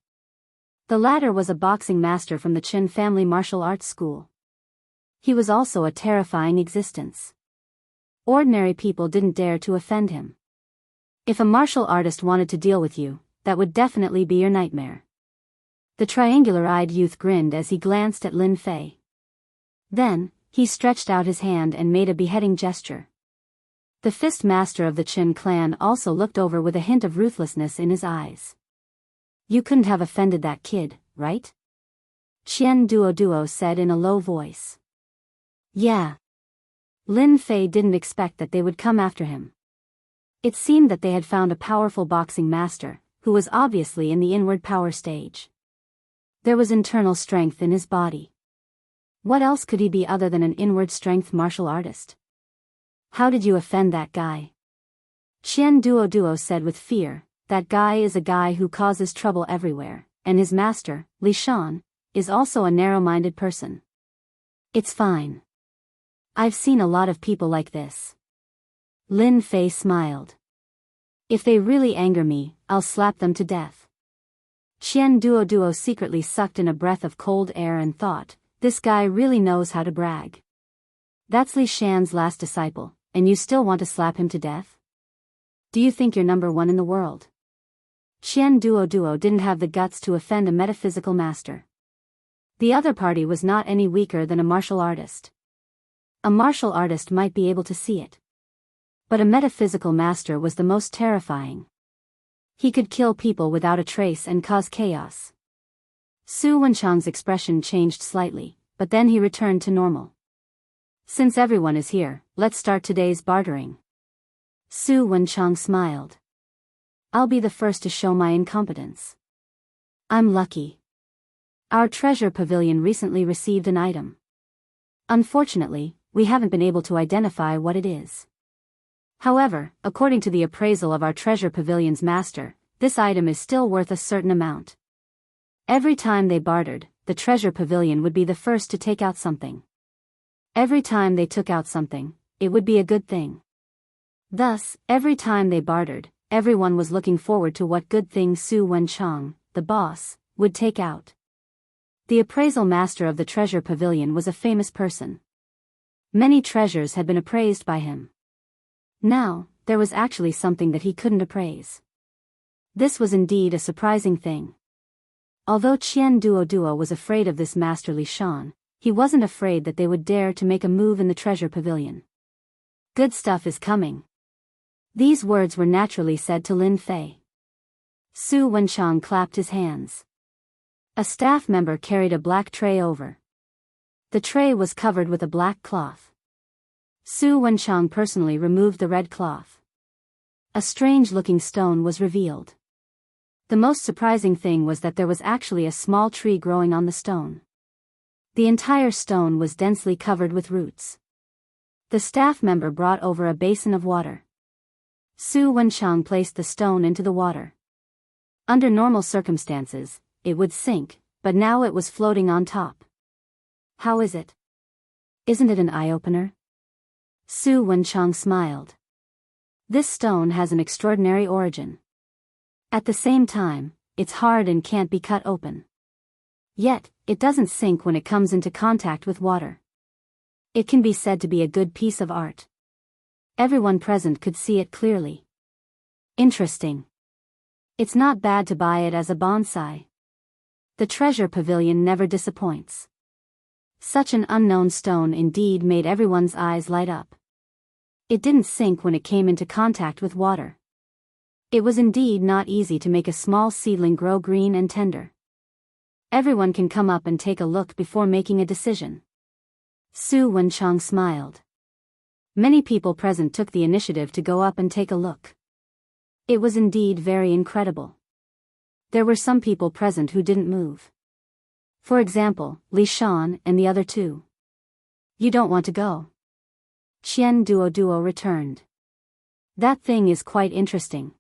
The latter was a boxing master from the Qin family martial arts school. He was also a terrifying existence. Ordinary people didn't dare to offend him. If a martial artist wanted to deal with you, that would definitely be your nightmare. The triangular-eyed youth grinned as he glanced at Lin Fei. Then, he stretched out his hand and made a beheading gesture. The fist master of the Qin clan also looked over with a hint of ruthlessness in his eyes. You couldn't have offended that kid, right? Qian Duoduo said in a low voice. Yeah. Lin Fei didn't expect that they would come after him. It seemed that they had found a powerful boxing master, who was obviously in the inward power stage. There was internal strength in his body. What else could he be other than an inward strength martial artist? How did you offend that guy? Qian Duoduo said with fear, that guy is a guy who causes trouble everywhere, and his master, Li Shan, is also a narrow-minded person. It's fine. I've seen a lot of people like this. Lin Fei smiled. If they really anger me, I'll slap them to death. Qian Duoduo secretly sucked in a breath of cold air and thought, this guy really knows how to brag. That's Li Shan's last disciple, and you still want to slap him to death? Do you think you're number 1 in the world? Qian Duoduo didn't have the guts to offend a metaphysical master. The other party was not any weaker than a martial artist. A martial artist might be able to see it. But a metaphysical master was the most terrifying. He could kill people without a trace and cause chaos. Su Wenchang's expression changed slightly, but then he returned to normal. Since everyone is here, let's start today's bartering. Su Wenchang smiled. I'll be the first to show my incompetence. I'm lucky. Our treasure pavilion recently received an item. Unfortunately, we haven't been able to identify what it is. However, according to the appraisal of our treasure pavilion's master, this item is still worth a certain amount. Every time they bartered, the treasure pavilion would be the first to take out something. Every time they took out something, it would be a good thing. Thus, every time they bartered, everyone was looking forward to what good thing Su Wenchang, the boss, would take out. The appraisal master of the treasure pavilion was a famous person. Many treasures had been appraised by him. Now, there was actually something that he couldn't appraise. This was indeed a surprising thing. Although Qian Duoduo was afraid of this Master Li Shan, he wasn't afraid that they would dare to make a move in the treasure pavilion. Good stuff is coming. These words were naturally said to Lin Fei. Su Wenchang clapped his hands. A staff member carried a black tray over. The tray was covered with a black cloth. Su Wenchang personally removed the red cloth. A strange-looking stone was revealed. The most surprising thing was that there was actually a small tree growing on the stone. The entire stone was densely covered with roots. The staff member brought over a basin of water. Su Wenchang placed the stone into the water. Under normal circumstances, it would sink, but now it was floating on top. How is it? Isn't it an eye-opener? Su Wenchang smiled. This stone has an extraordinary origin. At the same time, it's hard and can't be cut open. Yet, it doesn't sink when it comes into contact with water. It can be said to be a good piece of art. Everyone present could see it clearly. Interesting. It's not bad to buy it as a bonsai. The treasure pavilion never disappoints. Such an unknown stone indeed made everyone's eyes light up. It didn't sink when it came into contact with water. It was indeed not easy to make a small seedling grow green and tender. Everyone can come up and take a look before making a decision. Su Wenchang smiled. Many people present took the initiative to go up and take a look. It was indeed very incredible. There were some people present who didn't move. For example, Li Shan and the other two. You don't want to go? Qian Duo returned. That thing is quite interesting.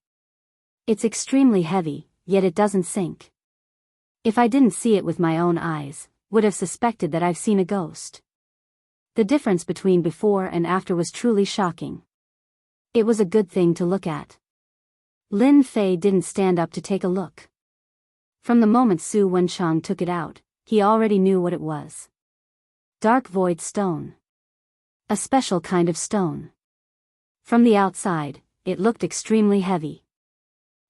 It's extremely heavy, yet it doesn't sink. If I didn't see it with my own eyes, would have suspected that I've seen a ghost. The difference between before and after was truly shocking. It was a good thing to look at. Lin Fei didn't stand up to take a look. From the moment Su Wenchang took it out, he already knew what it was. Dark void stone. A special kind of stone. From the outside, it looked extremely heavy.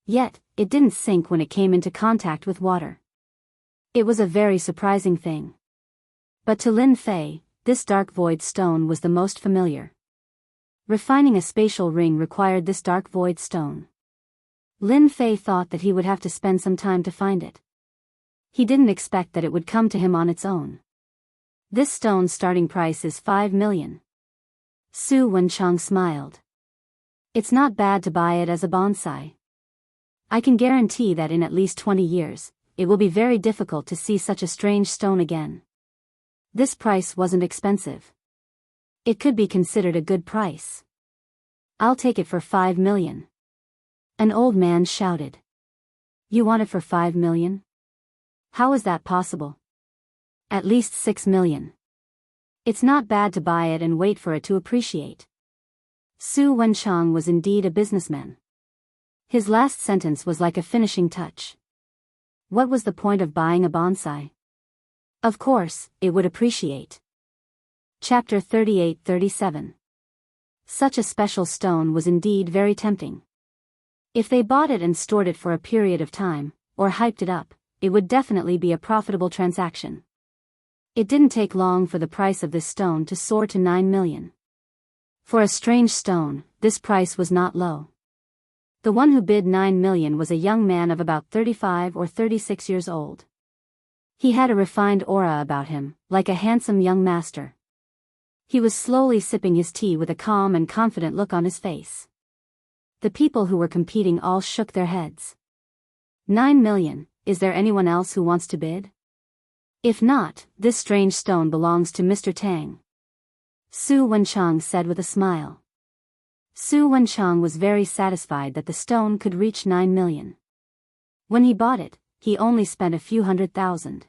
Yet, it didn't sink when it came into contact with water. It was a very surprising thing. But to Lin Fei, this dark void stone was the most familiar. Refining a spatial ring required this dark void stone. Lin Fei thought that he would have to spend some time to find it. He didn't expect that it would come to him on its own. This stone's starting price is 5 million. Su Wenchang smiled. It's not bad to buy it as a bonsai. I can guarantee that in at least 20 years, it will be very difficult to see such a strange stone again. This price wasn't expensive. It could be considered a good price. I'll take it for 5 million. An old man shouted. You want it for 5 million? How is that possible? At least 6 million. It's not bad to buy it and wait for it to appreciate. Su Wenchang was indeed a businessman. His last sentence was like a finishing touch. What was the point of buying a bonsai? Of course, it would appreciate. Chapter 38-37. Such a special stone was indeed very tempting. If they bought it and stored it for a period of time, or hyped it up, it would definitely be a profitable transaction. It didn't take long for the price of this stone to soar to 9 million. For a strange stone, this price was not low. The one who bid 9 million was a young man of about 35 or 36 years old. He had a refined aura about him, like a handsome young master. He was slowly sipping his tea with a calm and confident look on his face. The people who were competing all shook their heads. 9 million, is there anyone else who wants to bid? If not, this strange stone belongs to Mr. Tang. Su Wenchang said with a smile. Su Wenchang was very satisfied that the stone could reach 9 million. When he bought it, he only spent a few 100,000.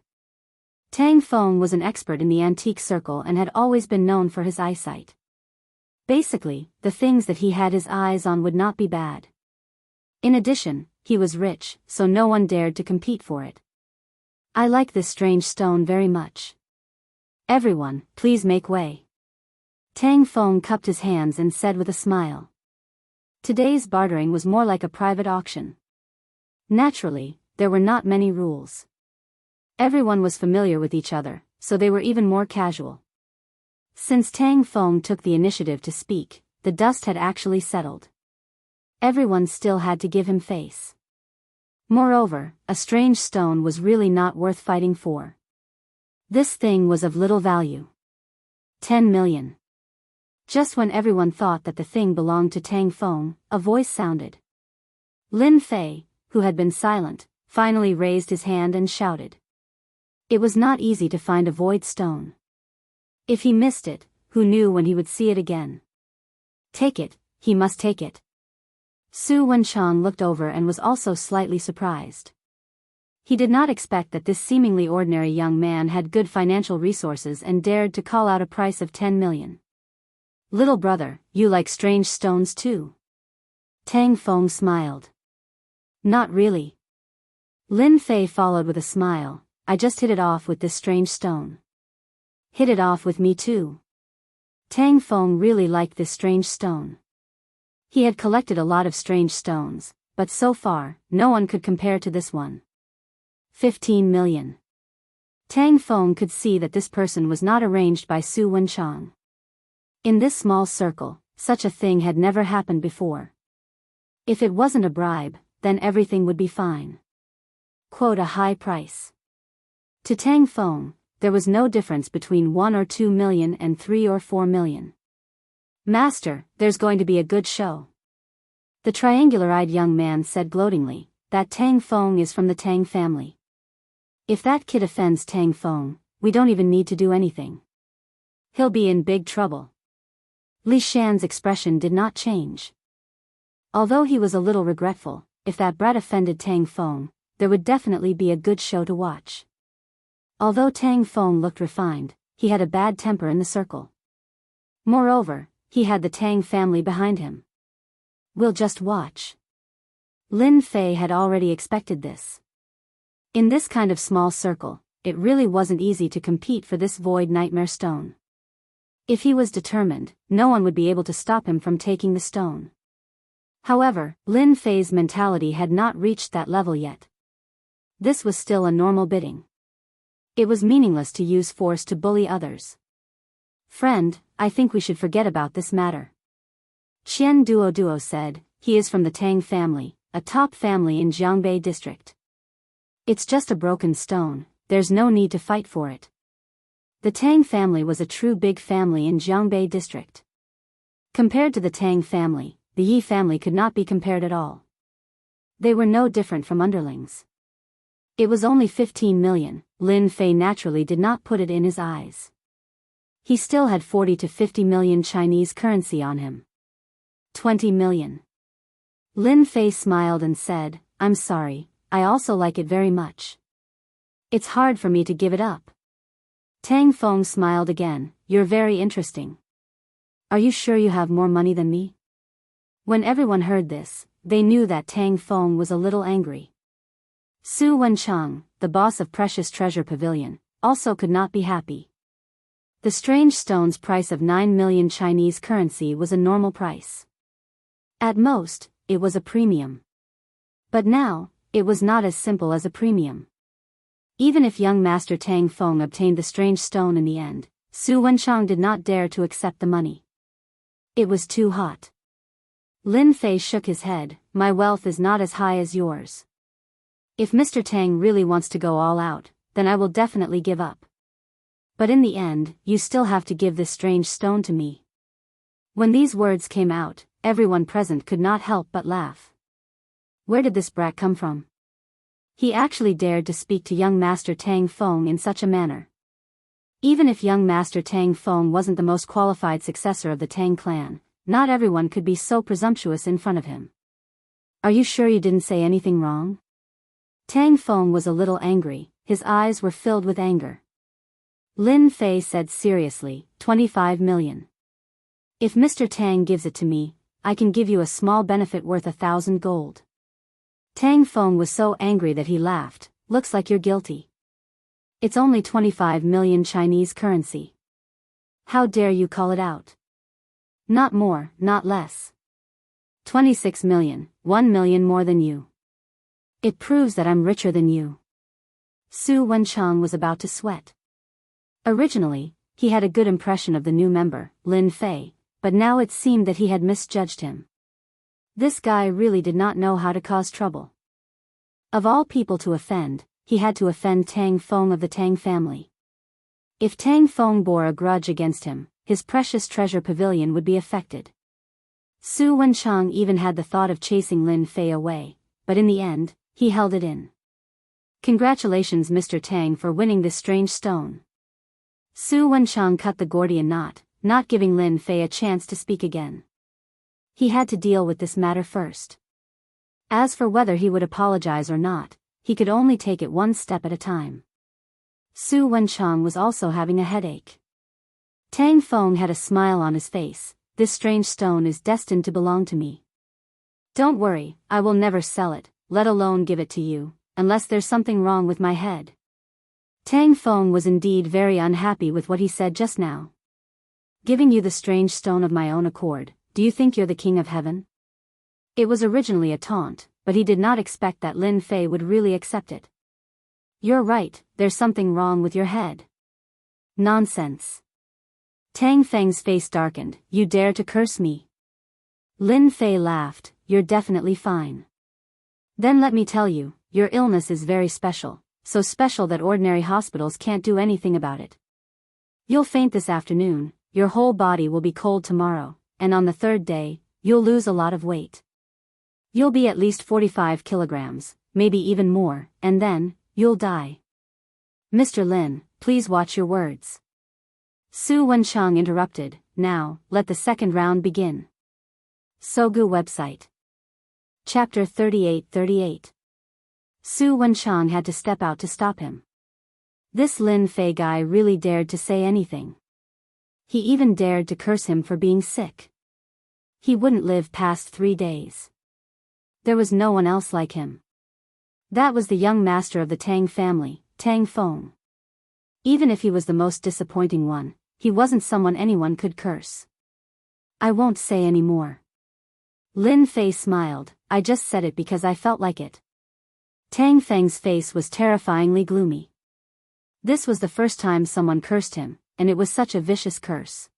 Tang Feng was an expert in the antique circle and had always been known for his eyesight. Basically, the things that he had his eyes on would not be bad. In addition, he was rich, so no one dared to compete for it. I like this strange stone very much. Everyone, please make way. Tang Feng cupped his hands and said with a smile. Today's bartering was more like a private auction. Naturally, there were not many rules. Everyone was familiar with each other, so they were even more casual. Since Tang Feng took the initiative to speak, the dust had actually settled. Everyone still had to give him face. Moreover, a strange stone was really not worth fighting for. This thing was of little value. 10 million. Just when everyone thought that the thing belonged to Tang Feng, a voice sounded. Lin Fei, who had been silent, finally raised his hand and shouted. It was not easy to find a void stone. If he missed it, who knew when he would see it again? Take it, he must take it. Su Wenchang looked over and was also slightly surprised. He did not expect that this seemingly ordinary young man had good financial resources and dared to call out a price of 10 million. Little brother, you like strange stones too? Tang Feng smiled. Not really. Lin Fei followed with a smile. I just hit it off with this strange stone. Hit it off with me too. Tang Feng really liked this strange stone. He had collected a lot of strange stones, but so far, no one could compare to this one. 15 million. Tang Feng could see that this person was not arranged by Su Wenchang. In this small circle, such a thing had never happened before. If it wasn't a bribe, then everything would be fine. Quote a high price. To Tang Feng, there was no difference between 1 or 2 million and 3 or 4 million. Master, there's going to be a good show. The triangular-eyed young man said gloatingly, that Tang Feng is from the Tang family. If that kid offends Tang Feng, we don't even need to do anything. He'll be in big trouble. Li Shan's expression did not change. Although he was a little regretful, if that brat offended Tang Feng, there would definitely be a good show to watch. Although Tang Feng looked refined, he had a bad temper in the circle. Moreover, he had the Tang family behind him. We'll just watch. Lin Fei had already expected this. In this kind of small circle, it really wasn't easy to compete for this void nightmare stone. If he was determined, no one would be able to stop him from taking the stone. However, Lin Fei's mentality had not reached that level yet. This was still a normal bidding. It was meaningless to use force to bully others. Friend, I think we should forget about this matter. Qian Duo said, he is from the Tang family, a top family in Jianghu district. It's just a broken stone, there's no need to fight for it. The Tang family was a true big family in Jianghu district. Compared to the Tang family, the Yi family could not be compared at all. They were no different from underlings. It was only 15 million, Lin Fei naturally did not put it in his eyes. He still had 40 to 50 million Chinese currency on him. 20 million. Lin Fei smiled and said, I'm sorry, I also like it very much. It's hard for me to give it up. Tang Feng smiled again, you're very interesting. Are you sure you have more money than me? When everyone heard this, they knew that Tang Feng was a little angry. Su Wenchang, the boss of Precious Treasure Pavilion, also could not be happy. The strange stone's price of 9 million Chinese currency was a normal price. At most, it was a premium. But now, it was not as simple as a premium. Even if young Master Tang Feng obtained the strange stone in the end, Su Wenchang did not dare to accept the money. It was too hot. Lin Fei shook his head, my wealth is not as high as yours. If Mr. Tang really wants to go all out, then I will definitely give up. But in the end, you still have to give this strange stone to me. When these words came out, everyone present could not help but laugh. Where did this brat come from? He actually dared to speak to young Master Tang Feng in such a manner. Even if young Master Tang Feng wasn't the most qualified successor of the Tang clan, not everyone could be so presumptuous in front of him. Are you sure you didn't say anything wrong? Tang Feng was a little angry, his eyes were filled with anger. Lin Fei said seriously, 25 million. If Mr. Tang gives it to me, I can give you a small benefit worth 1,000 gold. Tang Feng was so angry that he laughed, looks like you're guilty. It's only 25 million Chinese currency. How dare you call it out? Not more, not less. 26 million, 1 million more than you. It proves that I'm richer than you. Su Wenchang was about to sweat. Originally, he had a good impression of the new member, Lin Fei, but now it seemed that he had misjudged him. This guy really did not know how to cause trouble. Of all people to offend, he had to offend Tang Feng of the Tang family. If Tang Feng bore a grudge against him, his precious treasure pavilion would be affected. Su Wenchang even had the thought of chasing Lin Fei away, but in the end, he held it in. Congratulations Mr. Tang for winning this strange stone. Su Wenchang cut the Gordian knot, not giving Lin Fei a chance to speak again. He had to deal with this matter first. As for whether he would apologize or not, he could only take it one step at a time. Su Wenchang was also having a headache. Tang Feng had a smile on his face, this strange stone is destined to belong to me. Don't worry, I will never sell it, let alone give it to you, unless there's something wrong with my head. Tang Feng was indeed very unhappy with what he said just now. Giving you the strange stone of my own accord, do you think you're the king of heaven? It was originally a taunt, but he did not expect that Lin Fei would really accept it. "You're right, there's something wrong with your head." "Nonsense." Tang Feng's face darkened. "You dare to curse me?" Lin Fei laughed. "You're definitely fine. Then let me tell you, your illness is very special, so special that ordinary hospitals can't do anything about it. You'll faint this afternoon, your whole body will be cold tomorrow, and on the third day, you'll lose a lot of weight. You'll be at least 45 kilograms, maybe even more, and then, you'll die." "Mr. Lin, please watch your words." Su Wenchang interrupted. "Now, let the second round begin." Sogu website. Chapter 38. Su Wenchang had to step out to stop him. This Lin Fei guy really dared to say anything. He even dared to curse him for being sick. He wouldn't live past 3 days. There was no one else like him. That was the young master of the Tang family, Tang Feng. Even if he was the most disappointing one, he wasn't someone anyone could curse. "I won't say any more." Lin Fei smiled. "I just said it because I felt like it." Tang Feng's face was terrifyingly gloomy. This was the first time someone cursed him, and it was such a vicious curse.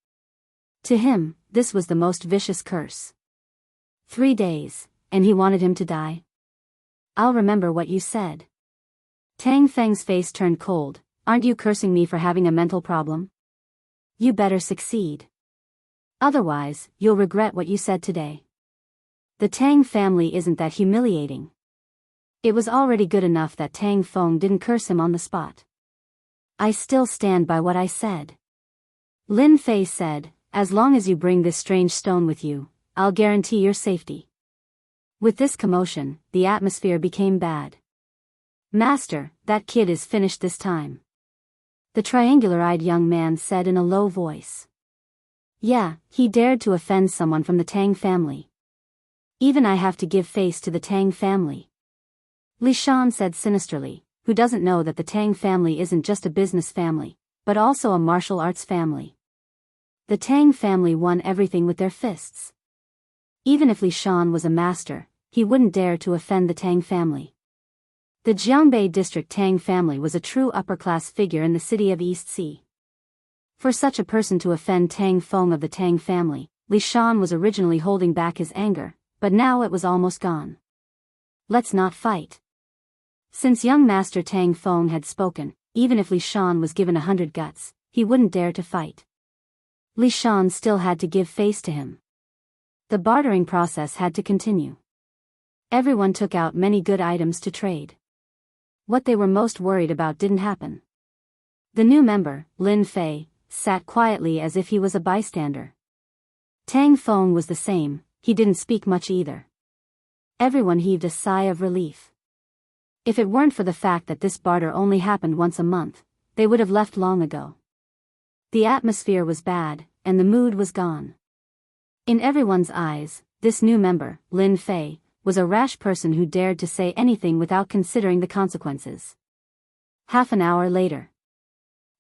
To him, this was the most vicious curse. 3 days, and he wanted him to die? "I'll remember what you said." Tang Feng's face turned cold. "Aren't you cursing me for having a mental problem? You better succeed. Otherwise, you'll regret what you said today." The Tang family isn't that humiliating. It was already good enough that Tang Feng didn't curse him on the spot. "I still stand by what I said," Lin Fei said. "As long as you bring this strange stone with you, I'll guarantee your safety." With this commotion, the atmosphere became bad. "Master, that kid is finished this time," the triangular-eyed young man said in a low voice. "Yeah, he dared to offend someone from the Tang family. Even I have to give face to the Tang family," Li Shan said sinisterly. "Who doesn't know that the Tang family isn't just a business family, but also a martial arts family? The Tang family won everything with their fists." Even if Li Shan was a master, he wouldn't dare to offend the Tang family. The Jianghu district Tang family was a true upper-class figure in the city of East Sea. For such a person to offend Tang Feng of the Tang family, Li Shan was originally holding back his anger, but now it was almost gone. "Let's not fight." Since young master Tang Feng had spoken, even if Li Shan was given 100 guts, he wouldn't dare to fight. Li Shan still had to give face to him. The bartering process had to continue. Everyone took out many good items to trade. What they were most worried about didn't happen. The new member, Lin Fei, sat quietly as if he was a bystander. Tang Feng was the same, he didn't speak much either. Everyone heaved a sigh of relief. If it weren't for the fact that this barter only happened once a month, they would have left long ago. The atmosphere was bad, and the mood was gone. In everyone's eyes, this new member, Lin Fei, was a rash person who dared to say anything without considering the consequences. Half an hour later,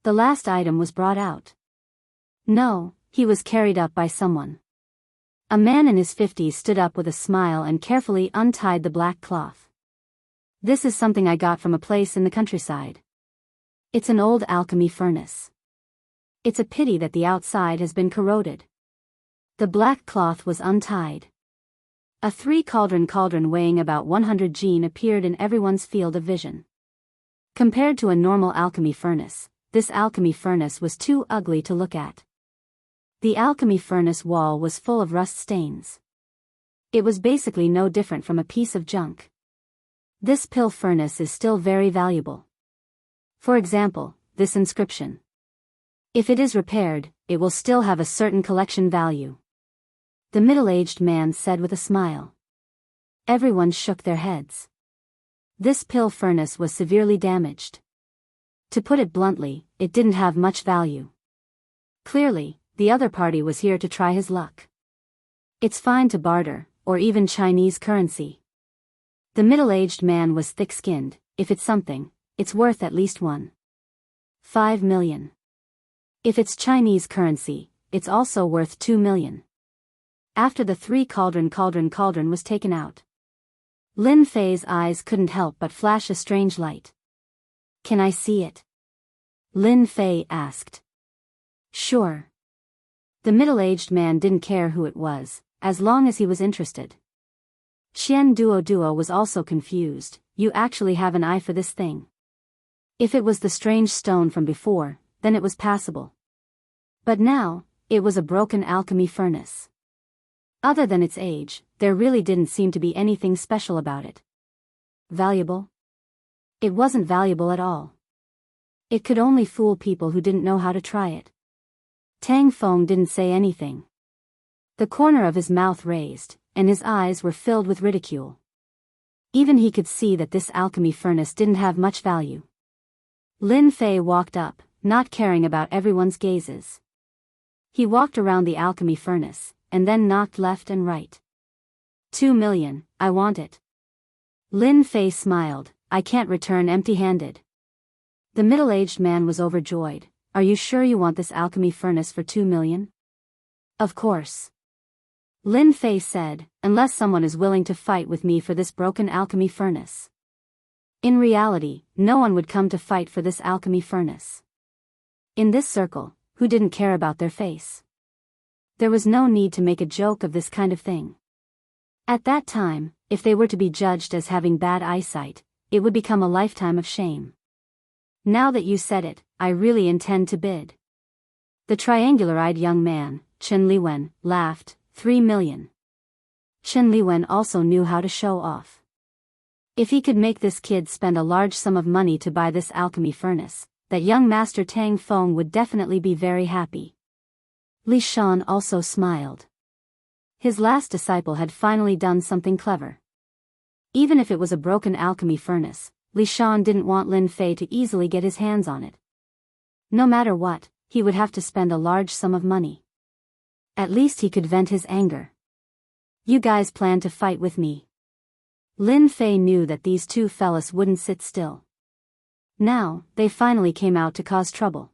the last item was brought out. No, he was carried up by someone. A man in his 50s stood up with a smile and carefully untied the black cloth. "This is something I got from a place in the countryside. It's an old alchemy furnace. It's a pity that the outside has been corroded." The black cloth was untied. A 3-cauldron weighing about 100 jin appeared in everyone's field of vision. Compared to a normal alchemy furnace, this alchemy furnace was too ugly to look at. The alchemy furnace wall was full of rust stains. It was basically no different from a piece of junk. This pill furnace is still very valuable. For example, this inscription. If it is repaired, it will still have a certain collection value, the middle-aged man said with a smile. Everyone shook their heads. This pill furnace was severely damaged. To put it bluntly, it didn't have much value. Clearly, the other party was here to try his luck. "It's fine to barter, or even Chinese currency." The middle-aged man was thick-skinned. "If it's something, it's worth at least 1.5 million. If it's Chinese currency, it's also worth 2 million. After the 3-cauldron was taken out, Lin Fei's eyes couldn't help but flash a strange light. Can I see it? Lin Fei asked. Sure. The middle-aged man didn't care who it was, as long as he was interested. Qian Duo was also confused. You actually have an eye for this thing. If it was the strange stone from before, then it was passable. But now, it was a broken alchemy furnace. Other than its age, there really didn't seem to be anything special about it. Valuable? It wasn't valuable at all. It could only fool people who didn't know how to try it. Tang Feng didn't say anything. The corner of his mouth raised, and his eyes were filled with ridicule. Even he could see that this alchemy furnace didn't have much value. Lin Fei walked up, not caring about everyone's gazes. He walked around the alchemy furnace, and then knocked left and right. 2 million, I want it. Lin Fei smiled, I can't return empty-handed. The middle-aged man was overjoyed. Are you sure you want this alchemy furnace for 2 million? Of course. Lin Fei said, unless someone is willing to fight with me for this broken alchemy furnace. In reality, no one would come to fight for this alchemy furnace. In this circle, who didn't care about their face? There was no need to make a joke of this kind of thing. At that time, if they were to be judged as having bad eyesight, it would become a lifetime of shame. Now that you said it, I really intend to bid. The triangular-eyed young man, Chen Liwen, laughed, 3 million. Chen Liwen also knew how to show off. If he could make this kid spend a large sum of money to buy this alchemy furnace, that young master Tang Feng would definitely be very happy. Li Shan also smiled. His last disciple had finally done something clever. Even if it was a broken alchemy furnace, Li Shan didn't want Lin Fei to easily get his hands on it. No matter what, he would have to spend a large sum of money. At least he could vent his anger. You guys plan to fight with me. Lin Fei knew that these two fellas wouldn't sit still. Now, they finally came out to cause trouble.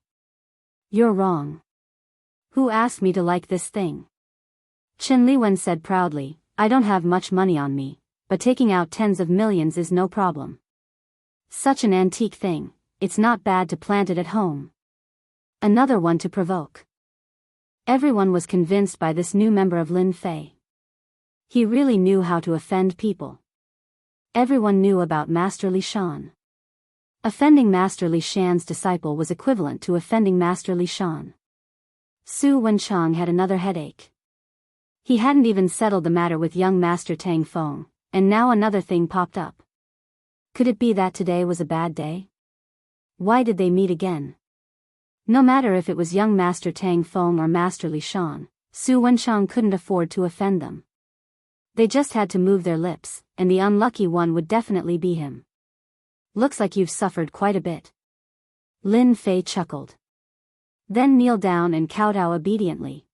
You're wrong. Who asked me to like this thing? Chen Liwen said proudly, I don't have much money on me, but taking out tens of millions is no problem. Such an antique thing, it's not bad to plant it at home. Another one to provoke. Everyone was convinced by this new member of Lin Fei. He really knew how to offend people. Everyone knew about Master Li Shan. Offending Master Li Shan's disciple was equivalent to offending Master Li Shan. Su Wenchang had another headache. He hadn't even settled the matter with young Master Tang Feng, and now another thing popped up. Could it be that today was a bad day? Why did they meet again? No matter if it was young Master Tang Feng or Master Li Shan, Su Wenchang couldn't afford to offend them. They just had to move their lips, and the unlucky one would definitely be him. Looks like you've suffered quite a bit. Lin Fei chuckled. Then kneeled down and kowtow obediently.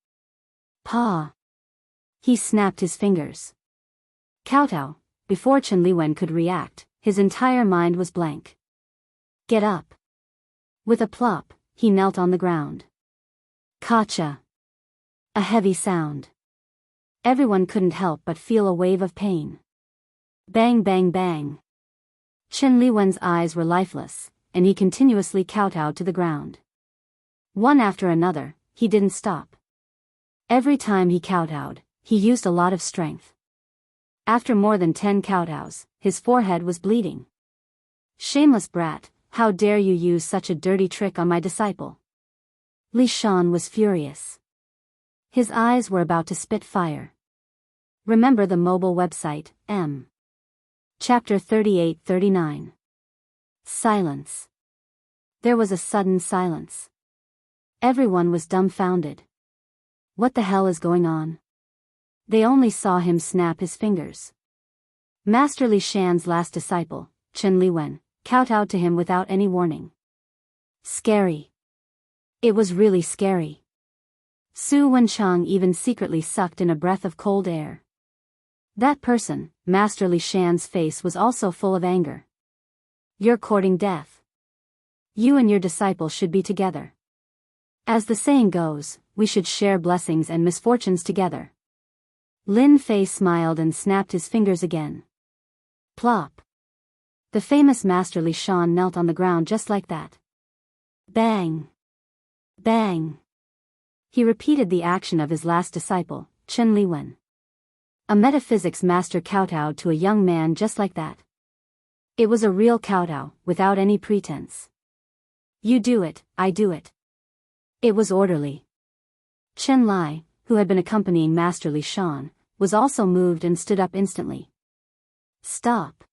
Pa! He snapped his fingers. Kowtow. Before Chen Liwen could react, his entire mind was blank. Get up. With a plop, he knelt on the ground. Kacha. A heavy sound. Everyone couldn't help but feel a wave of pain. Bang bang bang. Chen Liwen's eyes were lifeless, and he continuously kowtowed to the ground. One after another, he didn't stop. Every time he kowtowed, he used a lot of strength. After more than 10 kowtows, his forehead was bleeding. Shameless brat, how dare you use such a dirty trick on my disciple? Li Shan was furious. His eyes were about to spit fire. Remember the mobile website, M. Chapter 38-39. Silence. There was a sudden silence. Everyone was dumbfounded. What the hell is going on? They only saw him snap his fingers. Master Li Shan's last disciple, Chen Liwen, kowtowed to him without any warning. Scary. It was really scary. Su Wenchang even secretly sucked in a breath of cold air. That person, Master Li Shan's face was also full of anger. You're courting death. You and your disciple should be together. As the saying goes, we should share blessings and misfortunes together. Lin Fei smiled and snapped his fingers again. Plop. The famous Master Li Shan knelt on the ground just like that. Bang. Bang. He repeated the action of his last disciple, Chen Liwen. A metaphysics master kowtowed to a young man just like that. It was a real kowtow, without any pretense. You do it, I do it. It was orderly. Chen Lai, who had been accompanying Master Li Shan, was also moved and stood up instantly. Stop.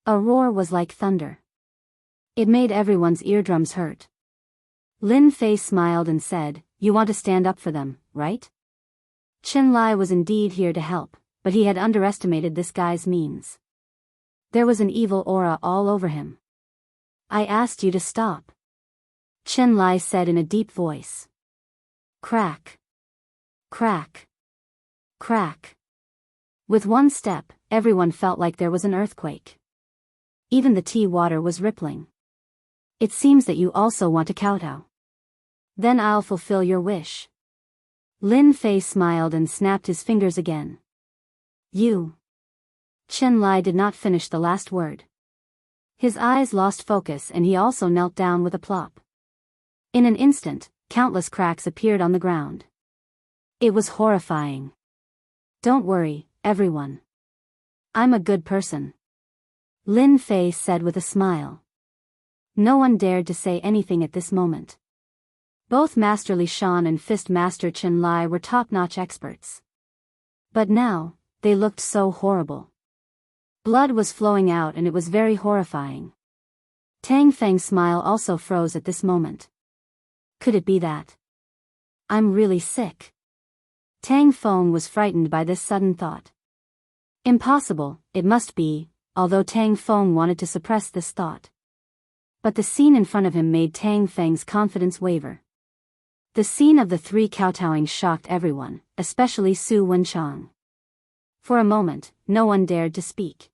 A roar was like thunder. It made everyone's eardrums hurt. Lin Fei smiled and said, "You want to stand up for them, right?" Chen Lai was indeed here to help, but he had underestimated this guy's means. There was an evil aura all over him. "I asked you to stop," Chen Lai said in a deep voice. Crack. Crack. Crack. With one step, everyone felt like there was an earthquake. Even the tea water was rippling. It seems that you also want to kowtow. Then I'll fulfill your wish. Lin Fei smiled and snapped his fingers again. You. Chen Lai did not finish the last word. His eyes lost focus and he also knelt down with a plop. In an instant, countless cracks appeared on the ground. It was horrifying. Don't worry, everyone. I'm a good person, Lin Fei said with a smile. No one dared to say anything at this moment. Both Master Li Shan and Fist Master Chen Lai were top-notch experts. But now, they looked so horrible. Blood was flowing out and it was very horrifying. Tang Feng's smile also froze at this moment. Could it be that I'm really sick? Tang Feng was frightened by this sudden thought. Impossible, it must be, although Tang Feng wanted to suppress this thought. But the scene in front of him made Tang Feng's confidence waver. The scene of the three kowtowing shocked everyone, especially Su Wenchang. For a moment, no one dared to speak.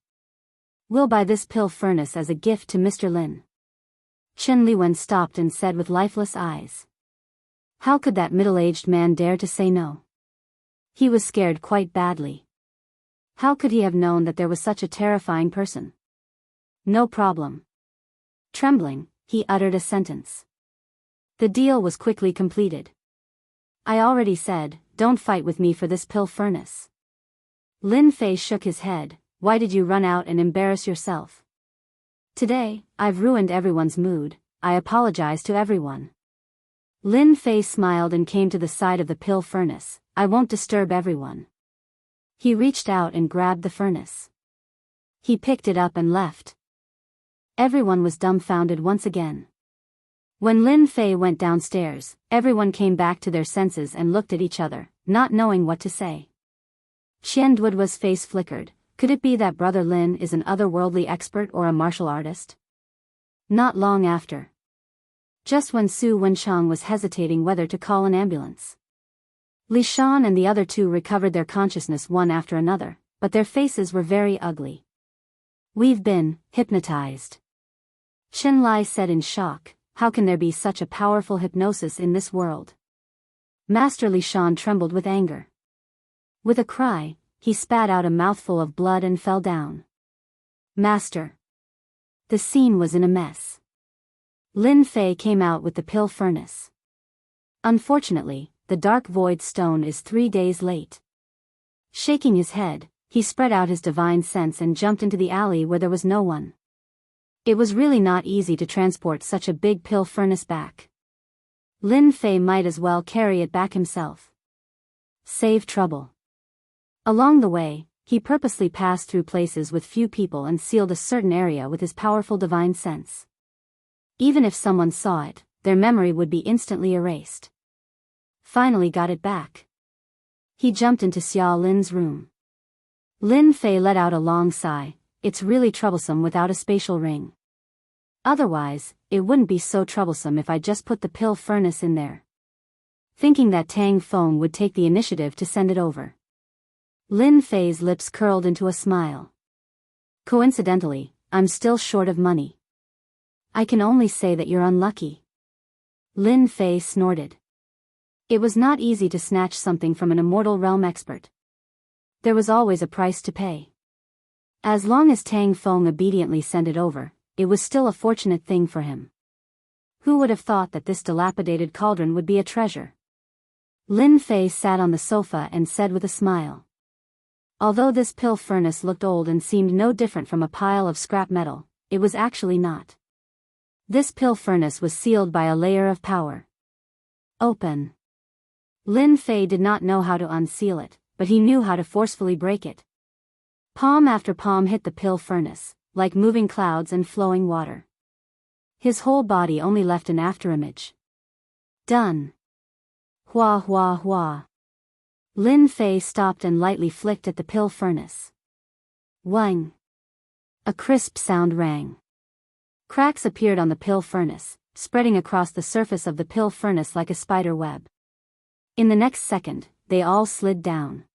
We'll buy this pill furnace as a gift to Mr. Lin. Chen Liwen stopped and said with lifeless eyes. How could that middle-aged man dare to say no? He was scared quite badly. How could he have known that there was such a terrifying person? No problem. Trembling, he uttered a sentence. The deal was quickly completed. I already said, don't fight with me for this pill furnace. Lin Fei shook his head. Why did you run out and embarrass yourself? Today, I've ruined everyone's mood. I apologize to everyone. Lin Fei smiled and came to the side of the pill furnace. I won't disturb everyone. He reached out and grabbed the furnace. He picked it up and left. Everyone was dumbfounded once again. When Lin Fei went downstairs, everyone came back to their senses and looked at each other, not knowing what to say. Qian Duoduo's face flickered. Could it be that Brother Lin is an otherworldly expert or a martial artist? Not long after. Just when Su Wenchang was hesitating whether to call an ambulance. Li Shan and the other two recovered their consciousness one after another, but their faces were very ugly. We've been hypnotized. Chen Lai said in shock, how can there be such a powerful hypnosis in this world? Master Li Shan trembled with anger. With a cry, he spat out a mouthful of blood and fell down. Master. The scene was in a mess. Lin Fei came out with the pill furnace. Unfortunately, the dark void stone is 3 days late. Shaking his head, he spread out his divine sense and jumped into the alley where there was no one. It was really not easy to transport such a big pill furnace back. Lin Fei might as well carry it back himself. Save trouble. Along the way, he purposely passed through places with few people and sealed a certain area with his powerful divine sense. Even if someone saw it, their memory would be instantly erased. Finally got it back. He jumped into Xiao Lin's room. Lin Fei let out a long sigh. It's really troublesome without a spatial ring. Otherwise, it wouldn't be so troublesome if I just put the pill furnace in there. Thinking that Tang Feng would take the initiative to send it over. Lin Fei's lips curled into a smile. Coincidentally, I'm still short of money. I can only say that you're unlucky. Lin Fei snorted. It was not easy to snatch something from an immortal realm expert. There was always a price to pay. As long as Tang Feng obediently sent it over, it was still a fortunate thing for him. Who would have thought that this dilapidated cauldron would be a treasure? Lin Fei sat on the sofa and said with a smile. Although this pill furnace looked old and seemed no different from a pile of scrap metal, it was actually not. This pill furnace was sealed by a layer of power. Open. Lin Fei did not know how to unseal it, but he knew how to forcefully break it. Palm after palm hit the pill furnace, like moving clouds and flowing water. His whole body only left an afterimage. Done. Hua hua hua. Lin Fei stopped and lightly flicked at the pill furnace. Wang. A crisp sound rang. Cracks appeared on the pill furnace, spreading across the surface of the pill furnace like a spider web. In the next second, they all slid down.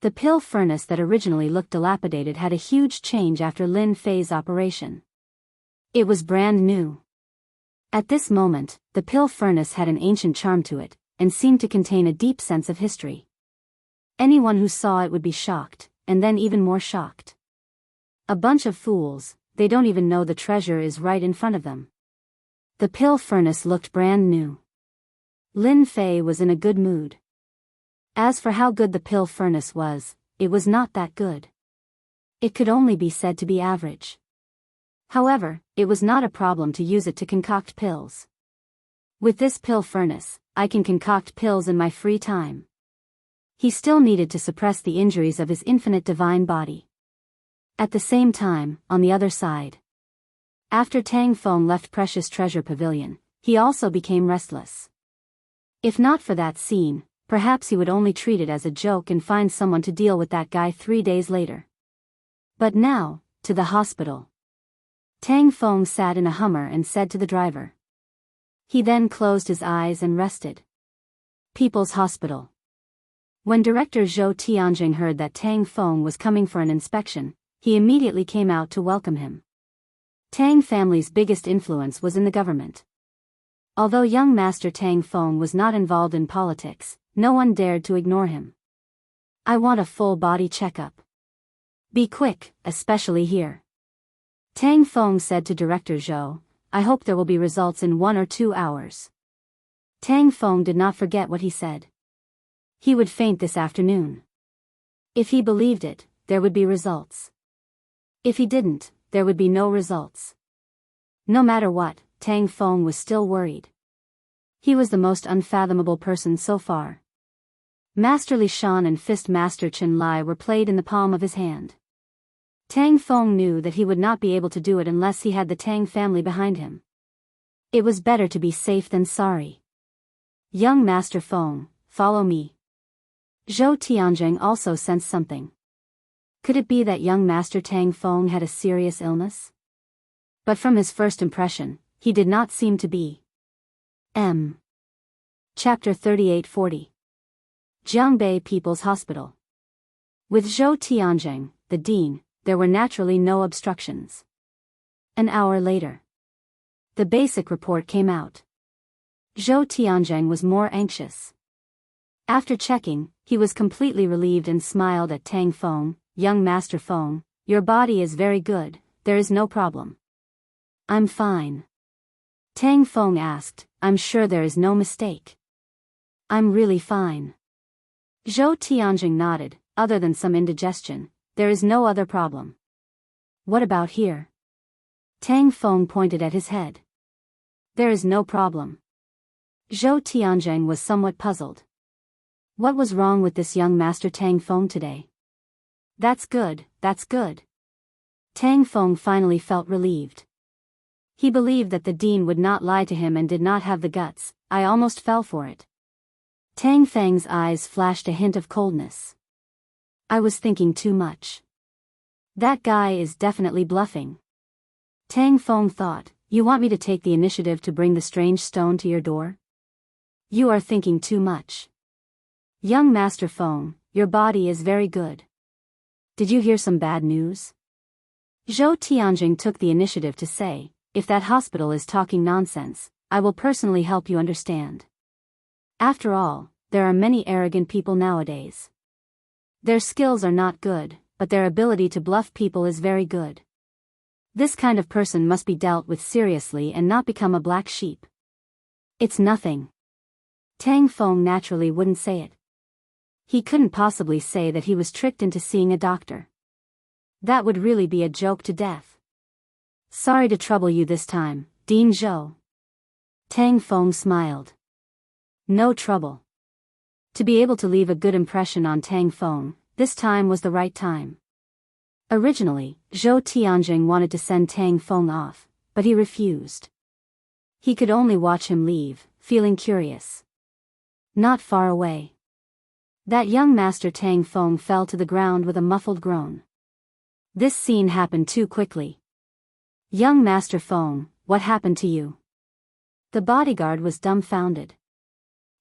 The pill furnace that originally looked dilapidated had a huge change after Lin Fei's operation. It was brand new. At this moment, the pill furnace had an ancient charm to it, and seemed to contain a deep sense of history. Anyone who saw it would be shocked, and then even more shocked. A bunch of fools, they don't even know the treasure is right in front of them. The pill furnace looked brand new. Lin Fei was in a good mood. As for how good the pill furnace was, it was not that good. It could only be said to be average. However, it was not a problem to use it to concoct pills. With this pill furnace, I can concoct pills in my free time. He still needed to suppress the injuries of his infinite divine body. At the same time, on the other side. After Tang Feng left Precious Treasure Pavilion, he also became restless. If not for that scene, perhaps he would only treat it as a joke and find someone to deal with that guy 3 days later. But now, to the hospital. Tang Feng sat in a Hummer and said to the driver. He then closed his eyes and rested. People's Hospital. When Director Zhou Tianjing heard that Tang Feng was coming for an inspection, he immediately came out to welcome him. Tang family's biggest influence was in the government. Although young Master Tang Feng was not involved in politics, no one dared to ignore him. I want a full body checkup. Be quick, especially here. Tang Feng said to Director Zhou, I hope there will be results in 1 or 2 hours. Tang Feng did not forget what he said. He would faint this afternoon. If he believed it, there would be results. If he didn't, there would be no results. No matter what, Tang Feng was still worried. He was the most unfathomable person so far. Master Li Shan and Fist Master Chen Lai were played in the palm of his hand. Tang Feng knew that he would not be able to do it unless he had the Tang family behind him. It was better to be safe than sorry. Young Master Feng, follow me. Zhou Tianjing also sensed something. Could it be that young Master Tang Feng had a serious illness? But from his first impression, he did not seem to be. Chapter 3840. Jianghu People's Hospital. With Zhou Tianjing, the dean, there were naturally no obstructions. An hour later. The basic report came out. Zhou Tianjing was more anxious. After checking, he was completely relieved and smiled at Tang Feng. Young Master Feng, your body is very good, there is no problem. I'm fine. Tang Feng asked, I'm sure there is no mistake. I'm really fine. Zhou Tianjing nodded, other than some indigestion, there is no other problem. What about here? Tang Feng pointed at his head. There is no problem. Zhou Tianjing was somewhat puzzled. What was wrong with this young Master Tang Feng today? That's good, that's good. Tang Feng finally felt relieved. He believed that the dean would not lie to him and did not have the guts. I almost fell for it. Tang Feng's eyes flashed a hint of coldness. I was thinking too much. That guy is definitely bluffing. Tang Feng thought, you want me to take the initiative to bring the strange stone to your door? You are thinking too much. Young Master Feng, your body is very good. Did you hear some bad news? Zhou Tianjing took the initiative to say, if that hospital is talking nonsense, I will personally help you understand. After all, there are many arrogant people nowadays. Their skills are not good, but their ability to bluff people is very good. This kind of person must be dealt with seriously and not become a black sheep. It's nothing. Tang Feng naturally wouldn't say it. He couldn't possibly say that he was tricked into seeing a doctor. That would really be a joke to death. Sorry to trouble you this time, Dean Zhou. Tang Feng smiled. No trouble. To be able to leave a good impression on Tang Feng, this time was the right time. Originally, Zhou Tianjing wanted to send Tang Feng off, but he refused. He could only watch him leave, feeling curious. Not far away. That young master Tang Feng fell to the ground with a muffled groan. This scene happened too quickly. Young Master Feng, what happened to you? The bodyguard was dumbfounded.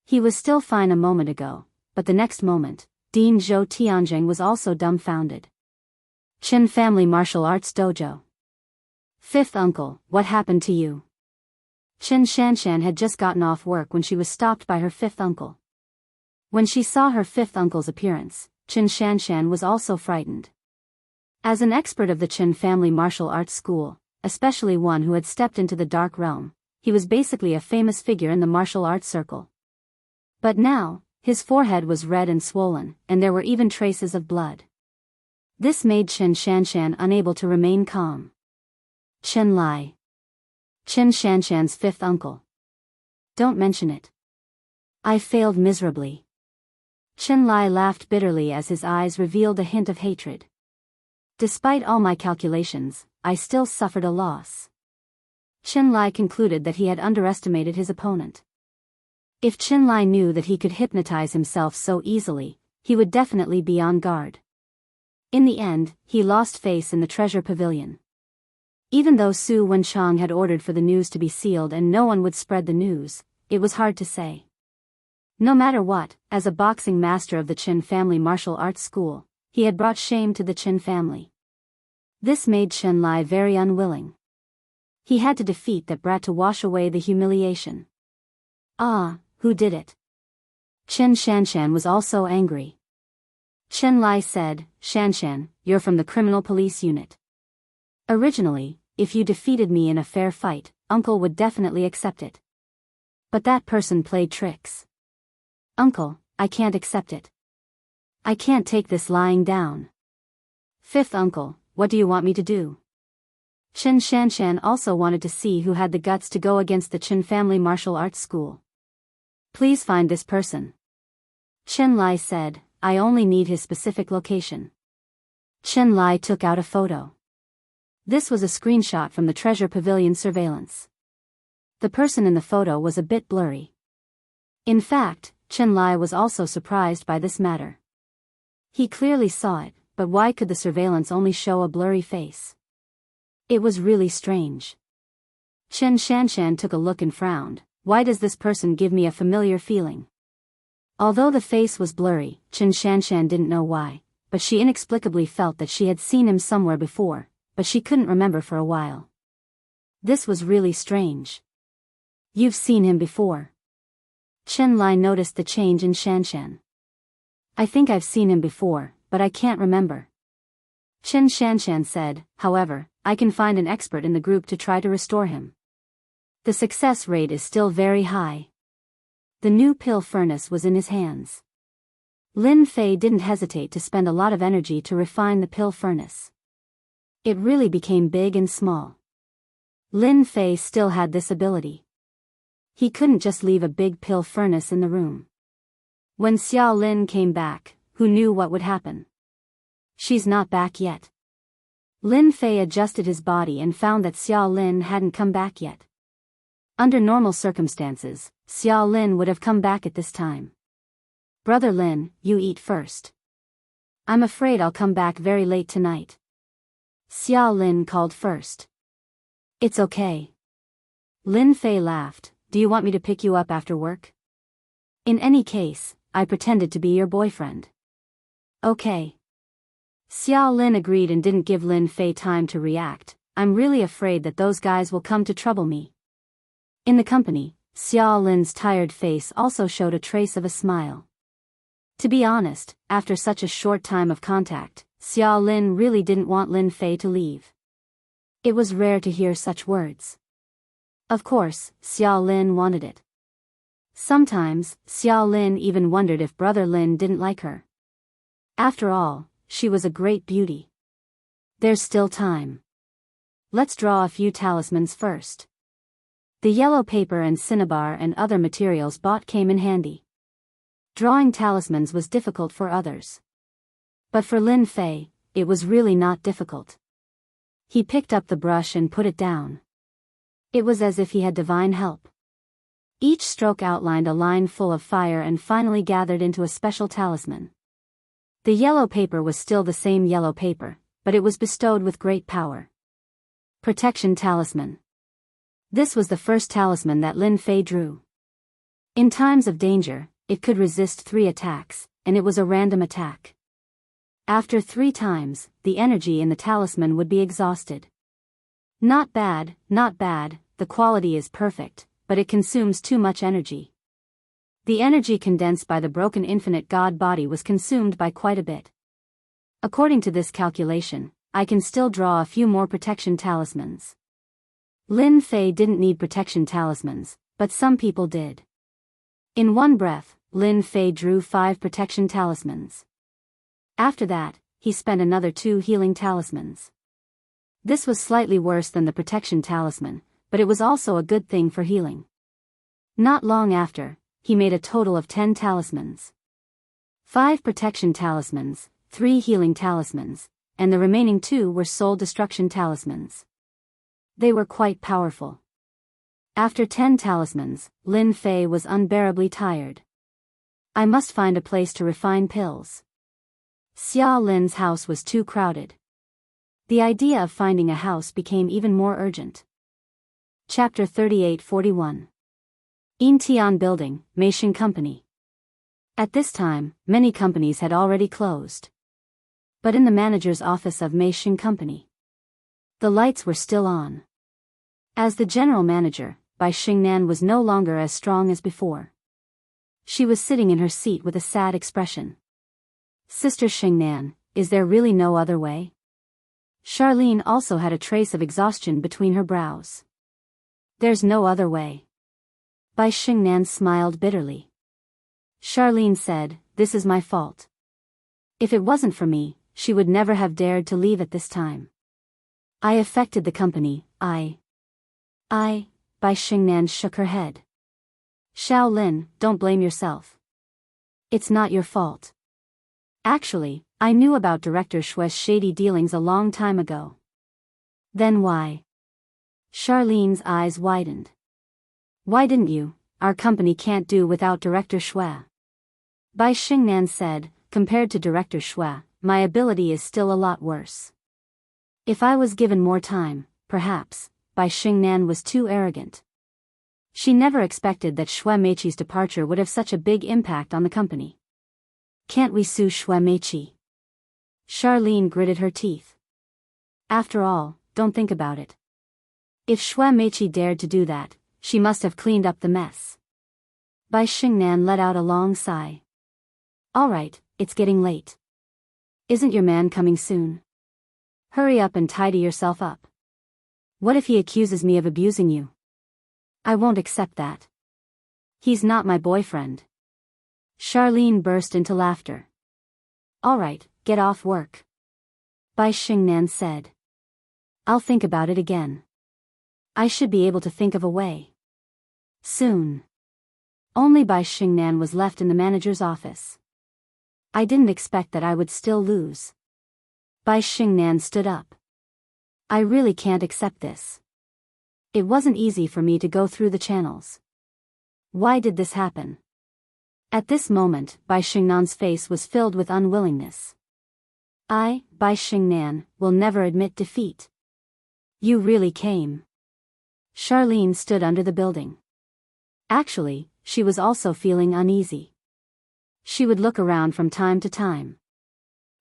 He was still fine a moment ago, but the next moment, Dean Zhou Tianjing was also dumbfounded. Qin Family Martial Arts Dojo. Fifth uncle, what happened to you? Qin Shanshan had just gotten off work when she was stopped by her fifth uncle. When she saw her fifth uncle's appearance, Qin Shanshan was also frightened. As an expert of the Qin Family Martial Arts School, especially one who had stepped into the dark realm, he was basically a famous figure in the martial arts circle. But now, his forehead was red and swollen, and there were even traces of blood. This made Qin Shanshan unable to remain calm. Qin Lai. Qin Shanshan's fifth uncle. Don't mention it. I failed miserably. Qin Lai laughed bitterly as his eyes revealed a hint of hatred. Despite all my calculations, I still suffered a loss. Qin Lai concluded that he had underestimated his opponent. If Qin Lai knew that he could hypnotize himself so easily, he would definitely be on guard. In the end, he lost face in the treasure pavilion. Even though Su Wenchang had ordered for the news to be sealed and no one would spread the news, it was hard to say. No matter what, as a boxing master of the Qin Family Martial Arts School, he had brought shame to the Qin family. This made Qin Lai very unwilling. He had to defeat that brat to wash away the humiliation. Ah, who did it? Qin Shanshan was also angry. Qin Lai said, Shanshan, you're from the criminal police unit. Originally, if you defeated me in a fair fight, Uncle would definitely accept it. But that person played tricks. Uncle, I can't accept it. I can't take this lying down. Fifth uncle, what do you want me to do? Qin Shanshan also wanted to see who had the guts to go against the Qin Family Martial Arts School. Please find this person. Qin Lai said, I only need his specific location. Qin Lai took out a photo. This was a screenshot from the Treasure Pavilion surveillance. The person in the photo was a bit blurry. In fact, Qin Lai was also surprised by this matter. He clearly saw it, but why could the surveillance only show a blurry face? It was really strange. Qin Shanshan took a look and frowned. Why does this person give me a familiar feeling? Although the face was blurry, Qin Shanshan didn't know why, but she inexplicably felt that she had seen him somewhere before, but she couldn't remember for a while. This was really strange. You've seen him before. Qin Lai noticed the change in Shanshan. I think I've seen him before, but I can't remember. Qin Shanshan said, however, I can find an expert in the group to try to restore him. The success rate is still very high. The new pill furnace was in his hands. Lin Fei didn't hesitate to spend a lot of energy to refine the pill furnace. It really became big and small. Lin Fei still had this ability. He couldn't just leave a big pill furnace in the room. When Xiao Lin came back, who knew what would happen? She's not back yet. Lin Fei adjusted his body and found that Xiao Lin hadn't come back yet. Under normal circumstances, Xiao Lin would have come back at this time. Brother Lin, you eat first. I'm afraid I'll come back very late tonight. Xiao Lin called first. It's okay. Lin Fei laughed. Do you want me to pick you up after work? In any case, I pretended to be your boyfriend. Okay. Xiao Lin agreed and didn't give Lin Fei time to react. I'm really afraid that those guys will come to trouble me. In the company, Xiao Lin's tired face also showed a trace of a smile. To be honest, after such a short time of contact, Xiao Lin really didn't want Lin Fei to leave. It was rare to hear such words. Of course, Xiao Lin wanted it. Sometimes, Xiao Lin even wondered if brother Lin didn't like her. After all, she was a great beauty. There's still time. Let's draw a few talismans first. The yellow paper and cinnabar and other materials bought came in handy. Drawing talismans was difficult for others. But for Lin Fei, it was really not difficult. He picked up the brush and put it down. It was as if he had divine help. Each stroke outlined a line full of fire and finally gathered into a special talisman. The yellow paper was still the same yellow paper, but it was bestowed with great power. Protection Talisman. This was the first talisman that Lin Fei drew. In times of danger, it could resist 3 attacks, and it was a random attack. After 3 times, the energy in the talisman would be exhausted. Not bad, the quality is perfect, but it consumes too much energy. The energy condensed by the broken infinite god body was consumed by quite a bit. According to this calculation, I can still draw a few more protection talismans. Lin Fei didn't need protection talismans, but some people did. In one breath, Lin Fei drew 5 protection talismans. After that, he spent another 2 healing talismans. This was slightly worse than the protection talisman, but it was also a good thing for healing. Not long after, he made a total of 10 talismans. 5 protection talismans, 3 healing talismans, and the remaining 2 were soul destruction talismans. They were quite powerful. After 10 talismans, Lin Fei was unbearably tired. I must find a place to refine pills. Xiao Lin's house was too crowded. The idea of finding a house became even more urgent. Chapter 38-41. Intian Building, Meishin Company. At this time, many companies had already closed. But in the manager's office of Meishin Company, the lights were still on. As the general manager, Bai Xingnan was no longer as strong as before. She was sitting in her seat with a sad expression. Sister Xingnan, is there really no other way? Charlene also had a trace of exhaustion between her brows. There's no other way. Bai Xingnan smiled bitterly. Charlene said, this is my fault. If it wasn't for me, she would never have dared to leave at this time. I affected the company, Bai Xingnan shook her head. Xiao Lin, don't blame yourself. It's not your fault. Actually, I knew about Director Shue's shady dealings a long time ago. Then why? Charlene's eyes widened. Why didn't you? Our company can't do without Director Shue. Bai Xingnan said, compared to Director Shue, my ability is still a lot worse. If I was given more time, perhaps. Bai Xingnan was too arrogant. She never expected that Shue Meiqi's departure would have such a big impact on the company. Can't we sue Shue Meiqi? Charlene gritted her teeth. After all, don't think about it. If Shue Meiqi dared to do that, she must have cleaned up the mess. Bai Xingnan let out a long sigh. All right, it's getting late. Isn't your man coming soon? Hurry up and tidy yourself up. What if he accuses me of abusing you? I won't accept that. He's not my boyfriend. Charlene burst into laughter. All right, get off work. Bai Xingnan said. I'll think about it again. I should be able to think of a way. Soon. Only Bai Xingnan was left in the manager's office. I didn't expect that I would still lose. Bai Xingnan stood up. I really can't accept this. It wasn't easy for me to go through the channels. Why did this happen? At this moment, Bai Xingnan's face was filled with unwillingness. I, Bai Xingnan, will never admit defeat. You really came. Charlene stood under the building. Actually, she was also feeling uneasy. She would look around from time to time.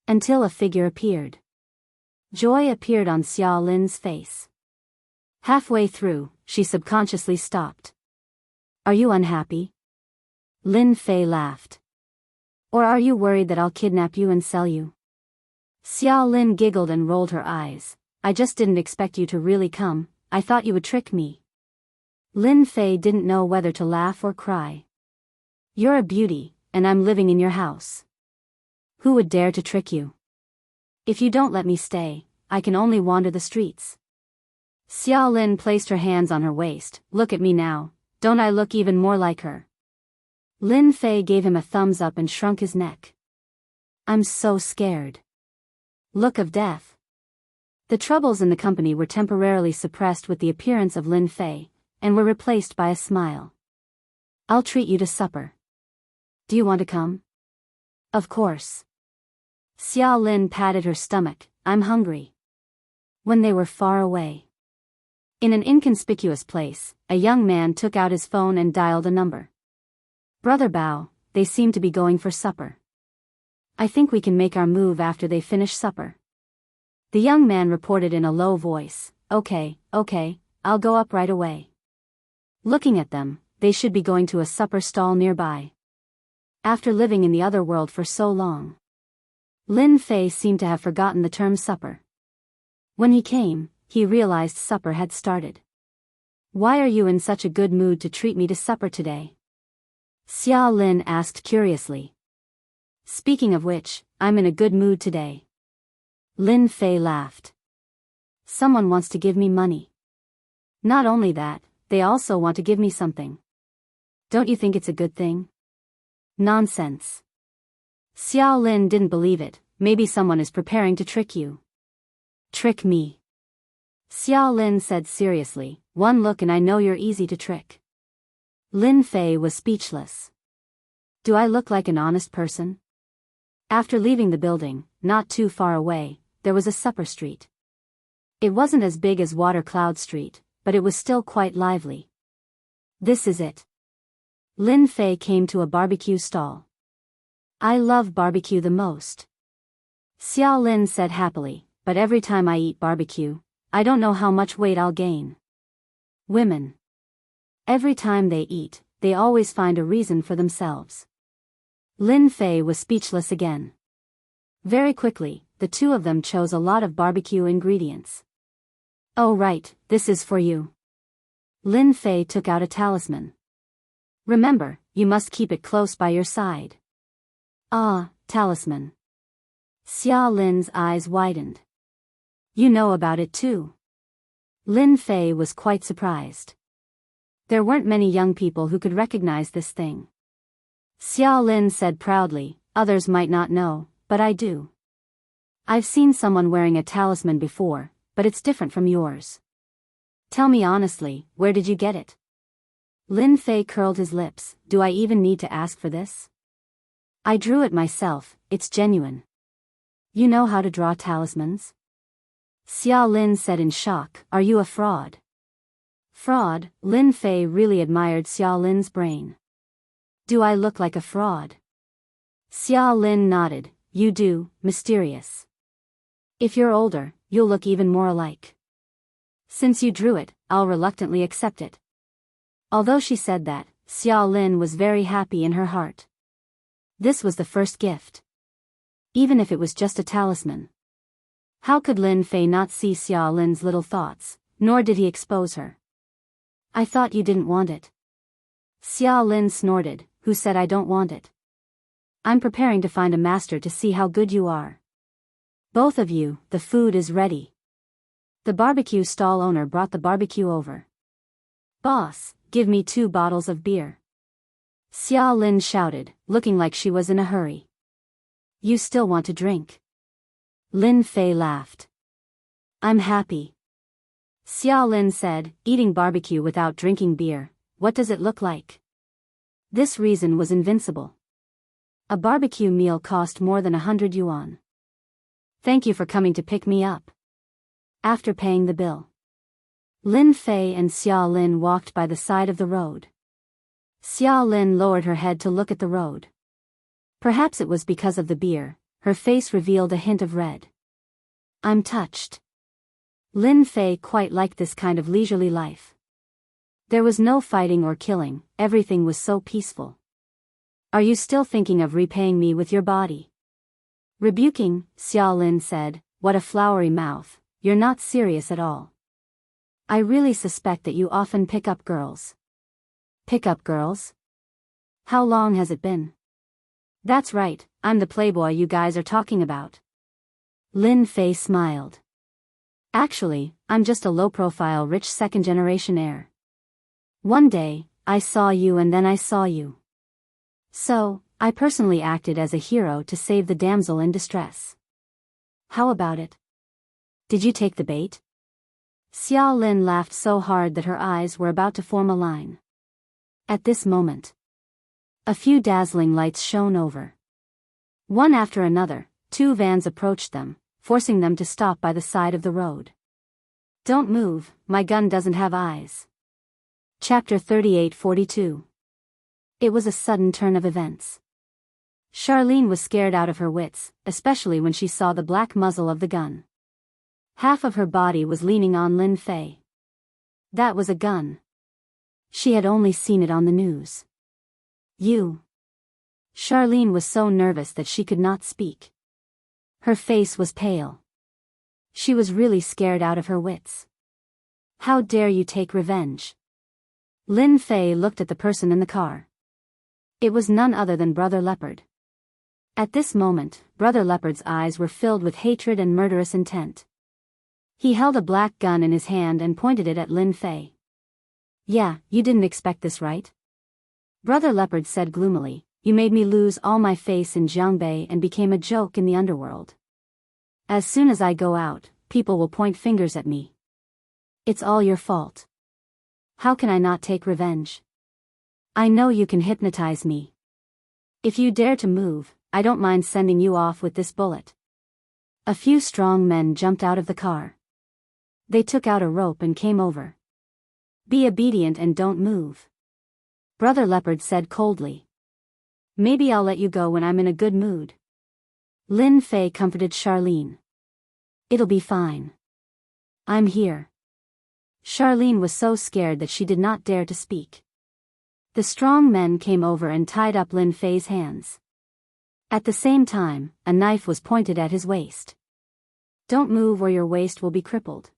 Until a figure appeared. Joy appeared on Xiao Lin's face. Halfway through, she subconsciously stopped. Are you unhappy? Lin Fei laughed. Or are you worried that I'll kidnap you and sell you? Xiao Lin giggled and rolled her eyes. I just didn't expect you to really come, I thought you would trick me. Lin Fei didn't know whether to laugh or cry. You're a beauty, and I'm living in your house. Who would dare to trick you? If you don't let me stay, I can only wander the streets. Xiao Lin placed her hands on her waist. Look at me now, don't I look even more like her? Lin Fei gave him a thumbs up and shrunk his neck. I'm so scared. Look of death. The troubles in the company were temporarily suppressed with the appearance of Lin Fei, and were replaced by a smile. I'll treat you to supper. Do you want to come? Of course. Xiao Lin patted her stomach. I'm hungry. When they were far away. In an inconspicuous place, a young man took out his phone and dialed a number. Brother Bao, they seem to be going for supper. I think we can make our move after they finish supper. The young man reported in a low voice. Okay, I'll go up right away. Looking at them, they should be going to a supper stall nearby. After living in the other world for so long, Lin Fei seemed to have forgotten the term supper. When he came, he realized supper had started. Why are you in such a good mood to treat me to supper today? Xiao Lin asked curiously. Speaking of which, I'm in a good mood today. Lin Fei laughed. Someone wants to give me money. Not only that, they also want to give me something. Don't you think it's a good thing? Nonsense. Xiao Lin didn't believe it. Maybe someone is preparing to trick you. Trick me? Xiao Lin said seriously. One look and I know you're easy to trick. Lin Fei was speechless. Do I look like an honest person? After leaving the building, not too far away, there was a supper street. It wasn't as big as Water Cloud Street, but it was still quite lively. This is it. Lin Fei came to a barbecue stall. I love barbecue the most. Xiao Lin said happily, but every time I eat barbecue, I don't know how much weight I'll gain. Women. Every time they eat, they always find a reason for themselves. Lin Fei was speechless again. Very quickly, the two of them chose a lot of barbecue ingredients. Oh right, this is for you. Lin Fei took out a talisman. Remember, you must keep it close by your side. Ah, talisman. Xiao Lin's eyes widened. You know about it too. Lin Fei was quite surprised. There weren't many young people who could recognize this thing. Xiao Lin said proudly, others might not know, but I do. I've seen someone wearing a talisman before, but it's different from yours. Tell me honestly, where did you get it? Lin Fei curled his lips. Do I even need to ask for this? I drew it myself, it's genuine. You know how to draw talismans? Xiao Lin said in shock, are you a fraud? Fraud? Lin Fei really admired Xiao Lin's brain. Do I look like a fraud? Xiao Lin nodded. You do, mysterious. If you're older, you'll look even more alike. Since you drew it, I'll reluctantly accept it. Although she said that, Xiao Lin was very happy in her heart. This was the first gift. Even if it was just a talisman. How could Lin Fei not see Xiao Lin's little thoughts, nor did he expose her. I thought you didn't want it. Xiao Lin snorted. Who said I don't want it? I'm preparing to find a master to see how good you are. Both of you, the food is ready. The barbecue stall owner brought the barbecue over. Boss, give me 2 bottles of beer. Xiao Lin shouted, looking like she was in a hurry. You still want to drink? Lin Fei laughed. I'm happy. Xiao Lin said, eating barbecue without drinking beer, what does it look like? This reason was invincible. A barbecue meal cost more than 100 yuan. Thank you for coming to pick me up. After paying the bill, Lin Fei and Xiao Lin walked by the side of the road. Xiao Lin lowered her head to look at the road. Perhaps it was because of the beer, her face revealed a hint of red. I'm touched. Lin Fei quite liked this kind of leisurely life. There was no fighting or killing, everything was so peaceful. Are you still thinking of repaying me with your body? Rebuking, Xiao Lin said, "What a flowery mouth, you're not serious at all. I really suspect that you often pick up girls." "Pick up girls? How long has it been?" "That's right, I'm the playboy you guys are talking about." Lin Fei smiled. "Actually, I'm just a low-profile rich second-generation heir. One day, I saw you and then I saw you. So, I personally acted as a hero to save the damsel in distress. How about it? Did you take the bait?" Xiao Lin laughed so hard that her eyes were about to form a line. At this moment, a few dazzling lights shone over. One after another, 2 vans approached them, forcing them to stop by the side of the road. "Don't move, my gun doesn't have eyes." Chapter 38-42. It was a sudden turn of events. Charlene was scared out of her wits, especially when she saw the black muzzle of the gun. Half of her body was leaning on Lin Fei. That was a gun. She had only seen it on the news. "You." Charlene was so nervous that she could not speak. Her face was pale. She was really scared out of her wits. "How dare you take revenge?" Lin Fei looked at the person in the car. It was none other than Brother Leopard. At this moment, Brother Leopard's eyes were filled with hatred and murderous intent. He held a black gun in his hand and pointed it at Lin Fei. "Yeah, you didn't expect this, right?" Brother Leopard said gloomily, "You made me lose all my face in Jianghu and became a joke in the underworld. As soon as I go out, people will point fingers at me. It's all your fault. How can I not take revenge? I know you can hypnotize me. If you dare to move, I don't mind sending you off with this bullet." A few strong men jumped out of the car. They took out a rope and came over. "Be obedient and don't move," Brother Leopard said coldly. "Maybe I'll let you go when I'm in a good mood." Lin Fei comforted Charlene. "It'll be fine. I'm here." Charlene was so scared that she did not dare to speak. The strong men came over and tied up Lin Fei's hands. At the same time, a knife was pointed at his waist. "Don't move or your waist will be crippled.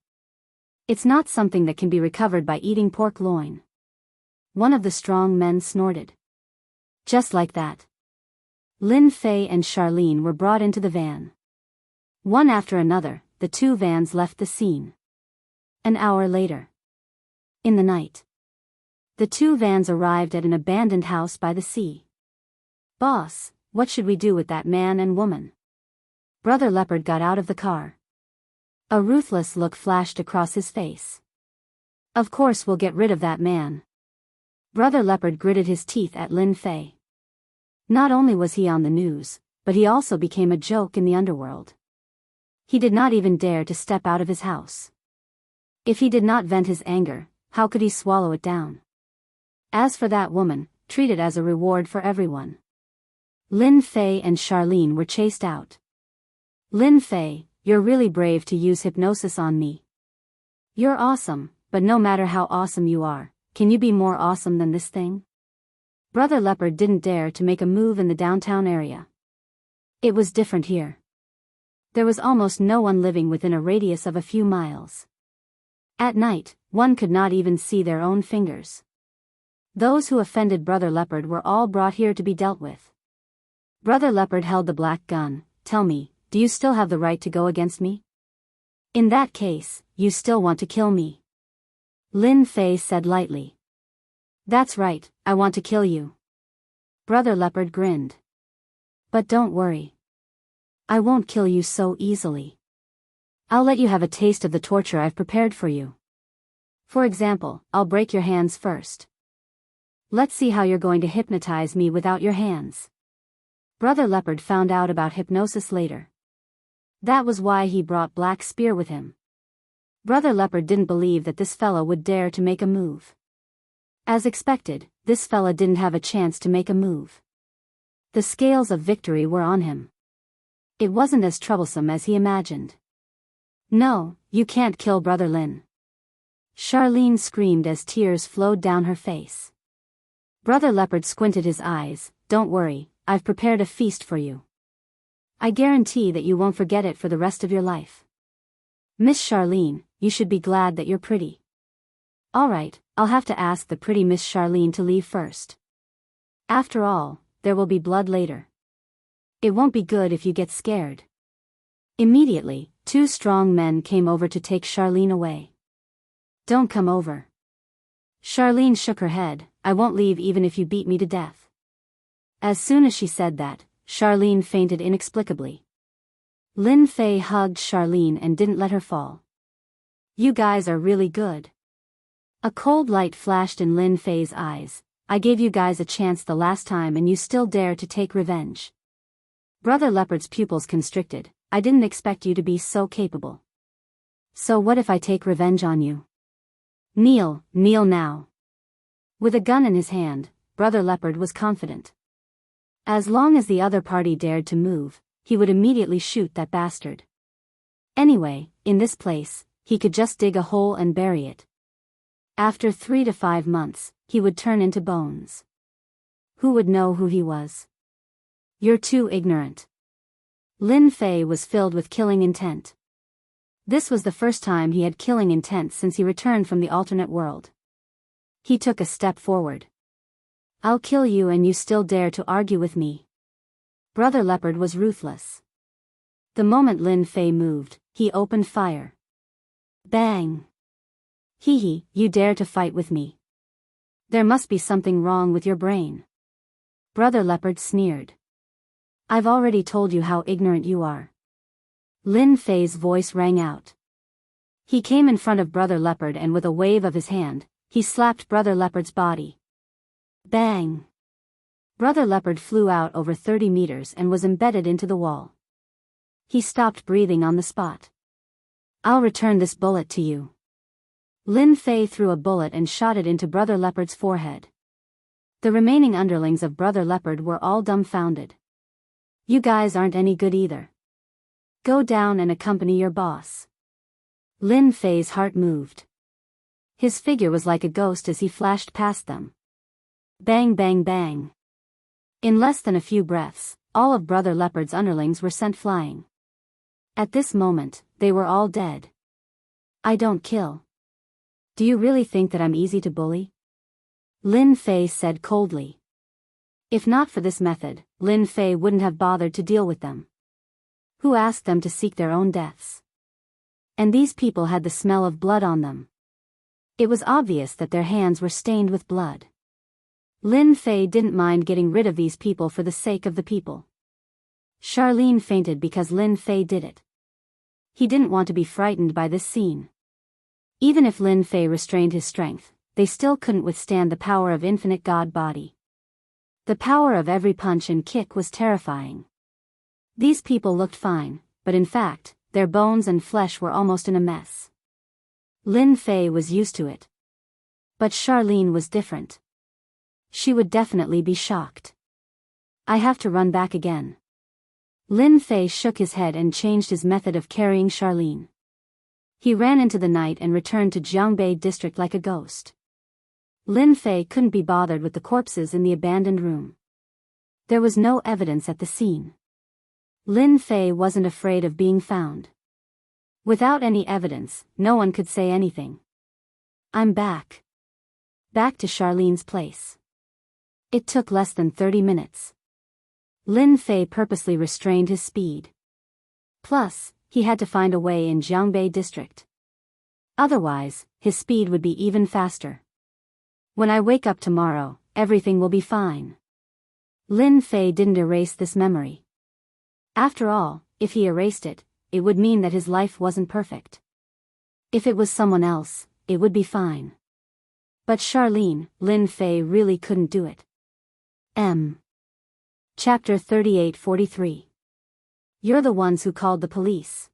It's not something that can be recovered by eating pork loin." One of the strong men snorted. Just like that, Lin Fei and Charlene were brought into the van. One after another, the 2 vans left the scene. An hour later, in the night, the 2 vans arrived at an abandoned house by the sea. "Boss, what should we do with that man and woman?" Brother Leopard got out of the car. A ruthless look flashed across his face. "Of course we'll get rid of that man." Brother Leopard gritted his teeth at Lin Fei. Not only was he on the news, but he also became a joke in the underworld. He did not even dare to step out of his house. If he did not vent his anger, how could he swallow it down? As for that woman, treat it as a reward for everyone. Lin Fei and Charlene were chased out. "Lin Fei, you're really brave to use hypnosis on me. You're awesome, but no matter how awesome you are, can you be more awesome than this thing?" Brother Leopard didn't dare to make a move in the downtown area. It was different here. There was almost no one living within a radius of a few miles. At night, one could not even see their own fingers. Those who offended Brother Leopard were all brought here to be dealt with. Brother Leopard held the black gun. "Tell me, do you still have the right to go against me? In that case, you still want to kill me?" Lin Fei said lightly. "That's right, I want to kill you." Brother Leopard grinned. "But don't worry. I won't kill you so easily. I'll let you have a taste of the torture I've prepared for you. For example, I'll break your hands first. Let's see how you're going to hypnotize me without your hands." Brother Leopard found out about hypnosis later. That was why he brought Black Spear with him. Brother Leopard didn't believe that this fella would dare to make a move. As expected, this fella didn't have a chance to make a move. The scales of victory were on him. It wasn't as troublesome as he imagined. "No, you can't kill Brother Lin." Charlene screamed as tears flowed down her face. Brother Leopard squinted his eyes. "Don't worry, I've prepared a feast for you. I guarantee that you won't forget it for the rest of your life. Miss Charlene, you should be glad that you're pretty. Alright, I'll have to ask the pretty Miss Charlene to leave first. After all, there will be blood later. It won't be good if you get scared. Immediately, 2 strong men came over to take Charlene away. Don't come over. Charlene shook her head. I won't leave even if you beat me to death. As soon as she said that, Charlene fainted inexplicably. Lin Fei hugged Charlene and didn't let her fall. You guys are really good. A cold light flashed in Lin Fei's eyes. I gave you guys a chance the last time and you still dare to take revenge. Brother Leopard's pupils constricted. I didn't expect you to be so capable. So what if I take revenge on you? Kneel now. With a gun in his hand, Brother Leopard was confident. As long as the other party dared to move, he would immediately shoot that bastard. Anyway, in this place, he could just dig a hole and bury it. After 3 to 5 months, he would turn into bones. Who would know who he was? You're too ignorant. Lin Fei was filled with killing intent. This was the first time he had killing intent since he returned from the alternate world. He took a step forward. I'll kill you and you still dare to argue with me. Brother Leopard was ruthless. The moment Lin Fei moved, he opened fire. Bang! Hee, you dare to fight with me. There must be something wrong with your brain. Brother Leopard sneered. I've already told you how ignorant you are. Lin Fei's voice rang out. He came in front of Brother Leopard and with a wave of his hand, he slapped Brother Leopard's body. Bang! Brother Leopard flew out over 30 meters and was embedded into the wall. He stopped breathing on the spot. I'll return this bullet to you. Lin Fei threw a bullet and shot it into Brother Leopard's forehead. The remaining underlings of Brother Leopard were all dumbfounded. You guys aren't any good either. Go down and accompany your boss. Lin Fei's heart moved. His figure was like a ghost as he flashed past them. Bang bang bang. In less than a few breaths, all of Brother Leopard's underlings were sent flying. At this moment, they were all dead. I don't kill. Do you really think that I'm easy to bully? Lin Fei said coldly. If not for this method, Lin Fei wouldn't have bothered to deal with them. Who asked them to seek their own deaths? And these people had the smell of blood on them. It was obvious that their hands were stained with blood. Lin Fei didn't mind getting rid of these people for the sake of the people. Charlene fainted because Lin Fei did it. He didn't want to be frightened by this scene. Even if Lin Fei restrained his strength, they still couldn't withstand the power of infinite God body. The power of every punch and kick was terrifying. These people looked fine, but in fact, their bones and flesh were almost in a mess. Lin Fei was used to it. But Charlene was different. She would definitely be shocked. I have to run back again. Lin Fei shook his head and changed his method of carrying Charlene. He ran into the night and returned to Jianghu district like a ghost. Lin Fei couldn't be bothered with the corpses in the abandoned room. There was no evidence at the scene. Lin Fei wasn't afraid of being found. Without any evidence, no one could say anything. I'm back. Back to Charlene's place. It took less than 30 minutes. Lin Fei purposely restrained his speed. Plus, he had to find a way in Jianghu district. Otherwise, his speed would be even faster. When I wake up tomorrow, everything will be fine. Lin Fei didn't erase this memory. After all, if he erased it, it would mean that his life wasn't perfect. If it was someone else, it would be fine. But Charlene, Lin Fei really couldn't do it. Chapter 38-43. You're the ones who called the police.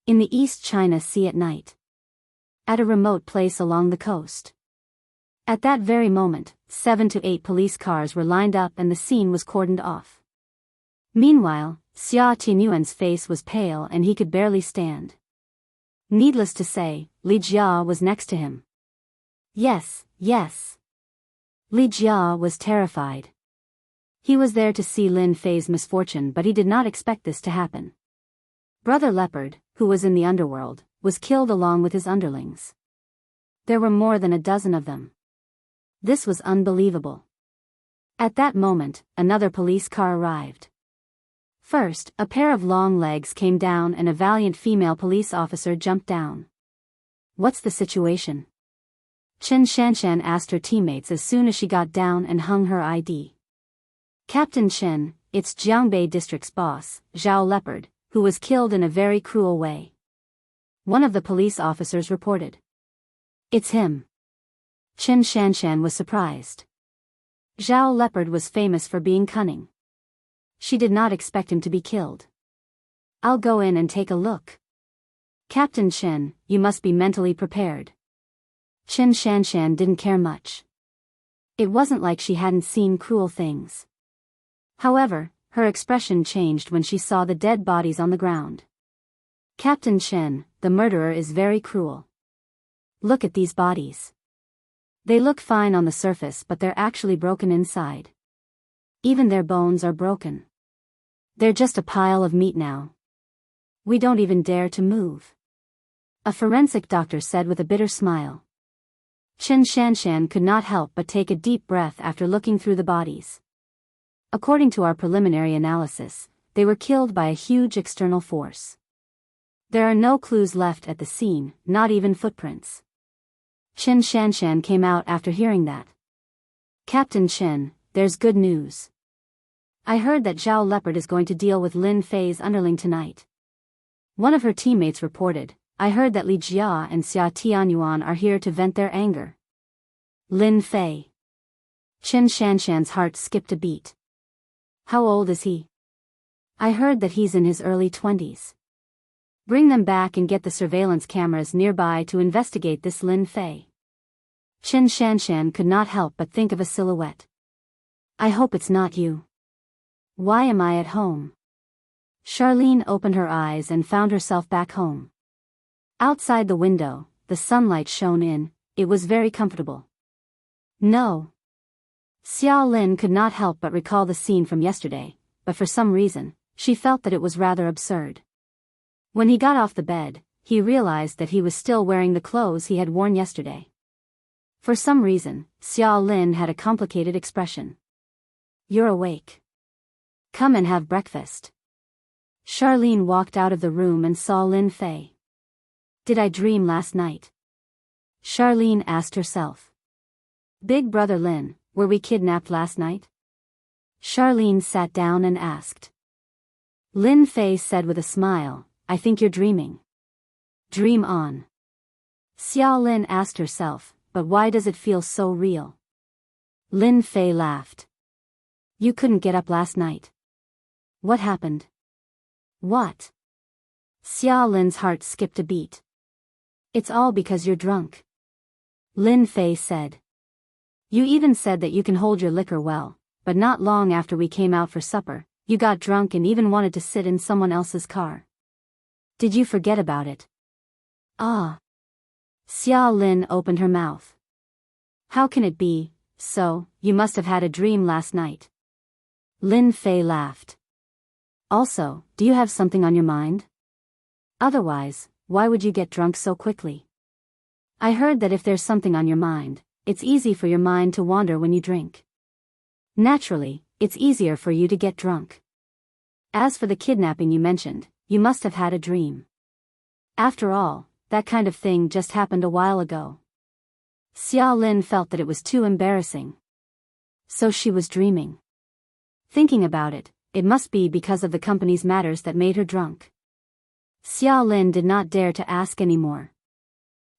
In the East China Sea at night. At a remote place along the coast. At that very moment, 7 to 8 police cars were lined up and the scene was cordoned off. Meanwhile, Xia Tianyuan's face was pale and he could barely stand. Needless to say, Li Jia was next to him. Yes. Li Jia was terrified. He was there to see Lin Fei's misfortune, but he did not expect this to happen. Brother Leopard, who was in the underworld, was killed along with his underlings. There were more than a dozen of them. This was unbelievable. At that moment, another police car arrived. First, a pair of long legs came down and a valiant female police officer jumped down. "What's the situation?" Chen Shanshan asked her teammates as soon as she got down and hung her ID. "Captain Chen, it's Jiangbei District's boss, Zhao Leopard, who was killed in a very cruel way," one of the police officers reported. "It's him." Chen Shanshan was surprised. Zhao Leopard was famous for being cunning. She did not expect him to be killed. "I'll go in and take a look." "Captain Chen, you must be mentally prepared." Chen Shanshan didn't care much. It wasn't like she hadn't seen cruel things. However, her expression changed when she saw the dead bodies on the ground. "Captain Chen, the murderer is very cruel. Look at these bodies. They look fine on the surface, but they're actually broken inside. Even their bones are broken. They're just a pile of meat now. We don't even dare to move," a forensic doctor said with a bitter smile. Chen Shanshan could not help but take a deep breath after looking through the bodies. "According to our preliminary analysis, they were killed by a huge external force. There are no clues left at the scene, not even footprints." Chen Shanshan came out after hearing that. "Captain Chen, there's good news. I heard that Zhao Leopard is going to deal with Lin Fei's underling tonight." One of her teammates reported, "I heard that Li Jia and Xia Tianyuan are here to vent their anger." Lin Fei. Chen Shanshan's heart skipped a beat. "How old is he?" "I heard that he's in his early 20s. Bring them back and get the surveillance cameras nearby to investigate this Lin Fei." Chen Shanshan could not help but think of a silhouette. "I hope it's not you. Why am I at home?" Charlene opened her eyes and found herself back home. Outside the window, the sunlight shone in. It was very comfortable. "No." Xiao Lin could not help but recall the scene from yesterday, but for some reason, she felt that it was rather absurd. When he got off the bed, he realized that he was still wearing the clothes he had worn yesterday. For some reason, Xiao Lin had a complicated expression. "You're awake. Come and have breakfast." Charlene walked out of the room and saw Lin Fei. "Did I dream last night?" Charlene asked herself. "Big brother Lin, were we kidnapped last night?" Charlene sat down and asked. Lin Fei said with a smile, "I think you're dreaming." "Dream on." Xiao Lin asked herself, "But why does it feel so real?" Lin Fei laughed. "You couldn't get up last night. What happened?" "What?" Xiao Lin's heart skipped a beat. "It's all because you're drunk," Lin Fei said. "You even said that you can hold your liquor well, but not long after we came out for supper, you got drunk and even wanted to sit in someone else's car. Did you forget about it?" "Ah." Xiao Lin opened her mouth. "How can it be? So, you must have had a dream last night." Lin Fei laughed. "Also, do you have something on your mind? Otherwise, why would you get drunk so quickly? I heard that if there's something on your mind, it's easy for your mind to wander when you drink. Naturally, it's easier for you to get drunk. As for the kidnapping you mentioned, you must have had a dream. After all, that kind of thing just happened a while ago." Xiao Lin felt that it was too embarrassing. So she was dreaming. Thinking about it, it must be because of the company's matters that made her drunk. Xiao Lin did not dare to ask anymore.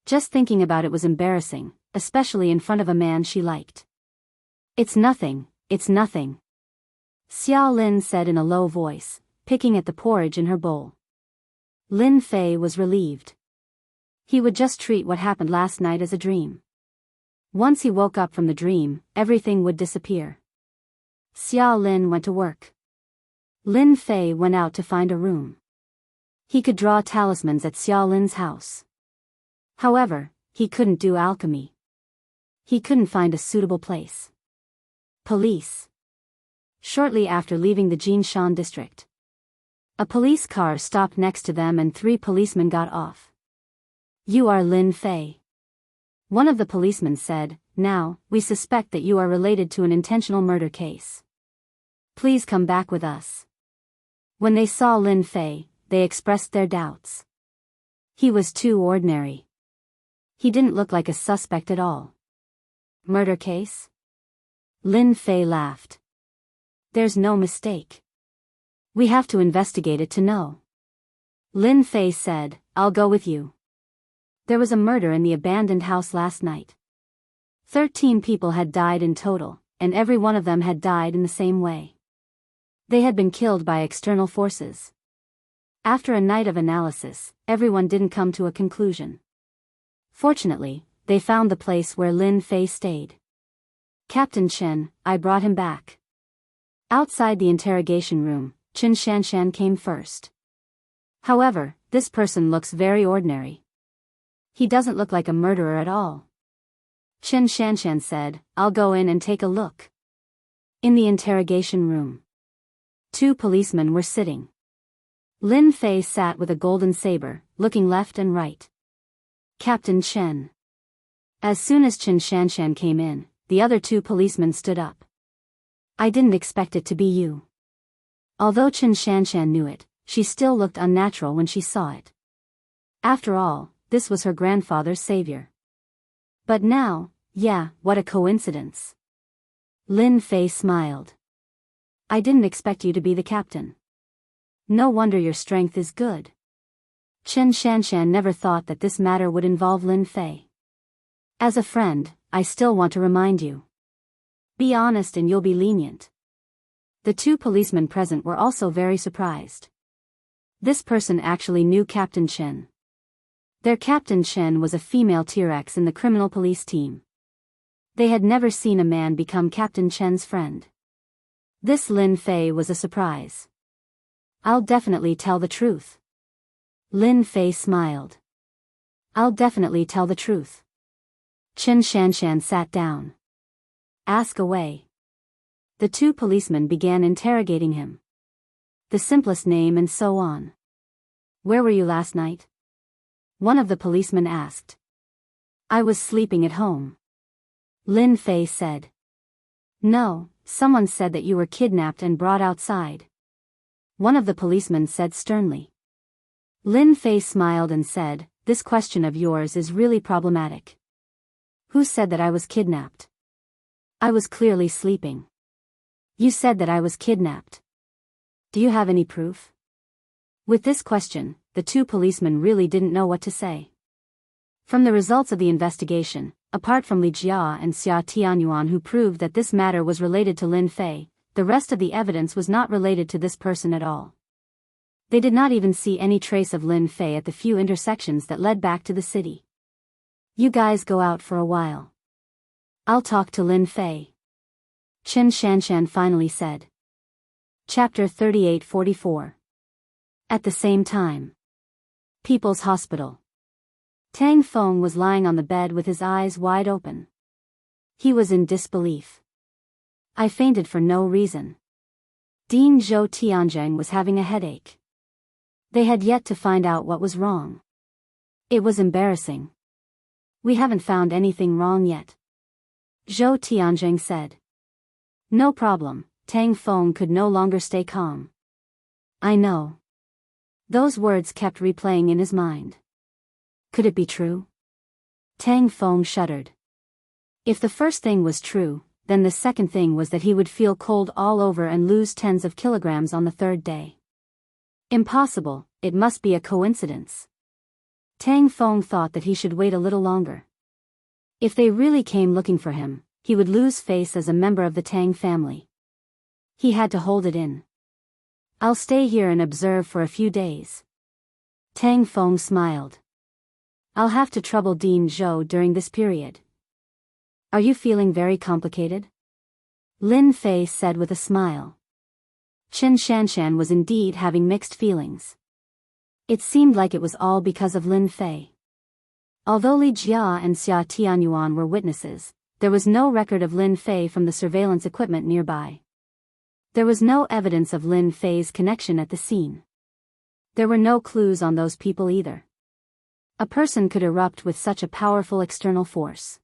Just thinking about it was embarrassing, especially in front of a man she liked. "It's nothing, it's nothing," Xiao Lin said in a low voice, picking at the porridge in her bowl. Lin Fei was relieved. He would just treat what happened last night as a dream. Once he woke up from the dream, everything would disappear. Xiao Lin went to work. Lin Fei went out to find a room. He could draw talismans at Xiao Lin's house. However, he couldn't do alchemy. He couldn't find a suitable place. Police. Shortly after leaving the Jinshan district, a police car stopped next to them and 3 policemen got off. "You are Lin Fei," one of the policemen said. "Now, we suspect that you are related to an intentional murder case. Please come back with us." When they saw Lin Fei, they expressed their doubts. He was too ordinary. He didn't look like a suspect at all. "Murder case?" Lin Fei laughed. "There's no mistake. We have to investigate it to know." Lin Fei said, "I'll go with you. There was a murder in the abandoned house last night. 13 people had died in total, and every one of them had died in the same way. They had been killed by external forces. After a night of analysis, everyone didn't come to a conclusion. Fortunately, they found the place where Lin Fei stayed. Captain Chen, I brought him back." Outside the interrogation room, Chen Shanshan came first. "However, this person looks very ordinary. He doesn't look like a murderer at all." Chen Shanshan said, "I'll go in and take a look." In the interrogation room, 2 policemen were sitting. Lin Fei sat with a golden saber, looking left and right. "Captain Chen." As soon as Chen Shanshan came in, the other 2 policemen stood up. "I didn't expect it to be you." Although Chen Shanshan knew it, she still looked unnatural when she saw it. After all, this was her grandfather's savior. But now, yeah, what a coincidence. Lin Fei smiled. "I didn't expect you to be the captain. No wonder your strength is good." Chen Shanshan never thought that this matter would involve Lin Fei. "As a friend, I still want to remind you. Be honest and you'll be lenient." The 2 policemen present were also very surprised. This person actually knew Captain Chen. Their Captain Chen was a female T-Rex in the criminal police team. They had never seen a man become Captain Chen's friend. This Lin Fei was a surprise. "I'll definitely tell the truth." Lin Fei smiled. "I'll definitely tell the truth." Chen Shanshan sat down. "Ask away." The 2 policemen began interrogating him. The simplest name and so on. "Where were you last night?" one of the policemen asked. "I was sleeping at home." Lin Fei said. "No, someone said that you were kidnapped and brought outside," one of the policemen said sternly. Lin Fei smiled and said, "This question of yours is really problematic. Who said that I was kidnapped? I was clearly sleeping. You said that I was kidnapped. Do you have any proof?" With this question, the 2 policemen really didn't know what to say. From the results of the investigation, apart from Li Jia and Xia Tianyuan who proved that this matter was related to Lin Fei, the rest of the evidence was not related to this person at all. They did not even see any trace of Lin Fei at the few intersections that led back to the city. "You guys go out for a while. I'll talk to Lin Fei," Chen Shanshan finally said. Chapter 38-44. At the same time. People's Hospital. Tang Feng was lying on the bed with his eyes wide open. He was in disbelief. "I fainted for no reason." Dean Zhou Tianzheng was having a headache. They had yet to find out what was wrong. It was embarrassing. "We haven't found anything wrong yet," Zhou Tianzheng said. "No problem." Tang Feng could no longer stay calm. "I know." Those words kept replaying in his mind. Could it be true? Tang Feng shuddered. If the first thing was true, then the second thing was that he would feel cold all over and lose tens of kilograms on the 3rd day. Impossible, it must be a coincidence. Tang Feng thought that he should wait a little longer. If they really came looking for him, he would lose face as a member of the Tang family. He had to hold it in. "I'll stay here and observe for a few days." Tang Feng smiled. "I'll have to trouble Dean Zhou during this period." "Are you feeling very complicated?" Lin Fei said with a smile. Chen Shanshan was indeed having mixed feelings. It seemed like it was all because of Lin Fei. Although Li Jia and Xia Tianyuan were witnesses, there was no record of Lin Fei from the surveillance equipment nearby. There was no evidence of Lin Fei's connection at the scene. There were no clues on those people either. A person could erupt with such a powerful external force.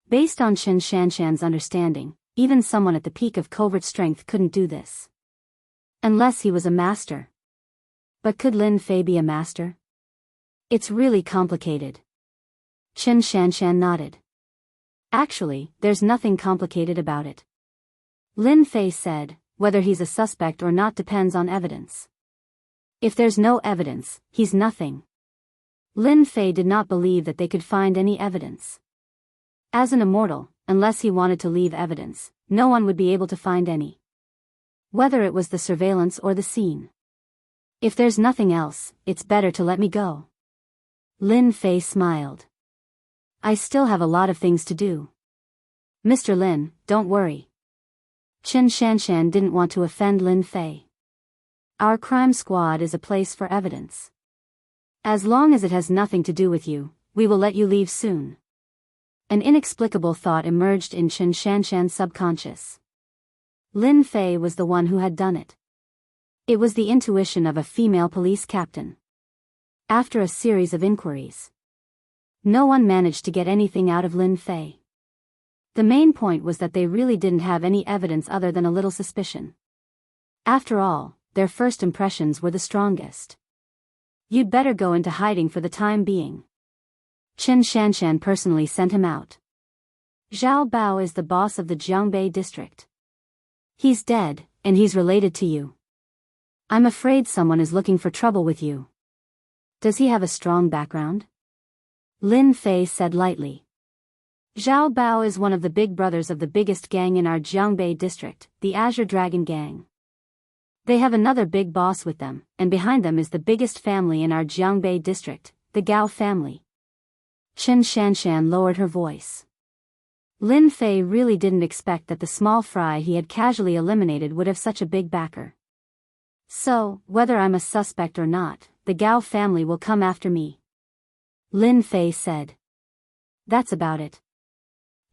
Based on Chen Shanshan's understanding, even someone at the peak of covert strength couldn't do this. Unless he was a master. But could Lin Fei be a master? It's really complicated. Chen Shanshan nodded. Actually, there's nothing complicated about it. Lin Fei said, whether he's a suspect or not depends on evidence. If there's no evidence, he's nothing. Lin Fei did not believe that they could find any evidence. As an immortal, unless he wanted to leave evidence, no one would be able to find any. Whether it was the surveillance or the scene. If there's nothing else, it's better to let me go. Lin Fei smiled. I still have a lot of things to do. Mr. Lin, don't worry. Chen Shanshan didn't want to offend Lin Fei. Our crime squad is a place for evidence. As long as it has nothing to do with you, we will let you leave soon. An inexplicable thought emerged in Chen Shanshan's subconscious. Lin Fei was the one who had done it. It was the intuition of a female police captain. After a series of inquiries, no one managed to get anything out of Lin Fei. The main point was that they really didn't have any evidence other than a little suspicion. After all, their first impressions were the strongest. You'd better go into hiding for the time being. Chen Shanshan personally sent him out. Zhao Bao is the boss of the Jianghu district. He's dead, and he's related to you. I'm afraid someone is looking for trouble with you. Does he have a strong background? Lin Fei said lightly. Zhao Bao is one of the big brothers of the biggest gang in our Jianghu district, the Azure Dragon Gang. They have another big boss with them, and behind them is the biggest family in our Jianghu district, the Gao family. Chen Shanshan lowered her voice. Lin Fei really didn't expect that the small fry he had casually eliminated would have such a big backer. So, whether I'm a suspect or not, the Gao family will come after me. Lin Fei said. That's about it.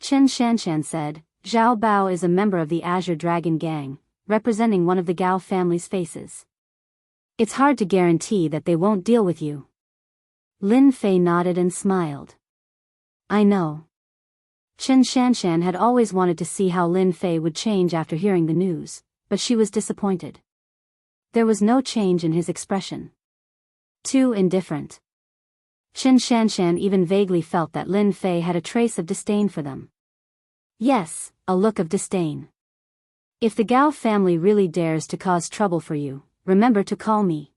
Chen Shanshan said, Zhao Bao is a member of the Azure Dragon Gang, representing one of the Gao family's faces. It's hard to guarantee that they won't deal with you. Lin Fei nodded and smiled. I know. Chen Shanshan had always wanted to see how Lin Fei would change after hearing the news, but she was disappointed. There was no change in his expression. Too indifferent. Chen Shanshan even vaguely felt that Lin Fei had a trace of disdain for them. Yes, a look of disdain. If the Gao family really dares to cause trouble for you, remember to call me.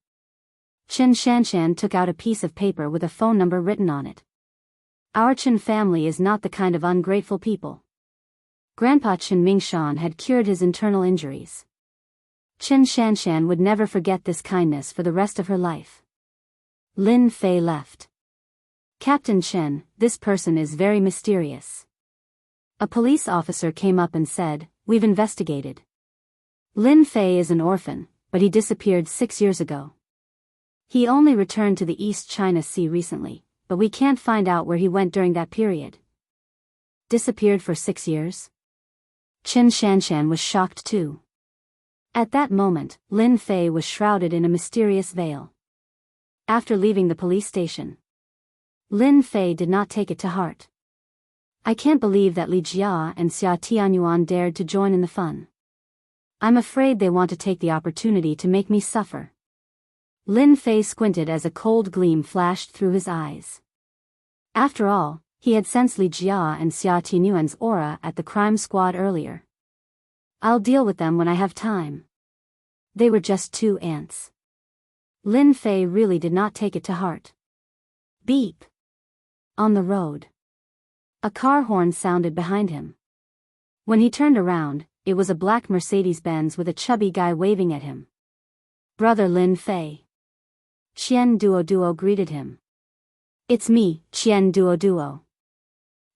Chen Shanshan took out a piece of paper with a phone number written on it. Our Chen family is not the kind of ungrateful people. Grandpa Chen Mingshan had cured his internal injuries. Chen Shanshan would never forget this kindness for the rest of her life. Lin Fei left. Captain Chen, this person is very mysterious. A police officer came up and said, we've investigated. Lin Fei is an orphan, but he disappeared 6 years ago. He only returned to the East China Sea recently, but we can't find out where he went during that period. Disappeared for 6 years? Chen Shanshan was shocked too. At that moment, Lin Fei was shrouded in a mysterious veil. After leaving the police station, Lin Fei did not take it to heart. I can't believe that Li Jia and Xia Tianyuan dared to join in the fun. I'm afraid they want to take the opportunity to make me suffer. Lin Fei squinted as a cold gleam flashed through his eyes. After all, he had sensed Li Jia and Xia Tianyuan's aura at the crime squad earlier. I'll deal with them when I have time. They were just 2 ants. Lin Fei really did not take it to heart. Beep. On the road. A car horn sounded behind him. When he turned around, it was a black Mercedes-Benz with a chubby guy waving at him. Brother Lin Fei. Qian Duo greeted him. It's me, Qian Duo.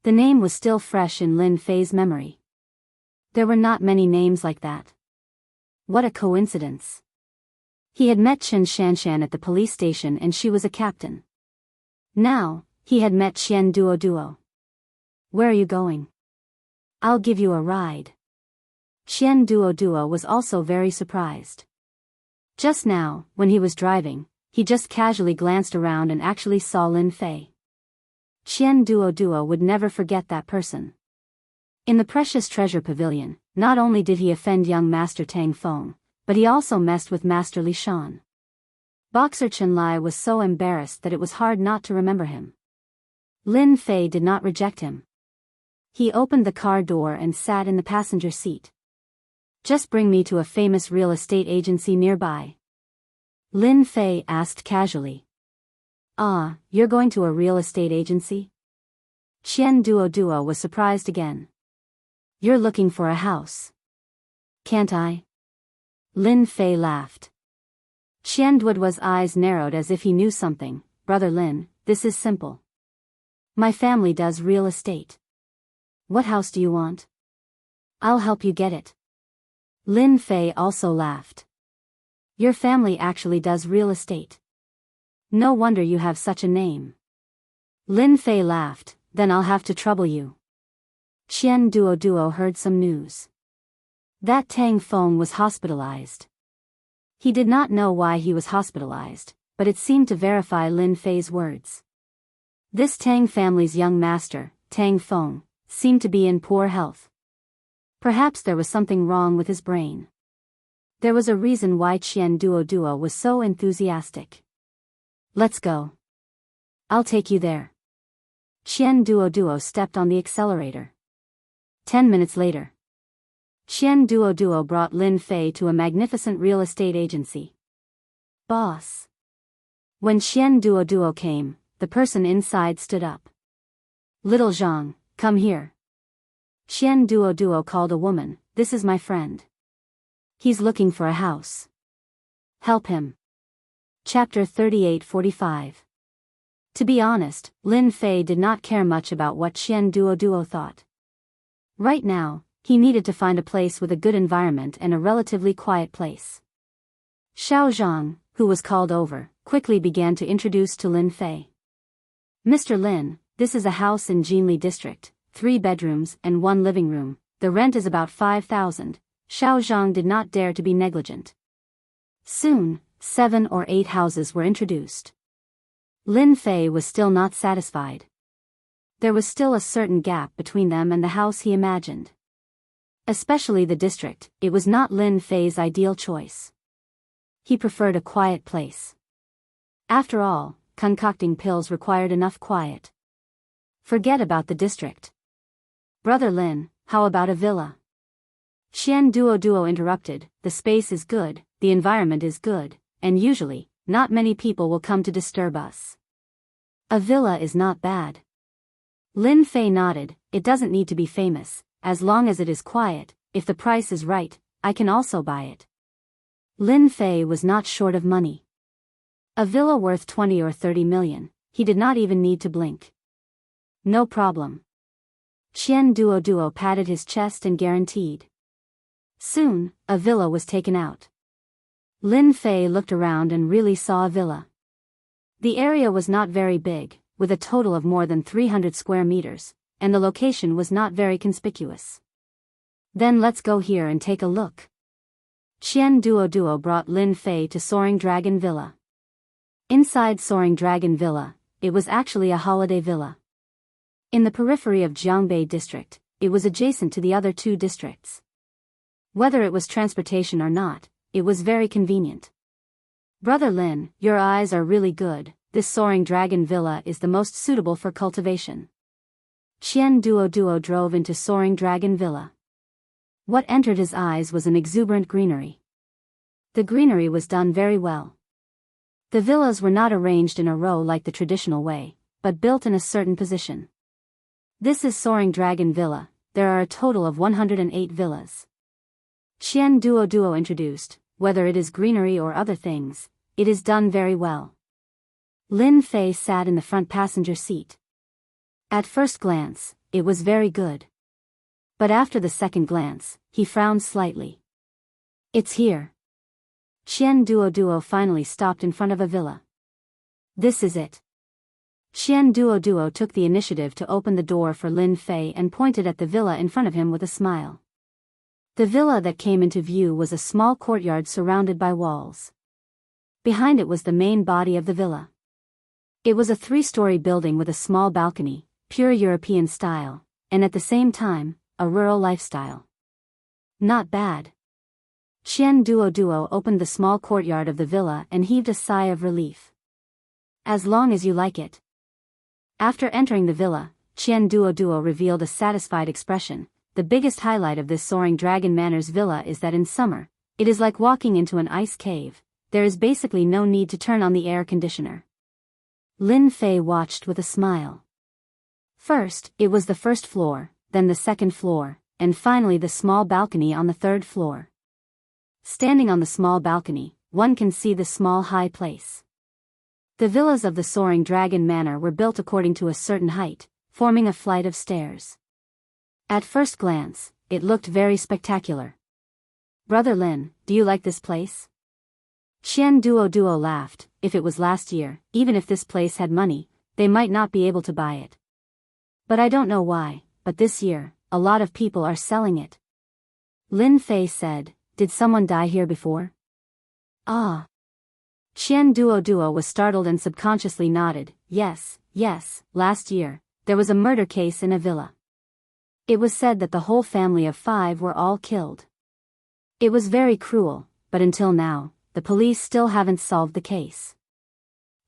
The name was still fresh in Lin Fei's memory. There were not many names like that. What a coincidence. He had met Chen Shanshan at the police station and she was a captain. Now, he had met Qian Duo. Where are you going? I'll give you a ride. Qian Duo was also very surprised. Just now, when he was driving, he just casually glanced around and actually saw Lin Fei. Qian Duo would never forget that person. In the Precious Treasure Pavilion, not only did he offend young Master Tang Feng, but he also messed with Master Li Shan. Boxer Chen Lai was so embarrassed that it was hard not to remember him. Lin Fei did not reject him. He opened the car door and sat in the passenger seat. Just bring me to a famous real estate agency nearby. Lin Fei asked casually. Ah, you're going to a real estate agency? Qian Duo was surprised again. You're looking for a house. Can't I? Lin Fei laughed. Qian Duo's eyes narrowed as if he knew something. Brother Lin, this is simple. My family does real estate. What house do you want? I'll help you get it. Lin Fei also laughed. Your family actually does real estate. No wonder you have such a name. Lin Fei laughed. Then I'll have to trouble you. Qian Duo heard some news. That Tang Feng was hospitalized. He did not know why he was hospitalized, but it seemed to verify Lin Fei's words. This Tang family's young master, Tang Feng, seemed to be in poor health. Perhaps there was something wrong with his brain. There was a reason why Qian Duo was so enthusiastic. Let's go. I'll take you there. Qian Duo stepped on the accelerator. 10 minutes later. Qian Duo brought Lin Fei to a magnificent real estate agency. Boss. When Qian Duo came, the person inside stood up. Little Zhang, come here. Qian Duo called a woman. This is my friend. He's looking for a house. Help him. Chapter 38:45. To be honest, Lin Fei did not care much about what Qian Duo thought. Right now, he needed to find a place with a good environment and a relatively quiet place. Xiao Zhang, who was called over, quickly began to introduce to Lin Fei. Mr. Lin, this is a house in Jianghu district, 3 bedrooms and 1 living room. The rent is about 5,000. Xiao Zhang did not dare to be negligent. Soon, 7 or 8 houses were introduced. Lin Fei was still not satisfied. There was still a certain gap between them and the house he imagined. Especially the district, it was not Lin Fei's ideal choice. He preferred a quiet place. After all, concocting pills required enough quiet. Forget about the district. Brother Lin, how about a villa? Qian Duo interrupted. The space is good, the environment is good, and usually, not many people will come to disturb us. A villa is not bad. Lin Fei nodded. It doesn't need to be famous, as long as it is quiet. If the price is right, I can also buy it. Lin Fei was not short of money. A villa worth 20 or 30 million, he did not even need to blink. No problem. Qian Duo patted his chest and guaranteed. Soon, a villa was taken out. Lin Fei looked around and really saw a villa. The area was not very big, with a total of more than 300 square meters, and the location was not very conspicuous. Then let's go here and take a look. Qian Duo brought Lin Fei to Soaring Dragon Villa. Inside Soaring Dragon Villa, it was actually a holiday villa. In the periphery of Jianghu district, it was adjacent to the other 2 districts. Whether it was transportation or not, it was very convenient. Brother Lin, your eyes are really good. This Soaring Dragon Villa is the most suitable for cultivation. Qian Duo drove into Soaring Dragon Villa. What entered his eyes was an exuberant greenery. The greenery was done very well. The villas were not arranged in a row like the traditional way, but built in a certain position. This is Soaring Dragon Villa. There are a total of 108 villas. Qian Duo introduced. Whether it is greenery or other things, it is done very well. Lin Fei sat in the front passenger seat. At first glance, it was very good. But after the second glance, he frowned slightly. It's here. Qian Duo finally stopped in front of a villa. This is it. Qian Duo took the initiative to open the door for Lin Fei and pointed at the villa in front of him with a smile. The villa that came into view was a small courtyard surrounded by walls. Behind it was the main body of the villa. It was a 3-story building with a small balcony, pure European style, and at the same time, a rural lifestyle. Not bad. Qian Duo opened the small courtyard of the villa and heaved a sigh of relief. As long as you like it. After entering the villa, Qian Duo revealed a satisfied expression. The biggest highlight of this soaring dragon manor's villa is that in summer, it is like walking into an ice cave. There is basically no need to turn on the air conditioner. Lin Fei watched with a smile. First, it was the first floor, then the second floor, and finally the small balcony on the third floor. Standing on the small balcony, one can see the small high place. The villas of the soaring dragon manor were built according to a certain height, forming a flight of stairs. At first glance, it looked very spectacular. Brother Lin, do you like this place? Qian Duo laughed. If it was last year, even if this place had money, they might not be able to buy it. But I don't know why, but this year, a lot of people are selling it. Lin Fei said, did someone die here before? Ah. Qian Duo was startled and subconsciously nodded. Yes, last year, there was a murder case in a villa. It was said that the whole family of 5 were all killed. It was very cruel, but until now, the police still haven't solved the case.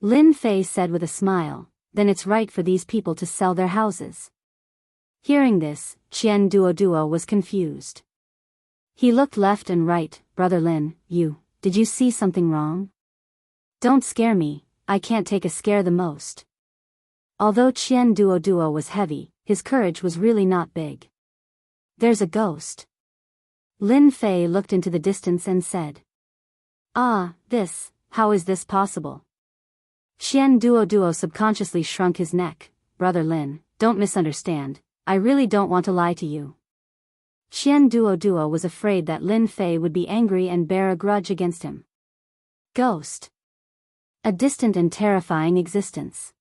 Lin Fei said with a smile, then it's right for these people to sell their houses. Hearing this, Qian Duo was confused. He looked left and right. Brother Lin, did you see something wrong? Don't scare me, I can't take a scare the most. Although Qian Duo was heavy, his courage was really not big. There's a ghost. Lin Fei looked into the distance and said. Ah, how is this possible? Qian Duo subconsciously shrunk his neck. Brother Lin, don't misunderstand, I really don't want to lie to you. Qian Duo was afraid that Lin Fei would be angry and bear a grudge against him. Ghost. A distant and terrifying existence.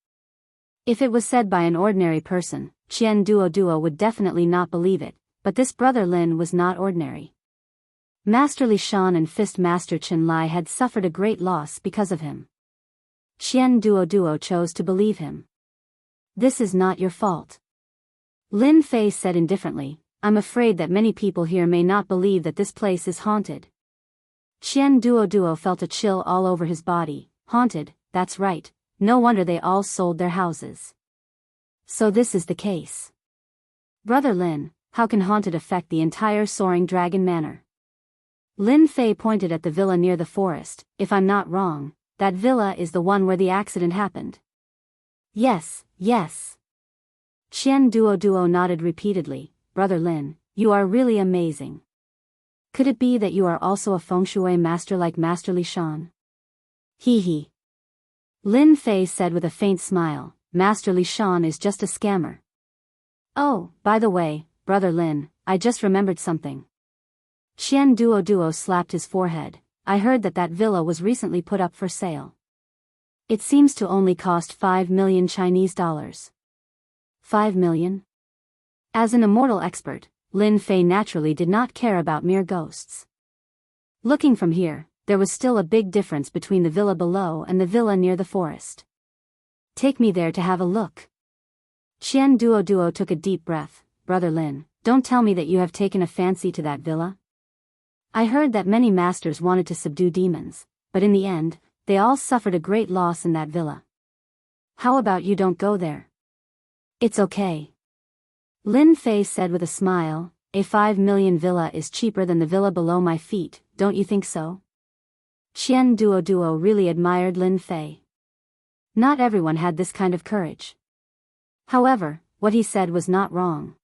If it was said by an ordinary person, Qian Duo would definitely not believe it, but this brother Lin was not ordinary. Master Li Shan and Fist Master Chen Lai had suffered a great loss because of him. Qian Duo chose to believe him. This is not your fault. Lin Fei said indifferently, I'm afraid that many people here may not believe that this place is haunted. Qian Duo felt a chill all over his body. Haunted, that's right, no wonder they all sold their houses. So this is the case. Brother Lin, how can haunted affect the entire soaring dragon manor? Lin Fei pointed at the villa near the forest. If I'm not wrong, that villa is the one where the accident happened. Yes. Qian Duo nodded repeatedly. Brother Lin, you are really amazing. Could it be that you are also a feng shui master like Master Li Shan? Hee. Lin Fei said with a faint smile, Master Li Shan is just a scammer. Oh, by the way, Brother Lin, I just remembered something. Qian Duo slapped his forehead. I heard that villa was recently put up for sale. It seems to only cost 5 million Chinese dollars. 5 million? As an immortal expert, Lin Fei naturally did not care about mere ghosts. Looking from here, there was still a big difference between the villa below and the villa near the forest. Take me there to have a look. Qian Duo took a deep breath. Brother Lin, don't tell me that you have taken a fancy to that villa? I heard that many masters wanted to subdue demons, but in the end, they all suffered a great loss in that villa. How about you don't go there? It's okay. Lin Fei said with a smile, a 5 million villa is cheaper than the villa below my feet, don't you think so? Qian Duo really admired Lin Fei. Not everyone had this kind of courage. However, what he said was not wrong.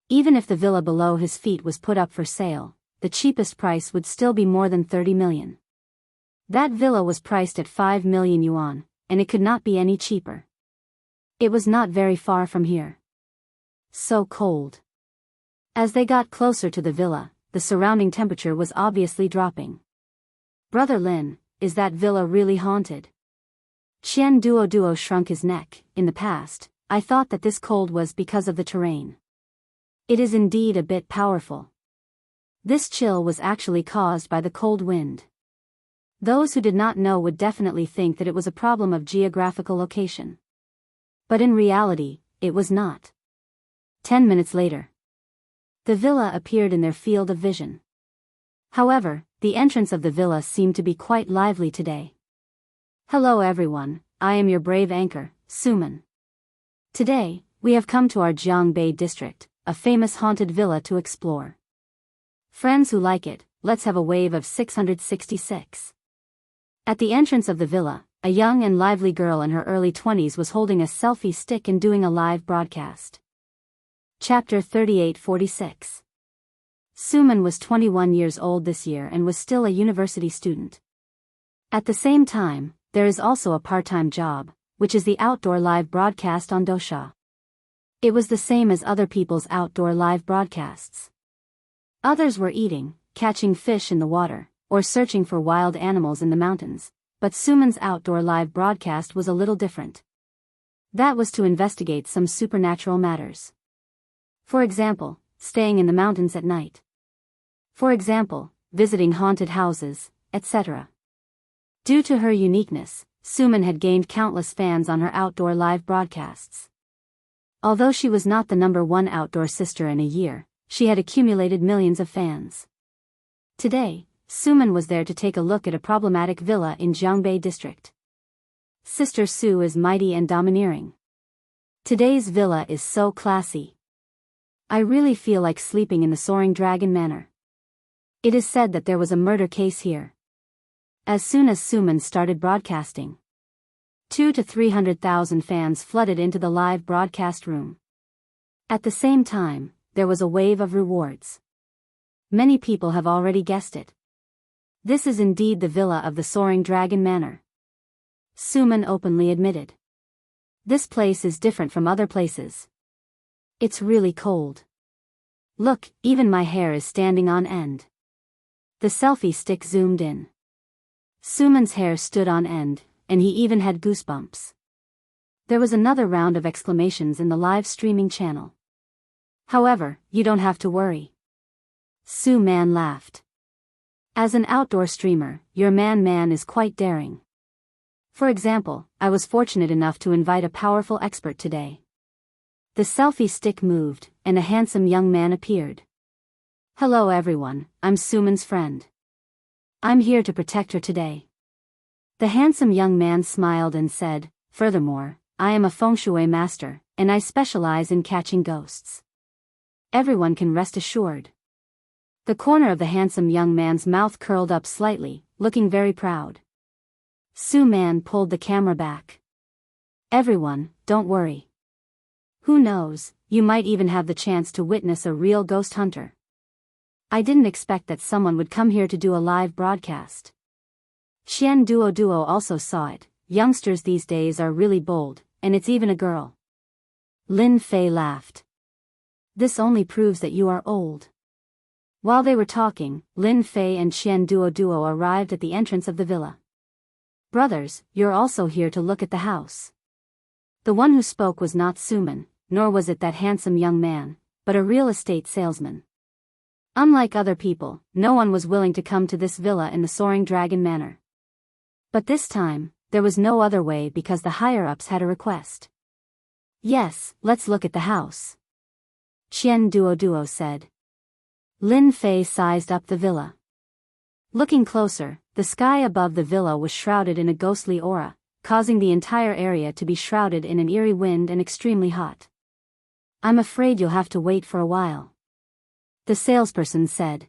Even if the villa below his feet was put up for sale, the cheapest price would still be more than 30 million. That villa was priced at 5 million yuan, and it could not be any cheaper. It was not very far from here. So cold. As they got closer to the villa, the surrounding temperature was obviously dropping. Brother Lin, is that villa really haunted? Qian Duo shrunk his neck. In the past, I thought that this cold was because of the terrain. It is indeed a bit powerful. This chill was actually caused by the cold wind. Those who did not know would definitely think that it was a problem of geographical location. But in reality, it was not. 10 minutes later, the villa appeared in their field of vision. However, the entrance of the villa seemed to be quite lively today. Hello everyone, I am your brave anchor, Suman. Today, we have come to our Jianghu district, a famous haunted villa to explore. Friends who like it, let's have a wave of 666. At the entrance of the villa, a young and lively girl in her early 20s was holding a selfie stick and doing a live broadcast. Chapter 3846. Suman was 21 years old this year and was still a university student. At the same time, there is also a part-time job, which is the outdoor live broadcast on Dosha. It was the same as other people's outdoor live broadcasts. Others were eating, catching fish in the water, or searching for wild animals in the mountains, but Suman's outdoor live broadcast was a little different. That was to investigate some supernatural matters. For example, staying in the mountains at night. For example, visiting haunted houses, etc. Due to her uniqueness, Suman had gained countless fans on her outdoor live broadcasts. Although she was not the #1 outdoor sister in a year, she had accumulated millions of fans. Today, Suman was there to take a look at a problematic villa in Jianghu district. Sister Su is mighty and domineering. Today's villa is so classy. I really feel like sleeping in the Soaring Dragon Manor. It is said that there was a murder case here. As soon as Suman started broadcasting, 200,000 to 300,000 fans flooded into the live broadcast room. At the same time, there was a wave of rewards. Many people have already guessed it. This is indeed the villa of the Soaring Dragon Manor. Suman openly admitted. This place is different from other places. It's really cold. Look, even my hair is standing on end. The selfie stick zoomed in. Suman's hair stood on end, and he even had goosebumps. There was another round of exclamations in the live streaming channel. However, you don't have to worry. Suman laughed. As an outdoor streamer, your man is quite daring. For example, I was fortunate enough to invite a powerful expert today. The selfie stick moved, and a handsome young man appeared. Hello everyone, I'm Suman's friend. I'm here to protect her today. The handsome young man smiled and said, furthermore, I am a feng shui master, and I specialize in catching ghosts. Everyone can rest assured. The corner of the handsome young man's mouth curled up slightly, looking very proud. Suman pulled the camera back. Everyone, don't worry. Who knows, you might even have the chance to witness a real ghost hunter. I didn't expect that someone would come here to do a live broadcast. Xian Duo also saw it. Youngsters these days are really bold, and it's even a girl. Lin Fei laughed. This only proves that you are old. While they were talking, Lin Fei and Xian Duo arrived at the entrance of the villa. Brothers, you're also here to look at the house. The one who spoke was not Suman, nor was it that handsome young man, but a real estate salesman. Unlike other people, no one was willing to come to this villa in the Soaring Dragon Manor. But this time, there was no other way because the higher-ups had a request. Yes, let's look at the house. Qian Duo said. Lin Fei sized up the villa. Looking closer, the sky above the villa was shrouded in a ghostly aura, causing the entire area to be shrouded in an eerie wind and extremely hot. I'm afraid you'll have to wait for a while. The salesperson said.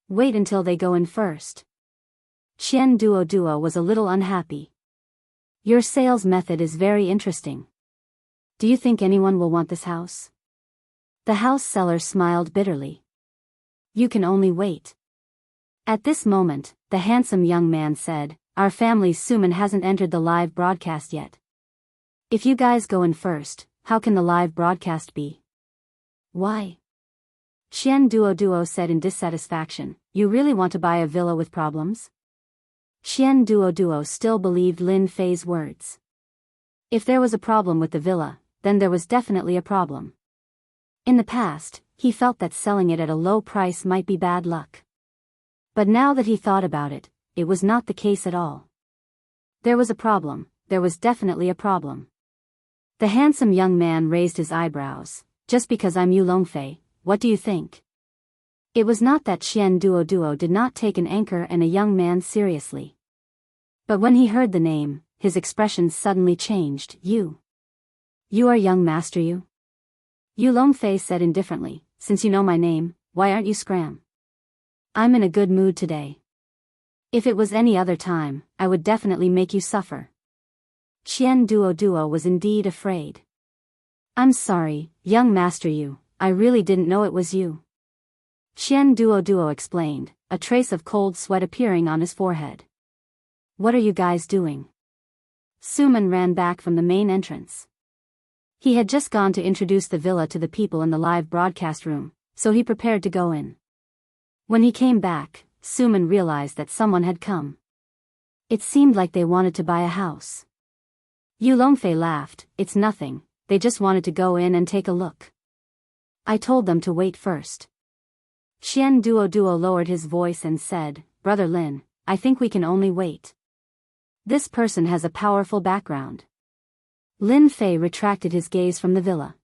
Wait until they go in first. Qian Duo was a little unhappy. Your sales method is very interesting. Do you think anyone will want this house? The house seller smiled bitterly. You can only wait. At this moment, the handsome young man said, Our family's Suman hasn't entered the live broadcast yet. If you guys go in first, how can the live broadcast be? Why? Xian Duo said in dissatisfaction, You really want to buy a villa with problems? Xian Duo still believed Lin Fei's words. If there was a problem with the villa, then there was definitely a problem. In the past, he felt that selling it at a low price might be bad luck. But now that he thought about it, it was not the case at all. There was a problem, there was definitely a problem. The handsome young man raised his eyebrows. Just because I'm Yu Longfei, what do you think? It was not that Qian Duo did not take an anchor and a young man seriously. But when he heard the name, his expression suddenly changed. You are young master Yu? Yu Longfei said indifferently, since you know my name, why aren't you scram? I'm in a good mood today. If it was any other time, I would definitely make you suffer. Qian Duo was indeed afraid. I'm sorry, young master Yu, I really didn't know it was you. Qian Duo explained, a trace of cold sweat appearing on his forehead. What are you guys doing? Suman ran back from the main entrance. He had just gone to introduce the villa to the people in the live broadcast room, so he prepared to go in. When he came back, Suman realized that someone had come. It seemed like they wanted to buy a house. Yu Longfei laughed, it's nothing, they just wanted to go in and take a look. I told them to wait first. Qian Duo lowered his voice and said, Brother Lin, I think we can only wait. This person has a powerful background. Lin Fei retracted his gaze from the villa.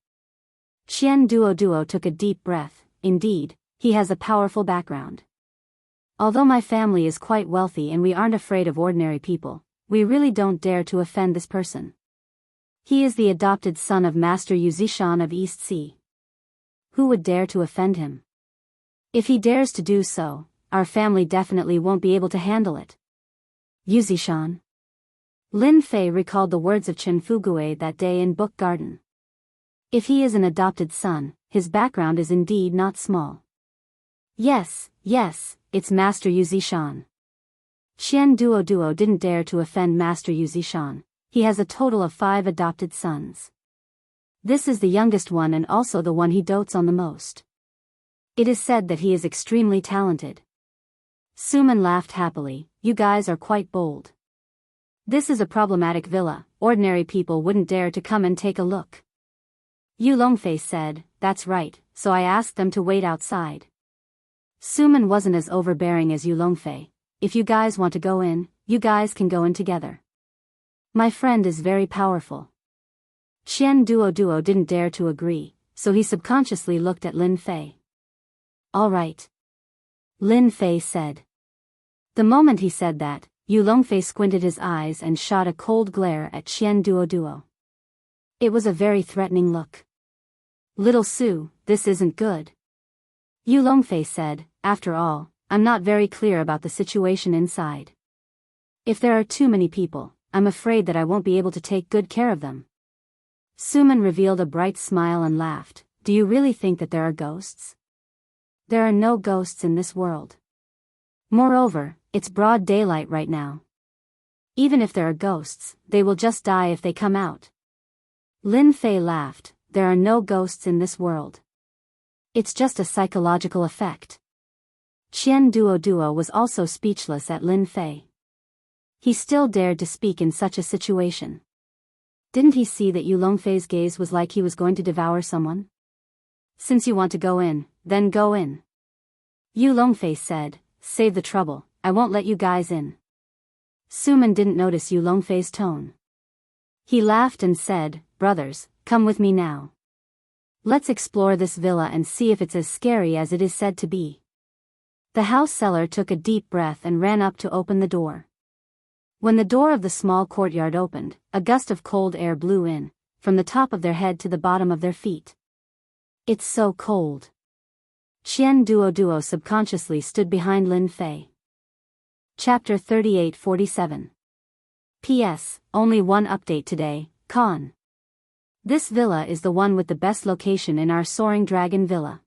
Qian Duo took a deep breath. Indeed, he has a powerful background. Although my family is quite wealthy and we aren't afraid of ordinary people, we really don't dare to offend this person. He is the adopted son of Master Yu Zishan of East Sea. Who would dare to offend him? If he dares to do so, our family definitely won't be able to handle it. Yu Zishan. Lin Fei recalled the words of Chen Fugue that day in Book Garden. If he is an adopted son, his background is indeed not small. Yes, it's Master Yu Zishan. Qian Duo didn't dare to offend Master Yu Zishan. He has a total of 5 adopted sons. This is the youngest one and also the one he dotes on the most. It is said that he is extremely talented. Suman laughed happily, you guys are quite bold. This is a problematic villa, ordinary people wouldn't dare to come and take a look. Yu Longfei said, that's right, so I asked them to wait outside. Suman wasn't as overbearing as Yu Longfei. If you guys want to go in, you guys can go in together. My friend is very powerful. Qian Duo didn't dare to agree, so he subconsciously looked at Lin Fei. All right. Lin Fei said. The moment he said that, Yu Longfei squinted his eyes and shot a cold glare at Qian Duo. It was a very threatening look. Little Su, this isn't good. Yu Longfei said, after all, I'm not very clear about the situation inside. If there are too many people, I'm afraid that I won't be able to take good care of them. Suman revealed a bright smile and laughed, do you really think that there are ghosts? There are no ghosts in this world. Moreover, it's broad daylight right now. Even if there are ghosts, they will just die if they come out. Lin Fei laughed, there are no ghosts in this world. It's just a psychological effect. Qian Duo was also speechless at Lin Fei. He still dared to speak in such a situation. Didn't he see that Yu Longfei's gaze was like he was going to devour someone? Since you want to go in, then go in. Yu Longfei said, save the trouble, I won't let you guys in. Suman didn't notice Yu Longfei's tone. He laughed and said, brothers, come with me now. Let's explore this villa and see if it's as scary as it is said to be. The house seller took a deep breath and ran up to open the door. When the door of the small courtyard opened, a gust of cold air blew in, from the top of their head to the bottom of their feet. It's so cold. Qian Duo subconsciously stood behind Lin Fei. Chapter 3847. P.S. Only one update today, Con. This villa is the one with the best location in our Soaring Dragon Villa.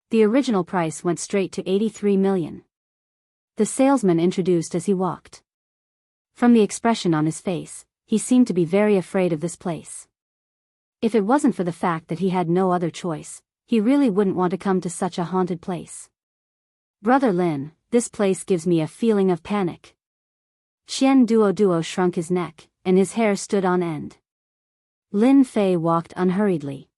The original price went straight to 83 million. The salesman introduced as he walked. From the expression on his face, he seemed to be very afraid of this place. If it wasn't for the fact that he had no other choice, he really wouldn't want to come to such a haunted place. Brother Lin, this place gives me a feeling of panic. Qian Duo shrunk his neck, and his hair stood on end. Lin Fei walked unhurriedly.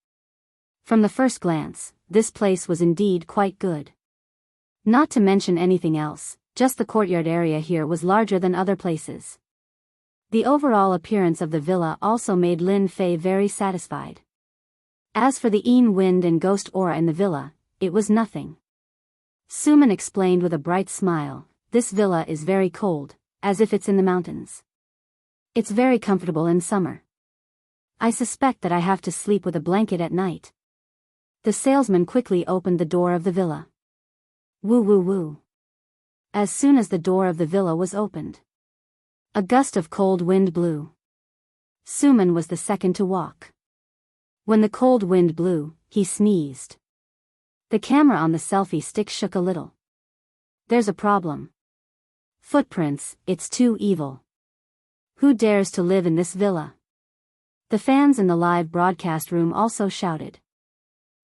From the first glance, this place was indeed quite good. Not to mention anything else, just the courtyard area here was larger than other places. The overall appearance of the villa also made Lin Fei very satisfied. As for the Yin wind and ghost aura in the villa, it was nothing. Suman explained with a bright smile, this villa is very cold, as if it's in the mountains. It's very comfortable in summer. I suspect that I have to sleep with a blanket at night. The salesman quickly opened the door of the villa. Woo woo woo. As soon as the door of the villa was opened, a gust of cold wind blew. Suman was the second to walk. When the cold wind blew, he sneezed. The camera on the selfie stick shook a little. There's a problem. Footprints, it's too evil. Who dares to live in this villa? The fans in the live broadcast room also shouted.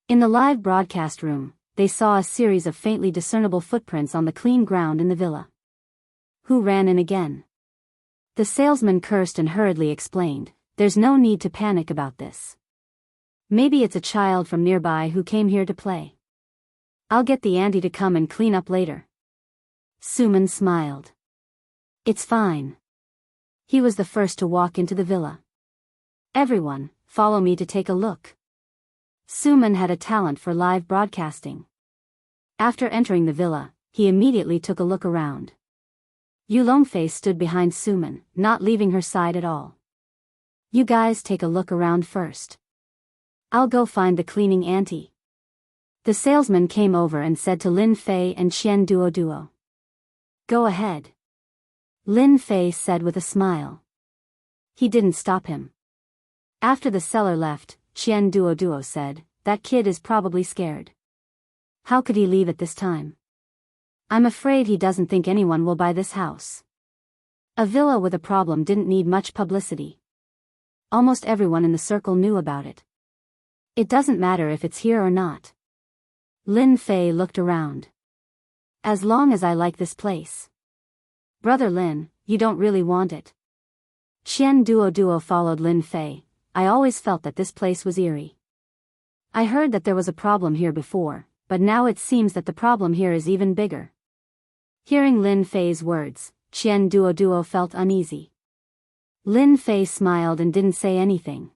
In the live broadcast room, they saw a series of faintly discernible footprints on the clean ground in the villa. Who ran in again? The salesman cursed and hurriedly explained, there's no need to panic about this. Maybe it's a child from nearby who came here to play. I'll get the auntie to come and clean up later. Suman smiled. It's fine. He was the first to walk into the villa. Everyone, follow me to take a look. Suman had a talent for live broadcasting. After entering the villa, he immediately took a look around. Yu Longfei stood behind Suman, not leaving her side at all. You guys take a look around first. I'll go find the cleaning auntie. The salesman came over and said to Lin Fei and Qian Duo. Go ahead. Lin Fei said with a smile. He didn't stop him. After the seller left, Qian Duo said, that kid is probably scared. How could he leave at this time? I'm afraid he doesn't think anyone will buy this house. A villa with a problem didn't need much publicity. Almost everyone in the circle knew about it. It doesn't matter if it's here or not. Lin Fei looked around. As long as I like this place. Brother Lin, you don't really want it. Qian Duo followed Lin Fei. I always felt that this place was eerie. I heard that there was a problem here before, but now it seems that the problem here is even bigger. Hearing Lin Fei's words, Qian Duo felt uneasy. Lin Fei smiled and didn't say anything.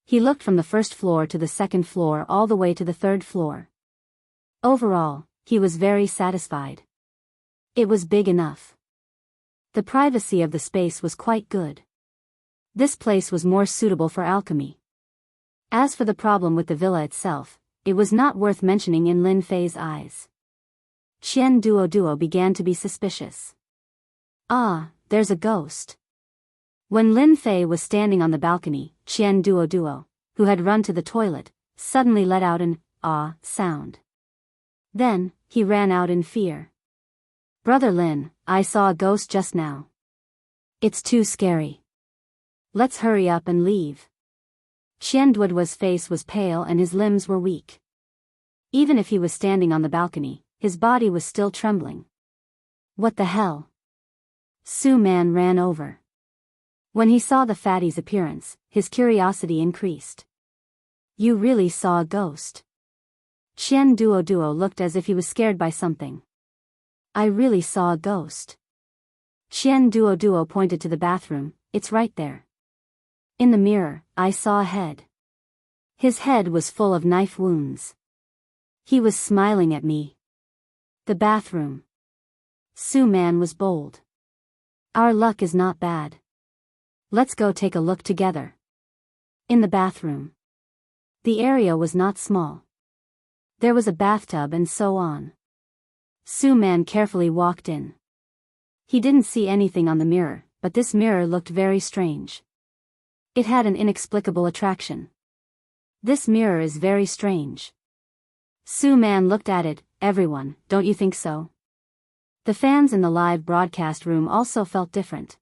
He looked from the first floor to the second floor all the way to the third floor. Overall, he was very satisfied. It was big enough. The privacy of the space was quite good. This place was more suitable for alchemy. As for the problem with the villa itself, it was not worth mentioning in Lin Fei's eyes. Qian Duo began to be suspicious. Ah, there's a ghost. When Lin Fei was standing on the balcony, Qian Duo, who had run to the toilet, suddenly let out an ah sound. Then, he ran out in fear. Brother Lin, I saw a ghost just now. It's too scary. Let's hurry up and leave. Qian Duo's face was pale and his limbs were weak. Even if he was standing on the balcony, his body was still trembling. What the hell? Su Man ran over. When he saw the fatty's appearance, his curiosity increased. You really saw a ghost? Qian Duo looked as if he was scared by something. I really saw a ghost. Qian Duo pointed to the bathroom, it's right there. In the mirror, I saw a head. His head was full of knife wounds. He was smiling at me. The bathroom. Su Man was bold. Our luck is not bad. Let's go take a look together. In the bathroom. The area was not small. There was a bathtub and so on. Su Man carefully walked in. He didn't see anything on the mirror, but this mirror looked very strange. It had an inexplicable attraction. This mirror is very strange. Su Man looked at it. Everyone, don't you think so? The fans in the live broadcast room also felt different.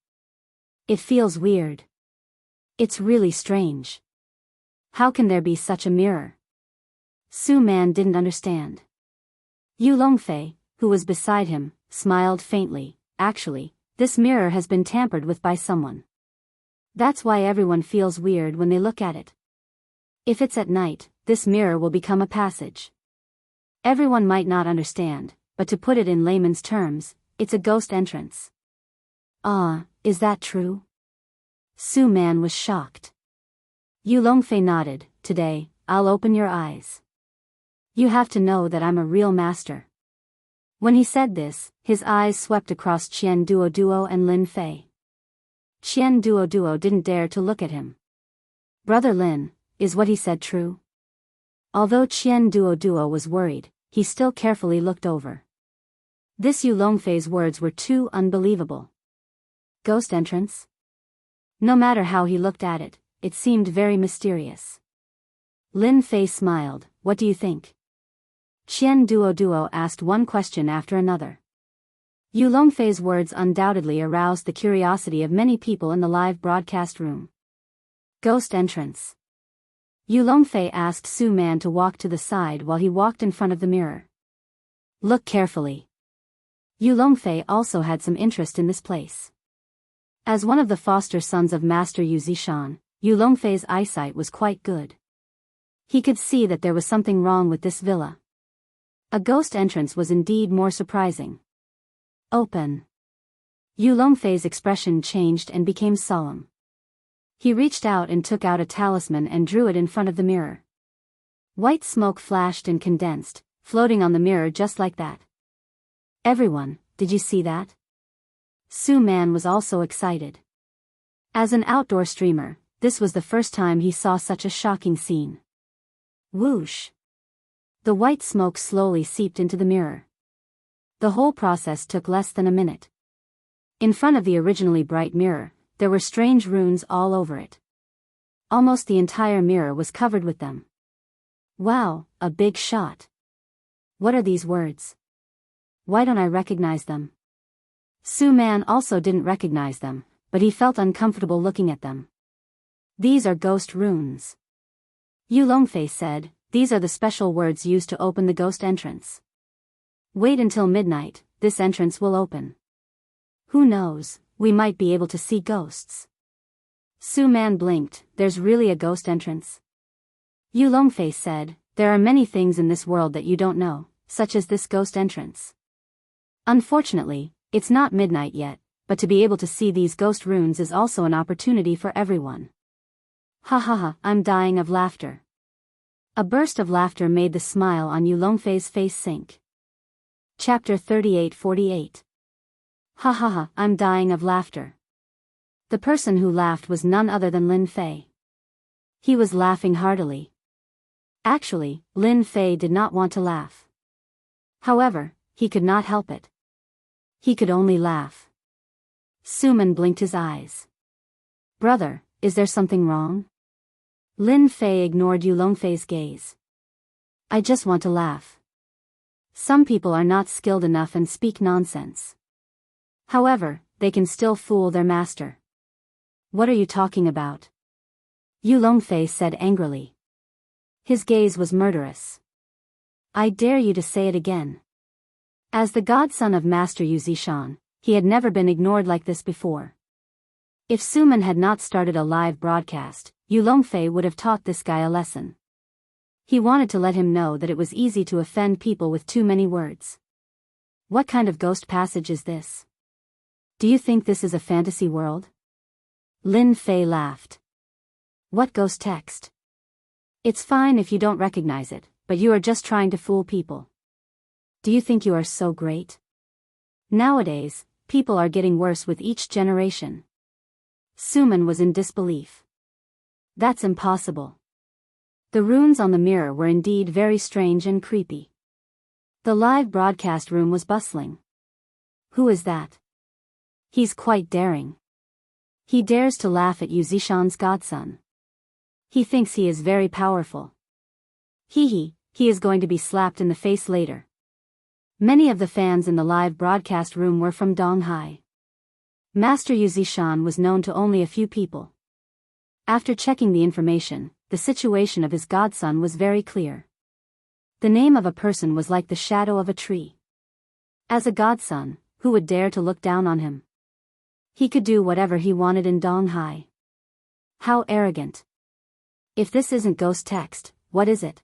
It feels weird. It's really strange. How can there be such a mirror? Su Man didn't understand. Yu Longfei, who was beside him, smiled faintly. Actually, this mirror has been tampered with by someone. That's why everyone feels weird when they look at it. If it's at night, this mirror will become a passage. Everyone might not understand, but to put it in layman's terms, it's a ghost entrance. Ah, is that true? Su Man was shocked. Yu Longfei nodded. Today, I'll open your eyes. You have to know that I'm a real master. When he said this, his eyes swept across Qian Duoduo and Lin Fei. Qian Duoduo didn't dare to look at him. Brother Lin, is what he said true? Although Qian Duoduo was worried, he still carefully looked over. This Yu Longfei's words were too unbelievable. Ghost entrance? No matter how he looked at it, it seemed very mysterious. Lin Fei smiled. What do you think? Qian Duoduo asked one question after another. Yu Longfei's words undoubtedly aroused the curiosity of many people in the live broadcast room. Ghost entrance. Yu Longfei asked Su Man to walk to the side while he walked in front of the mirror. Look carefully. Yu Longfei also had some interest in this place. As one of the foster sons of Master Yu Zishan, Yu Longfei's eyesight was quite good. He could see that there was something wrong with this villa. A ghost entrance was indeed more surprising. Open. Yu Longfei's expression changed and became solemn. He reached out and took out a talisman and drew it in front of the mirror. White smoke flashed and condensed, floating on the mirror just like that. Everyone, did you see that? Su Man was also excited. As an outdoor streamer, this was the first time he saw such a shocking scene. Whoosh! The white smoke slowly seeped into the mirror. The whole process took less than a minute. In front of the originally bright mirror, there were strange runes all over it. Almost the entire mirror was covered with them. Wow, a big shot. What are these words? Why don't I recognize them? Su Man also didn't recognize them, but he felt uncomfortable looking at them. These are ghost runes. Yu Longfei said, these are the special words used to open the ghost entrance. Wait until midnight, this entrance will open. Who knows, we might be able to see ghosts. Su Man blinked. There's really a ghost entrance? Yu Longfei said, there are many things in this world that you don't know, such as this ghost entrance. Unfortunately, it's not midnight yet, but to be able to see these ghost runes is also an opportunity for everyone. Ha ha ha, I'm dying of laughter. A burst of laughter made the smile on Yu Longfei's face sink. Chapter 38-48. Ha ha ha, I'm dying of laughter. The person who laughed was none other than Lin Fei. He was laughing heartily. Actually, Lin Fei did not want to laugh. However, he could not help it. He could only laugh. Su Man blinked his eyes. Brother, is there something wrong? Lin Fei ignored Yu Longfei's gaze. I just want to laugh. Some people are not skilled enough and speak nonsense. However, they can still fool their master. What are you talking about? Yu Longfei said angrily. His gaze was murderous. I dare you to say it again. As the godson of Master Yu Zishan, he had never been ignored like this before. If Su Man had not started a live broadcast, Yu Longfei would have taught this guy a lesson. He wanted to let him know that it was easy to offend people with too many words. What kind of ghost passage is this? Do you think this is a fantasy world? Lin Fei laughed. What ghost text? It's fine if you don't recognize it, but you are just trying to fool people. Do you think you are so great? Nowadays, people are getting worse with each generation. Su Man was in disbelief. That's impossible. The runes on the mirror were indeed very strange and creepy. The live broadcast room was bustling. Who is that? He's quite daring. He dares to laugh at Yu Zishan's godson. He thinks he is very powerful. He is going to be slapped in the face later. Many of the fans in the live broadcast room were from Donghai. Master Yu Zishan was known to only a few people. After checking the information, the situation of his godson was very clear. The name of a person was like the shadow of a tree. As a godson, who would dare to look down on him? He could do whatever he wanted in Donghai. How arrogant. If this isn't ghost text, what is it?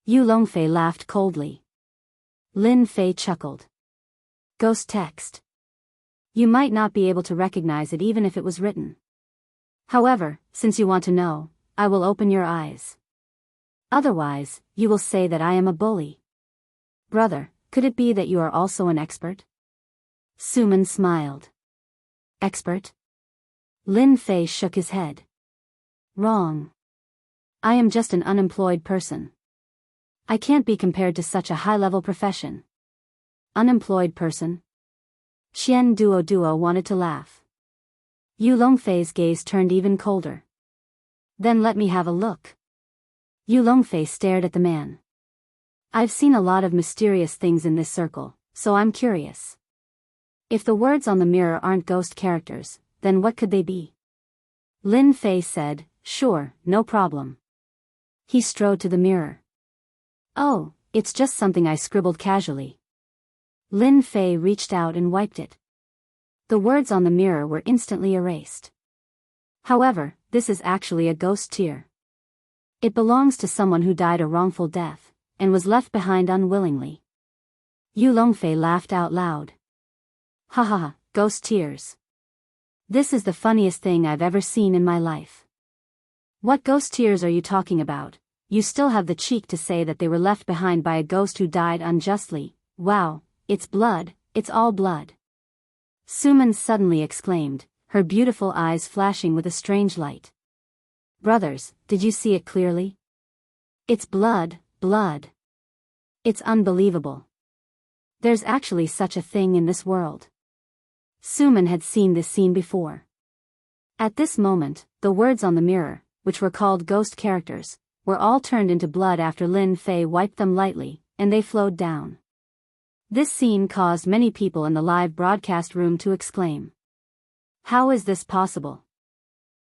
Yu Longfei laughed coldly. Lin Fei chuckled. Ghost text. You might not be able to recognize it even if it was written. However, since you want to know, I will open your eyes. Otherwise, you will say that I am a bully. Brother, could it be that you are also an expert? Suman smiled. Expert? Lin Fei shook his head. Wrong. I am just an unemployed person. I can't be compared to such a high-level profession. Unemployed person? Xian Duo wanted to laugh. Yu Longfei's gaze turned even colder. Then let me have a look. Yu Longfei stared at the man. I've seen a lot of mysterious things in this circle, so I'm curious. If the words on the mirror aren't ghost characters, then what could they be? Lin Fei said, sure, no problem. He strode to the mirror. Oh, it's just something I scribbled casually. Lin Fei reached out and wiped it. The words on the mirror were instantly erased. However, this is actually a ghost tear. It belongs to someone who died a wrongful death, and was left behind unwillingly. Yu Longfei laughed out loud. Ha ha ha, ghost tears. This is the funniest thing I've ever seen in my life. What ghost tears are you talking about? You still have the cheek to say that they were left behind by a ghost who died unjustly. Wow, it's blood, it's all blood. Suman suddenly exclaimed, her beautiful eyes flashing with a strange light. Brothers, did you see it clearly? It's blood, blood. It's unbelievable. There's actually such a thing in this world. Suman had seen this scene before. At this moment, the words on the mirror, which were called ghost characters, were all turned into blood after Lin Fei wiped them lightly, and they flowed down. This scene caused many people in the live broadcast room to exclaim. How is this possible?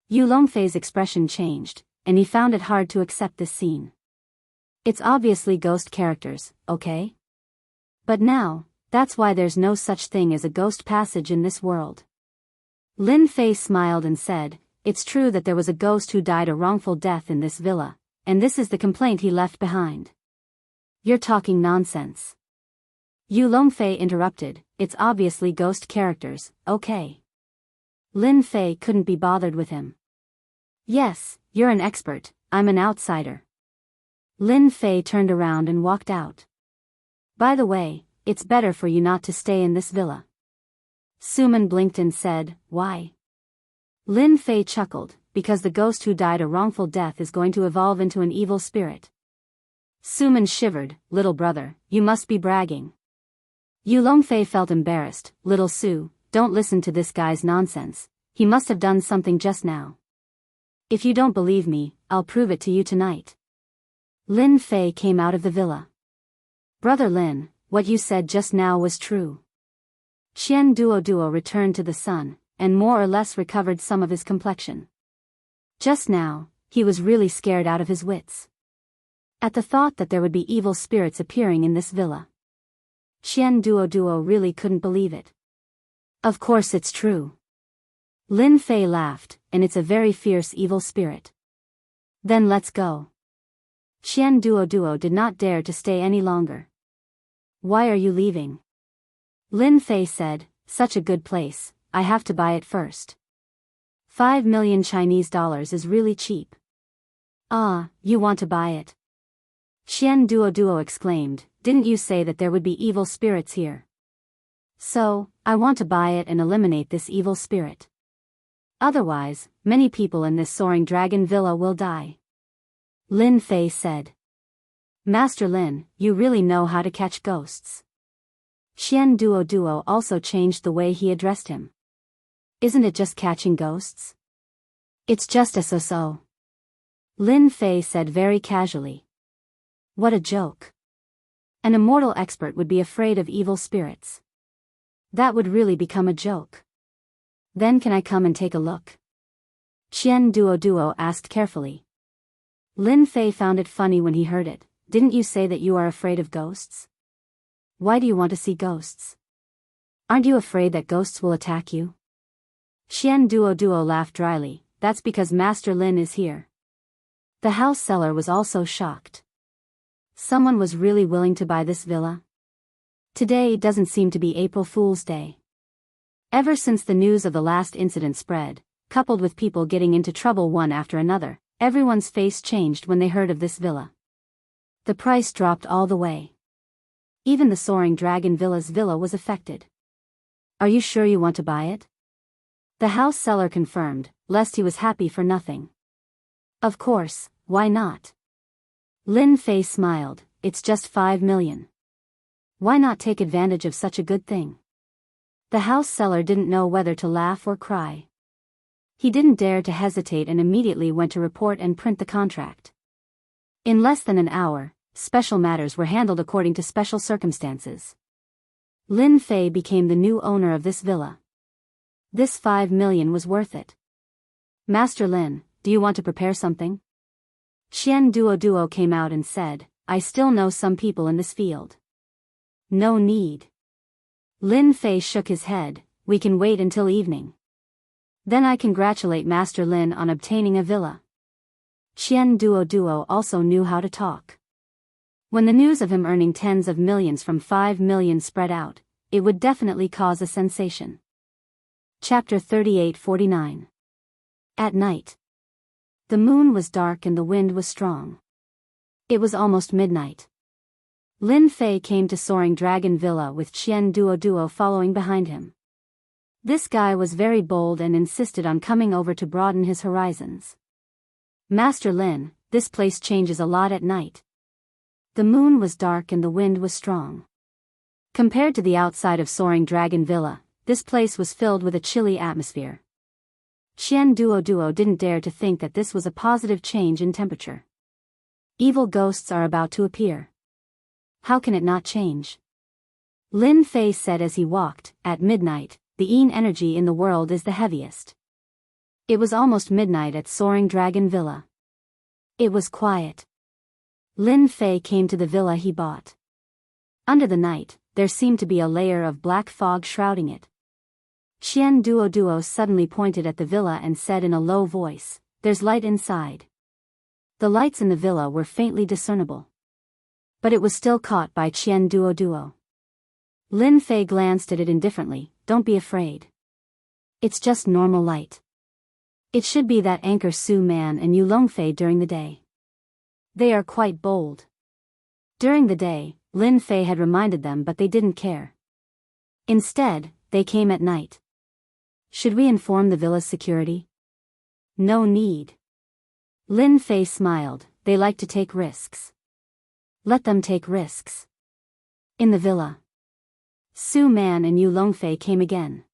Yu Longfei's expression changed, and he found it hard to accept this scene. It's obviously ghost characters, okay? But now, that's why there's no such thing as a ghost passage in this world. Lin Fei smiled and said, it's true that there was a ghost who died a wrongful death in this villa, and this is the complaint he left behind. You're talking nonsense. Yu Longfei interrupted, it's obviously ghost characters, okay. Lin Fei couldn't be bothered with him. Yes, you're an expert, I'm an outsider. Lin Fei turned around and walked out. By the way, it's better for you not to stay in this villa. Suman blinked and said, why? Lin Fei chuckled, because the ghost who died a wrongful death is going to evolve into an evil spirit. Suman shivered, little brother, you must be bragging. Yu Longfei felt embarrassed, little Su, don't listen to this guy's nonsense, he must have done something just now. If you don't believe me, I'll prove it to you tonight. Lin Fei came out of the villa. Brother Lin, what you said just now was true. Xian Duo returned to the sun, and more or less recovered some of his complexion. Just now, he was really scared out of his wits. At the thought that there would be evil spirits appearing in this villa. Xian Duo really couldn't believe it. Of course it's true. Lin Fei laughed, and it's a very fierce evil spirit. Then let's go. Xian Duo did not dare to stay any longer. Why are you leaving? Lin Fei said, such a good place, I have to buy it first. 5 million Chinese dollars is really cheap. Ah, you want to buy it? Xian Duo exclaimed, didn't you say that there would be evil spirits here? So, I want to buy it and eliminate this evil spirit. Otherwise, many people in this soaring dragon villa will die. Lin Fei said. Master Lin, you really know how to catch ghosts. Xian Duo also changed the way he addressed him. Isn't it just catching ghosts? It's just a so-so. Lin Fei said very casually. What a joke. An immortal expert would be afraid of evil spirits. That would really become a joke. Then can I come and take a look? Xian Duo asked carefully. Lin Fei found it funny when he heard it. Didn't you say that you are afraid of ghosts? Why do you want to see ghosts? Aren't you afraid that ghosts will attack you? Xian Duo laughed dryly, that's because Master Lin is here. The house seller was also shocked. Someone was really willing to buy this villa? Today doesn't seem to be April Fool's Day. Ever since the news of the last incident spread, coupled with people getting into trouble one after another, everyone's face changed when they heard of this villa. The price dropped all the way. Even the Soaring Dragon Villa's villa was affected. Are you sure you want to buy it? The house seller confirmed, lest he was happy for nothing. Of course, why not? Lin Fei smiled, it's just 5 million. Why not take advantage of such a good thing? The house seller didn't know whether to laugh or cry. He didn't dare to hesitate and immediately went to report and print the contract. In less than an hour, special matters were handled according to special circumstances. Lin Fei became the new owner of this villa. This 5 million was worth it. Master Lin, do you want to prepare something? Qian Duo came out and said, I still know some people in this field. No need. Lin Fei shook his head, we can wait until evening. Then I congratulate Master Lin on obtaining a villa. Qian Duo also knew how to talk. When the news of him earning tens of millions from 5 million spread out, it would definitely cause a sensation. Chapter 38-49. At night. The moon was dark and the wind was strong. It was almost midnight. Lin Fei came to Soaring Dragon Villa with Qian Duo following behind him. This guy was very bold and insisted on coming over to broaden his horizons. Master Lin, this place changes a lot at night. The moon was dark and the wind was strong. Compared to the outside of Soaring Dragon Villa, this place was filled with a chilly atmosphere. Qian Duo didn't dare to think that this was a positive change in temperature. Evil ghosts are about to appear. How can it not change? Lin Fei said as he walked. At midnight, the yin energy in the world is the heaviest. It was almost midnight at Soaring Dragon Villa. It was quiet. Lin Fei came to the villa he bought. Under the night, there seemed to be a layer of black fog shrouding it. Qian Duo suddenly pointed at the villa and said in a low voice, there's light inside. The lights in the villa were faintly discernible. But it was still caught by Qian Duo. Lin Fei glanced at it indifferently, don't be afraid. It's just normal light. It should be that anchor Su Man and Yu Longfei during the day. They are quite bold. During the day, Lin Fei had reminded them but they didn't care. Instead, they came at night. Should we inform the villa's security? No need. Lin Fei smiled, they like to take risks. Let them take risks. In the villa. Su Man and Yu Longfei came again.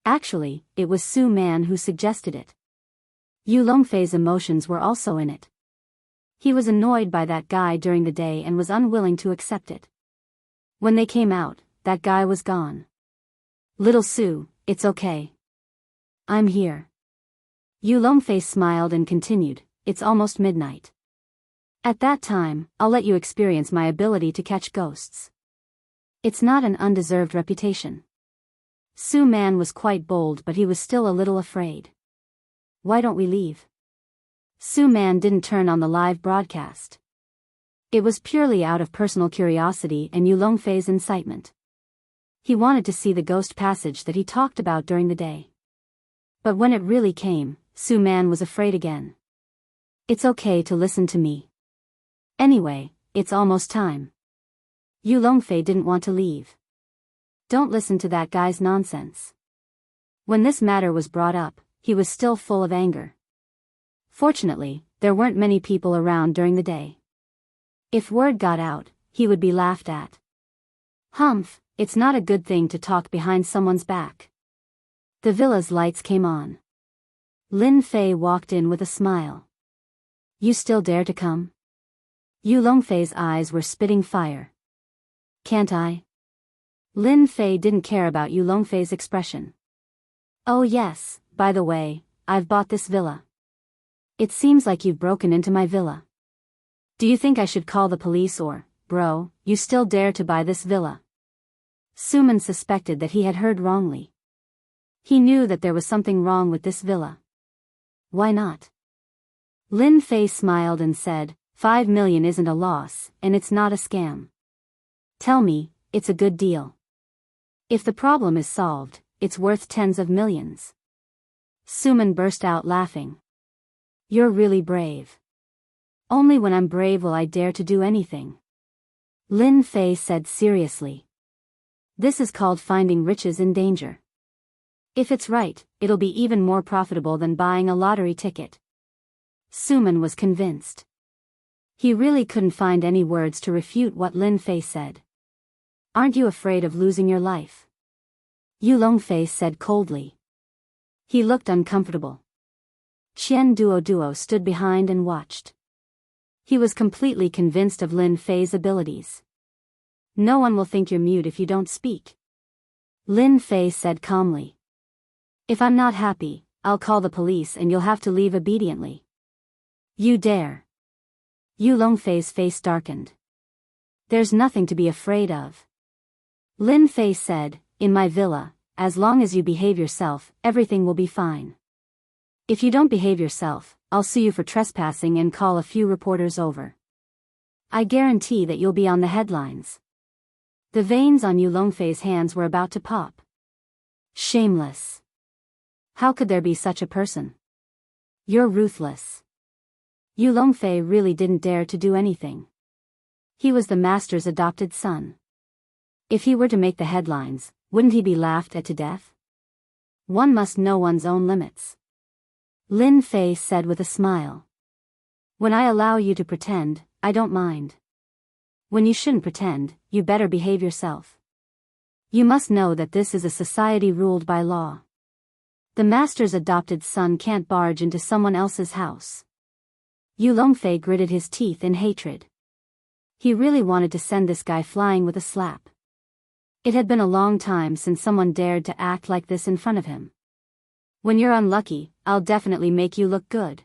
Actually, it was Su Man who suggested it. Yu Longfei's emotions were also in it. He was annoyed by that guy during the day and was unwilling to accept it. When they came out, that guy was gone. Little Su, it's okay. I'm here. Yu Longfei smiled and continued, it's almost midnight. At that time, I'll let you experience my ability to catch ghosts. It's not an undeserved reputation. Su Man was quite bold but he was still a little afraid. Why don't we leave? Su Man didn't turn on the live broadcast. It was purely out of personal curiosity and Yu Longfei's incitement. He wanted to see the ghost passage that he talked about during the day. But when it really came, Su Man was afraid again. It's okay to listen to me. Anyway, it's almost time. Yu Longfei didn't want to leave. Don't listen to that guy's nonsense. When this matter was brought up, he was still full of anger. Fortunately, there weren't many people around during the day. If word got out, he would be laughed at. Humph, it's not a good thing to talk behind someone's back. The villa's lights came on. Lin Fei walked in with a smile. You still dare to come? Yu Longfei's eyes were spitting fire. Can't I? Lin Fei didn't care about Yu Longfei's expression. Oh yes, by the way, I've bought this villa. It seems like you've broken into my villa. Do you think I should call the police or, bro, you still dare to buy this villa? Suman suspected that he had heard wrongly. He knew that there was something wrong with this villa. Why not? Lin Fei smiled and said, 5 million isn't a loss, and it's not a scam. Tell me, it's a good deal. If the problem is solved, it's worth tens of millions. Suman burst out laughing. You're really brave. Only when I'm brave will I dare to do anything. Lin Fei said seriously. This is called finding riches in danger. If it's right, it'll be even more profitable than buying a lottery ticket. Suman was convinced. He really couldn't find any words to refute what Lin Fei said. Aren't you afraid of losing your life? Yu Longfei said coldly. He looked uncomfortable. Qian Duo stood behind and watched. He was completely convinced of Lin Fei's abilities. No one will think you're mute if you don't speak. Lin Fei said calmly. If I'm not happy, I'll call the police and you'll have to leave obediently. You dare? Yu Longfei's face darkened. There's nothing to be afraid of. Lin Fei said, in my villa, as long as you behave yourself, everything will be fine. If you don't behave yourself, I'll sue you for trespassing and call a few reporters over. I guarantee that you'll be on the headlines. The veins on Yu Longfei's hands were about to pop. Shameless. How could there be such a person? You're ruthless. Yu Longfei really didn't dare to do anything. He was the master's adopted son. If he were to make the headlines, wouldn't he be laughed at to death? One must know one's own limits. Lin Fei said with a smile. When I allow you to pretend, I don't mind. When you shouldn't pretend, you better behave yourself. You must know that this is a society ruled by law. The master's adopted son can't barge into someone else's house. Yu Longfei gritted his teeth in hatred. He really wanted to send this guy flying with a slap. It had been a long time since someone dared to act like this in front of him. When you're unlucky, I'll definitely make you look good.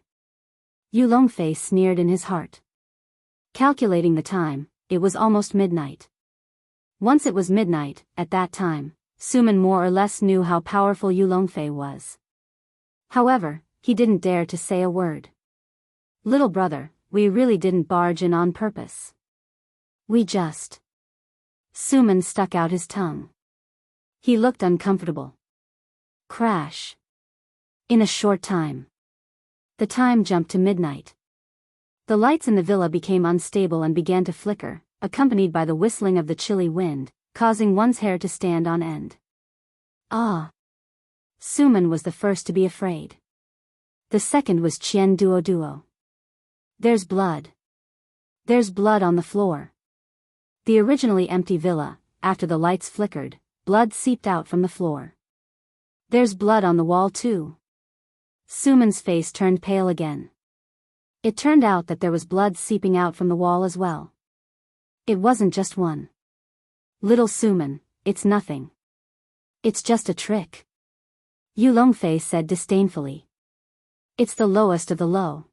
Yu Longfei sneered in his heart. Calculating the time, it was almost midnight. Once it was midnight, at that time, Suman more or less knew how powerful Yu Longfei was. However, he didn't dare to say a word. Little brother, we really didn't barge in on purpose. We just... Suman stuck out his tongue. He looked uncomfortable. Crash. In a short time. The time jumped to midnight. The lights in the villa became unstable and began to flicker, accompanied by the whistling of the chilly wind, causing one's hair to stand on end. Ah! Suman was the first to be afraid. The second was Qian Duo. There's blood. There's blood on the floor. The originally empty villa, after the lights flickered, blood seeped out from the floor. There's blood on the wall too. Suman's face turned pale again. It turned out that there was blood seeping out from the wall as well. It wasn't just one. Little Suman, it's nothing. It's just a trick. Yu Longfei said disdainfully. It's the lowest of the low.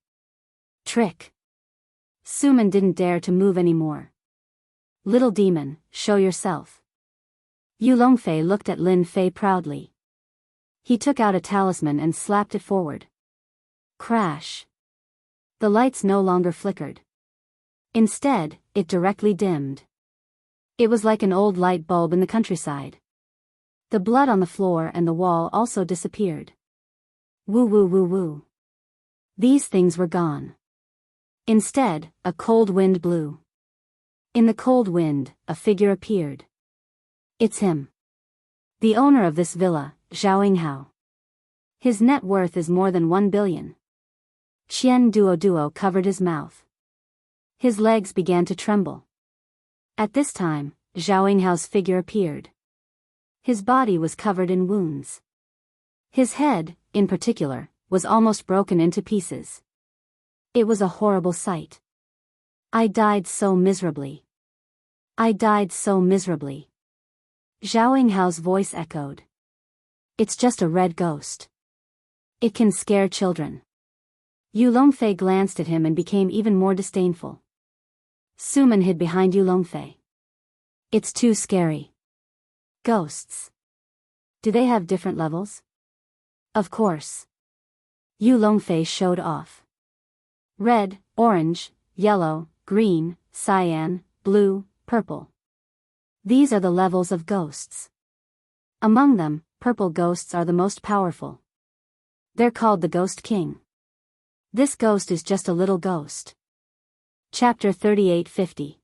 Trick. Suman didn't dare to move anymore. Little demon, show yourself. Yu Longfei looked at Lin Fei proudly. He took out a talisman and slapped it forward. Crash. The lights no longer flickered. Instead, it directly dimmed. It was like an old light bulb in the countryside. The blood on the floor and the wall also disappeared. Woo woo woo woo. These things were gone. Instead, a cold wind blew. In the cold wind, a figure appeared. It's him. The owner of this villa, Jianghu. His net worth is more than 1 billion. Qian Duo covered his mouth. His legs began to tremble. At this time, Jianghu's figure appeared. His body was covered in wounds. His head, in particular, was almost broken into pieces. It was a horrible sight. I died so miserably. I died so miserably. Jianghu's voice echoed. It's just a red ghost. It can scare children. Yu Longfei glanced at him and became even more disdainful. Suman hid behind Yu Longfei. It's too scary. Ghosts. Do they have different levels? Of course. Yu Longfei showed off. Red, orange, yellow, green, cyan, blue, purple. These are the levels of ghosts. Among them, purple ghosts are the most powerful. They're called the Ghost King. This ghost is just a little ghost. Chapter 3850.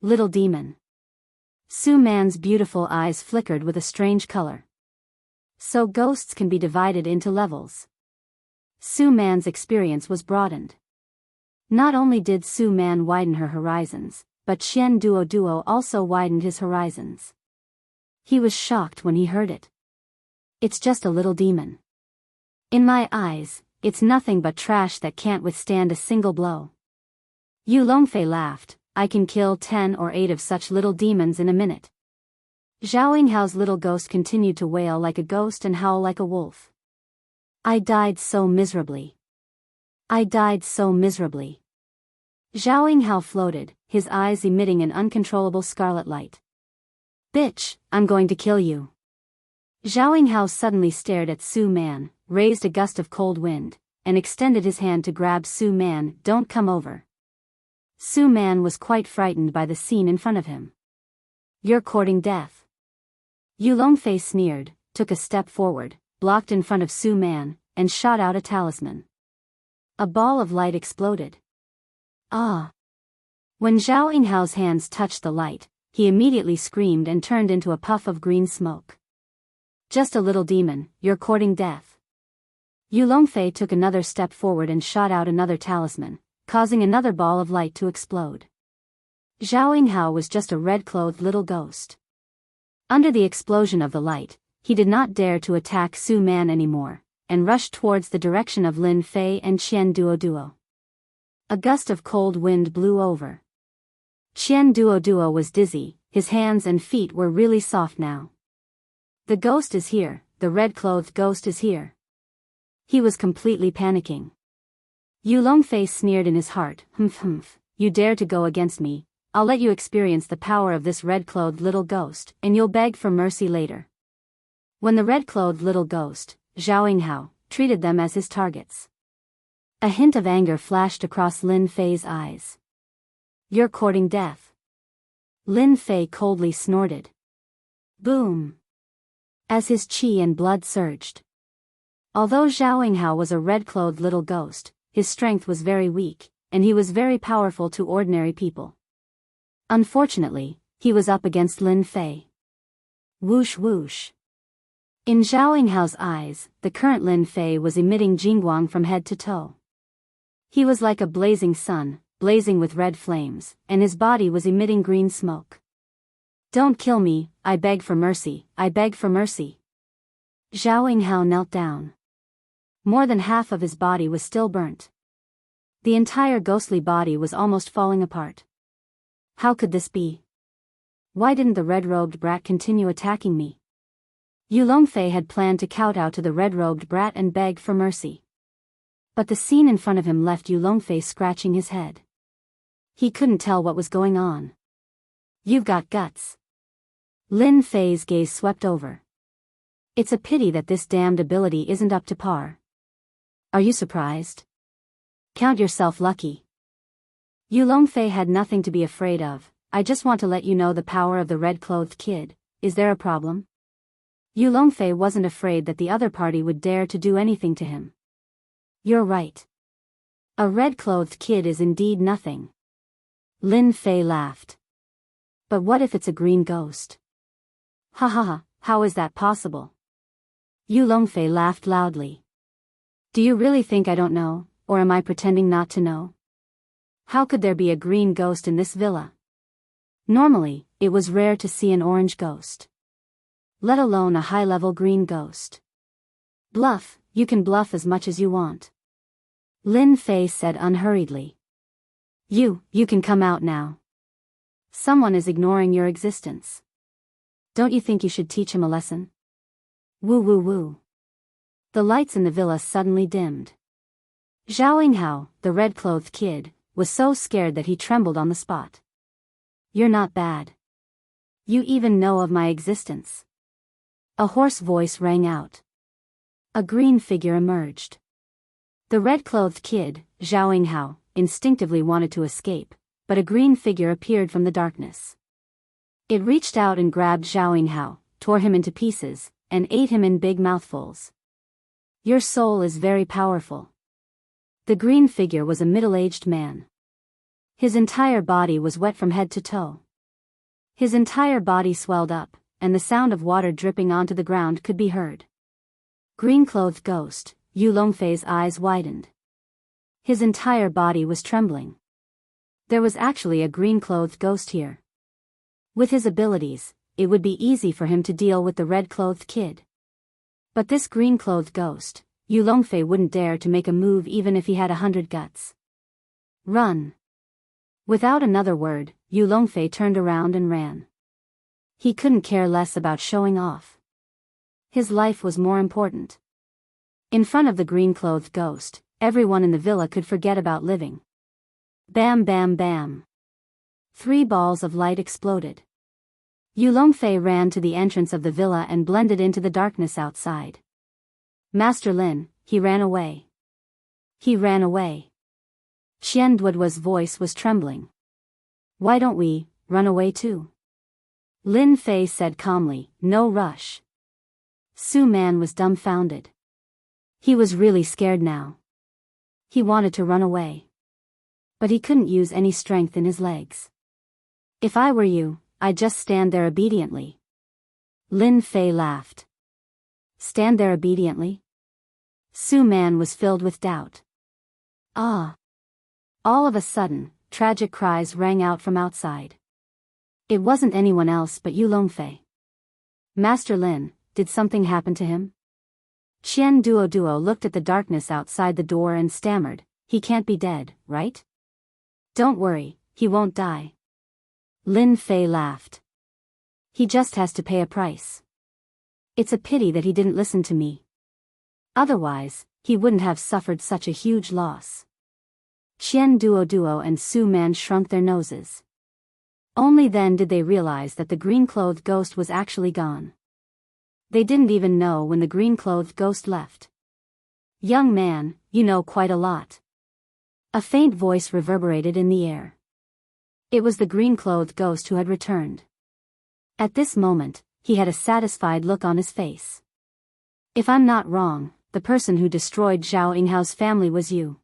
Little Demon. Su Man's beautiful eyes flickered with a strange color. So ghosts can be divided into levels. Su Man's experience was broadened. Not only did Su Man widen her horizons, but Qian Duo also widened his horizons. He was shocked when he heard it. It's just a little demon. In my eyes, it's nothing but trash that can't withstand a single blow. Yu Longfei laughed. I can kill 10 or 8 of such little demons in a minute. Zhao Yinghao's little ghost continued to wail like a ghost and howl like a wolf. I died so miserably. I died so miserably. Zhao Yinghao floated, his eyes emitting an uncontrollable scarlet light. Bitch, I'm going to kill you. Zhao Yinghao suddenly stared at Su Man, raised a gust of cold wind, and extended his hand to grab Su Man. Don't come over. Su Man was quite frightened by the scene in front of him. You're courting death. Yu Longfei sneered, took a step forward, blocked in front of Su Man, and shot out a talisman. A ball of light exploded. Ah! When Zhao Yinghao's hands touched the light, he immediately screamed and turned into a puff of green smoke. Just a little demon, you're courting death. Yu Longfei took another step forward and shot out another talisman, causing another ball of light to explode. Zhao Yinghao was just a red-clothed little ghost. Under the explosion of the light, he did not dare to attack Su Man anymore, and rushed towards the direction of Lin Fei and Qian Duo. A gust of cold wind blew over. Qian Duo was dizzy, his hands and feet were really soft now. The ghost is here, the red-clothed ghost is here. He was completely panicking. Yu Longfei sneered in his heart, humph, you dare to go against me, I'll let you experience the power of this red-clothed little ghost, and you'll beg for mercy later. When the red-clothed little ghost, Zhao Yinghao, treated them as his targets. A hint of anger flashed across Lin Fei's eyes. You're courting death. Lin Fei coldly snorted. Boom! As his qi and blood surged. Although Zhao Yinghao was a red-clothed little ghost, his strength was very weak, and he was very powerful to ordinary people. Unfortunately, he was up against Lin Fei. Whoosh whoosh. In Zhao Yinghao's eyes, the current Lin Fei was emitting jingguang from head to toe. He was like a blazing sun, blazing with red flames, and his body was emitting green smoke. Don't kill me, I beg for mercy, I beg for mercy. Zhao Yinghao knelt down. More than half of his body was still burnt. The entire ghostly body was almost falling apart. How could this be? Why didn't the red-robed brat continue attacking me? Yu Longfei had planned to kowtow to the red-robed brat and beg for mercy. But the scene in front of him left Yu Longfei scratching his head. He couldn't tell what was going on. You've got guts. Lin Fei's gaze swept over. It's a pity that this damned ability isn't up to par. Are you surprised? Count yourself lucky. Yu Longfei had nothing to be afraid of. I just want to let you know the power of the red-clothed kid. Is there a problem? Yu Longfei wasn't afraid that the other party would dare to do anything to him. You're right. A red-clothed kid is indeed nothing. Lin Fei laughed. But what if it's a green ghost? Ha ha ha, how is that possible? Yu Longfei laughed loudly. Do you really think I don't know, or am I pretending not to know? How could there be a green ghost in this villa? Normally, it was rare to see an orange ghost. Let alone a high-level green ghost. Bluff, you can bluff as much as you want. Lin Fei said unhurriedly. You can come out now. Someone is ignoring your existence. Don't you think you should teach him a lesson? Woo woo woo. The lights in the villa suddenly dimmed. Zhao Yinghao, the red-clothed kid, was so scared that he trembled on the spot. You're not bad. You even know of my existence. A hoarse voice rang out. A green figure emerged. The red-clothed kid, Zhao Yinghao, instinctively wanted to escape, but a green figure appeared from the darkness. It reached out and grabbed Zhao Yinghao, tore him into pieces, and ate him in big mouthfuls. Your soul is very powerful. The green figure was a middle-aged man. His entire body was wet from head to toe. His entire body swelled up, and the sound of water dripping onto the ground could be heard. Green-clothed ghost, Yu Longfei's eyes widened. His entire body was trembling. There was actually a green-clothed ghost here. With his abilities, it would be easy for him to deal with the red-clothed kid. But this green-clothed ghost, Yu Longfei wouldn't dare to make a move even if he had 100 guts. Run! Without another word, Yu Longfei turned around and ran. He couldn't care less about showing off. His life was more important. In front of the green-clothed ghost, everyone in the villa could forget about living. Bam bam bam. 3 balls of light exploded. Yu Longfei ran to the entrance of the villa and blended into the darkness outside. Master Lin, he ran away. He ran away. Qian Duoduo's voice was trembling. Why don't we run away too? Lin Fei said calmly, no rush. Su Man was dumbfounded. He was really scared now. He wanted to run away. But he couldn't use any strength in his legs. If I were you, I'd just stand there obediently. Lin Fei laughed. Stand there obediently? Su Man was filled with doubt. Ah! All of a sudden, tragic cries rang out from outside. It wasn't anyone else but Yu Longfei. Master Lin, did something happen to him? Qian Duoduo looked at the darkness outside the door and stammered, he can't be dead, right? Don't worry, he won't die. Lin Fei laughed. He just has to pay a price. It's a pity that he didn't listen to me. Otherwise, he wouldn't have suffered such a huge loss. Qian Duoduo and Su Man shrunk their noses. Only then did they realize that the green-clothed ghost was actually gone. They didn't even know when the green-clothed ghost left. Young man, you know quite a lot. A faint voice reverberated in the air. It was the green-clothed ghost who had returned. At this moment, he had a satisfied look on his face. If I'm not wrong, the person who destroyed Zhao Yinghao's family was you.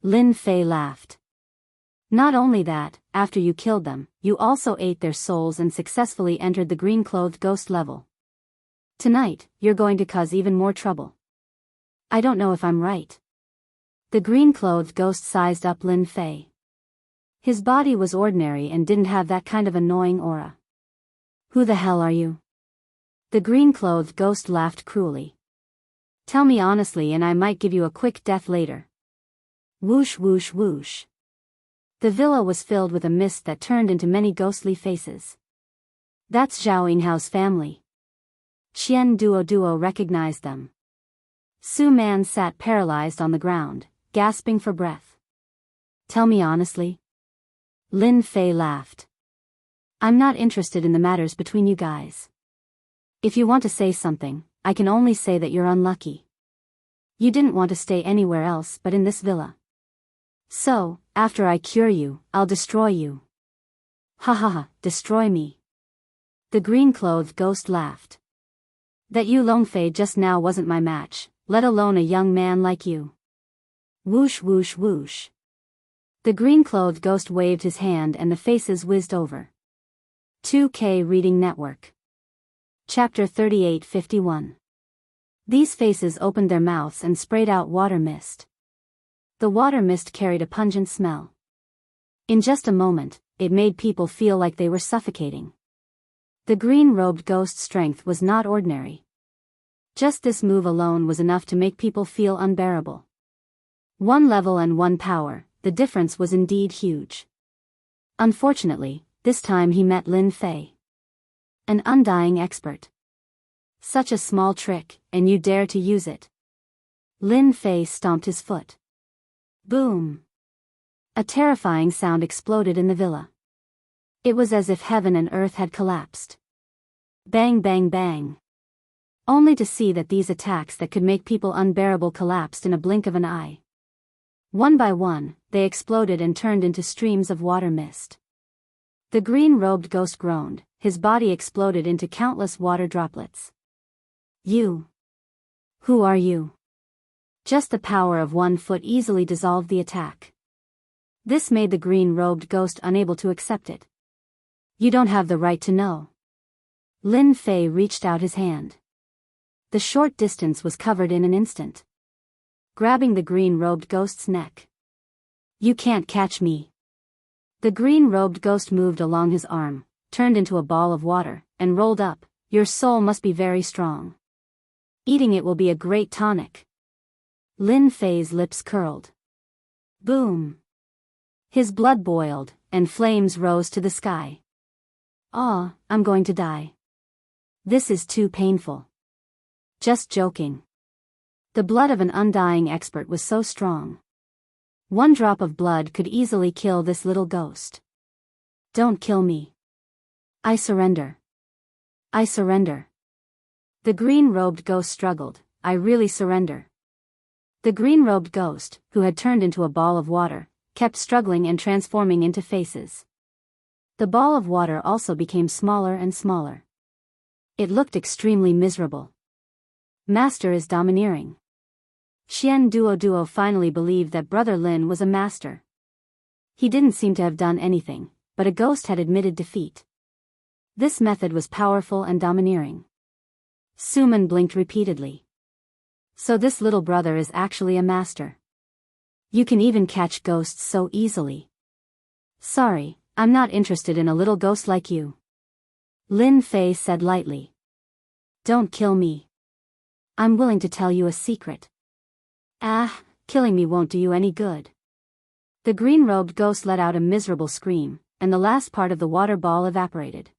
Lin Fei laughed. Not only that, after you killed them, you also ate their souls and successfully entered the green-clothed ghost level. Tonight, you're going to cause even more trouble. I don't know if I'm right. The green-clothed ghost sized up Lin Fei. His body was ordinary and didn't have that kind of annoying aura. Who the hell are you? The green-clothed ghost laughed cruelly. Tell me honestly and I might give you a quick death later. Whoosh whoosh whoosh. The villa was filled with a mist that turned into many ghostly faces. That's Zhao Yinghao's family. Qian Duoduo recognized them. Su Man sat paralyzed on the ground, gasping for breath. Tell me honestly. Lin Fei laughed. I'm not interested in the matters between you guys. If you want to say something, I can only say that you're unlucky. You didn't want to stay anywhere else but in this villa. So, after I cure you, I'll destroy you. Ha ha ha, destroy me. The green-clothed ghost laughed. That Yu Longfei just now wasn't my match, let alone a young man like you. Whoosh whoosh whoosh. The green-clothed ghost waved his hand and the faces whizzed over. 2K Reading Network. Chapter 3851. These faces opened their mouths and sprayed out water mist. The water mist carried a pungent smell. In just a moment, it made people feel like they were suffocating. The green-robed ghost's strength was not ordinary. Just this move alone was enough to make people feel unbearable. 1 level and 1 power, the difference was indeed huge. Unfortunately, this time he met Lin Fei. An undying expert. Such a small trick, and you dare to use it. Lin Fei stomped his foot. Boom! A terrifying sound exploded in the villa. It was as if heaven and earth had collapsed. Bang bang bang. Only to see that these attacks that could make people unbearable collapsed in a blink of an eye. One by one, they exploded and turned into streams of water mist. The green-robed ghost groaned, his body exploded into countless water droplets. You. Who are you? Just the power of 1 foot easily dissolved the attack. This made the green-robed ghost unable to accept it. You don't have the right to know. Lin Fei reached out his hand. The short distance was covered in an instant. Grabbing the green-robed ghost's neck. You can't catch me. The green-robed ghost moved along his arm, turned into a ball of water, and rolled up. Your soul must be very strong. Eating it will be a great tonic. Lin Fei's lips curled. Boom. His blood boiled, and flames rose to the sky. Ah, I'm going to die. This is too painful. Just joking. The blood of an undying expert was so strong. 1 drop of blood could easily kill this little ghost. Don't kill me. I surrender. I surrender. The green-robed ghost struggled. I really surrender. The green-robed ghost, who had turned into a ball of water, kept struggling and transforming into faces. The ball of water also became smaller and smaller. It looked extremely miserable. Master is domineering. Xian Duo finally believed that Brother Lin was a master. He didn't seem to have done anything, but a ghost had admitted defeat. This method was powerful and domineering. Suman blinked repeatedly. So this little brother is actually a master. You can even catch ghosts so easily. Sorry, I'm not interested in a little ghost like you. Lin Fei said lightly. Don't kill me. I'm willing to tell you a secret. Ah, killing me won't do you any good. The green-robed ghost let out a miserable scream, and the last part of the water ball evaporated.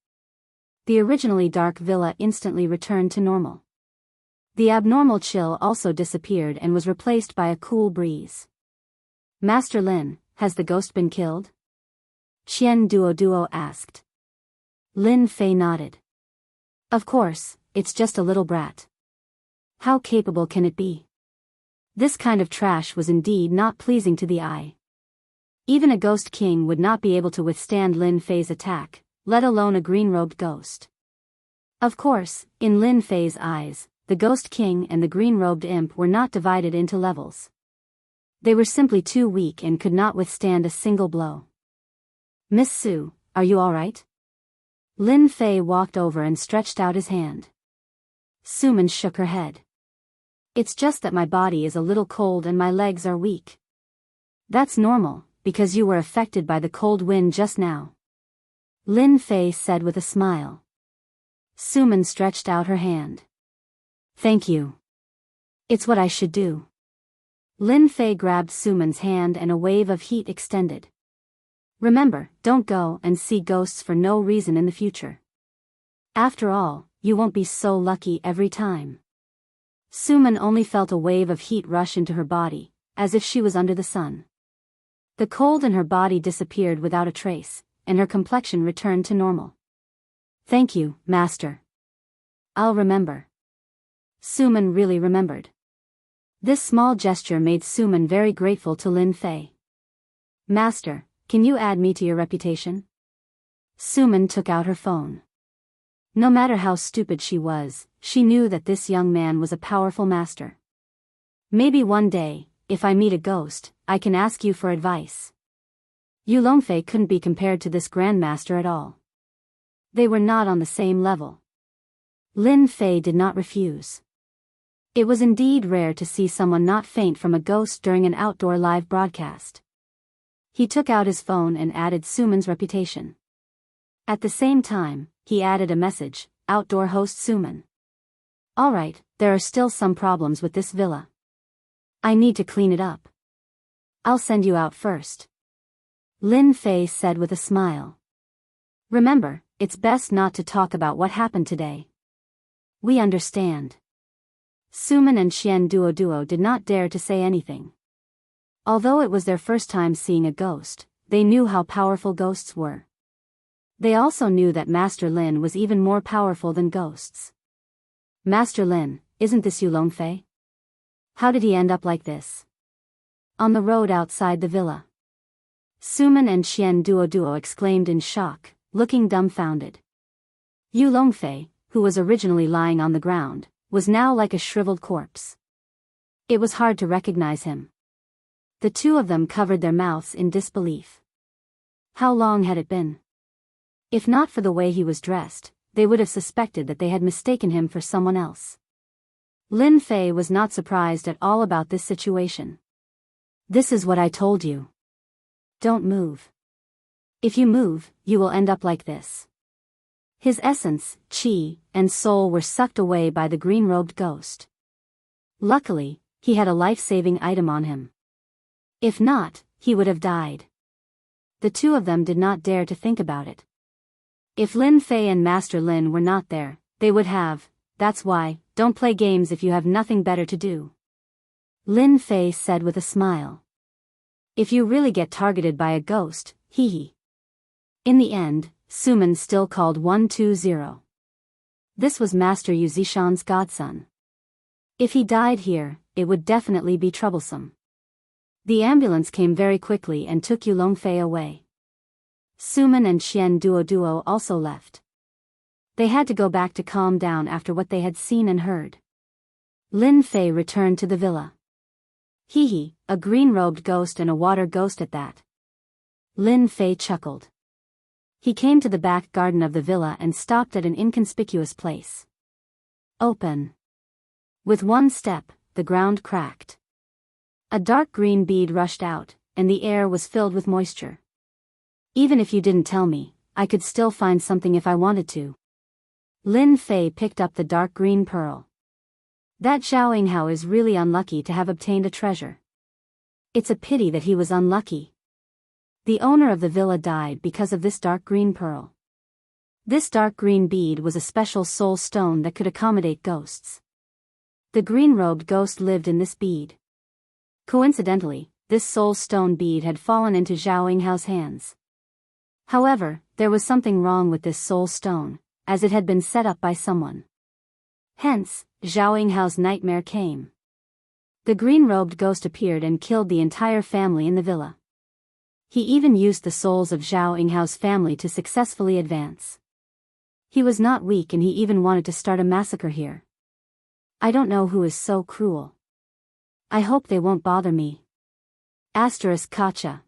The originally dark villa instantly returned to normal. The abnormal chill also disappeared and was replaced by a cool breeze. Master Lin, has the ghost been killed? Qian Duo asked. Lin Fei nodded. Of course, it's just a little brat. How capable can it be? This kind of trash was indeed not pleasing to the eye. Even a ghost king would not be able to withstand Lin Fei's attack, let alone a green-robed ghost. Of course, in Lin Fei's eyes, the ghost king and the green-robed imp were not divided into levels. They were simply too weak and could not withstand a single blow. Miss Su, are you all right? Lin Fei walked over and stretched out his hand. Suman shook her head. It's just that my body is a little cold and my legs are weak. That's normal, because you were affected by the cold wind just now. Lin Fei said with a smile. Suman stretched out her hand. Thank you. It's what I should do. Lin Fei grabbed Suman's hand and a wave of heat extended. Remember, don't go and see ghosts for no reason in the future. After all, you won't be so lucky every time. Suman only felt a wave of heat rush into her body, as if she was under the sun. The cold in her body disappeared without a trace, and her complexion returned to normal. Thank you, Master. I'll remember. Suman really remembered. This small gesture made Suman very grateful to Lin Fei. Master, can you add me to your reputation? Suman took out her phone. No matter how stupid she was, she knew that this young man was a powerful master. Maybe one day, if I meet a ghost, I can ask you for advice. Yu Longfei couldn't be compared to this grandmaster at all. They were not on the same level. Lin Fei did not refuse. It was indeed rare to see someone not faint from a ghost during an outdoor live broadcast. He took out his phone and added Suman's reputation. At the same time, he added a message, outdoor host Suman. Alright, there are still some problems with this villa. I need to clean it up. I'll send you out first. Lin Fei said with a smile. Remember, it's best not to talk about what happened today. We understand. Suman and Xian Duo did not dare to say anything. Although it was their first time seeing a ghost, they knew how powerful ghosts were. They also knew that Master Lin was even more powerful than ghosts. Master Lin, isn't this Yu Longfei? How did he end up like this? On the road outside the villa. Suman and Qian Duo exclaimed in shock, looking dumbfounded. Yu Longfei, who was originally lying on the ground, was now like a shriveled corpse. It was hard to recognize him. The two of them covered their mouths in disbelief. How long had it been? If not for the way he was dressed, they would have suspected that they had mistaken him for someone else. Lin Fei was not surprised at all about this situation. This is what I told you. Don't move. If you move, you will end up like this. His essence, qi, and soul were sucked away by the green-robed ghost. Luckily, he had a life-saving item on him. If not, he would have died. The two of them did not dare to think about it. If Lin Fei and Master Lin were not there, they would have. That's why, don't play games if you have nothing better to do. Lin Fei said with a smile. If you really get targeted by a ghost, hee hee. In the end, Suman still called 120. This was Master Yu Zishan's godson. If he died here, it would definitely be troublesome. The ambulance came very quickly and took Yu Longfei away. Suman and Qian Duo also left. They had to go back to calm down after what they had seen and heard. Lin Fei returned to the villa. Hee hee, a green-robed ghost and a water ghost at that. Lin Fei chuckled. He came to the back garden of the villa and stopped at an inconspicuous place. Open. With one step, the ground cracked. A dark green bead rushed out, and the air was filled with moisture. Even if you didn't tell me, I could still find something if I wanted to. Lin Fei picked up the dark green pearl. That Zhao Yinghao is really unlucky to have obtained a treasure. It's a pity that he was unlucky. The owner of the villa died because of this dark green pearl. This dark green bead was a special soul stone that could accommodate ghosts. The green-robed ghost lived in this bead. Coincidentally, this soul stone bead had fallen into Zhao Yinghao's hands. However, there was something wrong with this soul stone, as it had been set up by someone. Hence, Zhao Yinghao's nightmare came. The green-robed ghost appeared and killed the entire family in the villa. He even used the souls of Zhao Yinghao's family to successfully advance. He was not weak and he even wanted to start a massacre here. I don't know who is so cruel. I hope they won't bother me. Kacha.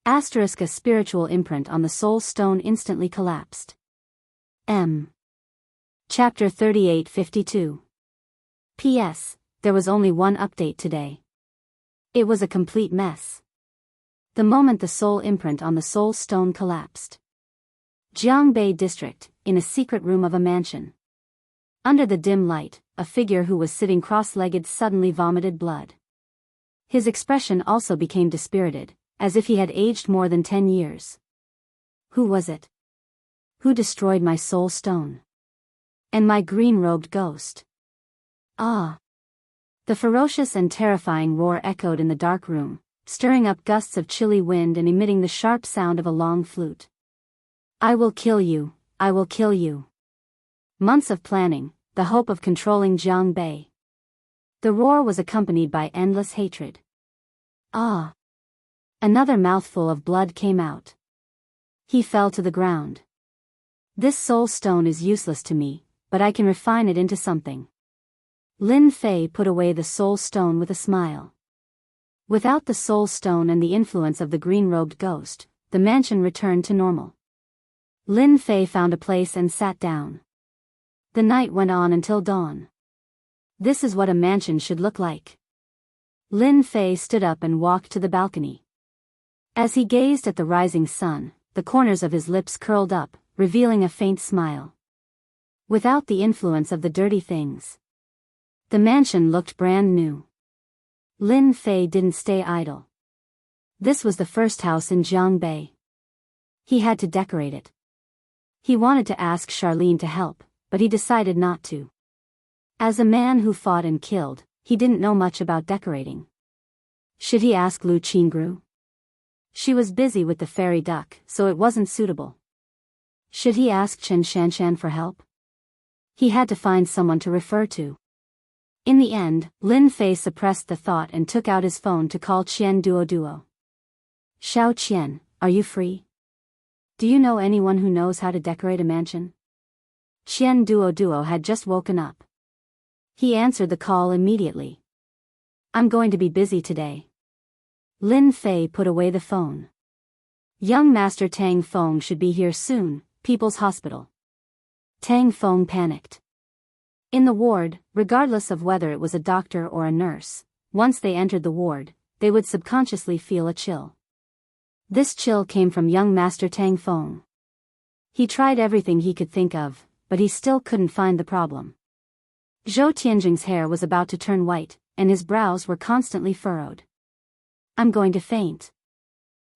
A spiritual imprint on the soul stone instantly collapsed. Chapter 3852. P.S. There was only one update today. It was a complete mess. The moment the soul imprint on the soul stone collapsed. Jianghu district, in a secret room of a mansion. Under the dim light, a figure who was sitting cross-legged suddenly vomited blood. His expression also became dispirited, as if he had aged more than 10 years. Who was it? Who destroyed my soul stone? And my green-robed ghost? Ah! The ferocious and terrifying roar echoed in the dark room, stirring up gusts of chilly wind and emitting the sharp sound of a long flute. I will kill you, I will kill you. Months of planning, the hope of controlling Jianghu. The roar was accompanied by endless hatred. Ah! Another mouthful of blood came out. He fell to the ground. This soul stone is useless to me, but I can refine it into something. Lin Fei put away the soul stone with a smile. Without the soul stone and the influence of the green-robed ghost, the mansion returned to normal. Lin Fei found a place and sat down. The night went on until dawn. This is what a mansion should look like. Lin Fei stood up and walked to the balcony. As he gazed at the rising sun, the corners of his lips curled up, revealing a faint smile. Without the influence of the dirty things, the mansion looked brand new. Lin Fei didn't stay idle. This was the first house in Jianghu. He had to decorate it. He wanted to ask Charlene to help, but he decided not to. As a man who fought and killed, he didn't know much about decorating. Should he ask Lu Qingru? She was busy with the fairy duck, so it wasn't suitable. Should he ask Chen Shanshan for help? He had to find someone to refer to. In the end, Lin Fei suppressed the thought and took out his phone to call Qian Duo. Xiao Qian, are you free? Do you know anyone who knows how to decorate a mansion? Qian Duo had just woken up. He answered the call immediately. I'm going to be busy today. Lin Fei put away the phone. Young Master Tang Feng should be here soon, People's Hospital. Tang Feng panicked. In the ward, regardless of whether it was a doctor or a nurse, once they entered the ward, they would subconsciously feel a chill. This chill came from young Master Tang Feng. He tried everything he could think of, but he still couldn't find the problem. Zhou Tianjing's hair was about to turn white, and his brows were constantly furrowed. I'm going to faint.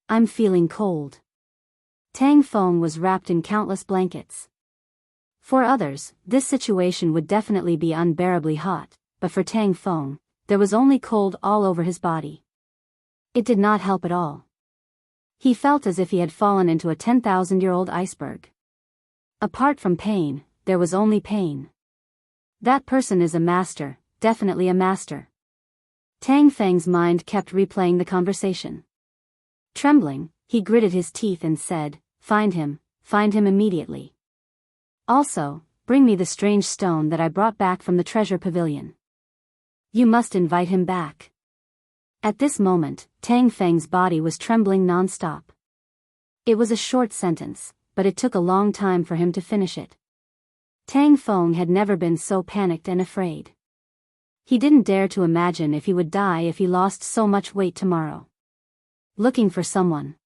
I'm feeling cold. Tang Feng was wrapped in countless blankets. For others, this situation would definitely be unbearably hot, but for Tang Feng, there was only cold all over his body. It did not help at all. He felt as if he had fallen into a 10,000-year-old iceberg. Apart from pain, there was only pain. That person is a master, definitely a master. Tang Feng's mind kept replaying the conversation. Trembling, he gritted his teeth and said, find him immediately. Also, bring me the strange stone that I brought back from the treasure pavilion. You must invite him back. At this moment, Tang Feng's body was trembling non-stop. It was a short sentence, but it took a long time for him to finish it. Tang Feng had never been so panicked and afraid. He didn't dare to imagine if he would die if he lost so much weight tomorrow. Looking for someone.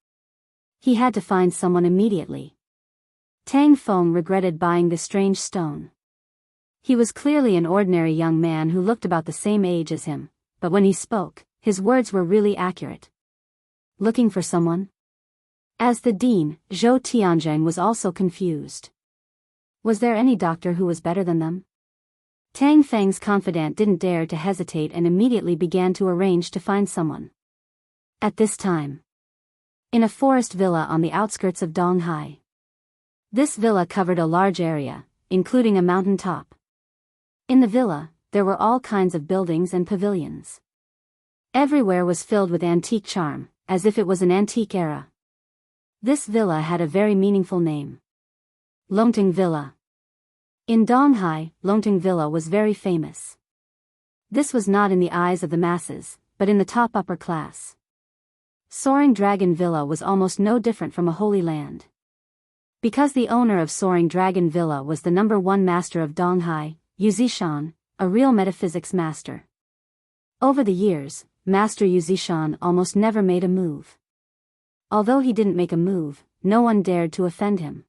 He had to find someone immediately. Tang Feng regretted buying the strange stone. He was clearly an ordinary young man who looked about the same age as him, but when he spoke, his words were really accurate. Looking for someone? As the dean, Zhou Tianjing was also confused. Was there any doctor who was better than them? Tang Feng's confidant didn't dare to hesitate and immediately began to arrange to find someone. At this time, in a forest villa on the outskirts of Donghai. This villa covered a large area, including a mountain top. In the villa, there were all kinds of buildings and pavilions. Everywhere was filled with antique charm, as if it was an antique era. This villa had a very meaningful name. Longting Villa. In Donghai, Longting Villa was very famous. This was not in the eyes of the masses, but in the top upper class. Soaring Dragon Villa was almost no different from a holy land. Because the owner of Soaring Dragon Villa was the #1 master of Donghai, Yuzishan, a real metaphysics master. Over the years, Master Yuzishan almost never made a move. Although he didn't make a move, no one dared to offend him.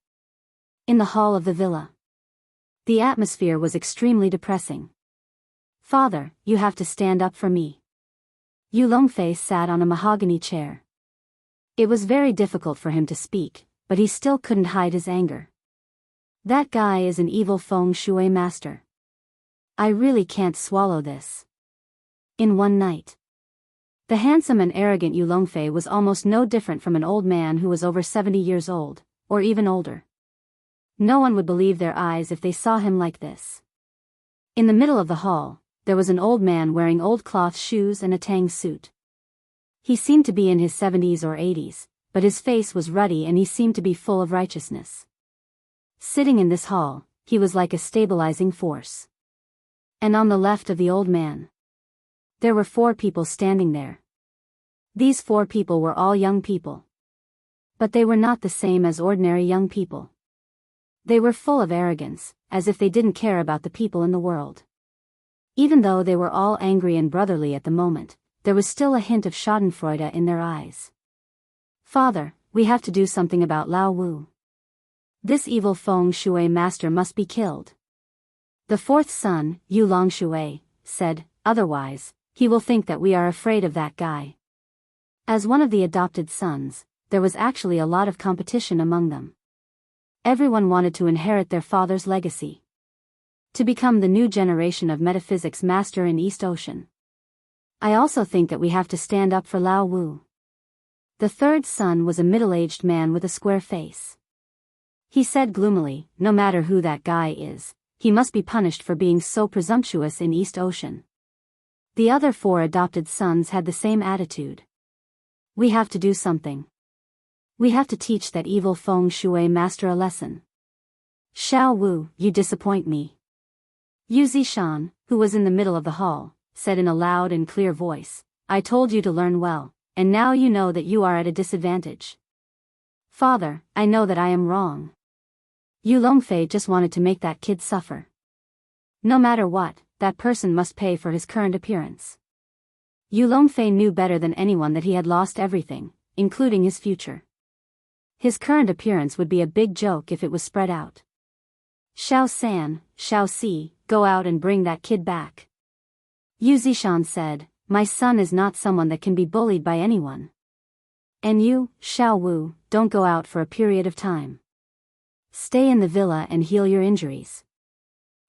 In the hall of the villa, the atmosphere was extremely depressing. Father, you have to stand up for me. Yu Longfei sat on a mahogany chair. It was very difficult for him to speak, but he still couldn't hide his anger. That guy is an evil feng shui master. I really can't swallow this. In one night, the handsome and arrogant Yu Longfei was almost no different from an old man who was over 70 years old, or even older. No one would believe their eyes if they saw him like this. In the middle of the hall, there was an old man wearing old cloth shoes and a tang suit. He seemed to be in his 70s or 80s, but his face was ruddy and he seemed to be full of righteousness. Sitting in this hall, he was like a stabilizing force. And on the left of the old man, there were 4 people standing there. These 4 people were all young people. But they were not the same as ordinary young people. They were full of arrogance, as if they didn't care about the people in the world. Even though they were all angry and brotherly at the moment, there was still a hint of schadenfreude in their eyes. Father, we have to do something about Lao Wu. This evil feng shui master must be killed. The 4th son, Yu Longshui, said, otherwise, he will think that we are afraid of that guy. As one of the adopted sons, there was actually a lot of competition among them. Everyone wanted to inherit their father's legacy. To become the new generation of metaphysics master in East Ocean. I also think that we have to stand up for Lao Wu. The 3rd son was a middle-aged man with a square face. He said gloomily, no matter who that guy is, he must be punished for being so presumptuous in East Ocean. The other 4 adopted sons had the same attitude. We have to do something. We have to teach that evil feng shui master a lesson. Xiao Wu, you disappoint me. Yu Zishan, who was in the middle of the hall, said in a loud and clear voice, I told you to learn well, and now you know that you are at a disadvantage. Father, I know that I am wrong. Yu Longfei just wanted to make that kid suffer. No matter what, that person must pay for his current appearance. Yu Longfei knew better than anyone that he had lost everything, including his future. His current appearance would be a big joke if it was spread out. Xiao San, Xiao Si, go out and bring that kid back. Yu Zishan said, my son is not someone that can be bullied by anyone. And you, Xiao Wu, don't go out for a period of time. Stay in the villa and heal your injuries.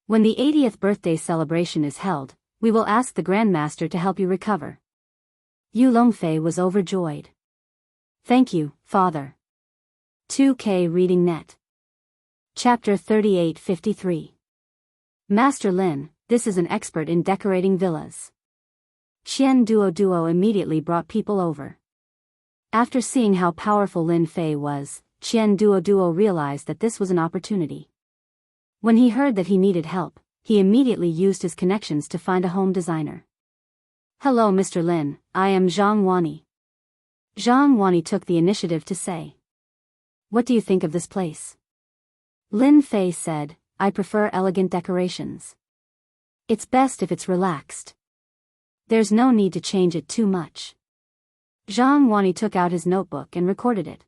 When the 80th birthday celebration is held, we will ask the Grandmaster to help you recover. Yu Longfei was overjoyed. Thank you, Father. 2K Reading Net. Chapter 3853. Master Lin, this is an expert in decorating villas. Qian Duo immediately brought people over. After seeing how powerful Lin Fei was, Qian Duo realized that this was an opportunity. When he heard that he needed help, he immediately used his connections to find a home designer. Hello Mr. Lin, I am Zhang Wani. Zhang Wani took the initiative to say. What do you think of this place? Lin Fei said, I prefer elegant decorations. It's best if it's relaxed. There's no need to change it too much. Zhang Wani took out his notebook and recorded it.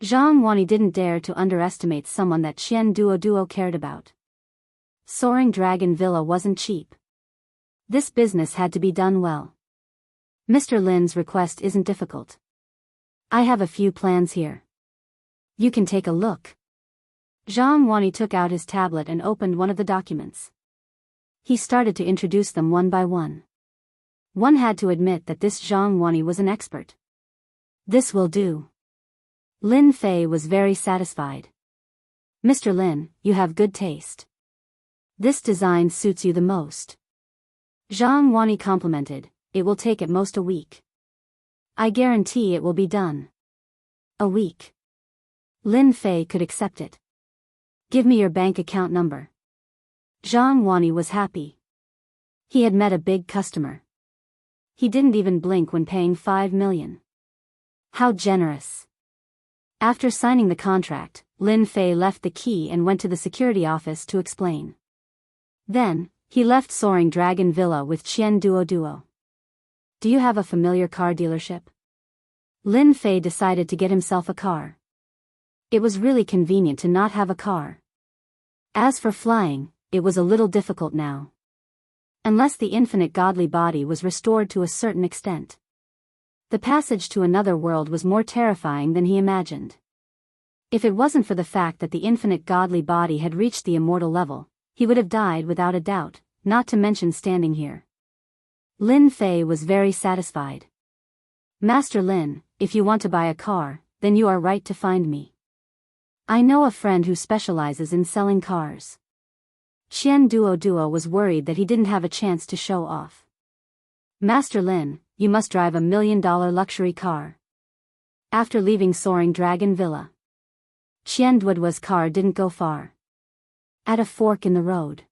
Zhang Wani didn't dare to underestimate someone that Qian Duo cared about. Soaring Dragon Villa wasn't cheap. This business had to be done well. Mr. Lin's request isn't difficult. I have a few plans here. You can take a look. Zhang Wani took out his tablet and opened one of the documents. He started to introduce them one by one. One had to admit that this Zhang Wani was an expert. This will do. Lin Fei was very satisfied. Mr. Lin, you have good taste. This design suits you the most. Zhang Wani complimented, it will take at most a week. I guarantee it will be done. A week. Lin Fei could accept it. Give me your bank account number. Zhang Wani was happy. He had met a big customer. He didn't even blink when paying 5 million. How generous. After signing the contract, Lin Fei left the key and went to the security office to explain. Then, he left Soaring Dragon Villa with Qian Duo. Do you have a familiar car dealership? Lin Fei decided to get himself a car. It was really convenient to not have a car. As for flying, it was a little difficult now. Unless the infinite godly body was restored to a certain extent. The passage to another world was more terrifying than he imagined. If it wasn't for the fact that the infinite godly body had reached the immortal level, he would have died without a doubt, not to mention standing here. Lin Fei was very satisfied. Master Lin, if you want to buy a car, then you are right to find me. I know a friend who specializes in selling cars. Qian Duo was worried that he didn't have a chance to show off. Master Lin, you must drive $1 million luxury car. After leaving Soaring Dragon Villa, Qian Duo's car didn't go far. At a fork in the road,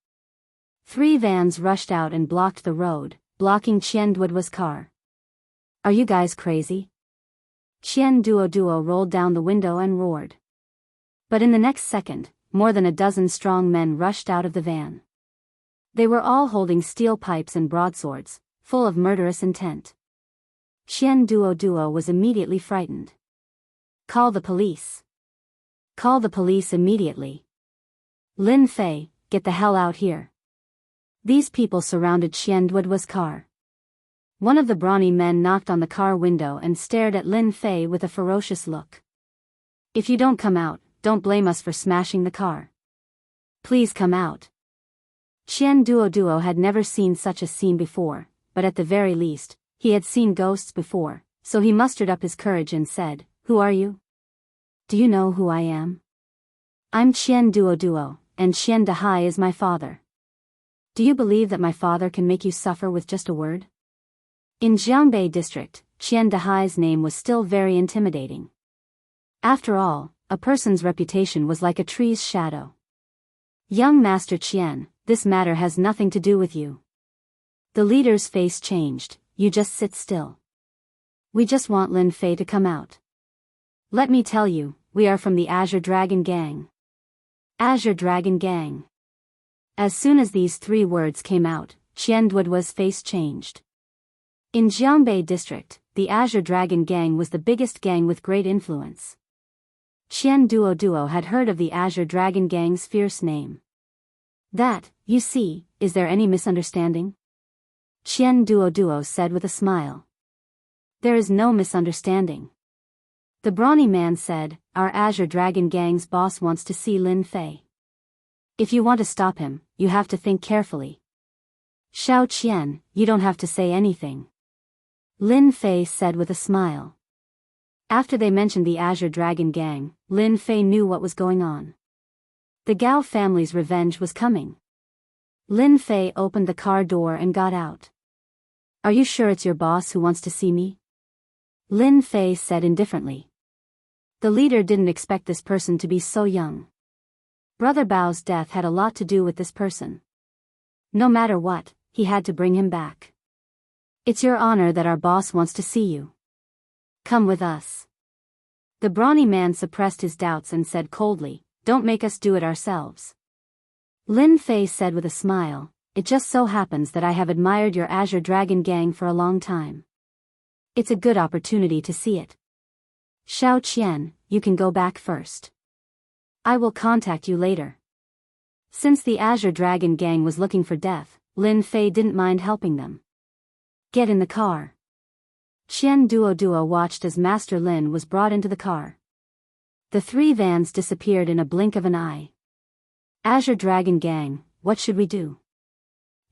3 vans rushed out and blocked the road, blocking Qian Duo's car. Are you guys crazy? Qian Duo rolled down the window and roared. But in the next second, more than a dozen strong men rushed out of the van. They were all holding steel pipes and broadswords, full of murderous intent. Qian Duo was immediately frightened. Call the police. Call the police immediately. Lin Fei, get the hell out here. These people surrounded Qian Duo's car. One of the brawny men knocked on the car window and stared at Lin Fei with a ferocious look. If you don't come out, don't blame us for smashing the car. Please come out. Qian Duo had never seen such a scene before, but at the very least, he had seen ghosts before, so he mustered up his courage and said, Who are you? Do you know who I am? I'm Qian Duo, and Qian Dahai is my father. Do you believe that my father can make you suffer with just a word? In Jianghu district, Qian Dahai's name was still very intimidating. After all, a person's reputation was like a tree's shadow. Young Master Qian, this matter has nothing to do with you. The leader's face changed. You just sit still. We just want Lin Fei to come out. Let me tell you, we are from the Azure Dragon Gang. Azure Dragon Gang. As soon as these 3 words came out, Qian Duoduo's face changed. In Jianghu district, the Azure Dragon Gang was the biggest gang with great influence. Qian Duoduo had heard of the Azure Dragon Gang's fierce name. That, you see, is there any misunderstanding? Qian Duoduo said with a smile. There is no misunderstanding. The brawny man said, our Azure Dragon Gang's boss wants to see Lin Fei. If you want to stop him, you have to think carefully. Xiao Qian, you don't have to say anything. Lin Fei said with a smile. After they mentioned the Azure Dragon Gang, Lin Fei knew what was going on. The Gao family's revenge was coming. Lin Fei opened the car door and got out. Are you sure it's your boss who wants to see me? Lin Fei said indifferently. The leader didn't expect this person to be so young. Brother Bao's death had a lot to do with this person. No matter what, he had to bring him back. It's your honor that our boss wants to see you. Come with us. The brawny man suppressed his doubts and said coldly, don't make us do it ourselves. Lin Fei said with a smile, it just so happens that I have admired your Azure Dragon Gang for a long time. It's a good opportunity to see it. Xiao Qian, you can go back first. I will contact you later. Since the Azure Dragon Gang was looking for death, Lin Fei didn't mind helping them. Get in the car. Qian Duoduo watched as Master Lin was brought into the car. The 3 vans disappeared in a blink of an eye. Azure Dragon Gang, what should we do?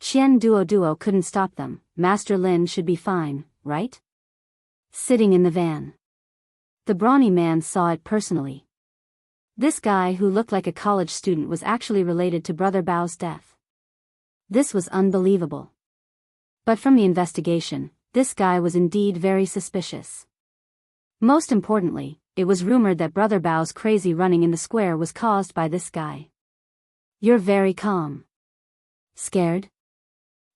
Qian Duoduo couldn't stop them. Master Lin should be fine, right? Sitting in the van. The brawny man saw it personally. This guy who looked like a college student was actually related to Brother Bao's death. This was unbelievable. But from the investigation, this guy was indeed very suspicious. Most importantly, it was rumored that Brother Bao's crazy running in the square was caused by this guy. You're very calm. Scared?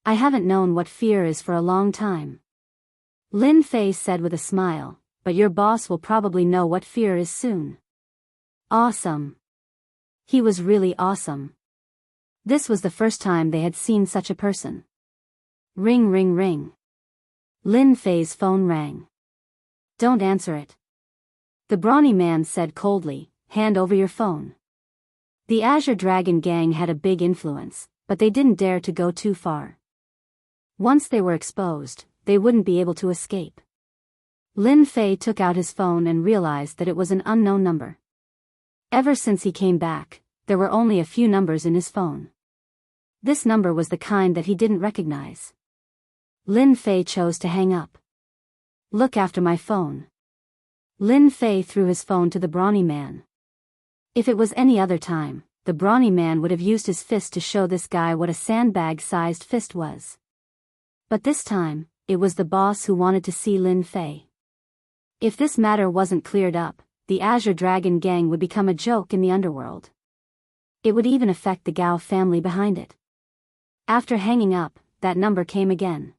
I haven't known what fear is for a long time. Lin Fei said with a smile, but your boss will probably know what fear is soon. Awesome. He was really awesome. This was the first time they had seen such a person. Ring ring ring. Lin Fei's phone rang. Don't answer it. The brawny man said coldly, hand over your phone. The Azure Dragon Gang had a big influence, but they didn't dare to go too far. Once they were exposed, they wouldn't be able to escape. Lin Fei took out his phone and realized that it was an unknown number. Ever since he came back, there were only a few numbers in his phone. This number was the kind that he didn't recognize. Lin Fei chose to hang up. Look after my phone. Lin Fei threw his phone to the brawny man. If it was any other time, the brawny man would have used his fist to show this guy what a sandbag-sized fist was. But this time, it was the boss who wanted to see Lin Fei. If this matter wasn't cleared up, the Azure Dragon Gang would become a joke in the underworld. It would even affect the Gao family behind it. After hanging up, that number came again.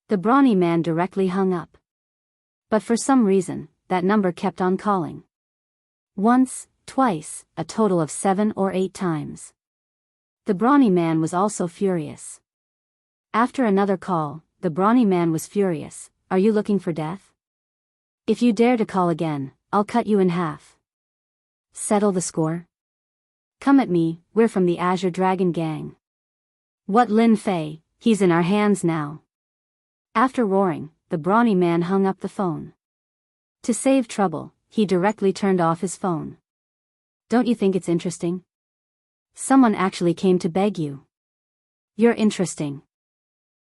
The brawny man directly hung up. But for some reason, that number kept on calling. Once, twice, a total of 7 or 8 times. The brawny man was also furious. After another call, the brawny man was furious. Are you looking for death? If you dare to call again, I'll cut you in half. Settle the score? Come at me, we're from the Azure Dragon Gang. What Lin Fei, he's in our hands now. After roaring, the brawny man hung up the phone. To save trouble, he directly turned off his phone. Don't you think it's interesting? Someone actually came to beg you. You're interesting.